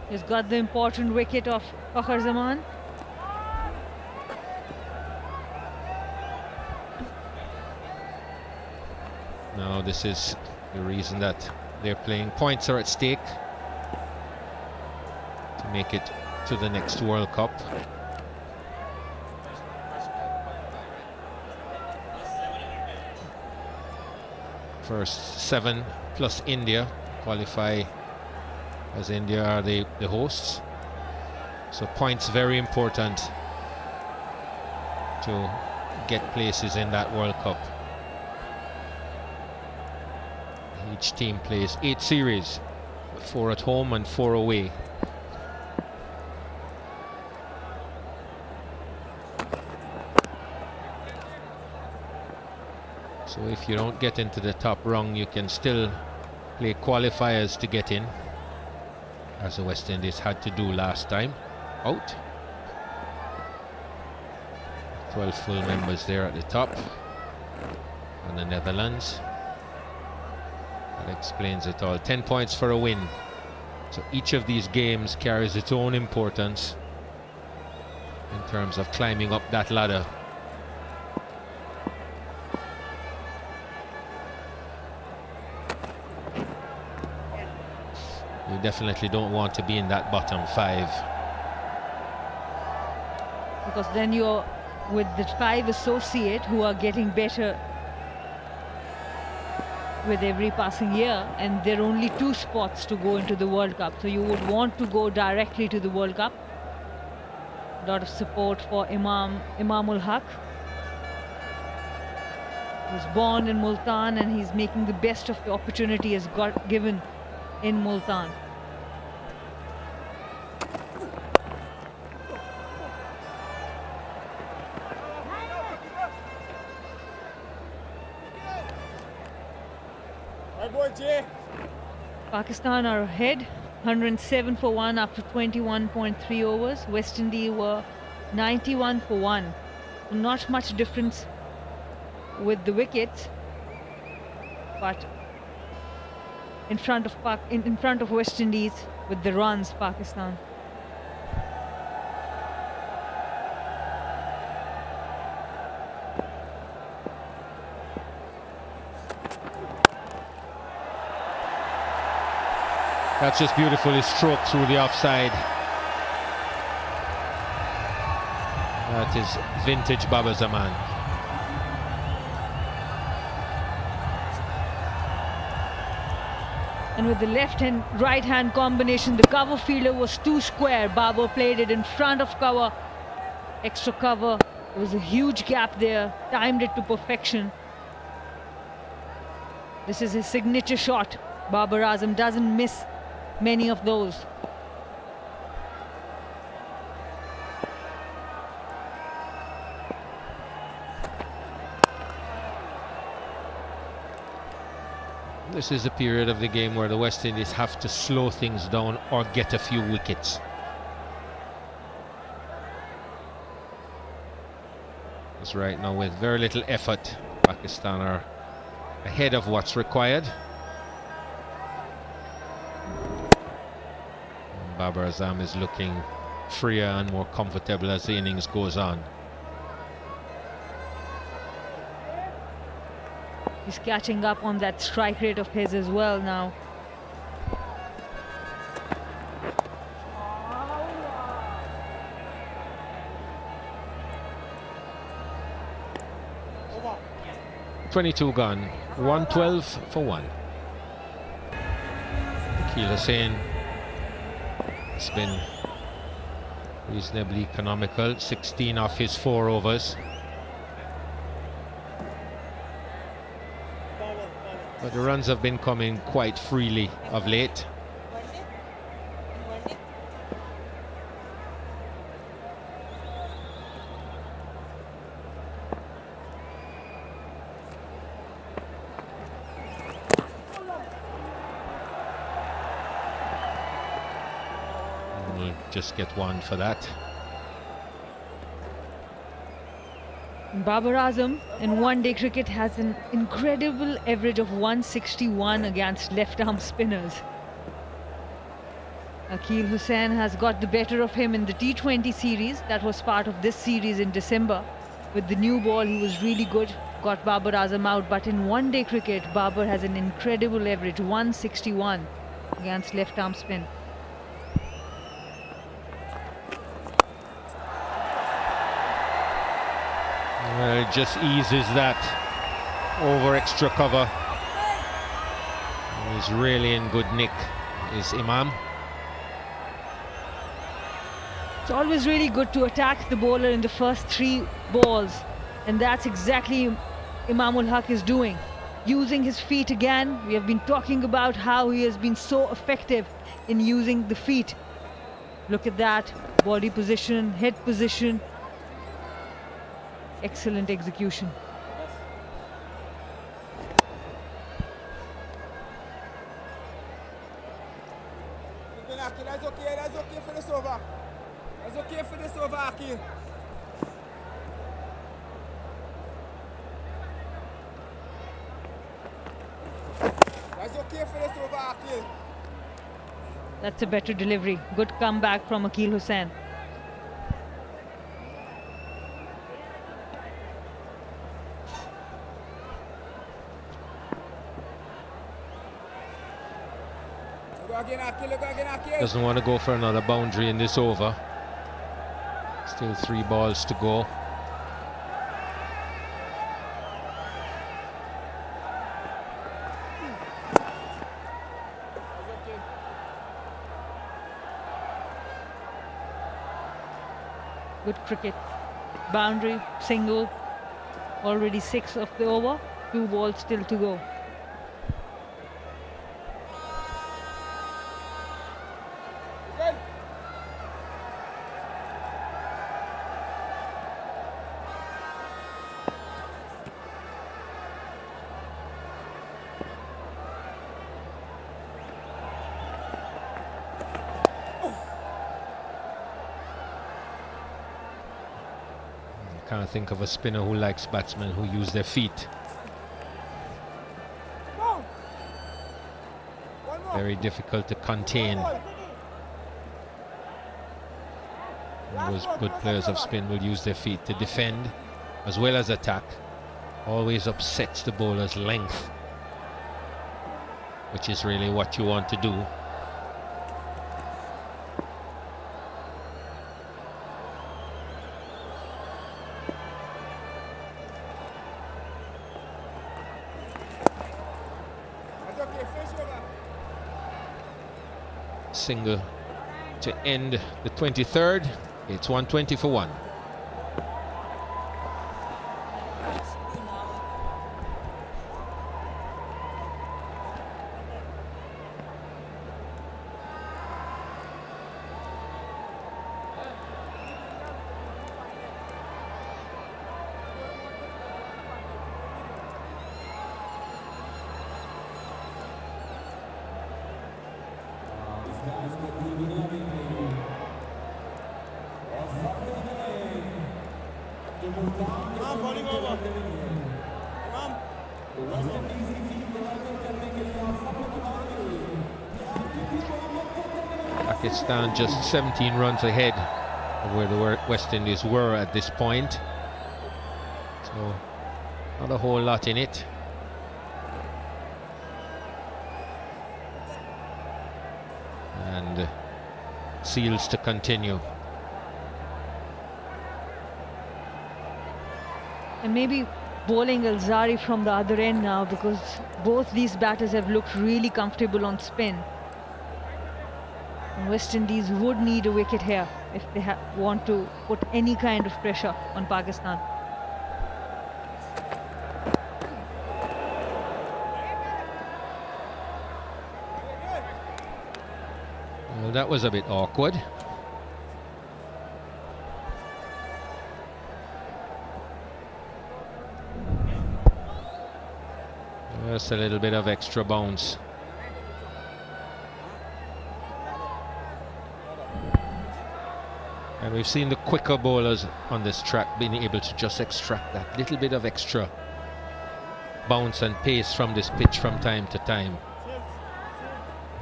He's got the important wicket of Fakhar Zaman. Now this is the reason that they're playing. Points are at stake to make it to the next World Cup. First 7 plus India qualify, as India are the hosts. So points very important to get places in that World Cup. Each team plays 8 series, 4 at home and 4 away. So if you don't get into the top rung, you can still play qualifiers to get in, as the West Indies had to do last time out. 12 full members there at the top, and the Netherlands. That explains it all. 10 points for a win. So each of these games carries its own importance in terms of climbing up that ladder. You definitely don't want to be in that bottom 5. Because then you're with the 5 associate who are getting better with every passing year, and there are only 2 spots to go into the World Cup. So you would want to go directly to the World Cup. A lot of support for Imam ul Haq. He was born in Multan and he's making the best of the opportunity he's got given in Multan. Pakistan are ahead, 107 for 1 after 21.3 overs. West Indies were 91 for 1. Not much difference with the wickets, but in front of West Indies with the runs, Pakistan. That's just beautifully stroked through the offside. That is vintage Babar Zaman. And with the left and right hand combination, the cover fielder was too square. Babar played it in front of cover, extra cover. There was a huge gap there, timed it to perfection. This is his signature shot. Babar Azam doesn't miss many of those. This is a period of the game where the West Indies have to slow things down or get a few wickets. Because right now, with very little effort, Pakistan are ahead of what's required. Babar Azam is looking freer and more comfortable as the innings goes on. He's catching up on that strike rate of his as well now. .22 gone, 112 for 1. Akeal Hussain has been reasonably economical, 16 off his 4 overs. But the runs have been coming quite freely of late. We'll just get one for that. Babar Azam in one-day cricket has an incredible average of 161 against left-arm spinners. Akeal Hussain has got the better of him in the T20 series. That was part of this series in December. With the new ball, he was really good, got Babar Azam out. But in one-day cricket, Babar has an incredible average, 161 against left-arm spin. It just eases that over extra cover. He's really in good nick, is Imam. It's always really good to attack the bowler in the first 3 balls, and that's exactly Imamul Haq is doing. Using his feet again. We have been talking about how he has been so effective in using the feet. Look at that, body position, head position. Excellent execution. That's okay for this over. That's okay for this over, Akeal. That's okay for this over, Akeal. That's a better delivery. Good comeback from Akeal Hussain. Doesn't want to go for another boundary in this over. Still 3 balls to go. Good cricket. Boundary, single. Already 6 of the over. 2 balls still to go. Can't think of a spinner who likes batsmen who use their feet. Very difficult to contain. And those good players of spin will use their feet to defend as well as attack. Always upsets the bowler's length, which is really what you want to do. Single to end the 23rd. It's 120 for 1. Pakistan just 17 runs ahead of where the West Indies were at this point, so not a whole lot in it. And Seals to continue. And maybe bowling Alzari from the other end now, because both these batters have looked really comfortable on spin. And West Indies would need a wicket here if they want to put any kind of pressure on Pakistan. Well, that was a bit awkward. Just a little bit of extra bounce. And we've seen the quicker bowlers on this track being able to just extract that little bit of extra bounce and pace from this pitch from time to time.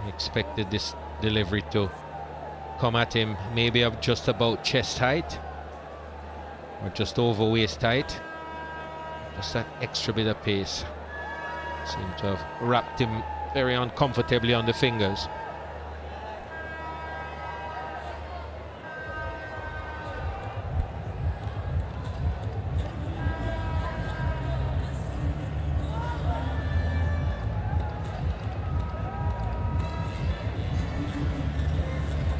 I expected this delivery to come at him maybe up just about chest height or just over waist height. Just that extra bit of pace seemed to have wrapped him very uncomfortably on the fingers.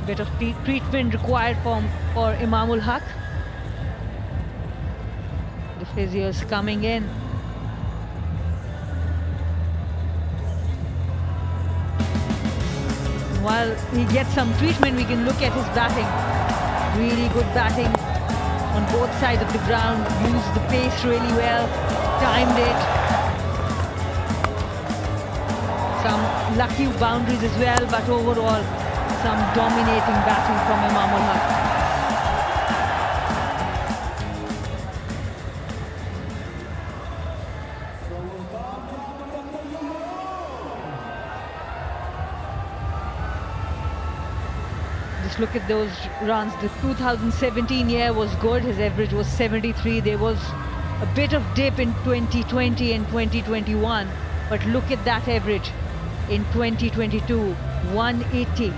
Bit of treatment required for Imamul Haq. The physio is coming in. While he gets some treatment, we can look at his batting. Really good batting on both sides of the ground. Used the pace really well, timed it. Some lucky boundaries as well, but overall some dominating batting from Imamul Haq. Just look at those runs. The 2017 year was good. His average was 73. There was a bit of dip in 2020 and 2021, but look at that average in 2022, 180.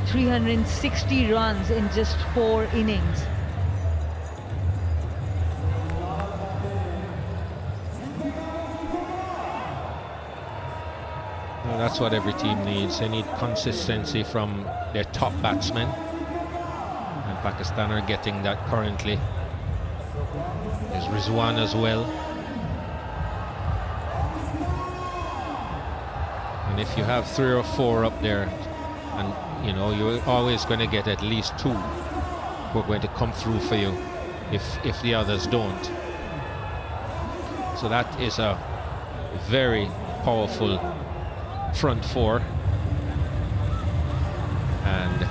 360 runs in just 4 innings. Well, that's what every team needs. They need consistency from their top batsmen, and Pakistan are getting that currently. There's Rizwan as well. And if you have 3 or 4 up there, and you know you're always going to get at least 2 who are going to come through for you if the others don't. So that is a very powerful front 4, and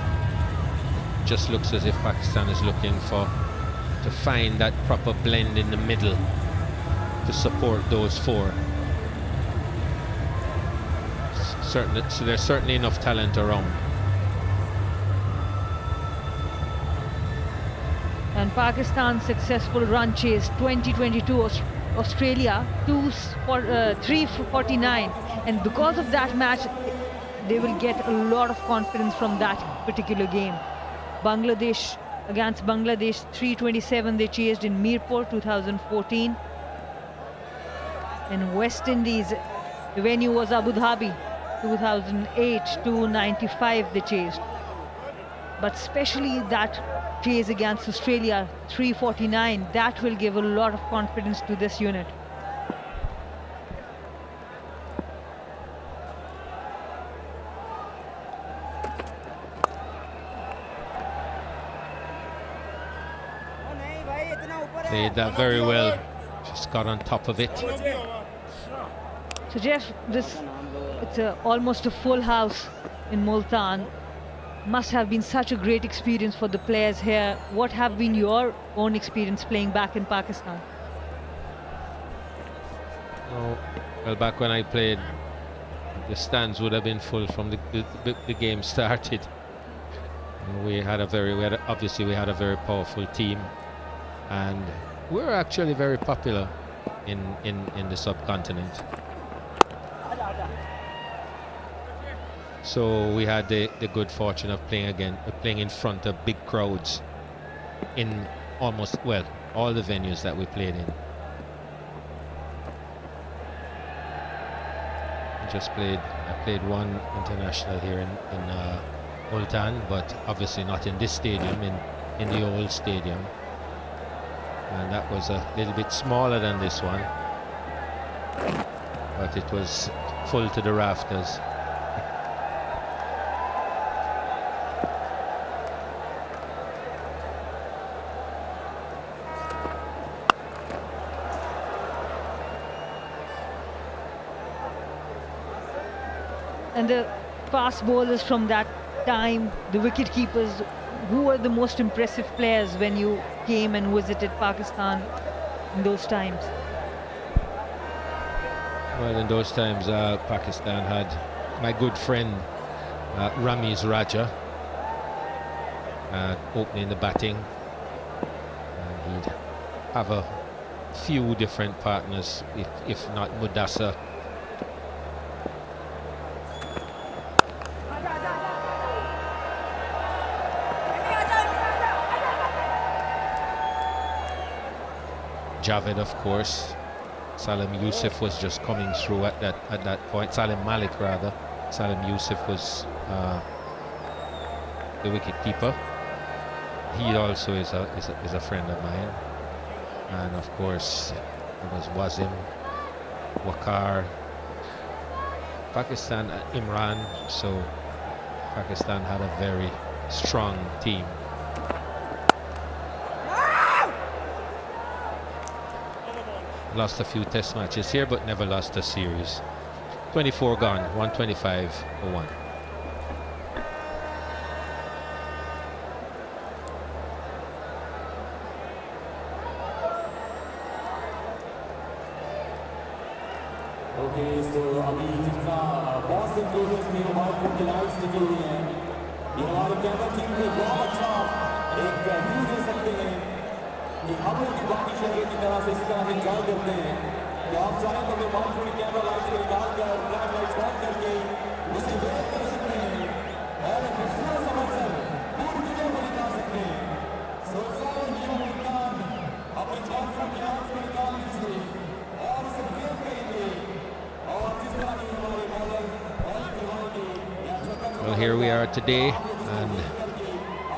just looks as if Pakistan is looking to find that proper blend in the middle to support those 4. So there's certainly enough talent around. And Pakistan's successful run chase 2022 Australia 349, and because of that match they will get a lot of confidence from that particular game. Bangladesh against Bangladesh 327 they chased in Mirpur 2014, and West Indies, the venue was Abu Dhabi 2008 295 they chased, but especially that chase against Australia 349, that will give a lot of confidence to this unit. Played that very well, just got on top of it. So Jeff, it's almost a full house in Multan. Must have been such a great experience for the players here. What have been your own experience playing back in Pakistan? Oh, well, back when I played, the stands would have been full from the game started. We had obviously we had a very powerful team, and we're actually very popular in the subcontinent. So we had the good fortune of playing in front of big crowds in almost, well, all the venues that we played in. I played one international here in Multan, but obviously not in this stadium, in the old stadium, and that was a little bit smaller than this one, but it was full to the rafters. And the fast bowlers from that time, the wicket keepers, who were the most impressive players when you came and visited Pakistan in those times? Well, in those times, Pakistan had my good friend Ramiz Raja opening the batting, and he'd have a few different partners, if not Mudassar. Javed, of course. Salim Yusuf was just coming through at that point. Salim Malik, rather. Salim Yusuf was the wicket keeper. He also is a friend of mine. And of course, there was Wasim, Waqar, Pakistan, Imran. So Pakistan had a very strong team. Lost a few test matches here, but never lost a series. 24 gone, 125 for 1. Okay, so अभी जितना बहुत से players में हमारे phone की lights निकल रही हैं, ये हमारे कैमरा टीम को बहुत अच्छा एक व्यू दे सकते हैं कि हम लोग की बाकी शहर की तरह से इस तरह से एंजॉय करते हैं कि आप चाहें तो अपने मोबाइल फोन की कैमरा लाइट्स को निकाल कर फ्लैश लाइट्स बंद करके उसे वेट कर सकते हैं और एक खूबसूरत सा मंजर पूरी दुनिया को दिखा सकते हैं। सो सारे नियम मुल्तान अपने मोबाइल फोन की लाइट्स को निकाल लीजिए और उसे वेट करेंगे और जिस तरह की हमारे बॉलर बॉलिंग करवाएंगे। Well, here we are today, and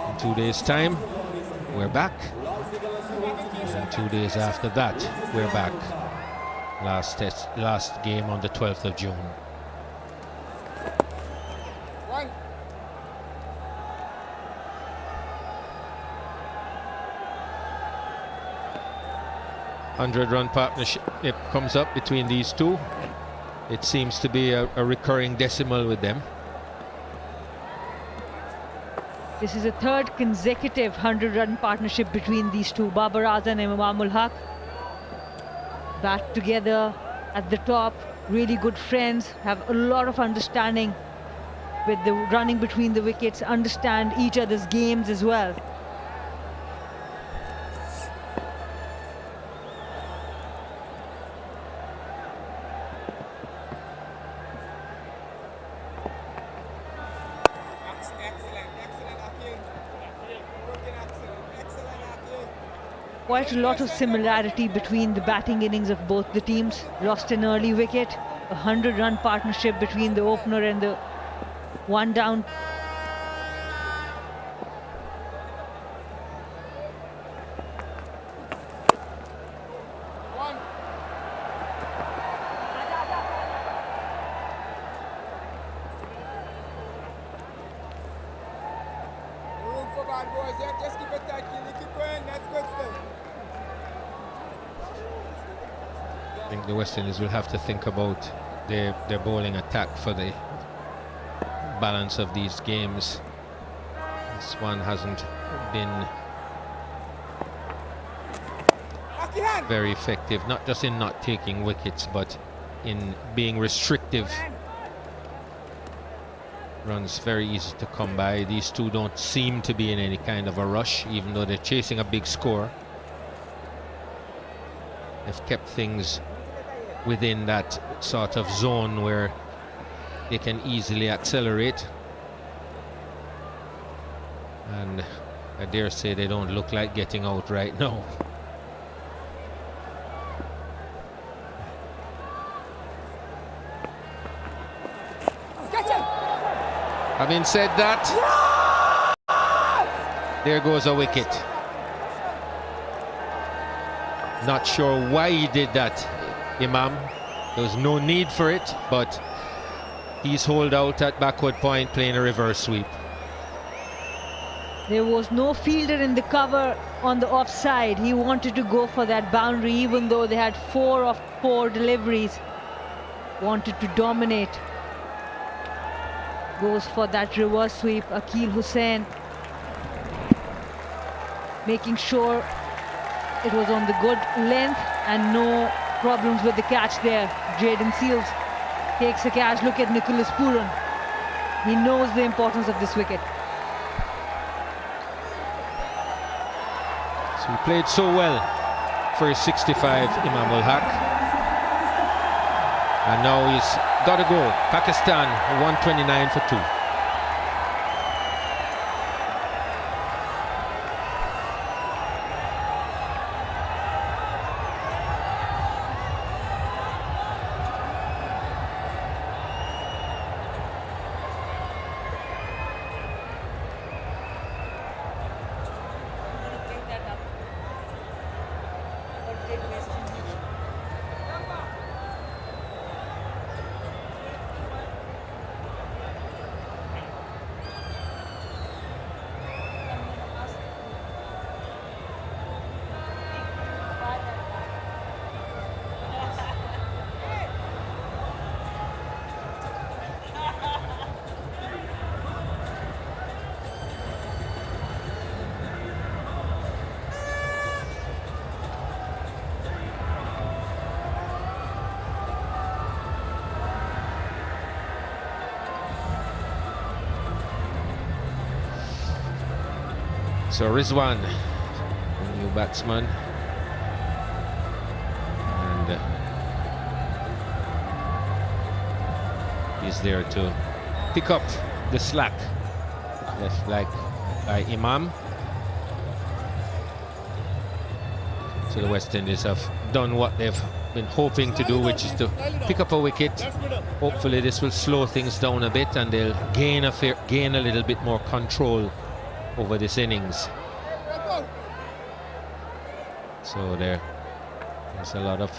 in 2 days' time, we're back. And 2 days after that, we're back. Last game on the 12th of June. 100-run partnership comes up between these two. It seems to be a recurring decimal with them. This is a third consecutive 100-run partnership between these two, Babar Azam and Imamul Haq. Bat together at the top, really good friends, have a lot of understanding with the running between the wickets, understand each other's games as well. Quite a lot of similarity between the batting innings of both the teams. Lost an early wicket, a 100-run partnership between the opener and the one down. I think the West Indies will have to think about their bowling attack for the balance of these games. This one hasn't been very effective, not just in not taking wickets, but in being restrictive. Runs very easy to come by. These two don't seem to be in any kind of a rush, even though they're chasing a big score. They've kept things within that sort of zone where they can easily accelerate, and I dare say they don't look like getting out right now. Having said that, there goes a wicket. Not sure why he did that, Imam. There was no need for it, but he's holed out at backward point playing a reverse sweep. There was no fielder in the cover on the offside. He wanted to go for that boundary, even though they had 4 of 4 deliveries. Wanted to dominate. Goes for that reverse sweep. Akeal Hussain making sure it was on the good length and no problems with the catch there. Jaden Seals takes a catch. Look at Nicholas Pooran. He knows the importance of this wicket. So he played so well for his 65, Imamul Haq. And now he's got to go. Pakistan 129 for 2. So Rizwan, the new batsman, and he's there to pick up the slack left leg by Imam. So the West Indies have done what they've been hoping to do, which is to pick up a wicket. Hopefully this will slow things down a bit and they'll gain a little bit more control over this innings. So there's a lot of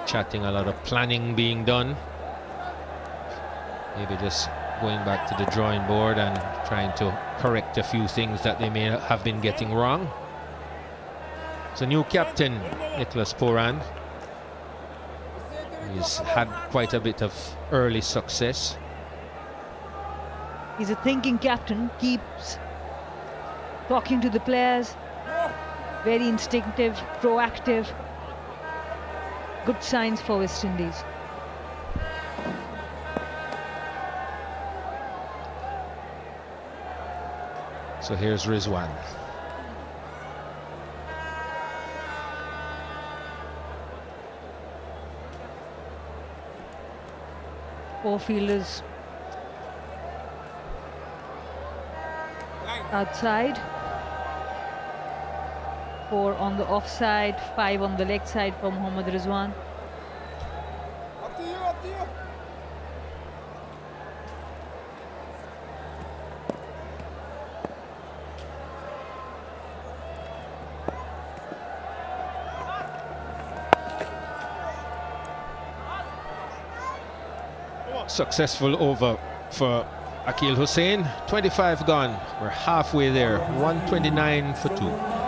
chatting, a lot of planning being done. Maybe just going back to the drawing board and trying to correct a few things that they may have been getting wrong. So new captain, Nicholas Pooran. He's had quite a bit of early success. He's a thinking captain, keeps talking to the players, very instinctive, proactive. Good signs for West Indies. So here's Rizwan. Four fielders outside, 4 on the offside, 5 on the leg side for Mohammad Rizwan. Up to you, up to you. Successful over for Akil Hussain. 25 gone. We're halfway there. 129 for 2.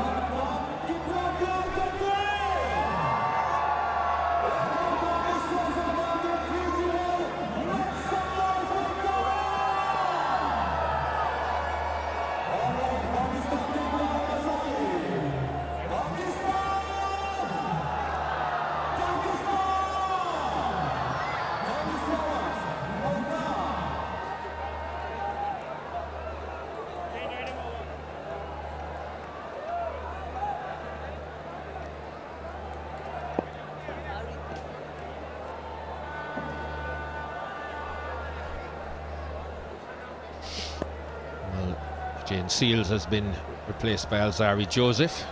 Jane Seals has been replaced by Alzari Joseph.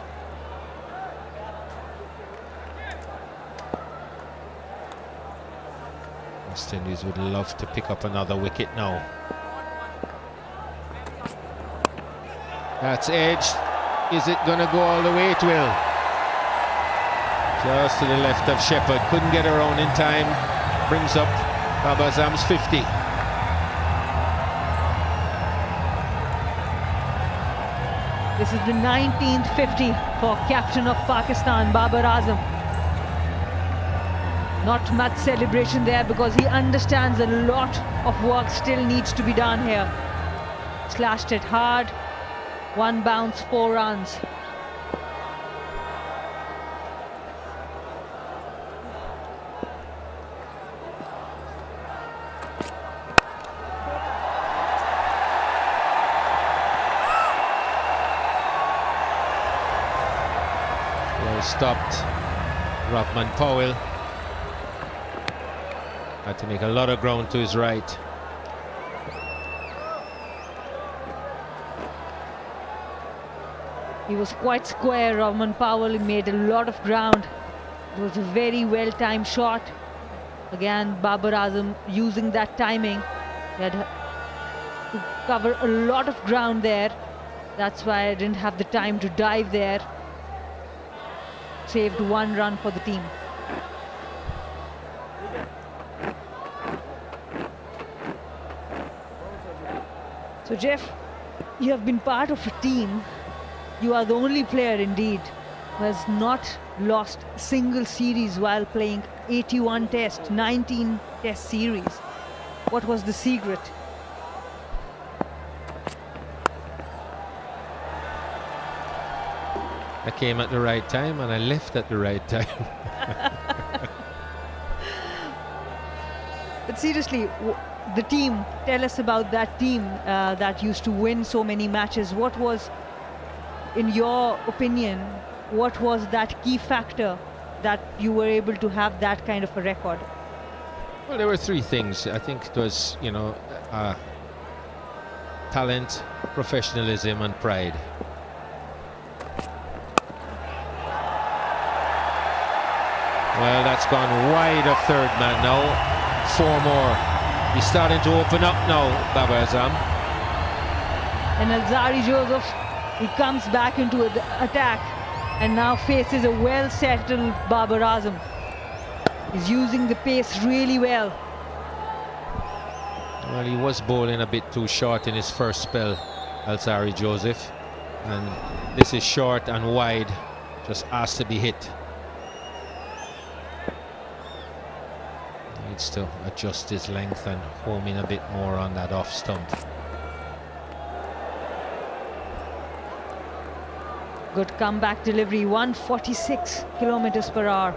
West Indies would love to pick up another wicket now. That's edged. Is it going to go all the way? It will. Just to the left of Shepherd. Couldn't get around in time. Brings up Babar Azam's 50. This is the 19th 50 for captain of Pakistan, Babar Azam. Not much celebration there because he understands a lot of work still needs to be done here. Slashed it hard. 1 bounce, 4 runs. Stopped Rahman Powell. Had to make a lot of ground to his right. He was quite square, Rahman Powell. He made a lot of ground. It was a very well-timed shot. Again, Babar Azam using that timing. He had to cover a lot of ground there. That's why I didn't have the time to dive there. Saved 1 run for the team. So Jeff, you have been part of a team. You are the only player indeed who has not lost a single series while playing 81 tests, 19 test series. What was the secret? I came at the right time and I left at the right time. But seriously, the team, tell us about that team that used to win so many matches. What was, in your opinion, what was that key factor that you were able to have that kind of a record? Well, there were 3 things. I think it was, you know, talent, professionalism and pride. Well, that's gone wide of third man now. 4 more. He's starting to open up now, Babar Azam. And Alzari Joseph, he comes back into the attack and now faces a well-settled Babar Azam. He's using the pace really well. Well, he was bowling a bit too short in his first spell, Alzari Joseph. And this is short and wide just asked to be hit. Needs to adjust his length and home in a bit more on that off stump. Good comeback delivery, 146 kilometers per hour.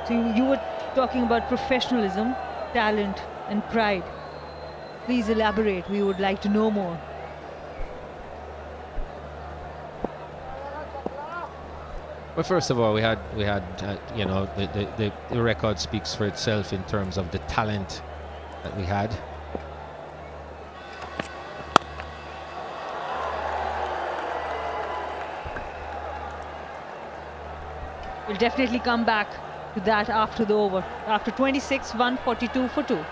So you were talking about professionalism, talent and pride. Please elaborate, we would like to know more. Well, first of all, we had you know, the record speaks for itself in terms of the talent that we had. We'll definitely come back to that after the over. After 26, 142 for 2.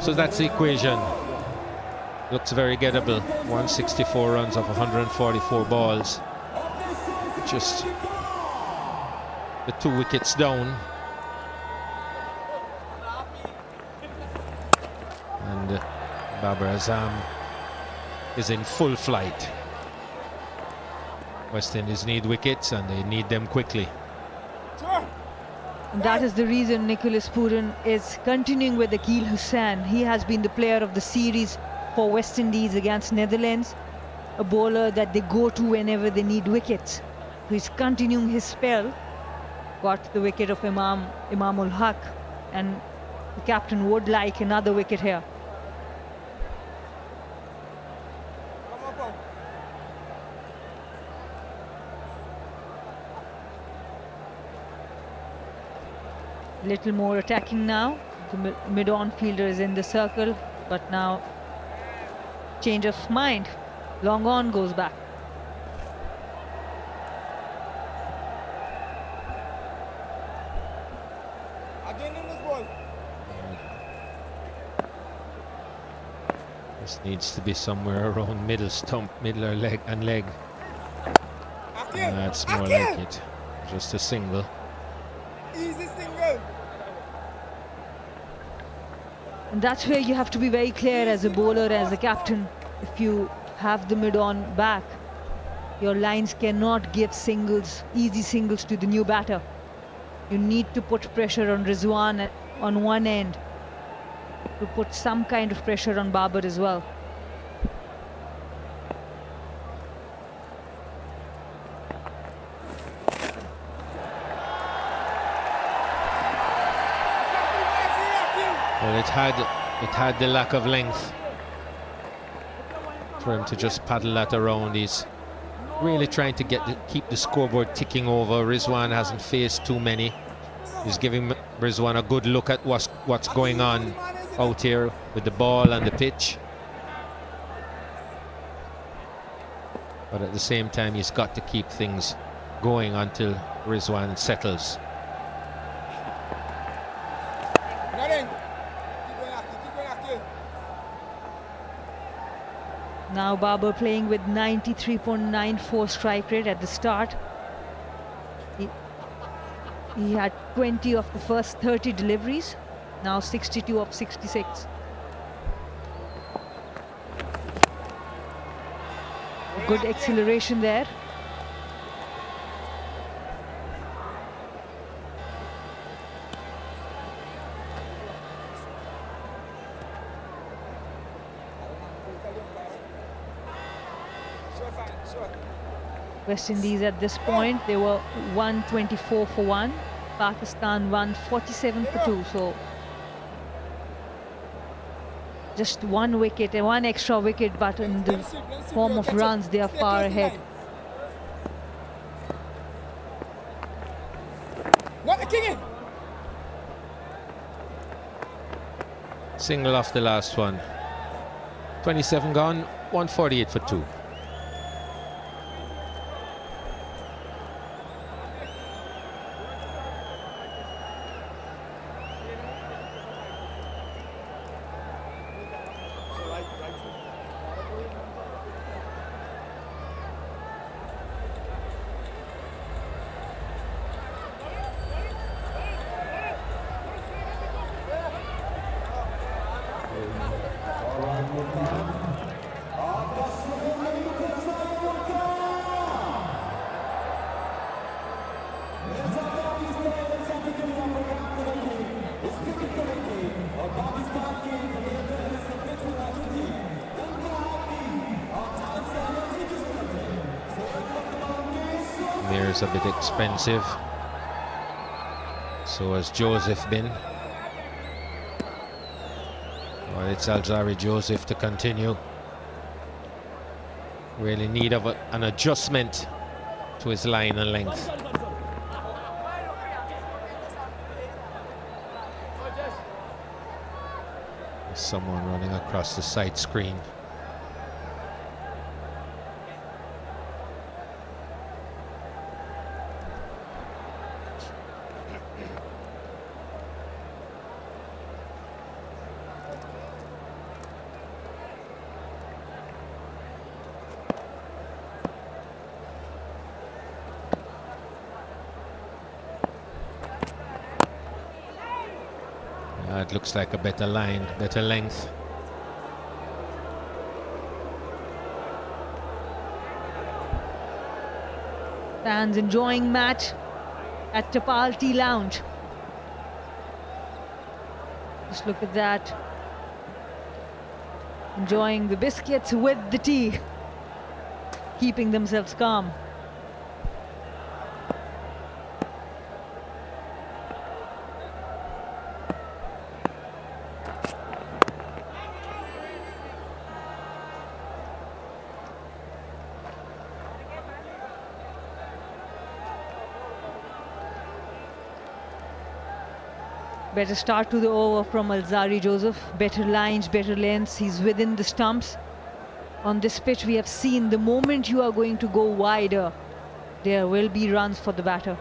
So that's the equation. Looks very gettable. 164 runs off 144 balls. Just the 2 wickets down. And Babar Azam is in full flight. West Indies need wickets and they need them quickly. And that is the reason Nicholas Pooran is continuing with Akeal Hussain. He has been the player of the series for West Indies against Netherlands, a bowler that they go to whenever they need wickets. So he's continuing his spell. Got the wicket of Imamul Haq, and the captain would like another wicket here. Little more attacking now. The mid-on fielder is in the circle, but now change of mind. Long on goes back. This needs to be somewhere around middle stump, middle leg and leg. That's more like it. Just a single. Easy single. And that's where you have to be very clear as a bowler, as a captain. If you have the mid-on back, your lines cannot give singles, easy singles to the new batter. You need to put pressure on Rizwan on one end, to put some kind of pressure on Babar as well. Well, it had the lack of length for him to just paddle that around. He's really trying to keep the scoreboard ticking over. Rizwan hasn't faced too many. He's giving Rizwan a good look at what's going on out here with the ball and the pitch. But at the same time, he's got to keep things going until Rizwan settles. Now Babar playing with 93.94 strike rate at the start. He had 20 of the first 30 deliveries, now 62 of 66. Good acceleration there. West Indies at this point, they were 124 for 1. Pakistan 147 for 2. So Just one wicket and one extra wicket, but in the form of runs, they are far ahead. Single off the last one. 27 gone, 148 for 2. Mir's a bit expensive. So has Joseph been. Well, it's Alzarri Joseph to continue. Really need of an adjustment to his line and length. There's someone running across the side screen. It looks like a better line, better length. Fans enjoying match at Tapal Tea Lounge. Just look at that. Enjoying the biscuits with the tea. Keeping themselves calm. Better start to the over from Alzarri Joseph. Better lines, better lengths. He's within the stumps. On this pitch, we have seen the moment you are going to go wider, there will be runs for the batter.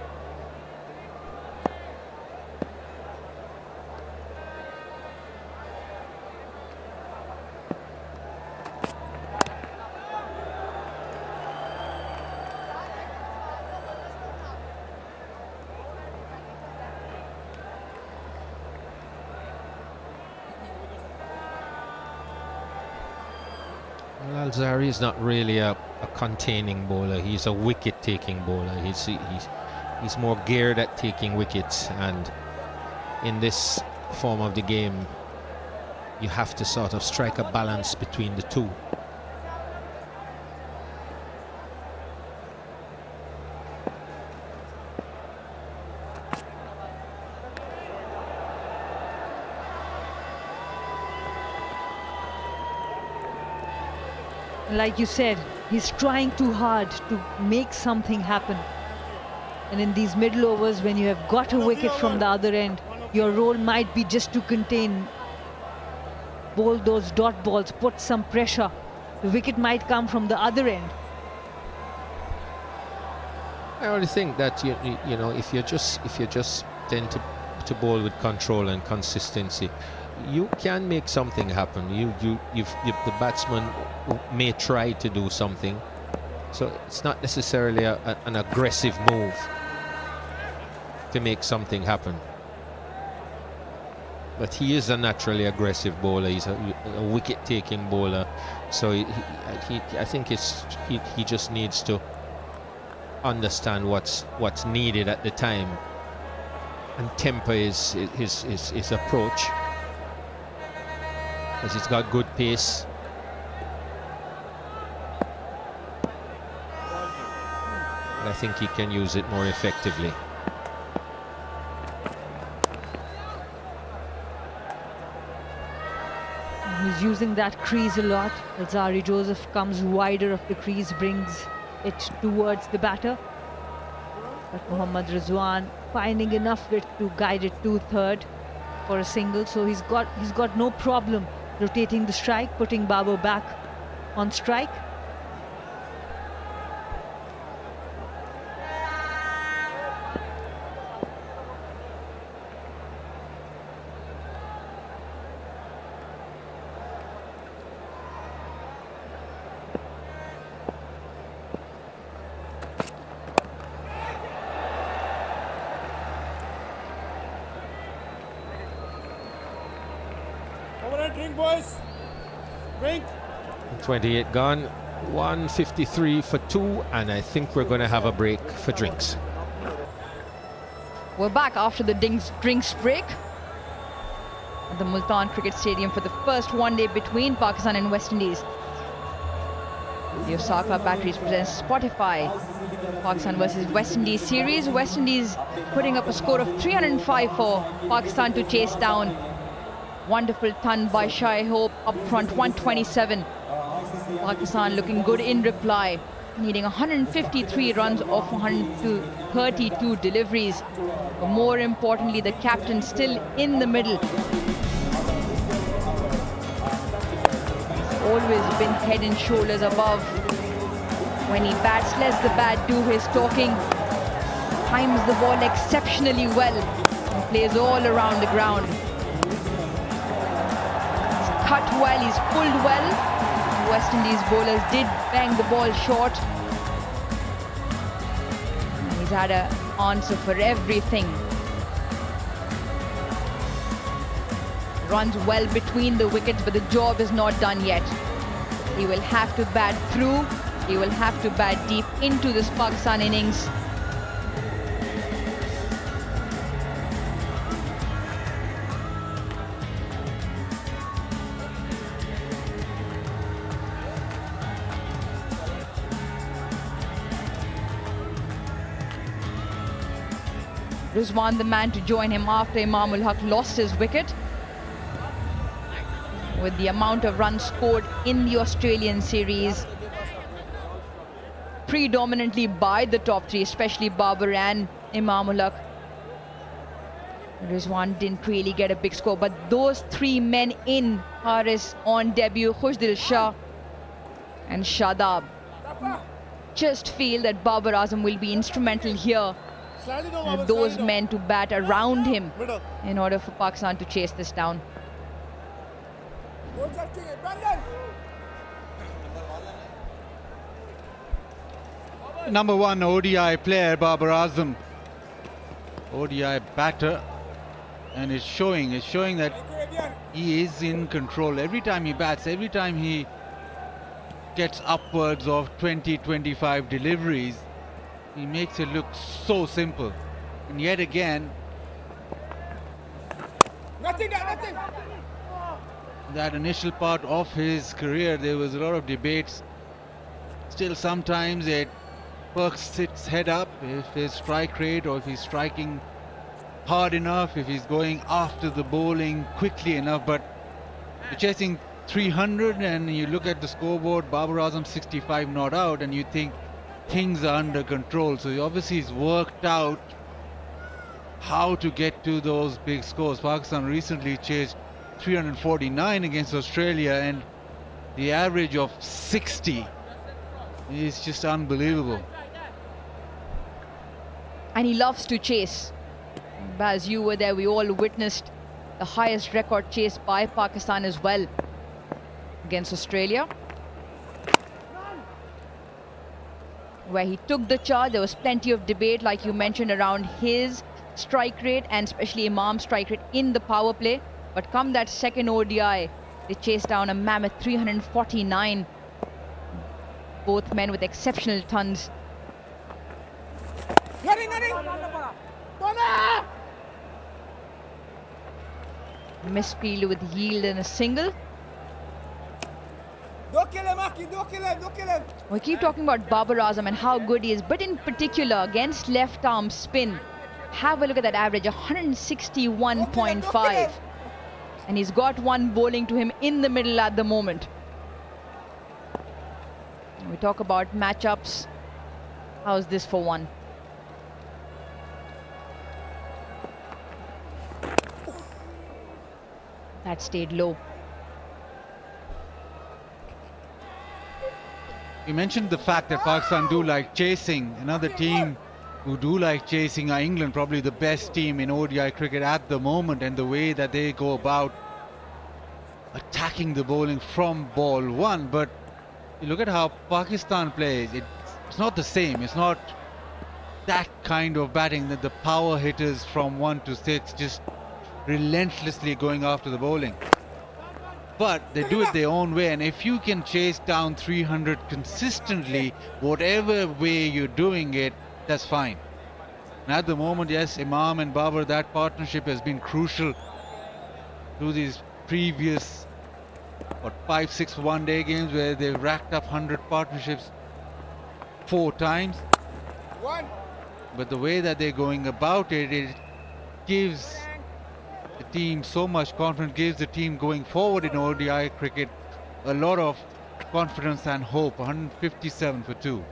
Alzarri is not really a containing bowler. He's a wicket-taking bowler. He's more geared at taking wickets, and in this form of the game, you have to sort of strike a balance between the two. Like you said, he's trying too hard to make something happen. And in these middle overs, when you have got a wicket from the other end, your role might be just to contain, bowl those dot balls, put some pressure. The wicket might come from the other end. I only think that you know, if you just tend to bowl with control and consistency, you can make something happen. The batsman may try to do something, so it's not necessarily an aggressive move to make something happen. But he is a naturally aggressive bowler. He's a wicket-taking bowler, so I think he just needs to understand what's needed at the time and temper his approach, because he's got good pace. But I think he can use it more effectively. He's He's using that crease a lot. Alzari Joseph comes wider of the crease, brings it towards the batter. But Mohammad Rizwan finding enough width to guide it to third for a single. So he's got no problem rotating the strike, putting Babar back on strike. Drink, boys. Drink. 28 gone, 153 for 2, and I think we're going to have a break for drinks. We're back after the drinks break at the Multan Cricket Stadium for the first one-day between Pakistan and West Indies. The Osaka Batteries presents Spotify Pakistan versus West Indies series. West Indies putting up a score of 305 for Pakistan to chase down. Wonderful ton by Shai Hope up front, 127. Pakistan looking good in reply, needing 153 runs off 132 deliveries. But more importantly, the captain still in the middle. Always been head and shoulders above. When he bats, lets the bat do his talking. Times the ball exceptionally well and plays all around the ground. Cut well, he's pulled well. West Indies bowlers did bang the ball short. And he's had an answer for everything. Runs well between the wickets, but the job is not done yet. He will have to bat through. He will have to bat deep into this Pakistan innings. Rizwan the man to join him after Imam-ul-Haq lost his wicket. With the amount of runs scored in the Australian series, predominantly by the top three, especially Babar and Imam-ul-Haq, Rizwan didn't really get a big score, but those three men in Haris on debut, Khushdil Shah and Shadab, just feel that Babar Azam will be instrumental here. Those men to bat around him in order for Pakistan to chase this down. Number 1 ODI player, Babar Azam, ODI batter, and it's showing that he is in control. Every time he bats, every time he gets upwards of 20-25 deliveries, he makes it look so simple. And yet again, that initial part of his career, there was a lot of debates. Still, sometimes it perks its head up if his strike rate, or if he's striking hard enough, if he's going after the bowling quickly enough. But you're chasing 300 and you look at the scoreboard, Babar Azam 65 not out, and you think things are under control. So he obviously has worked out how to get to those big scores. Pakistan recently chased 349 against Australia, and the average of 60 is just unbelievable. And he loves to chase. As you were there, we all witnessed the highest record chase by Pakistan as well against Australia, where he took the charge. There was plenty of debate, like you mentioned, around his strike rate and especially Imam's strike rate in the power play. But come that second ODI, they chased down a mammoth 349. Both men with exceptional tons. Misfield with yield and a single. We keep talking about Babar Azam and how good he is, but in particular against left arm spin, have a look at that average, 161.5. And he's got one bowling to him in the middle at the moment. We talk about matchups. How's this for one? That stayed low. You mentioned the fact that Pakistan do like chasing. Another team who do like chasing are England, probably the best team in ODI cricket at the moment, and the way that they go about attacking the bowling from ball one. But you look at how Pakistan plays, it's not the same. It's not that kind of batting, that the power hitters from 1 to 6 just relentlessly going after the bowling. But they do it their own way, and if you can chase down 300 consistently, whatever way you're doing it, that's fine. And at the moment, yes, Imam and Babar, that partnership has been crucial through these previous 5-6 one-day games where they've racked up 100 partnerships 4 times. But the way that they're going about it, it gives the team so much confidence, gives the team going forward in ODI cricket a lot of confidence and hope. 157 for 2.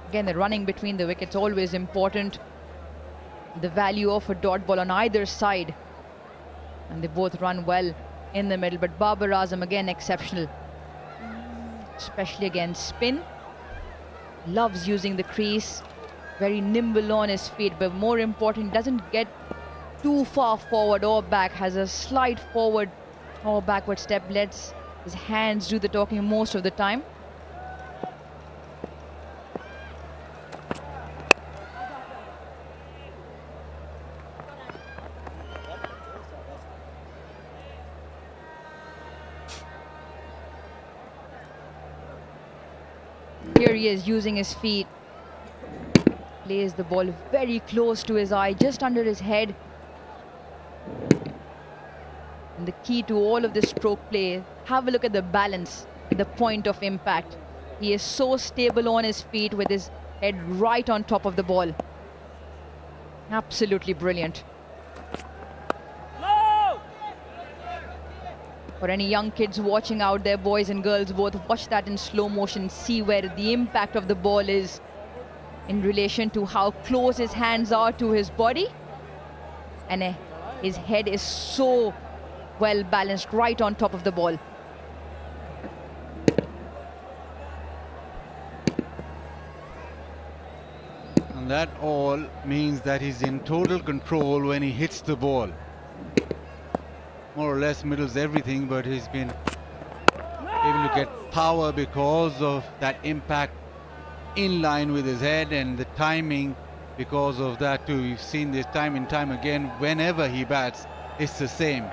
Again, the running between the wickets always important. The value of a dot ball on either side. And they both run well in the middle. But Babar Azam again exceptional. Especially against spin. Loves using the crease. Very nimble on his feet. But more important, doesn't get too far forward or back. Has a slight forward or backward step. Lets his hands do the talking most of the time. Here he is using his feet. Plays the ball very close to his eye, just under his head. And the key to all of this stroke play, have a look at the balance, the point of impact. He is so stable on his feet with his head right on top of the ball. Absolutely brilliant. For any young kids watching out there, boys and girls both, watch that in slow motion, see where the impact of the ball is in relation to how close his hands are to his body. And his head is so well balanced right on top of the ball. And that all means that he's in total control when he hits the ball. More or less middles everything, but he's been able to get power because of that impact in line with his head, and the timing because of that too. We've seen this time and time again. Whenever he bats, it's the same.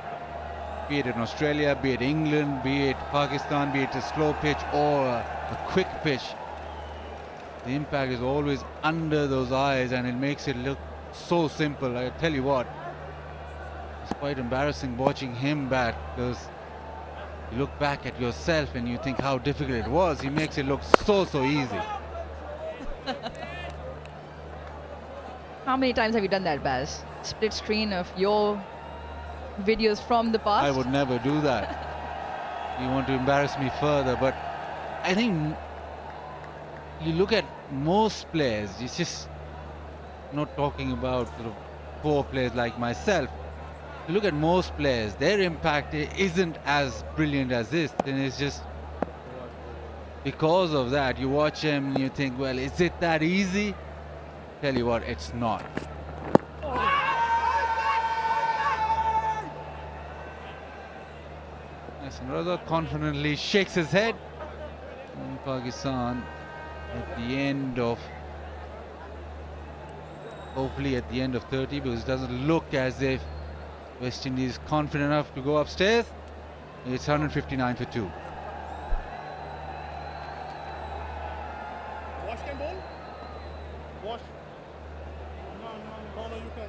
Be it in Australia, be it England, be it Pakistan, be it a slow pitch or a quick pitch. The impact is always under those eyes, and it makes it look so simple. I tell you what, it's quite embarrassing watching him bat, because you look back at yourself and you think how difficult it was. He makes it look so easy. How many times have you done that, Baz? Split screen of your videos from the past? I would never do that. You want to embarrass me further, but I think you look at most players, it's just not talking about sort of poor players like myself. You look at most players, their impact isn't as brilliant as this, and it's just because of that. You watch him and you think, well, is it that easy? Tell you what, it's not. Yes, Raza confidently shakes his head. And Pakistan at the end of, hopefully at the end of 30, because it doesn't look as if West Indies is confident enough to go upstairs. It's 159 for 2. Wash can ball? Wash. No, you can.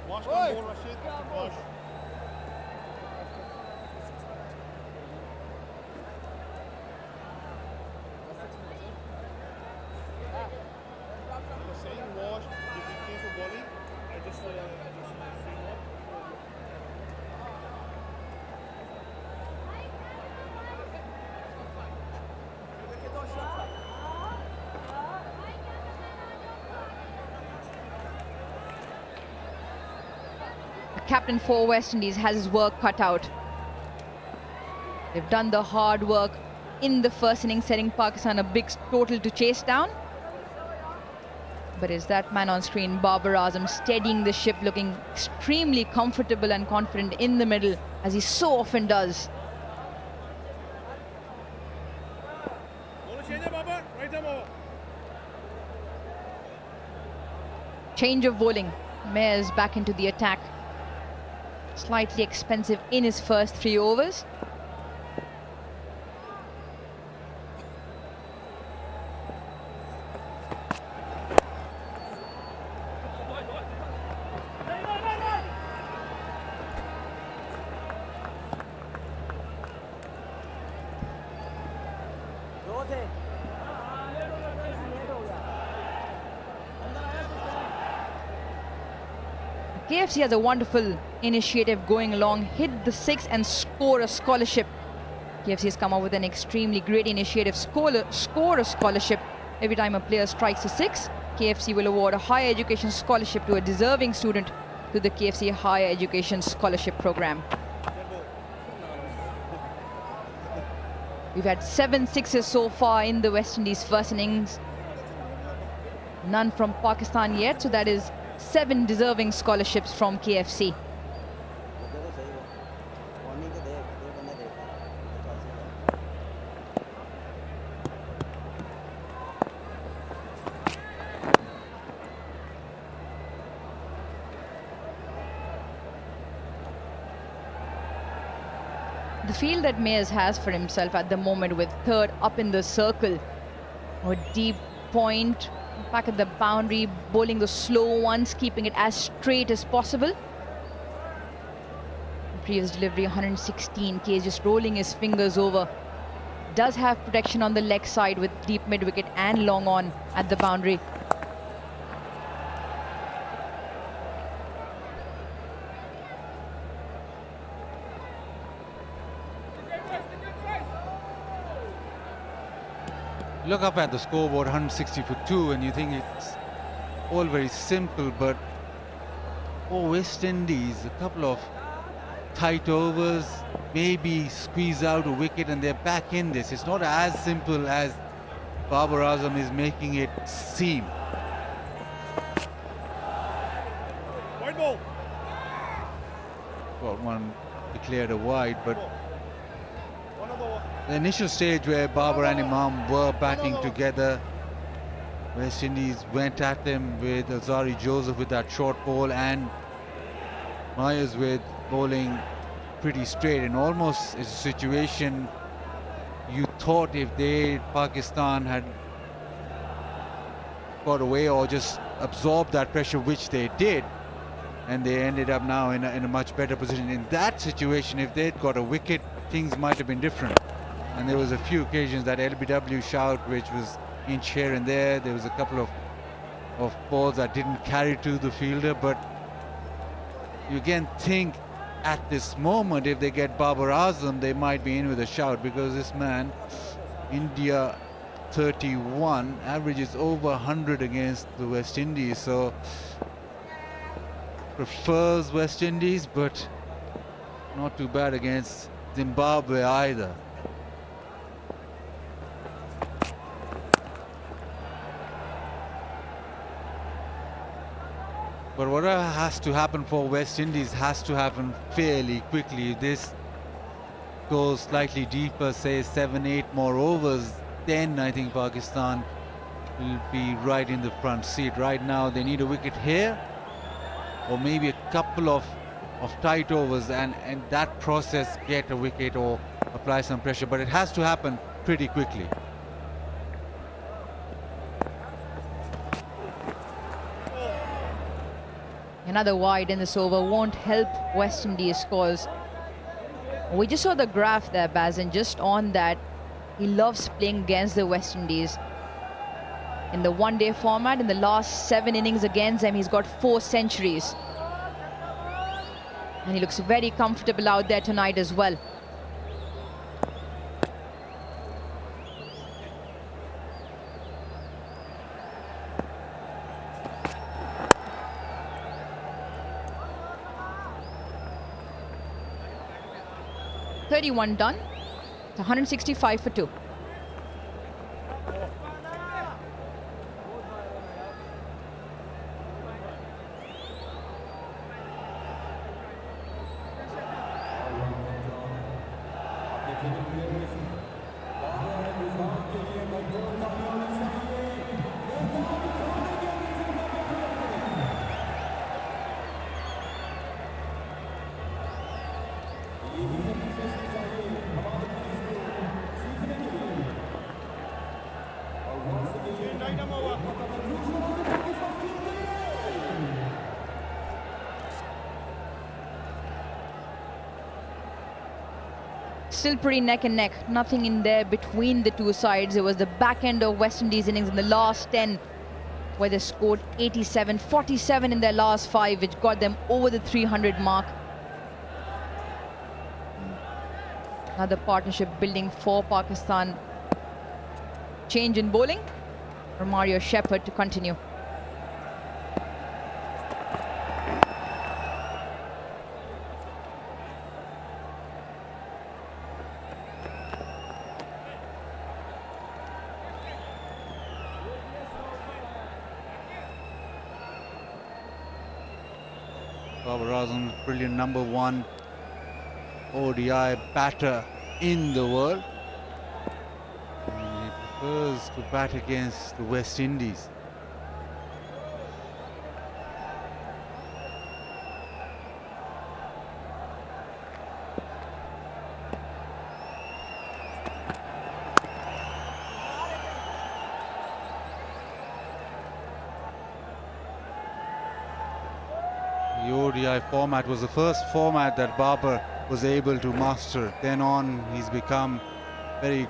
Wash can ball, Rashid. Wash. Saying wash, if he came for bowling, I just free one. The captain for West Indies has his work cut out. They've done the hard work in the first innings, setting Pakistan a big total to chase down. But is that man on screen, Babar Azam, steadying the ship, looking extremely comfortable and confident in the middle, as he so often does. Change of bowling. Mayers back into the attack. Slightly expensive in his first 3 overs. KFC has a wonderful initiative going along, hit the 6 and score a scholarship. KFC has come up with an extremely great initiative, score a scholarship. Every time a player strikes a 6, KFC will award a higher education scholarship to a deserving student to the KFC Higher Education Scholarship Program. We've had 7 sixes so far in the West Indies first innings. None from Pakistan yet, so that is 7 deserving scholarships from KFC. The field that Mayers has for himself at the moment, with 3rd up in the circle, or deep point back at the boundary, bowling the slow ones, keeping it as straight as possible. Previous delivery 116 k's, just rolling his fingers over. Does have protection on the leg side with deep mid wicket and long on at the boundary. Look up at the scoreboard, 160 for 2, and you think it's all very simple, but for West Indies, a couple of tight overs, maybe squeeze out a wicket and they're back in this. It's not as simple as Babar Azam is making it seem. White ball. Got one declared a wide, but the initial stage where Babar and Imam were batting together, West Indies went at them with Azari Joseph with that short ball and Myers with bowling pretty straight, and almost it's a situation you thought if Pakistan had got away or just absorbed that pressure, which they did, and they ended up now in a much better position. In that situation, if they'd got a wicket, things might have been different. And there was a few occasions that LBW shout, which was inch here and there. There was a couple of balls that didn't carry to the fielder, but you again think at this moment, if they get Babar Azam, they might be in with a shout, because this man, India 31, averages over 100 against the West Indies, so prefers West Indies, but not too bad against Zimbabwe either. But whatever has to happen for West Indies has to happen fairly quickly. This goes slightly deeper, say 7-8 more overs, then I think Pakistan will be right in the front seat. Right now they need a wicket here, or maybe a couple of tight overs, and that process get a wicket or apply some pressure, but it has to happen pretty quickly. Another wide in this over won't help West Indies scores. We just saw the graph there, Baz, and just on that, he loves playing against the West Indies. In the one-day format, in the last 7 innings against them, he's got 4 centuries. And he looks very comfortable out there tonight as well. .31 done. It's 165 for 2. Still pretty neck and neck, nothing in there between the two sides. It was the back end of West Indies innings in the last 10 where they scored 87, 47 in their last 5, which got them over the 300 mark. Another partnership building for Pakistan. Change in bowling for Mario Shepherd to continue. Brilliant #1 ODI batter in the world. And he prefers to bat against the West Indies. The ODI format was the first format that Babar was able to master. Then on, he's become very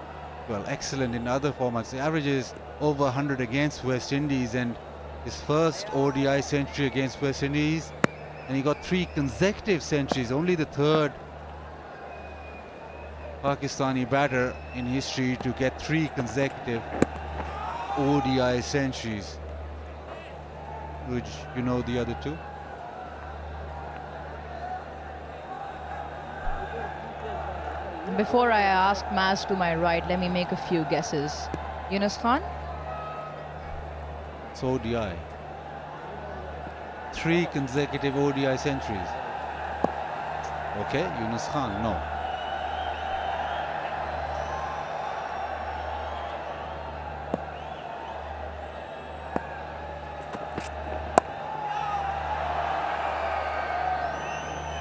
excellent in other formats. The average is over 100 against West Indies, and his first ODI century against West Indies, and he got 3 consecutive centuries, only the 3rd Pakistani batter in history to get 3 consecutive ODI centuries. Would you know the other 2? Before I ask Maz to my right, let me make a few guesses. Yunus Khan? It's ODI. 3 consecutive ODI centuries. Okay, Yunus Khan, no.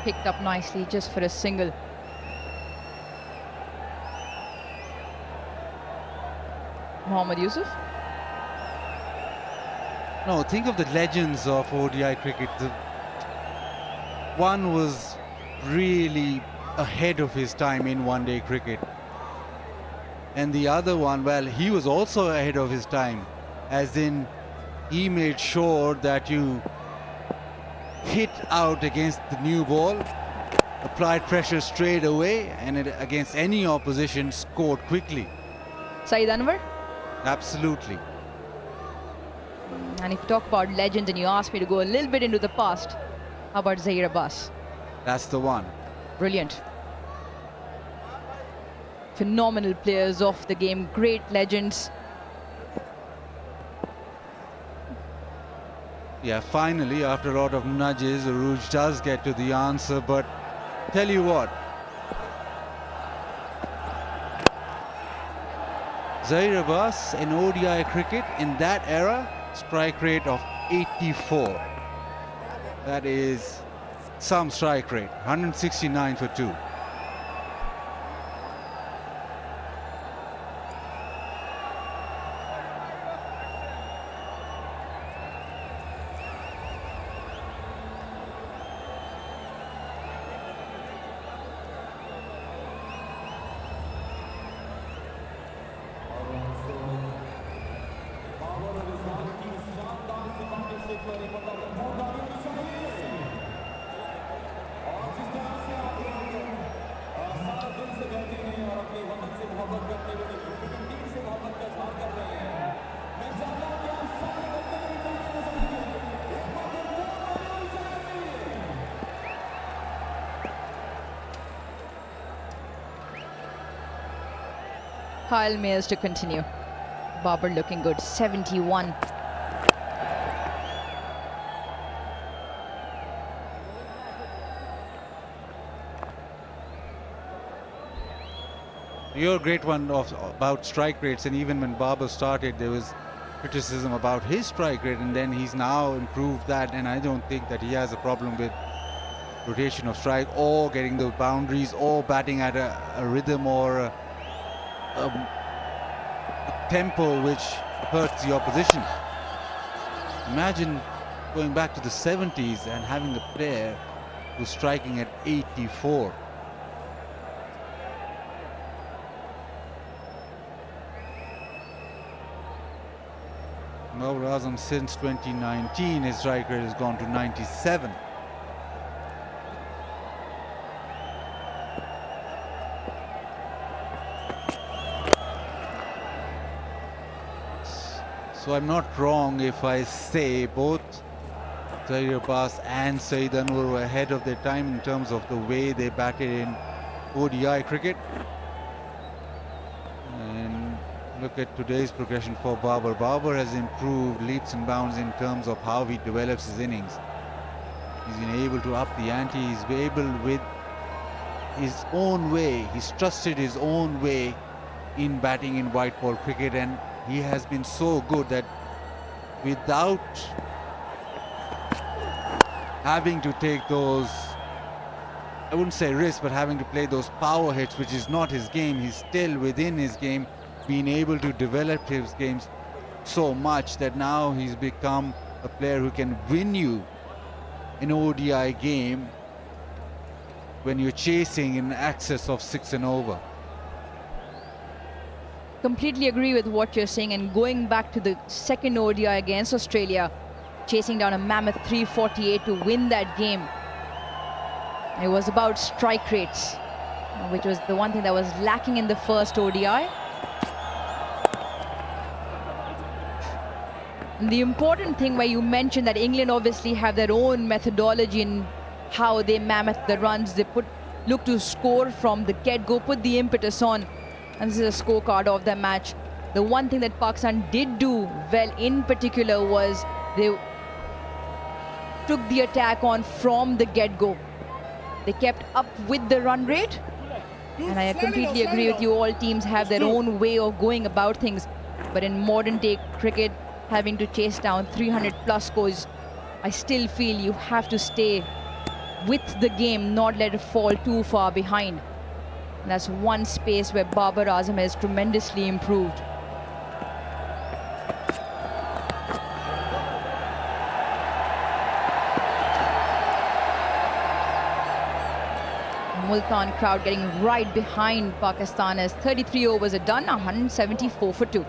Picked up nicely just for a single. Mohammad Yusuf? No, think of the legends of ODI cricket. One was really ahead of his time in one-day cricket. And the other one, well, he was also ahead of his time. As in, he made sure that you hit out against the new ball, applied pressure straight away, and against any opposition scored quickly. Saeed Anwar? Absolutely. And if you talk about legends and you ask me to go a little bit into the past, how about Zaheer Abbas? That's the one. Brilliant. Phenomenal players of the game, great legends. Yeah, finally, after a lot of nudges, Aruj does get to the answer, but tell you what, Zahir Abbas in ODI cricket in that era, strike rate of 84. That is some strike rate, 169 for 2. Kyle Mayers to continue. Babar looking good, 71. You're a great one about strike rates, and even when Babar started, there was criticism about his strike rate, and then he's now improved that, and I don't think that he has a problem with rotation of strike or getting the boundaries or batting at a rhythm or a tempo which hurts the opposition. Imagine going back to the 70s and having a player who's striking at 84. Babar Azam, since 2019, his strike rate has gone to 97. So I'm not wrong if I say both Zahir Abbas and Saeed Anwar were ahead of their time in terms of the way they batted in ODI cricket. And look at today's progression for Babar. Babar has improved leaps and bounds in terms of how he develops his innings. He's been able to up the ante. He's been able with his own way. He's trusted his own way in batting in white ball cricket, and he has been so good that without having to take those, I wouldn't say risks, but having to play those power hits, which is not his game, he's still within his game, being able to develop his games so much that now he's become a player who can win you an ODI game when you're chasing in excess of 6 and over. Completely agree with what you're saying, and going back to the second ODI against Australia, chasing down a mammoth 348 to win that game. It was about strike rates, which was the one thing that was lacking in the first ODI. And the important thing where you mentioned that England obviously have their own methodology in how they mammoth the runs. They look to score from the get-go, put the impetus on. And this is a scorecard of the match. The one thing that Pakistan did do well in particular was they took the attack on from the get-go. They kept up with the run rate. And I completely agree with you, all teams have their own way of going about things. But in modern day cricket, having to chase down 300 plus scores, I still feel you have to stay with the game, not let it fall too far behind. And that's one space where Babar Azam has tremendously improved. Multan crowd getting right behind Pakistan as 33 overs are done, 174 for 2.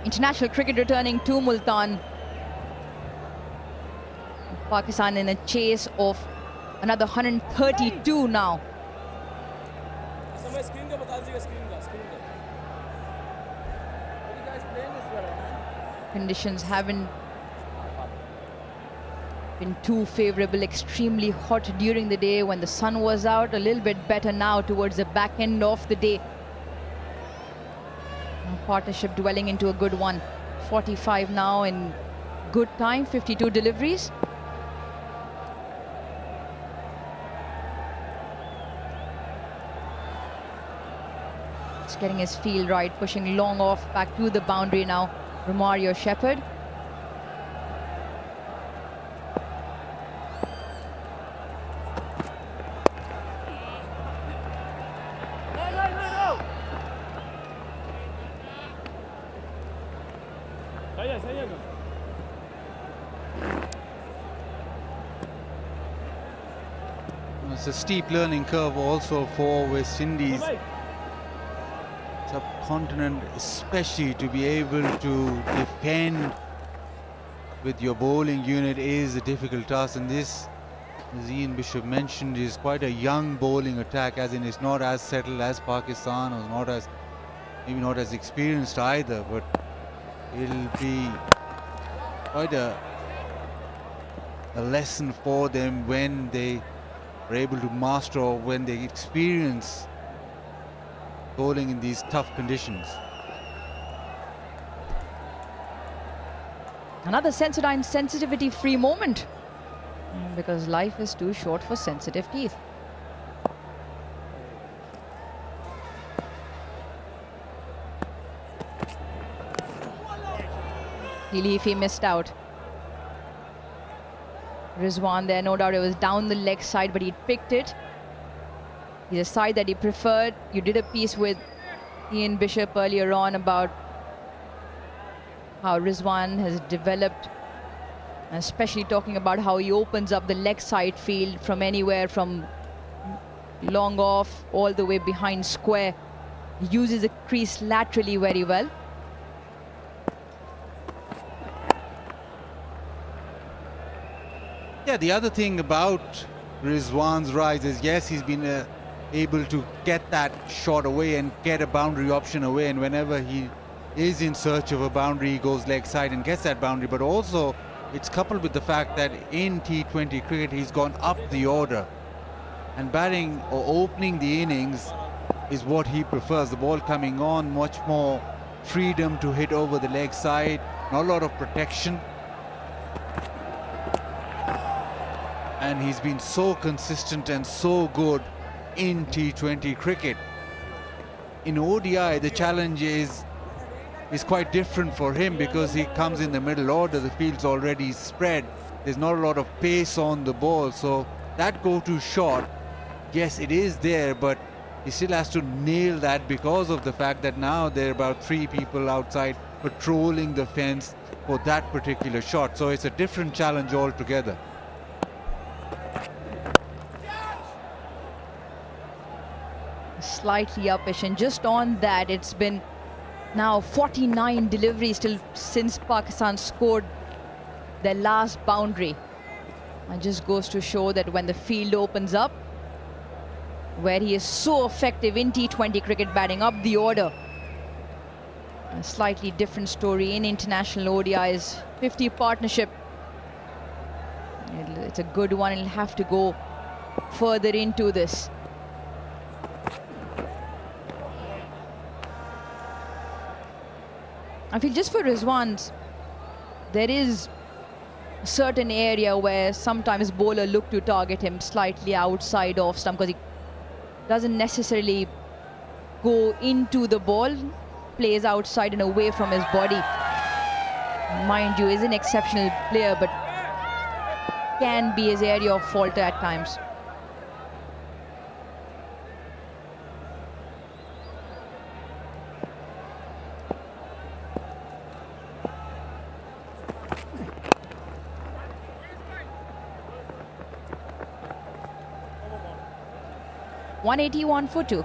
International cricket returning to Multan. Pakistan in a chase of another 132 now. Conditions haven't been too favorable, extremely hot during the day when the sun was out, a little bit better now towards the back end of the day. Partnership dwelling into a good one. 45 now in good time, 52 deliveries. Just getting his feel right, pushing long off back to the boundary now. Romario Shepherd. It's a steep learning curve also for West Indies. Subcontinent, especially to be able to defend with your bowling unit is a difficult task, and this, as Ian Bishop mentioned, is quite a young bowling attack, as in it's not as settled as Pakistan, or not as, maybe not as experienced either, but it'll be quite a lesson for them when they are able to master, or when they experience bowling in these tough conditions. Another Sensodyne sensitivity free moment, because life is too short for sensitive teeth. He missed out. Rizwan there, no doubt it was down the leg side, but he picked it. He's a side that he preferred. You did a piece with Ian Bishop earlier on about how Rizwan has developed, especially talking about how he opens up the leg side field from anywhere, from long off all the way behind square. He uses the crease laterally very well. Yeah, the other thing about Rizwan's rise is, yes, he's been able to get that shot away and get a boundary option away, and whenever he is in search of a boundary, he goes leg side and gets that boundary. But also it's coupled with the fact that in T20 cricket he's gone up the order, and batting or opening the innings is what he prefers. The ball coming on, much more freedom to hit over the leg side, not a lot of protection. And he's been so consistent and so good in T20 cricket. In ODI, the challenge is quite different for him, because he comes in the middle order, the field's already spread, there's not a lot of pace on the ball, so that go-to shot, yes, it is there, but he still has to nail that, because of the fact that now there are about 3 people outside patrolling the fence for that particular shot. So it's a different challenge altogether. Slightly uppish, and just on that, it's been now 49 deliveries since Pakistan scored their last boundary. And just goes to show that when the field opens up, where he is so effective in T20 cricket, batting up the order. A slightly different story in international ODIs. 50 partnership. It's a good one. It'll have to go further into this. I feel just for Rizwan's, there is a certain area where sometimes bowler look to target him slightly outside off stump, because he doesn't necessarily go into the ball, plays outside and away from his body. Mind you, is an exceptional player, but can be his area of fault at times. .181 for 2.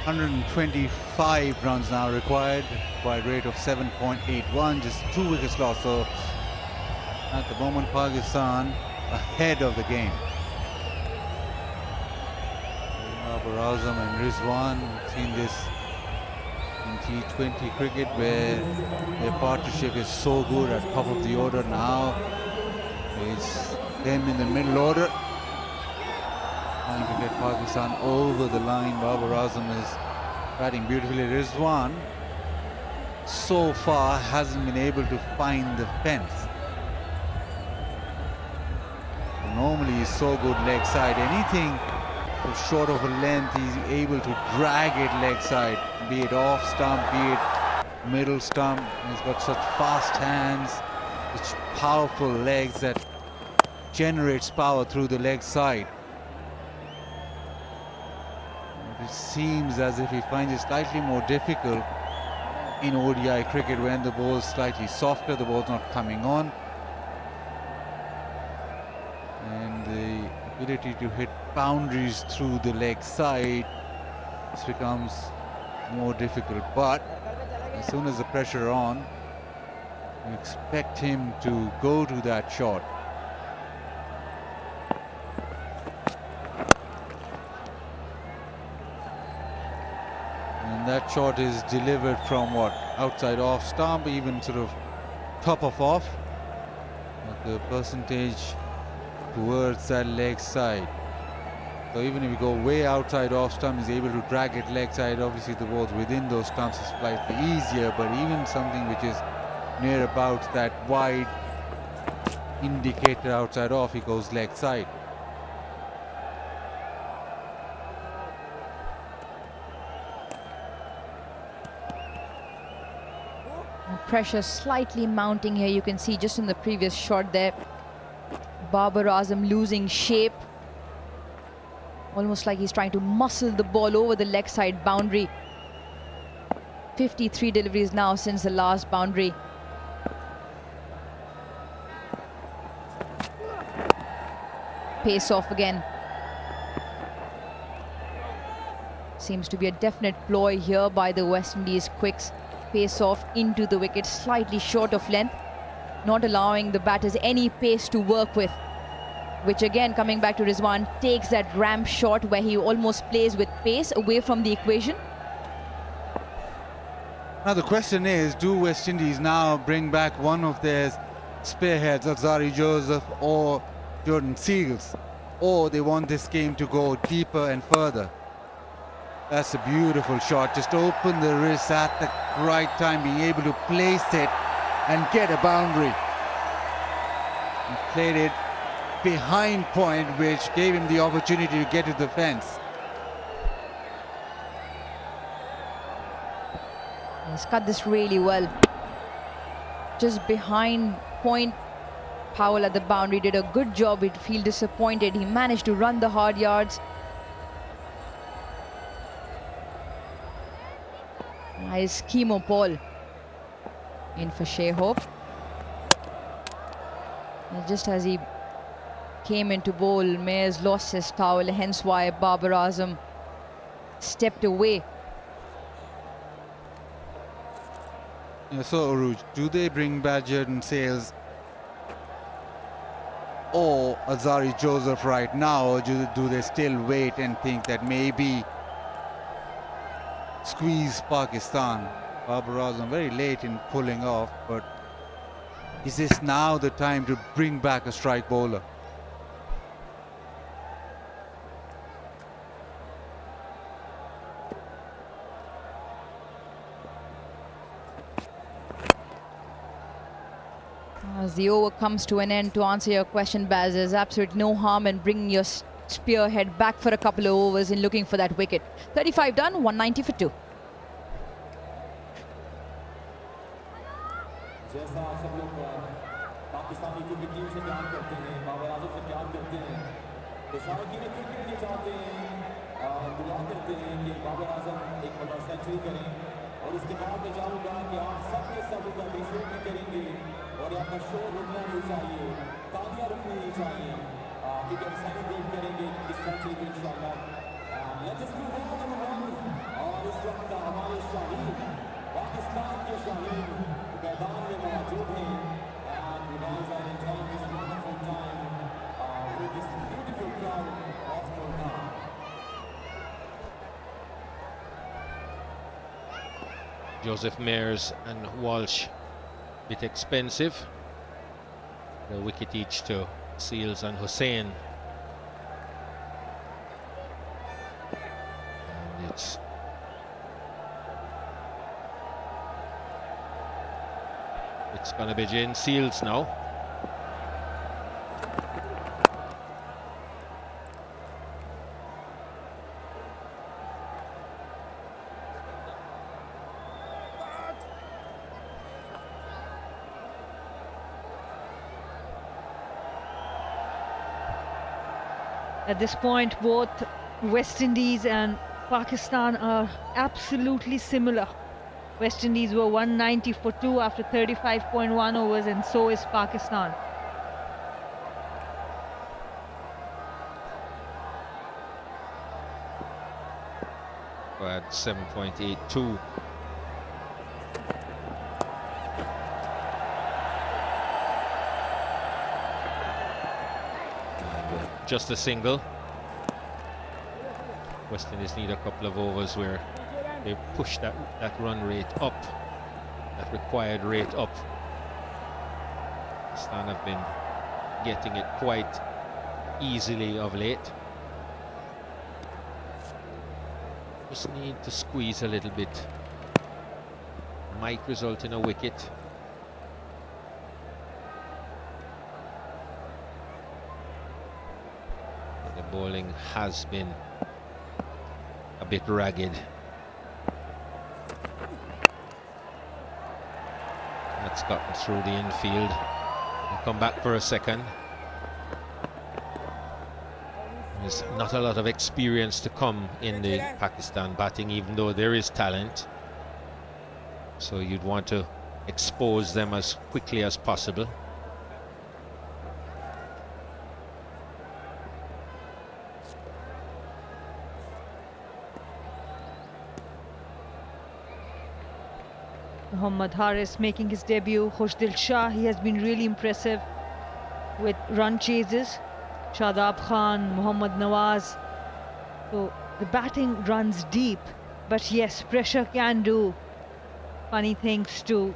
125 runs now required, rate of 7.81, just 2 wickets lost. So at the moment, Pakistan ahead of the game. Babar Azam and Rizwan, seen this in T20 cricket where their partnership is so good at top of the order. Now it's them in the middle order, trying to get Pakistan over the line. Babar Azam is batting beautifully. Rizwan so far hasn't been able to find the fence. Normally he's so good leg side. Anything short of a length, he's able to drag it leg side, be it off stump, be it middle stump. He's got such fast hands, such powerful legs that generates power through the leg side. It seems as if he finds it slightly more difficult in ODI cricket when the ball is slightly softer, the ball's not coming on, and the ability to hit boundaries through the leg side this becomes more difficult. But as soon as the pressure on, you expect him to go to that shot. And that shot is delivered from what? Outside off stump, even sort of top of off. But the percentage towards that leg side. So even if you go way outside off stump, he's able to drag it leg side. Obviously the ball's within those stumps is slightly easier, but even something which is near about that wide indicator outside off, he goes leg side. Pressure slightly mounting here. You can see just in the previous shot there, Babar Azam losing shape. Almost like he's trying to muscle the ball over the leg side boundary. 53 deliveries now since the last boundary. Pace off again. Seems to be a definite ploy here by the West Indies quicks. Pace off into the wicket, slightly short of length, not allowing the batters any pace to work with, which again, coming back to Rizwan, takes that ramp shot where he almost plays with pace away from the equation. Now the question is, do West Indies now bring back one of their spearheads, Azari Joseph or Jordan Seals, or they want this game to go deeper and further? That's a beautiful shot. Just open the wrist at the right time, being able to place it and get a boundary. He played it behind point, which gave him the opportunity to get to the fence. He's cut this really well. Just behind point, Powell at the boundary did a good job. He'd feel disappointed. He managed to run the hard yards. Nice 𝐑𝐄-𝐋𝐈𝐕𝐄 in for Shai Hope. And just as he came into bowl, Mayers lost his towel, hence why Babar Azam stepped away. Yeah, so Aruj, do they bring back Jordan Sales or Azari Joseph right now, or do they still wait and think that maybe squeeze Pakistan? Babar Azam very late in pulling off, but is this now the time to bring back a strike bowler? As the over comes to an end, to answer your question, Baz, there's absolutely no harm in bringing your spearhead back for a couple of overs and looking for that wicket. 35 done, 190 for 2. जैसा आप सब लोग Pakistani cricket team से प्यार करते हैं, बाबर आजम से प्यार करते हैं, तो शायद क्रिकेट ये चाहते हैं दुआ करते हैं कि बाबर आजम एक बड़ा सेंचुरी करें और उसके बाद मैं चाहूँगा कि आप सब के सब उनका बेशुमार भी करेंगे और आपका शोर रुकना नहीं चाहिए, तालियां रुकनी नहीं चाहिए क्योंकि हम सेलिब्रेट करेंगे इस सेंचुरी को इंशाल्लाह। लेट्स मूव ऑन और इस वक्त हमारे शाहीन पाकिस्तान के शाहीन मैदान में मौजूद हैं and you guys are enjoying this wonderful time with this beautiful crowd of Multan. Joseph Mayers and Walsh, bit expensive. The wicket each to Seals and Hussain. And it's going to be Jane Seals now. At this point, both West Indies and Pakistan are absolutely similar. West Indies were 190 for 2 after 35.1 overs, and so is Pakistan. At 7.82. Just a single. West Indies need a couple of overs where they push that run rate up, that required rate up. Pakistan have been getting it quite easily of late. Just need to squeeze a little bit. Might result in a wicket. The bowling has been a bit ragged. That's gotten through the infield. We'll come back for a second. There's not a lot of experience to come in the Pakistan batting, even though there is talent. So you'd want to expose them as quickly as possible. Mohammad Haris making his debut. Khushdil Shah, he has been really impressive with run chases. Shadab Khan, Mohammad Nawaz. So the batting runs deep, but yes, pressure can do funny things to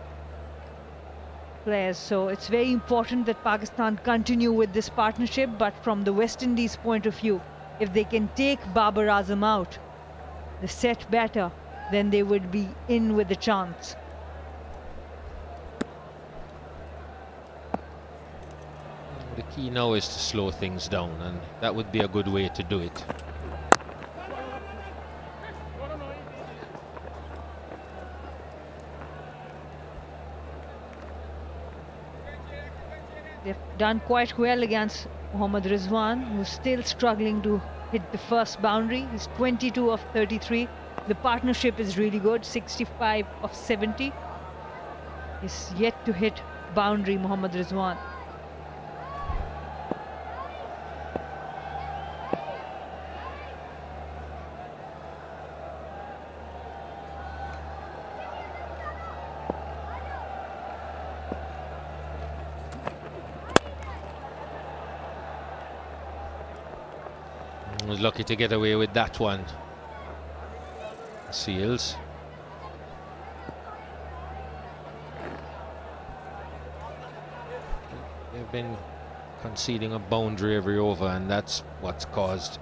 players. So it's very important that Pakistan continue with this partnership, but from the West Indies point of view, if they can take Babar Azam out, the set better, then they would be in with a chance. The key now is to slow things down, and that would be a good way to do it. They've done quite well against Mohammad Rizwan, who's still struggling to hit the first boundary. He's 22 of 33. The partnership is really good, 65 of 70. He's yet to hit boundary, Mohammad Rizwan. Was lucky to get away with that one. Seals. They've been conceding a boundary every over, and that's what's caused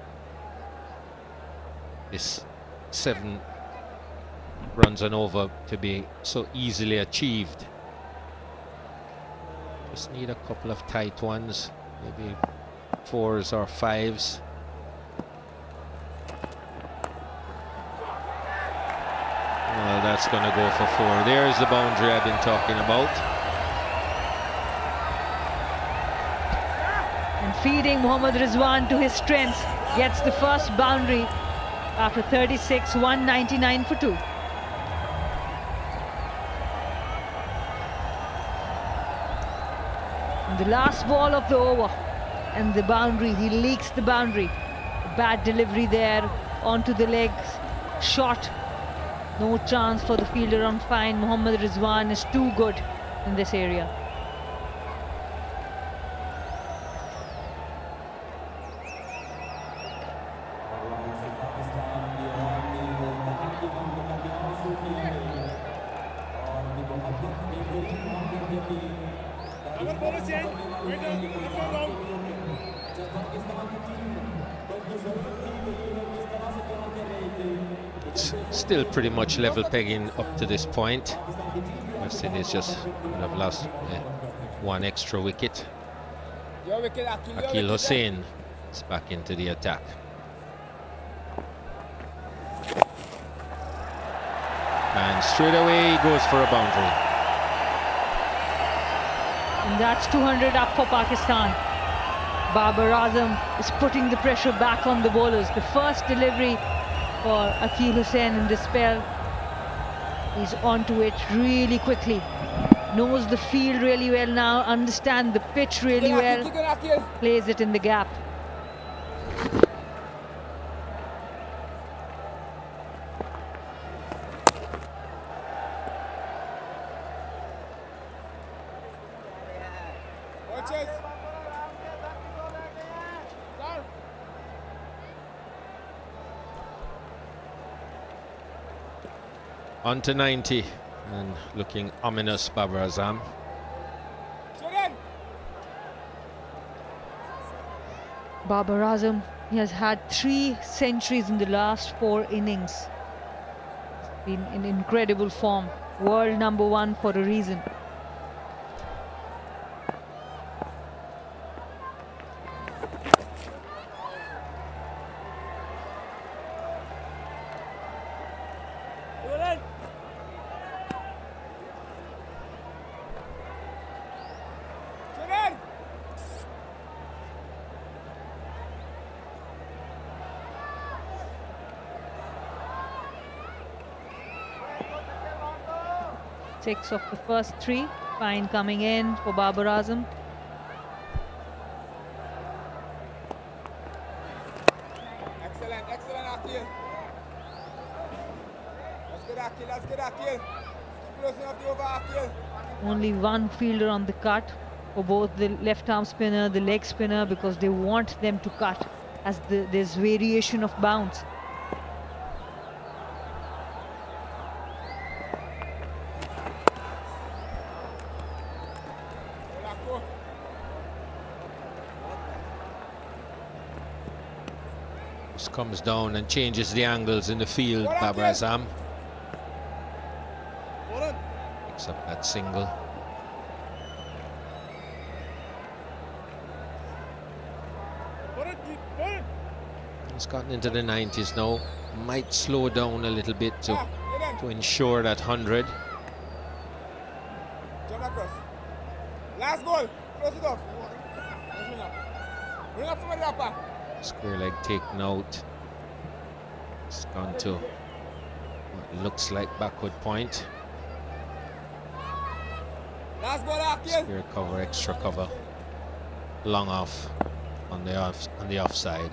this 7 runs and over to be so easily achieved. Just need a couple of tight ones, maybe 4s or 5s. Well, that's going to go for 4. There's the boundary I've been talking about. And feeding Mohammad Rizwan to his strengths, gets the first boundary. after 36, 199 for 2. And the last ball of the over, and the boundary, he leaks the boundary. Bad delivery there, onto the legs, shot. No chance for the fielder on fine. Mohammad Rizwan is too good in this area. It's still pretty much level pegging up to this point. West Indies just have lost one extra wicket. Akil Hussain is back into the attack. And straight away he goes for a boundary. And that's 200 up for Pakistan. Babar Azam is putting the pressure back on the bowlers. The first delivery for Akil Hussain in this spell. He's onto it really quickly. Knows the field really well now, understands the pitch really well. Plays it in the gap. On to 90 and looking ominous, Babar Azam. Babar Azam, he has had 3 centuries in the last 4 innings. Been in incredible form. World #1 for a reason. Six of the first 3. Fine coming in for Babar Azam. Excellent, excellent, Akil. Let's get Akil, let's get Akil. Closing off the over, Akil. Only one fielder on the cut for both the left arm spinner, the leg spinner, because they want them to cut as there's variation of bounce. Comes down and changes the angles in the field, Babar Azam. Picks up that single. He's gotten into the 90s now. Might slow down a little bit to ensure that 100. Jump across. Last ball. Close it off. Bring up somebody up. Square leg taken out. It's gone to what looks like backward point. Last ball, Akil. Square cover, extra cover. Long off on the offside.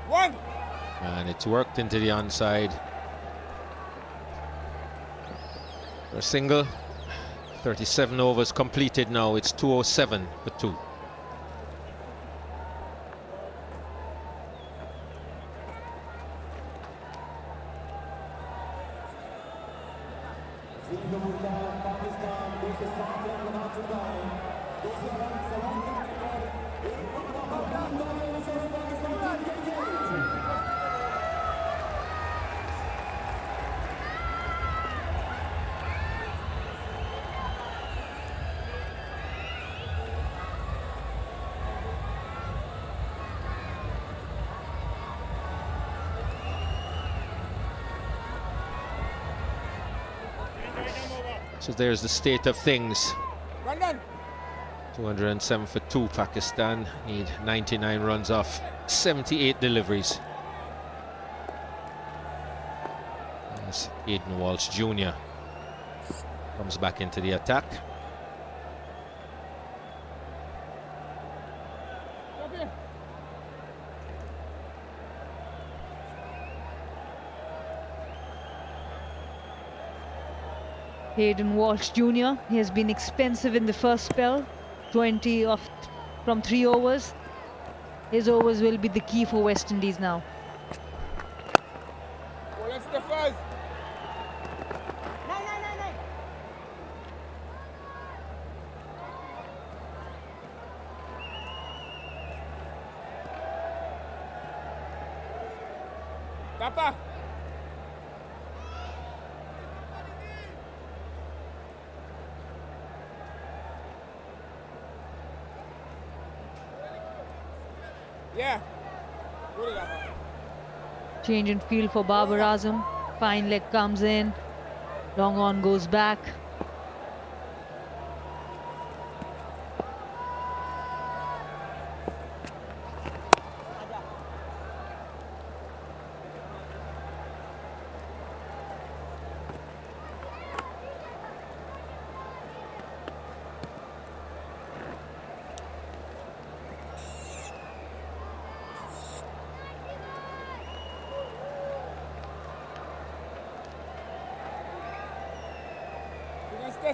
One. And it's worked into the onside. For a single. 37 overs completed now. It's 207 for 2. Right So there's the state of things. 207 for 2. Pakistan need 99 runs off 78 deliveries. As Aiden Walsh Jr. comes back into the attack. Aiden Walsh Jr. He has been expensive in the first spell. 20 from 3 overs. His overs will be the key for West Indies now. Well, that's the first. Papa. Yeah. Change in field for Babar Azam. Fine leg comes in. Long on goes back.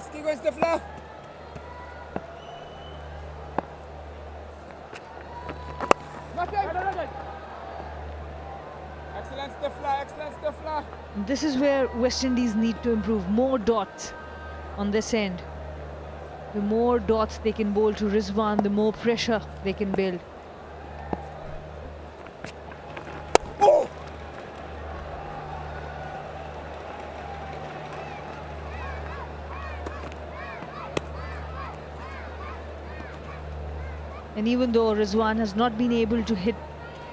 Steve goes the floor. Excellent the floor, excellent the floor. This is where West Indies need to improve. More dots on this end. The more dots they can bowl to Rizwan, the more pressure they can build. And even though Rizwan has not been able to hit,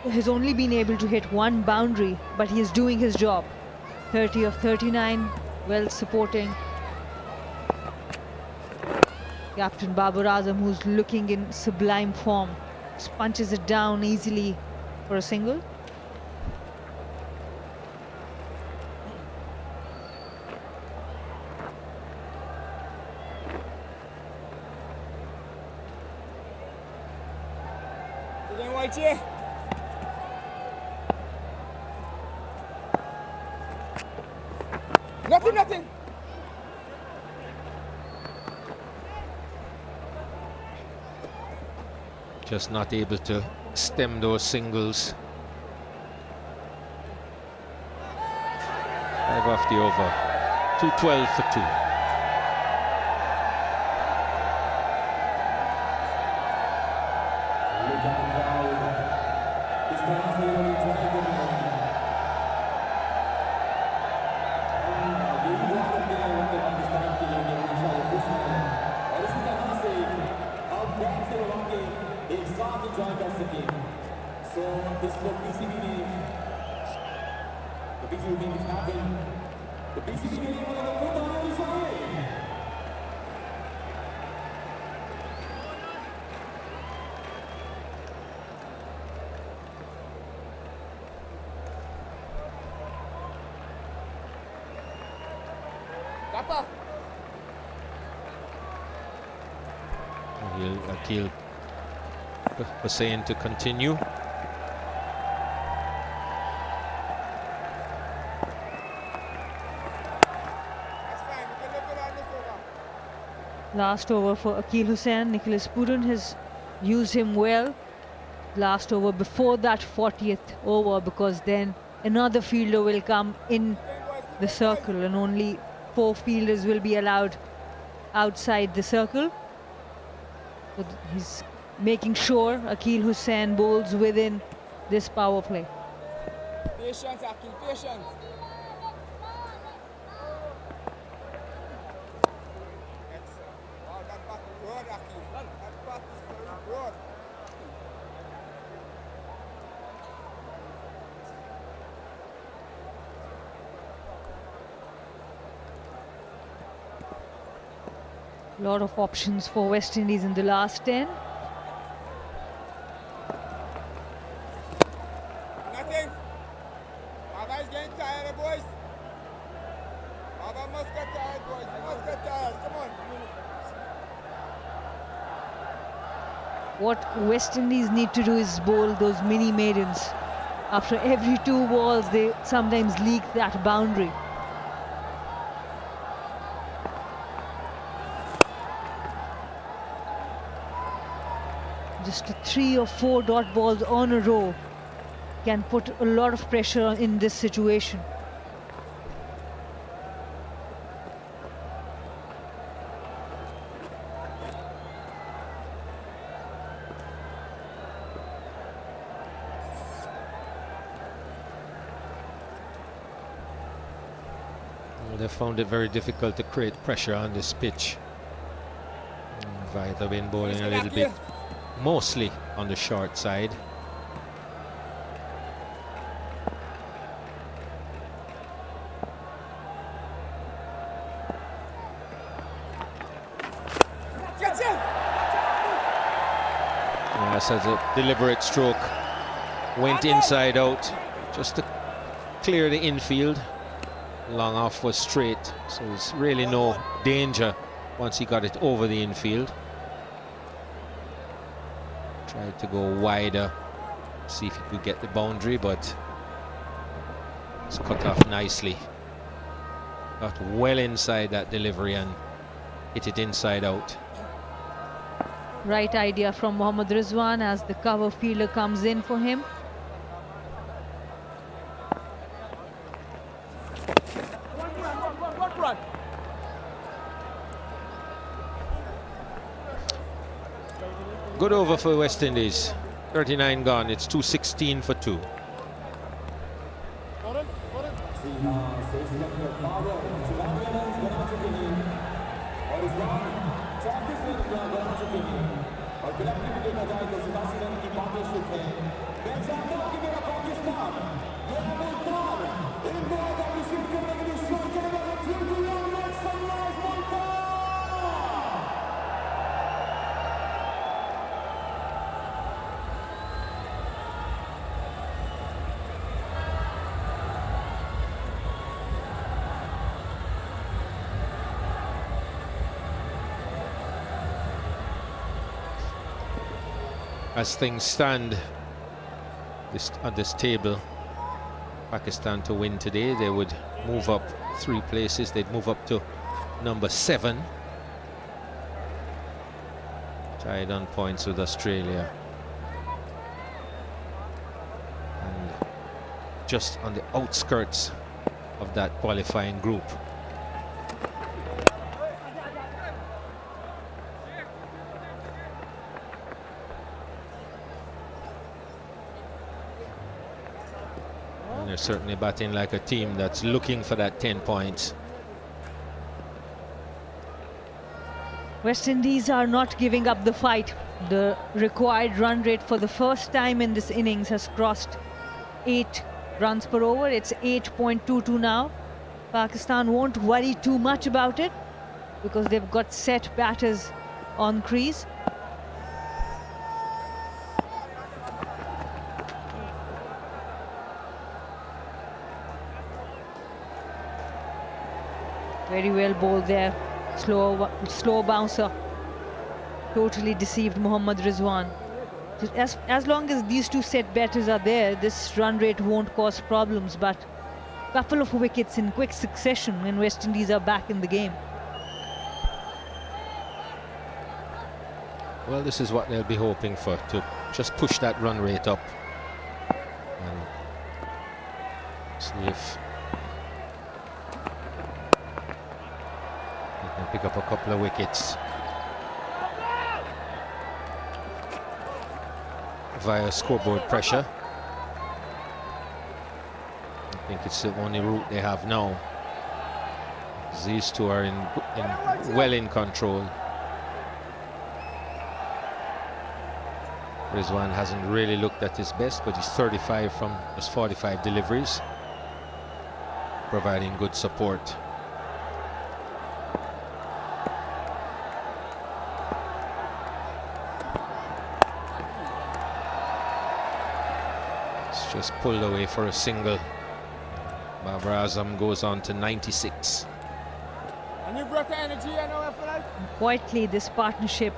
has only been able to hit one boundary, but he is doing his job. 30 of 39, well supporting. Captain Babar Azam, who's looking in sublime form, just punches it down easily for a single. Nothing. Just not able to stem those singles. 5 off the over. 212 for 2. Akil Hussain to continue. Last over for Akil Hussain. Nicholas Pooran has used him well. Last over before that 40th over, because then another fielder will come in the circle and only 4 fielders will be allowed outside the circle. But he's making sure Akil Hussain bowls within this power play. Patience, Akil, patience. A lot of options for West Indies in the last 10. Nothing. Baba is getting tired, boys. Baba must get tired, boys. He must get tired. Come on. What West Indies need to do is bowl those mini maidens. After every 2 balls, they sometimes leak that boundary. Just 3 or 4 dot balls on a row can put a lot of pressure in this situation. They found it very difficult to create pressure on this pitch. Vite have been bowling a little bit, mostly on the short side. Yes, as a deliberate stroke, went inside out just to clear the infield. Long off was straight, so there's really no danger once he got it over the infield. Tried to go wider, see if he could get the boundary, but it's cut off nicely. Got well inside that delivery and hit it inside out. Right idea from Mohammad Rizwan as the cover fielder comes in for him. Good over for West Indies. 39 gone. It's 216 for 2. As things stand on this table, Pakistan to win today, they would move up 3 places. They'd move up to number 7. Tied on points with Australia. And just on the outskirts of that qualifying group. They're certainly batting like a team that's looking for that 10 points. West Indies are not giving up the fight. The required run rate for the first time in this innings has crossed 8 runs per over. It's 8.22 now. Pakistan won't worry too much about it because they've got set batters on crease. Very well bowled there. Slow bouncer. Totally deceived Mohammad Rizwan. As long as these 2 set batters are there, this run rate won't cause problems. But a couple of wickets in quick succession when West Indies are back in the game. Well, this is what they'll be hoping for, to just push that run rate up and see if they can pick up a couple of wickets via scoreboard pressure. I think it's the only route they have now. These 2 are well in control. Rizwan hasn't really looked at his best, but he's 35 from his 45 deliveries, providing good support. It's just pulled away for a single. Babar Azam goes on to 96. And you brought the energy, I know, Quietly, this partnership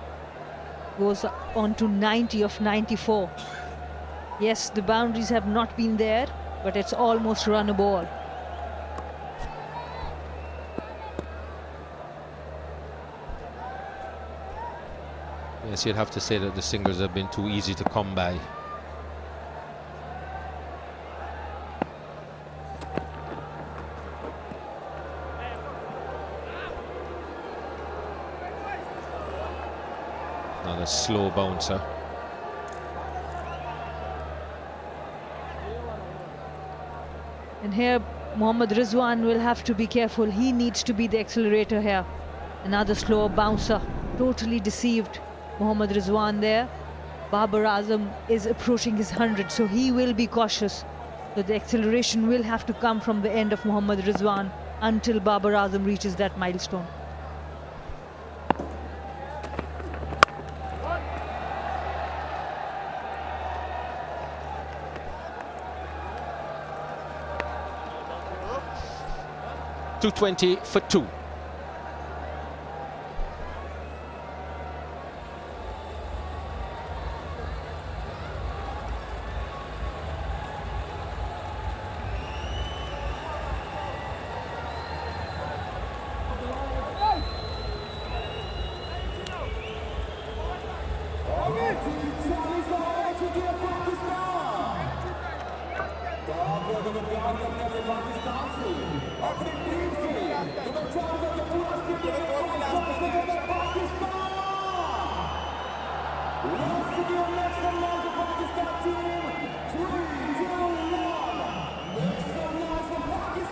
goes on to 90 of 94. Yes, the boundaries have not been there, but it's almost run a ball. Yes, you'd have to say that the singles have been too easy to come by. Not a slow bouncer. And here, Mohammad Rizwan will have to be careful. He needs to be the accelerator here. Another slow bouncer, totally deceived. Mohammad Rizwan there. Babar Azam is approaching his 100, so he will be cautious. So the acceleration will have to come from the end of Mohammad Rizwan until Babar Azam reaches that milestone. .220 for 2.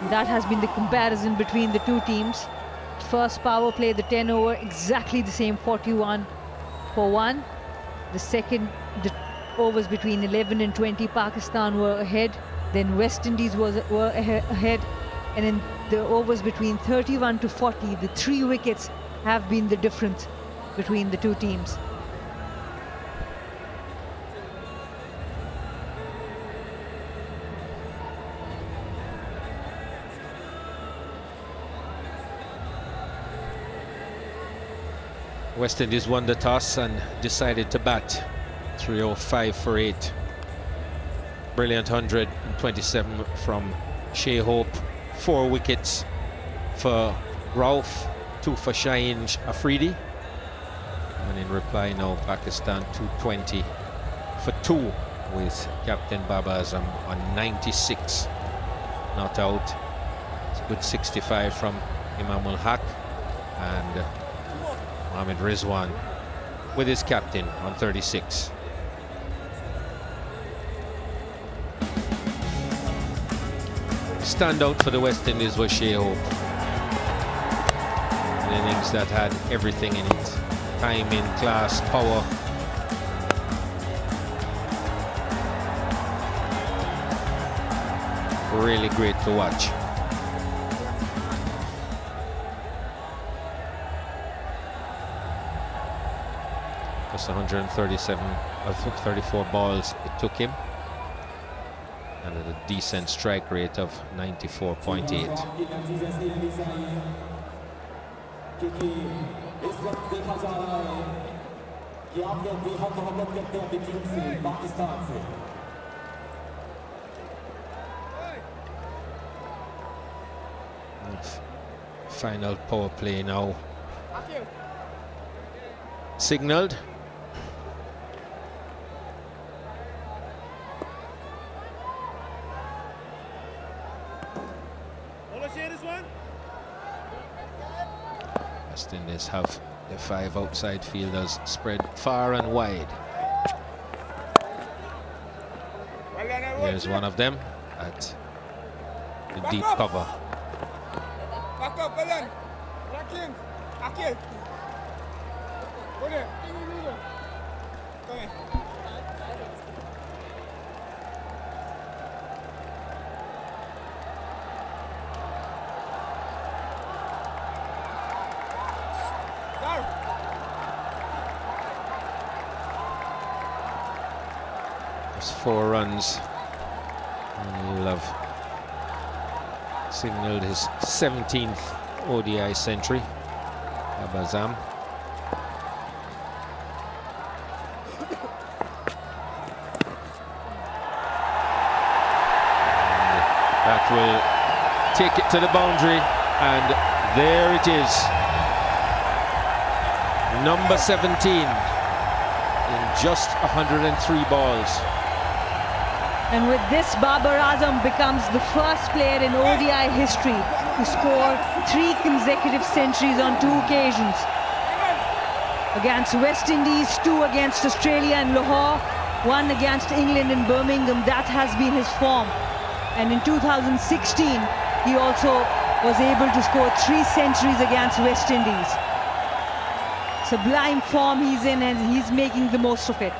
That has been the comparison between the two teams. First power play, the 10 over, exactly the same, 41 for 1. The second, the overs between 11 and 20, Pakistan were ahead. Then West Indies were ahead. And in the overs between 31 to 40, the 3 wickets have been the difference between the two teams. West Indies won the toss and decided to bat. 305 for 8. Brilliant 127 from Shai Hope. 4 wickets for Rauf, 2 for Shaheen Afridi. And in reply now, Pakistan 220 for 2 with Captain Babar Azam on 96. Not out. It's a good 65 from Imam-ul-Haq and Mohammad Rizwan with his captain on 36. Standout for the West Indies was Shai Hope. An innings that had everything in it. Timing, class, power. Really great to watch. Just 137 of 34 balls it took him. And at a decent strike rate of 94.8. Final power play now signaled. West Indies have the 5 outside fielders spread far and wide. Here's one of them at the deep cover. Back up, well done. Rakins, Akil. Go there. Come here. There's 4 runs And he'll have signalled his 17th ODI century. Abazam. That will take it to the boundary, and there it is. Number 17 in just 103 balls. And with this, Babar Azam becomes the first player in ODI history to score 3 consecutive centuries on 2 occasions. Against West Indies, 2 against Australia and Lahore, 1 against England in Birmingham. That has been his form. And in 2016, he also was able to score 3 centuries against West Indies. Sublime form he's in, and he's making the most of it.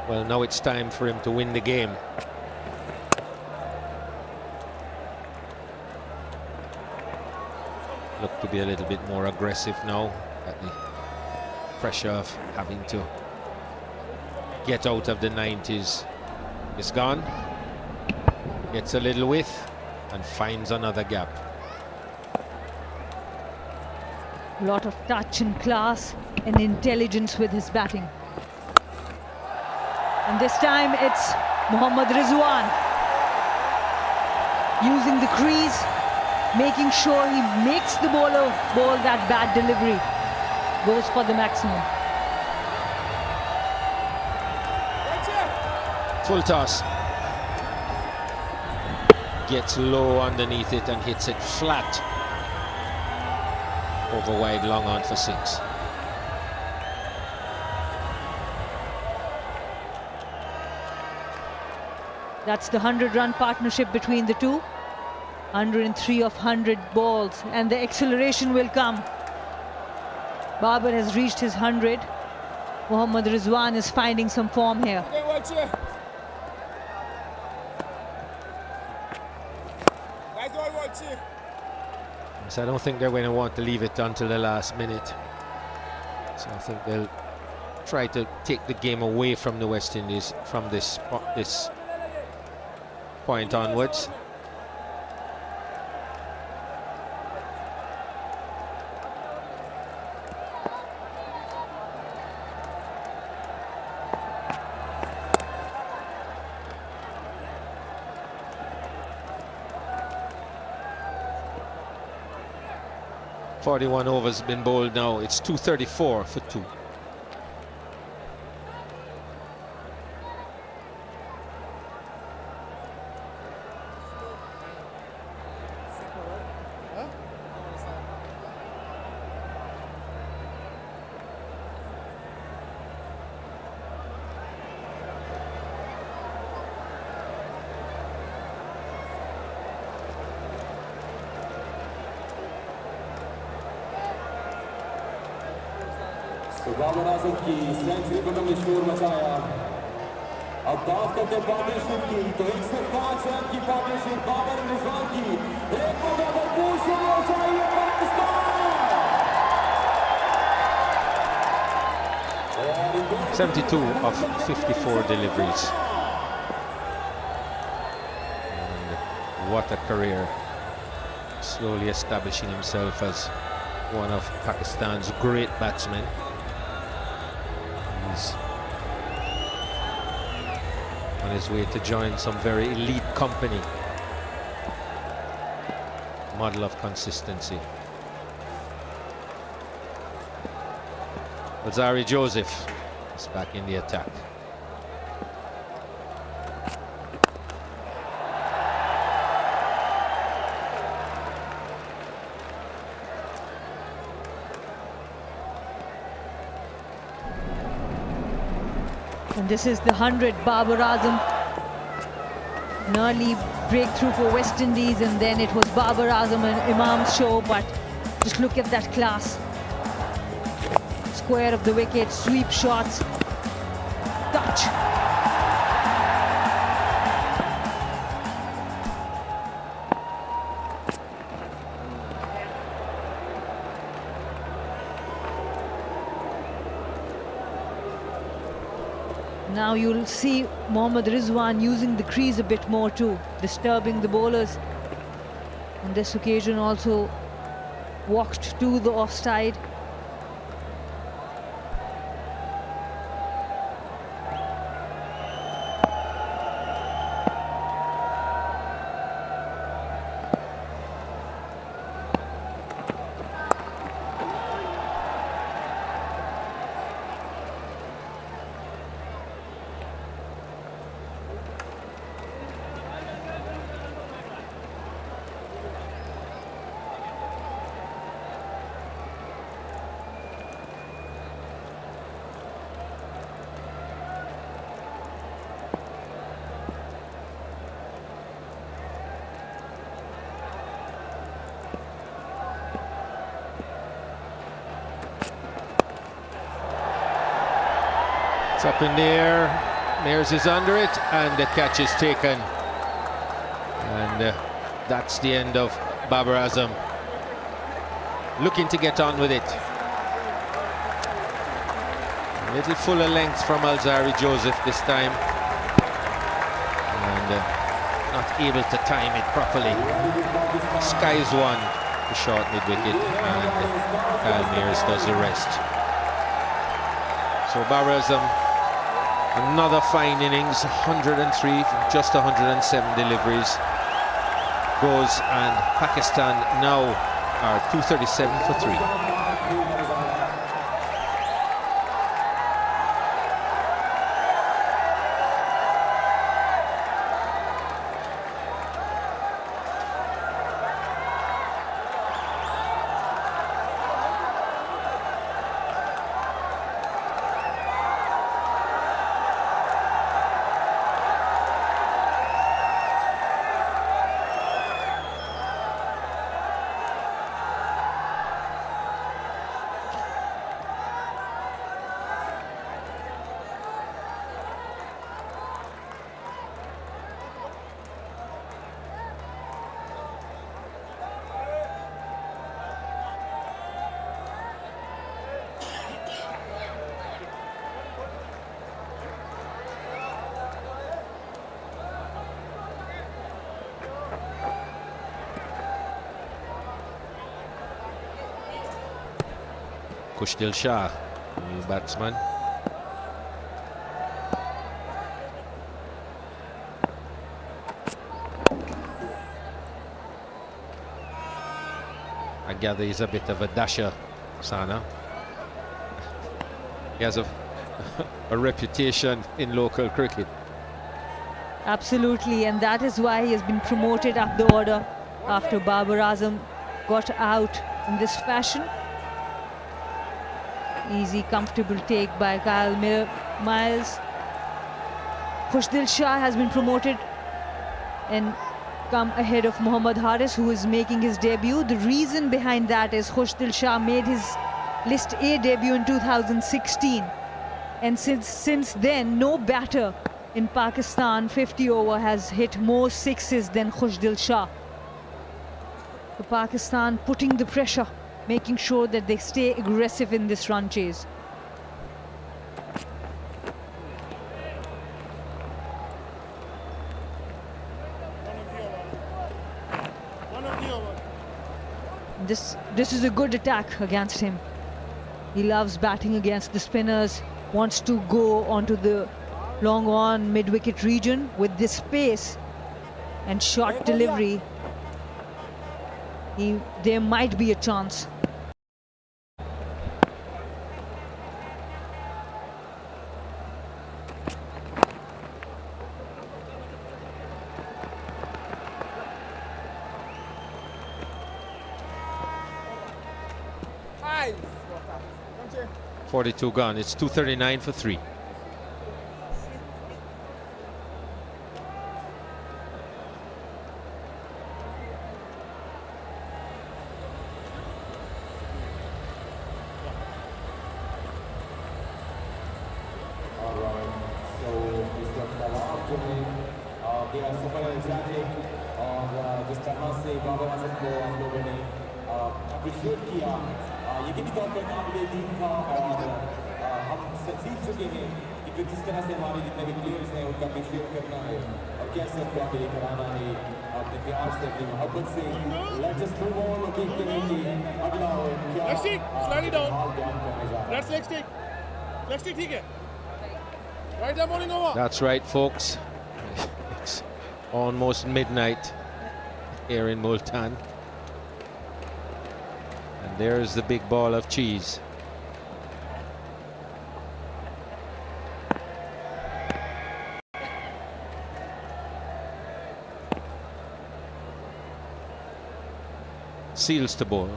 Well, now it's time for him to win the game. Look to be a little bit more aggressive now. At the pressure of having to get out of the 90s is gone. Gets a little width and finds another gap. A lot of touch and class and intelligence with his batting. And this time it's Mohammad Rizwan using the crease, making sure he makes the bowler bowl that bad delivery. Goes for the maximum. Full toss. Gets low underneath it and hits it flat. Over wide, long on for 6. That's the 100-run partnership between the two. 103 of 100 balls, and the acceleration will come. Babar has reached his 100. Mohammad Rizwan is finding some form here. So I don't think they're going to want to leave it until the last minute. So I think they'll try to take the game away from the West Indies from this point onwards. .41 overs been bowled now. It's 234 for 2. Babar Azam की century को उन्होंने शोर मचाया। अब बात करते partnership की, तो 105 रन की पार्टनरशिप बाबर रिजवान की। एक मौका भरपूर शुरू चाहिए Pakistan. 72 of 54 deliveries. And what a career. Slowly establishing himself as one of Pakistan's great batsmen. He's on his way to join some very elite company. Model of consistency. Alzari Joseph is back in the attack. And this is the 100, Babar Azam. An early breakthrough for West Indies, and then it was Babar Azam and Imam's show, but just look at that class. Square of the wicket, sweep shots, touch. Now you'll see Mohammad Rizwan using the crease a bit more too, disturbing the bowlers. On this occasion also walked to the offside. It's up in the air. Mears is under it, and the catch is taken. And that's the end of Babar Azam. Looking to get on with it. A little fuller length from Alzari Joseph this time. And not able to time it properly. Skies one to short mid-wicket, and Kyle Mears does the rest. So Babar Azam, another fine innings, 103 from just 107 deliveries. Goes, and Pakistan now are 237 for 3. Kushdil Shah, new batsman. I gather he's a bit of a dasher, Sana. He has a reputation in local cricket. Absolutely, and that is why he has been promoted up the order after Babar Azam got out in this fashion. Easy, comfortable take by Kyle Miles. Kushdil Shah has been promoted and come ahead of Mohammad Haris, who is making his debut. The reason behind that is Kushdil Shah made his List A debut in 2016. And since then, no batter in Pakistan 50 over has hit more sixes than Kushdil Shah. So Pakistan putting the pressure, making sure that they stay aggressive in this run chase. This is a good attack against him. He loves batting against the spinners, wants to go onto the long on mid-wicket region with this pace and short delivery. There might be a chance. Hi. 42 gone. It's 239 for 3. कि जिस तरह से हमारे जितने भी players हैं उनका appreciate करना है और कैसे अपने आप ये कराना है अपने प्यार से अपनी मोहब्बत से लेट्स जस्ट मूव ऑन और देखते हैं कि अगला क्या लेट्स टेक स्लाइड डाउन हाल बयान करने जा रहा है लेट्स टेक ठीक है right the bowling over That's right, folks. It's almost midnight here in Multan. And there's the big ball of cheese. Seals to ball.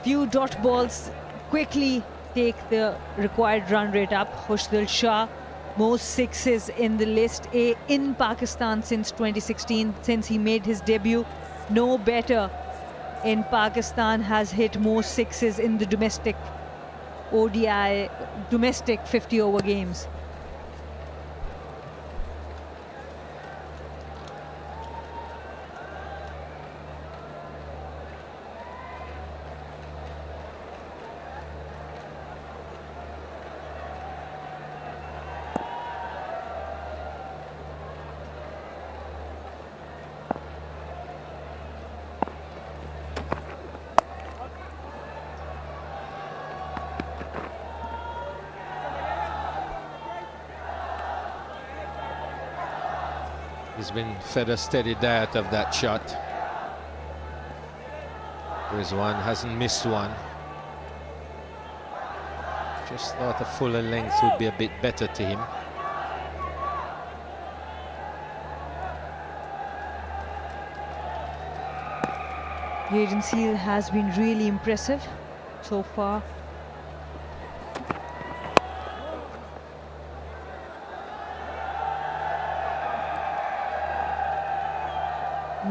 Few dot balls quickly take the required run rate up. Khushadil Shah, most sixes in the list A in Pakistan since 2016, since he made his debut. No better in Pakistan has hit most sixes in the domestic ODI, domestic 50 over games. He's been fed a steady diet of that shot. There's one, hasn't missed one. Just thought a fuller length would be a bit better to him. Jaden Seal has been really impressive so far.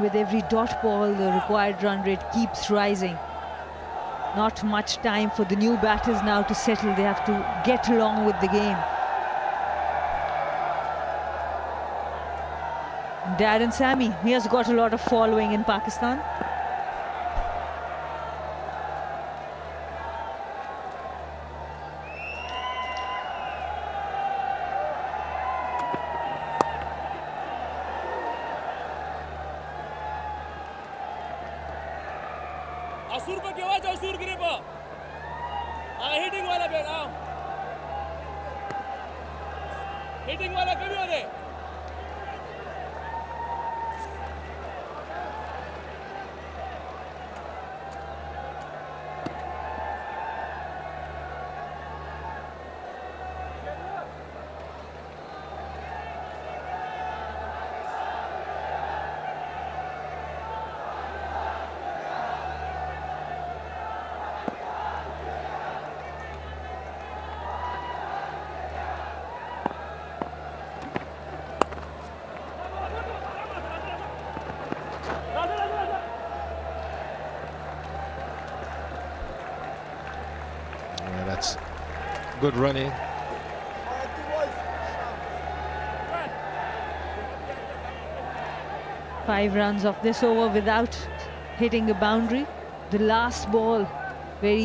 With every dot ball, the required run rate keeps rising. Not much time for the new batters now to settle. They have to get along with the game. Darren Sammy, he has got a lot of following in Pakistan. असुर को केव्हा असुर गिरे पा hitting वाला bat hitting वाला कमी होते That's good running. 5 runs off this over without hitting a boundary. The last ball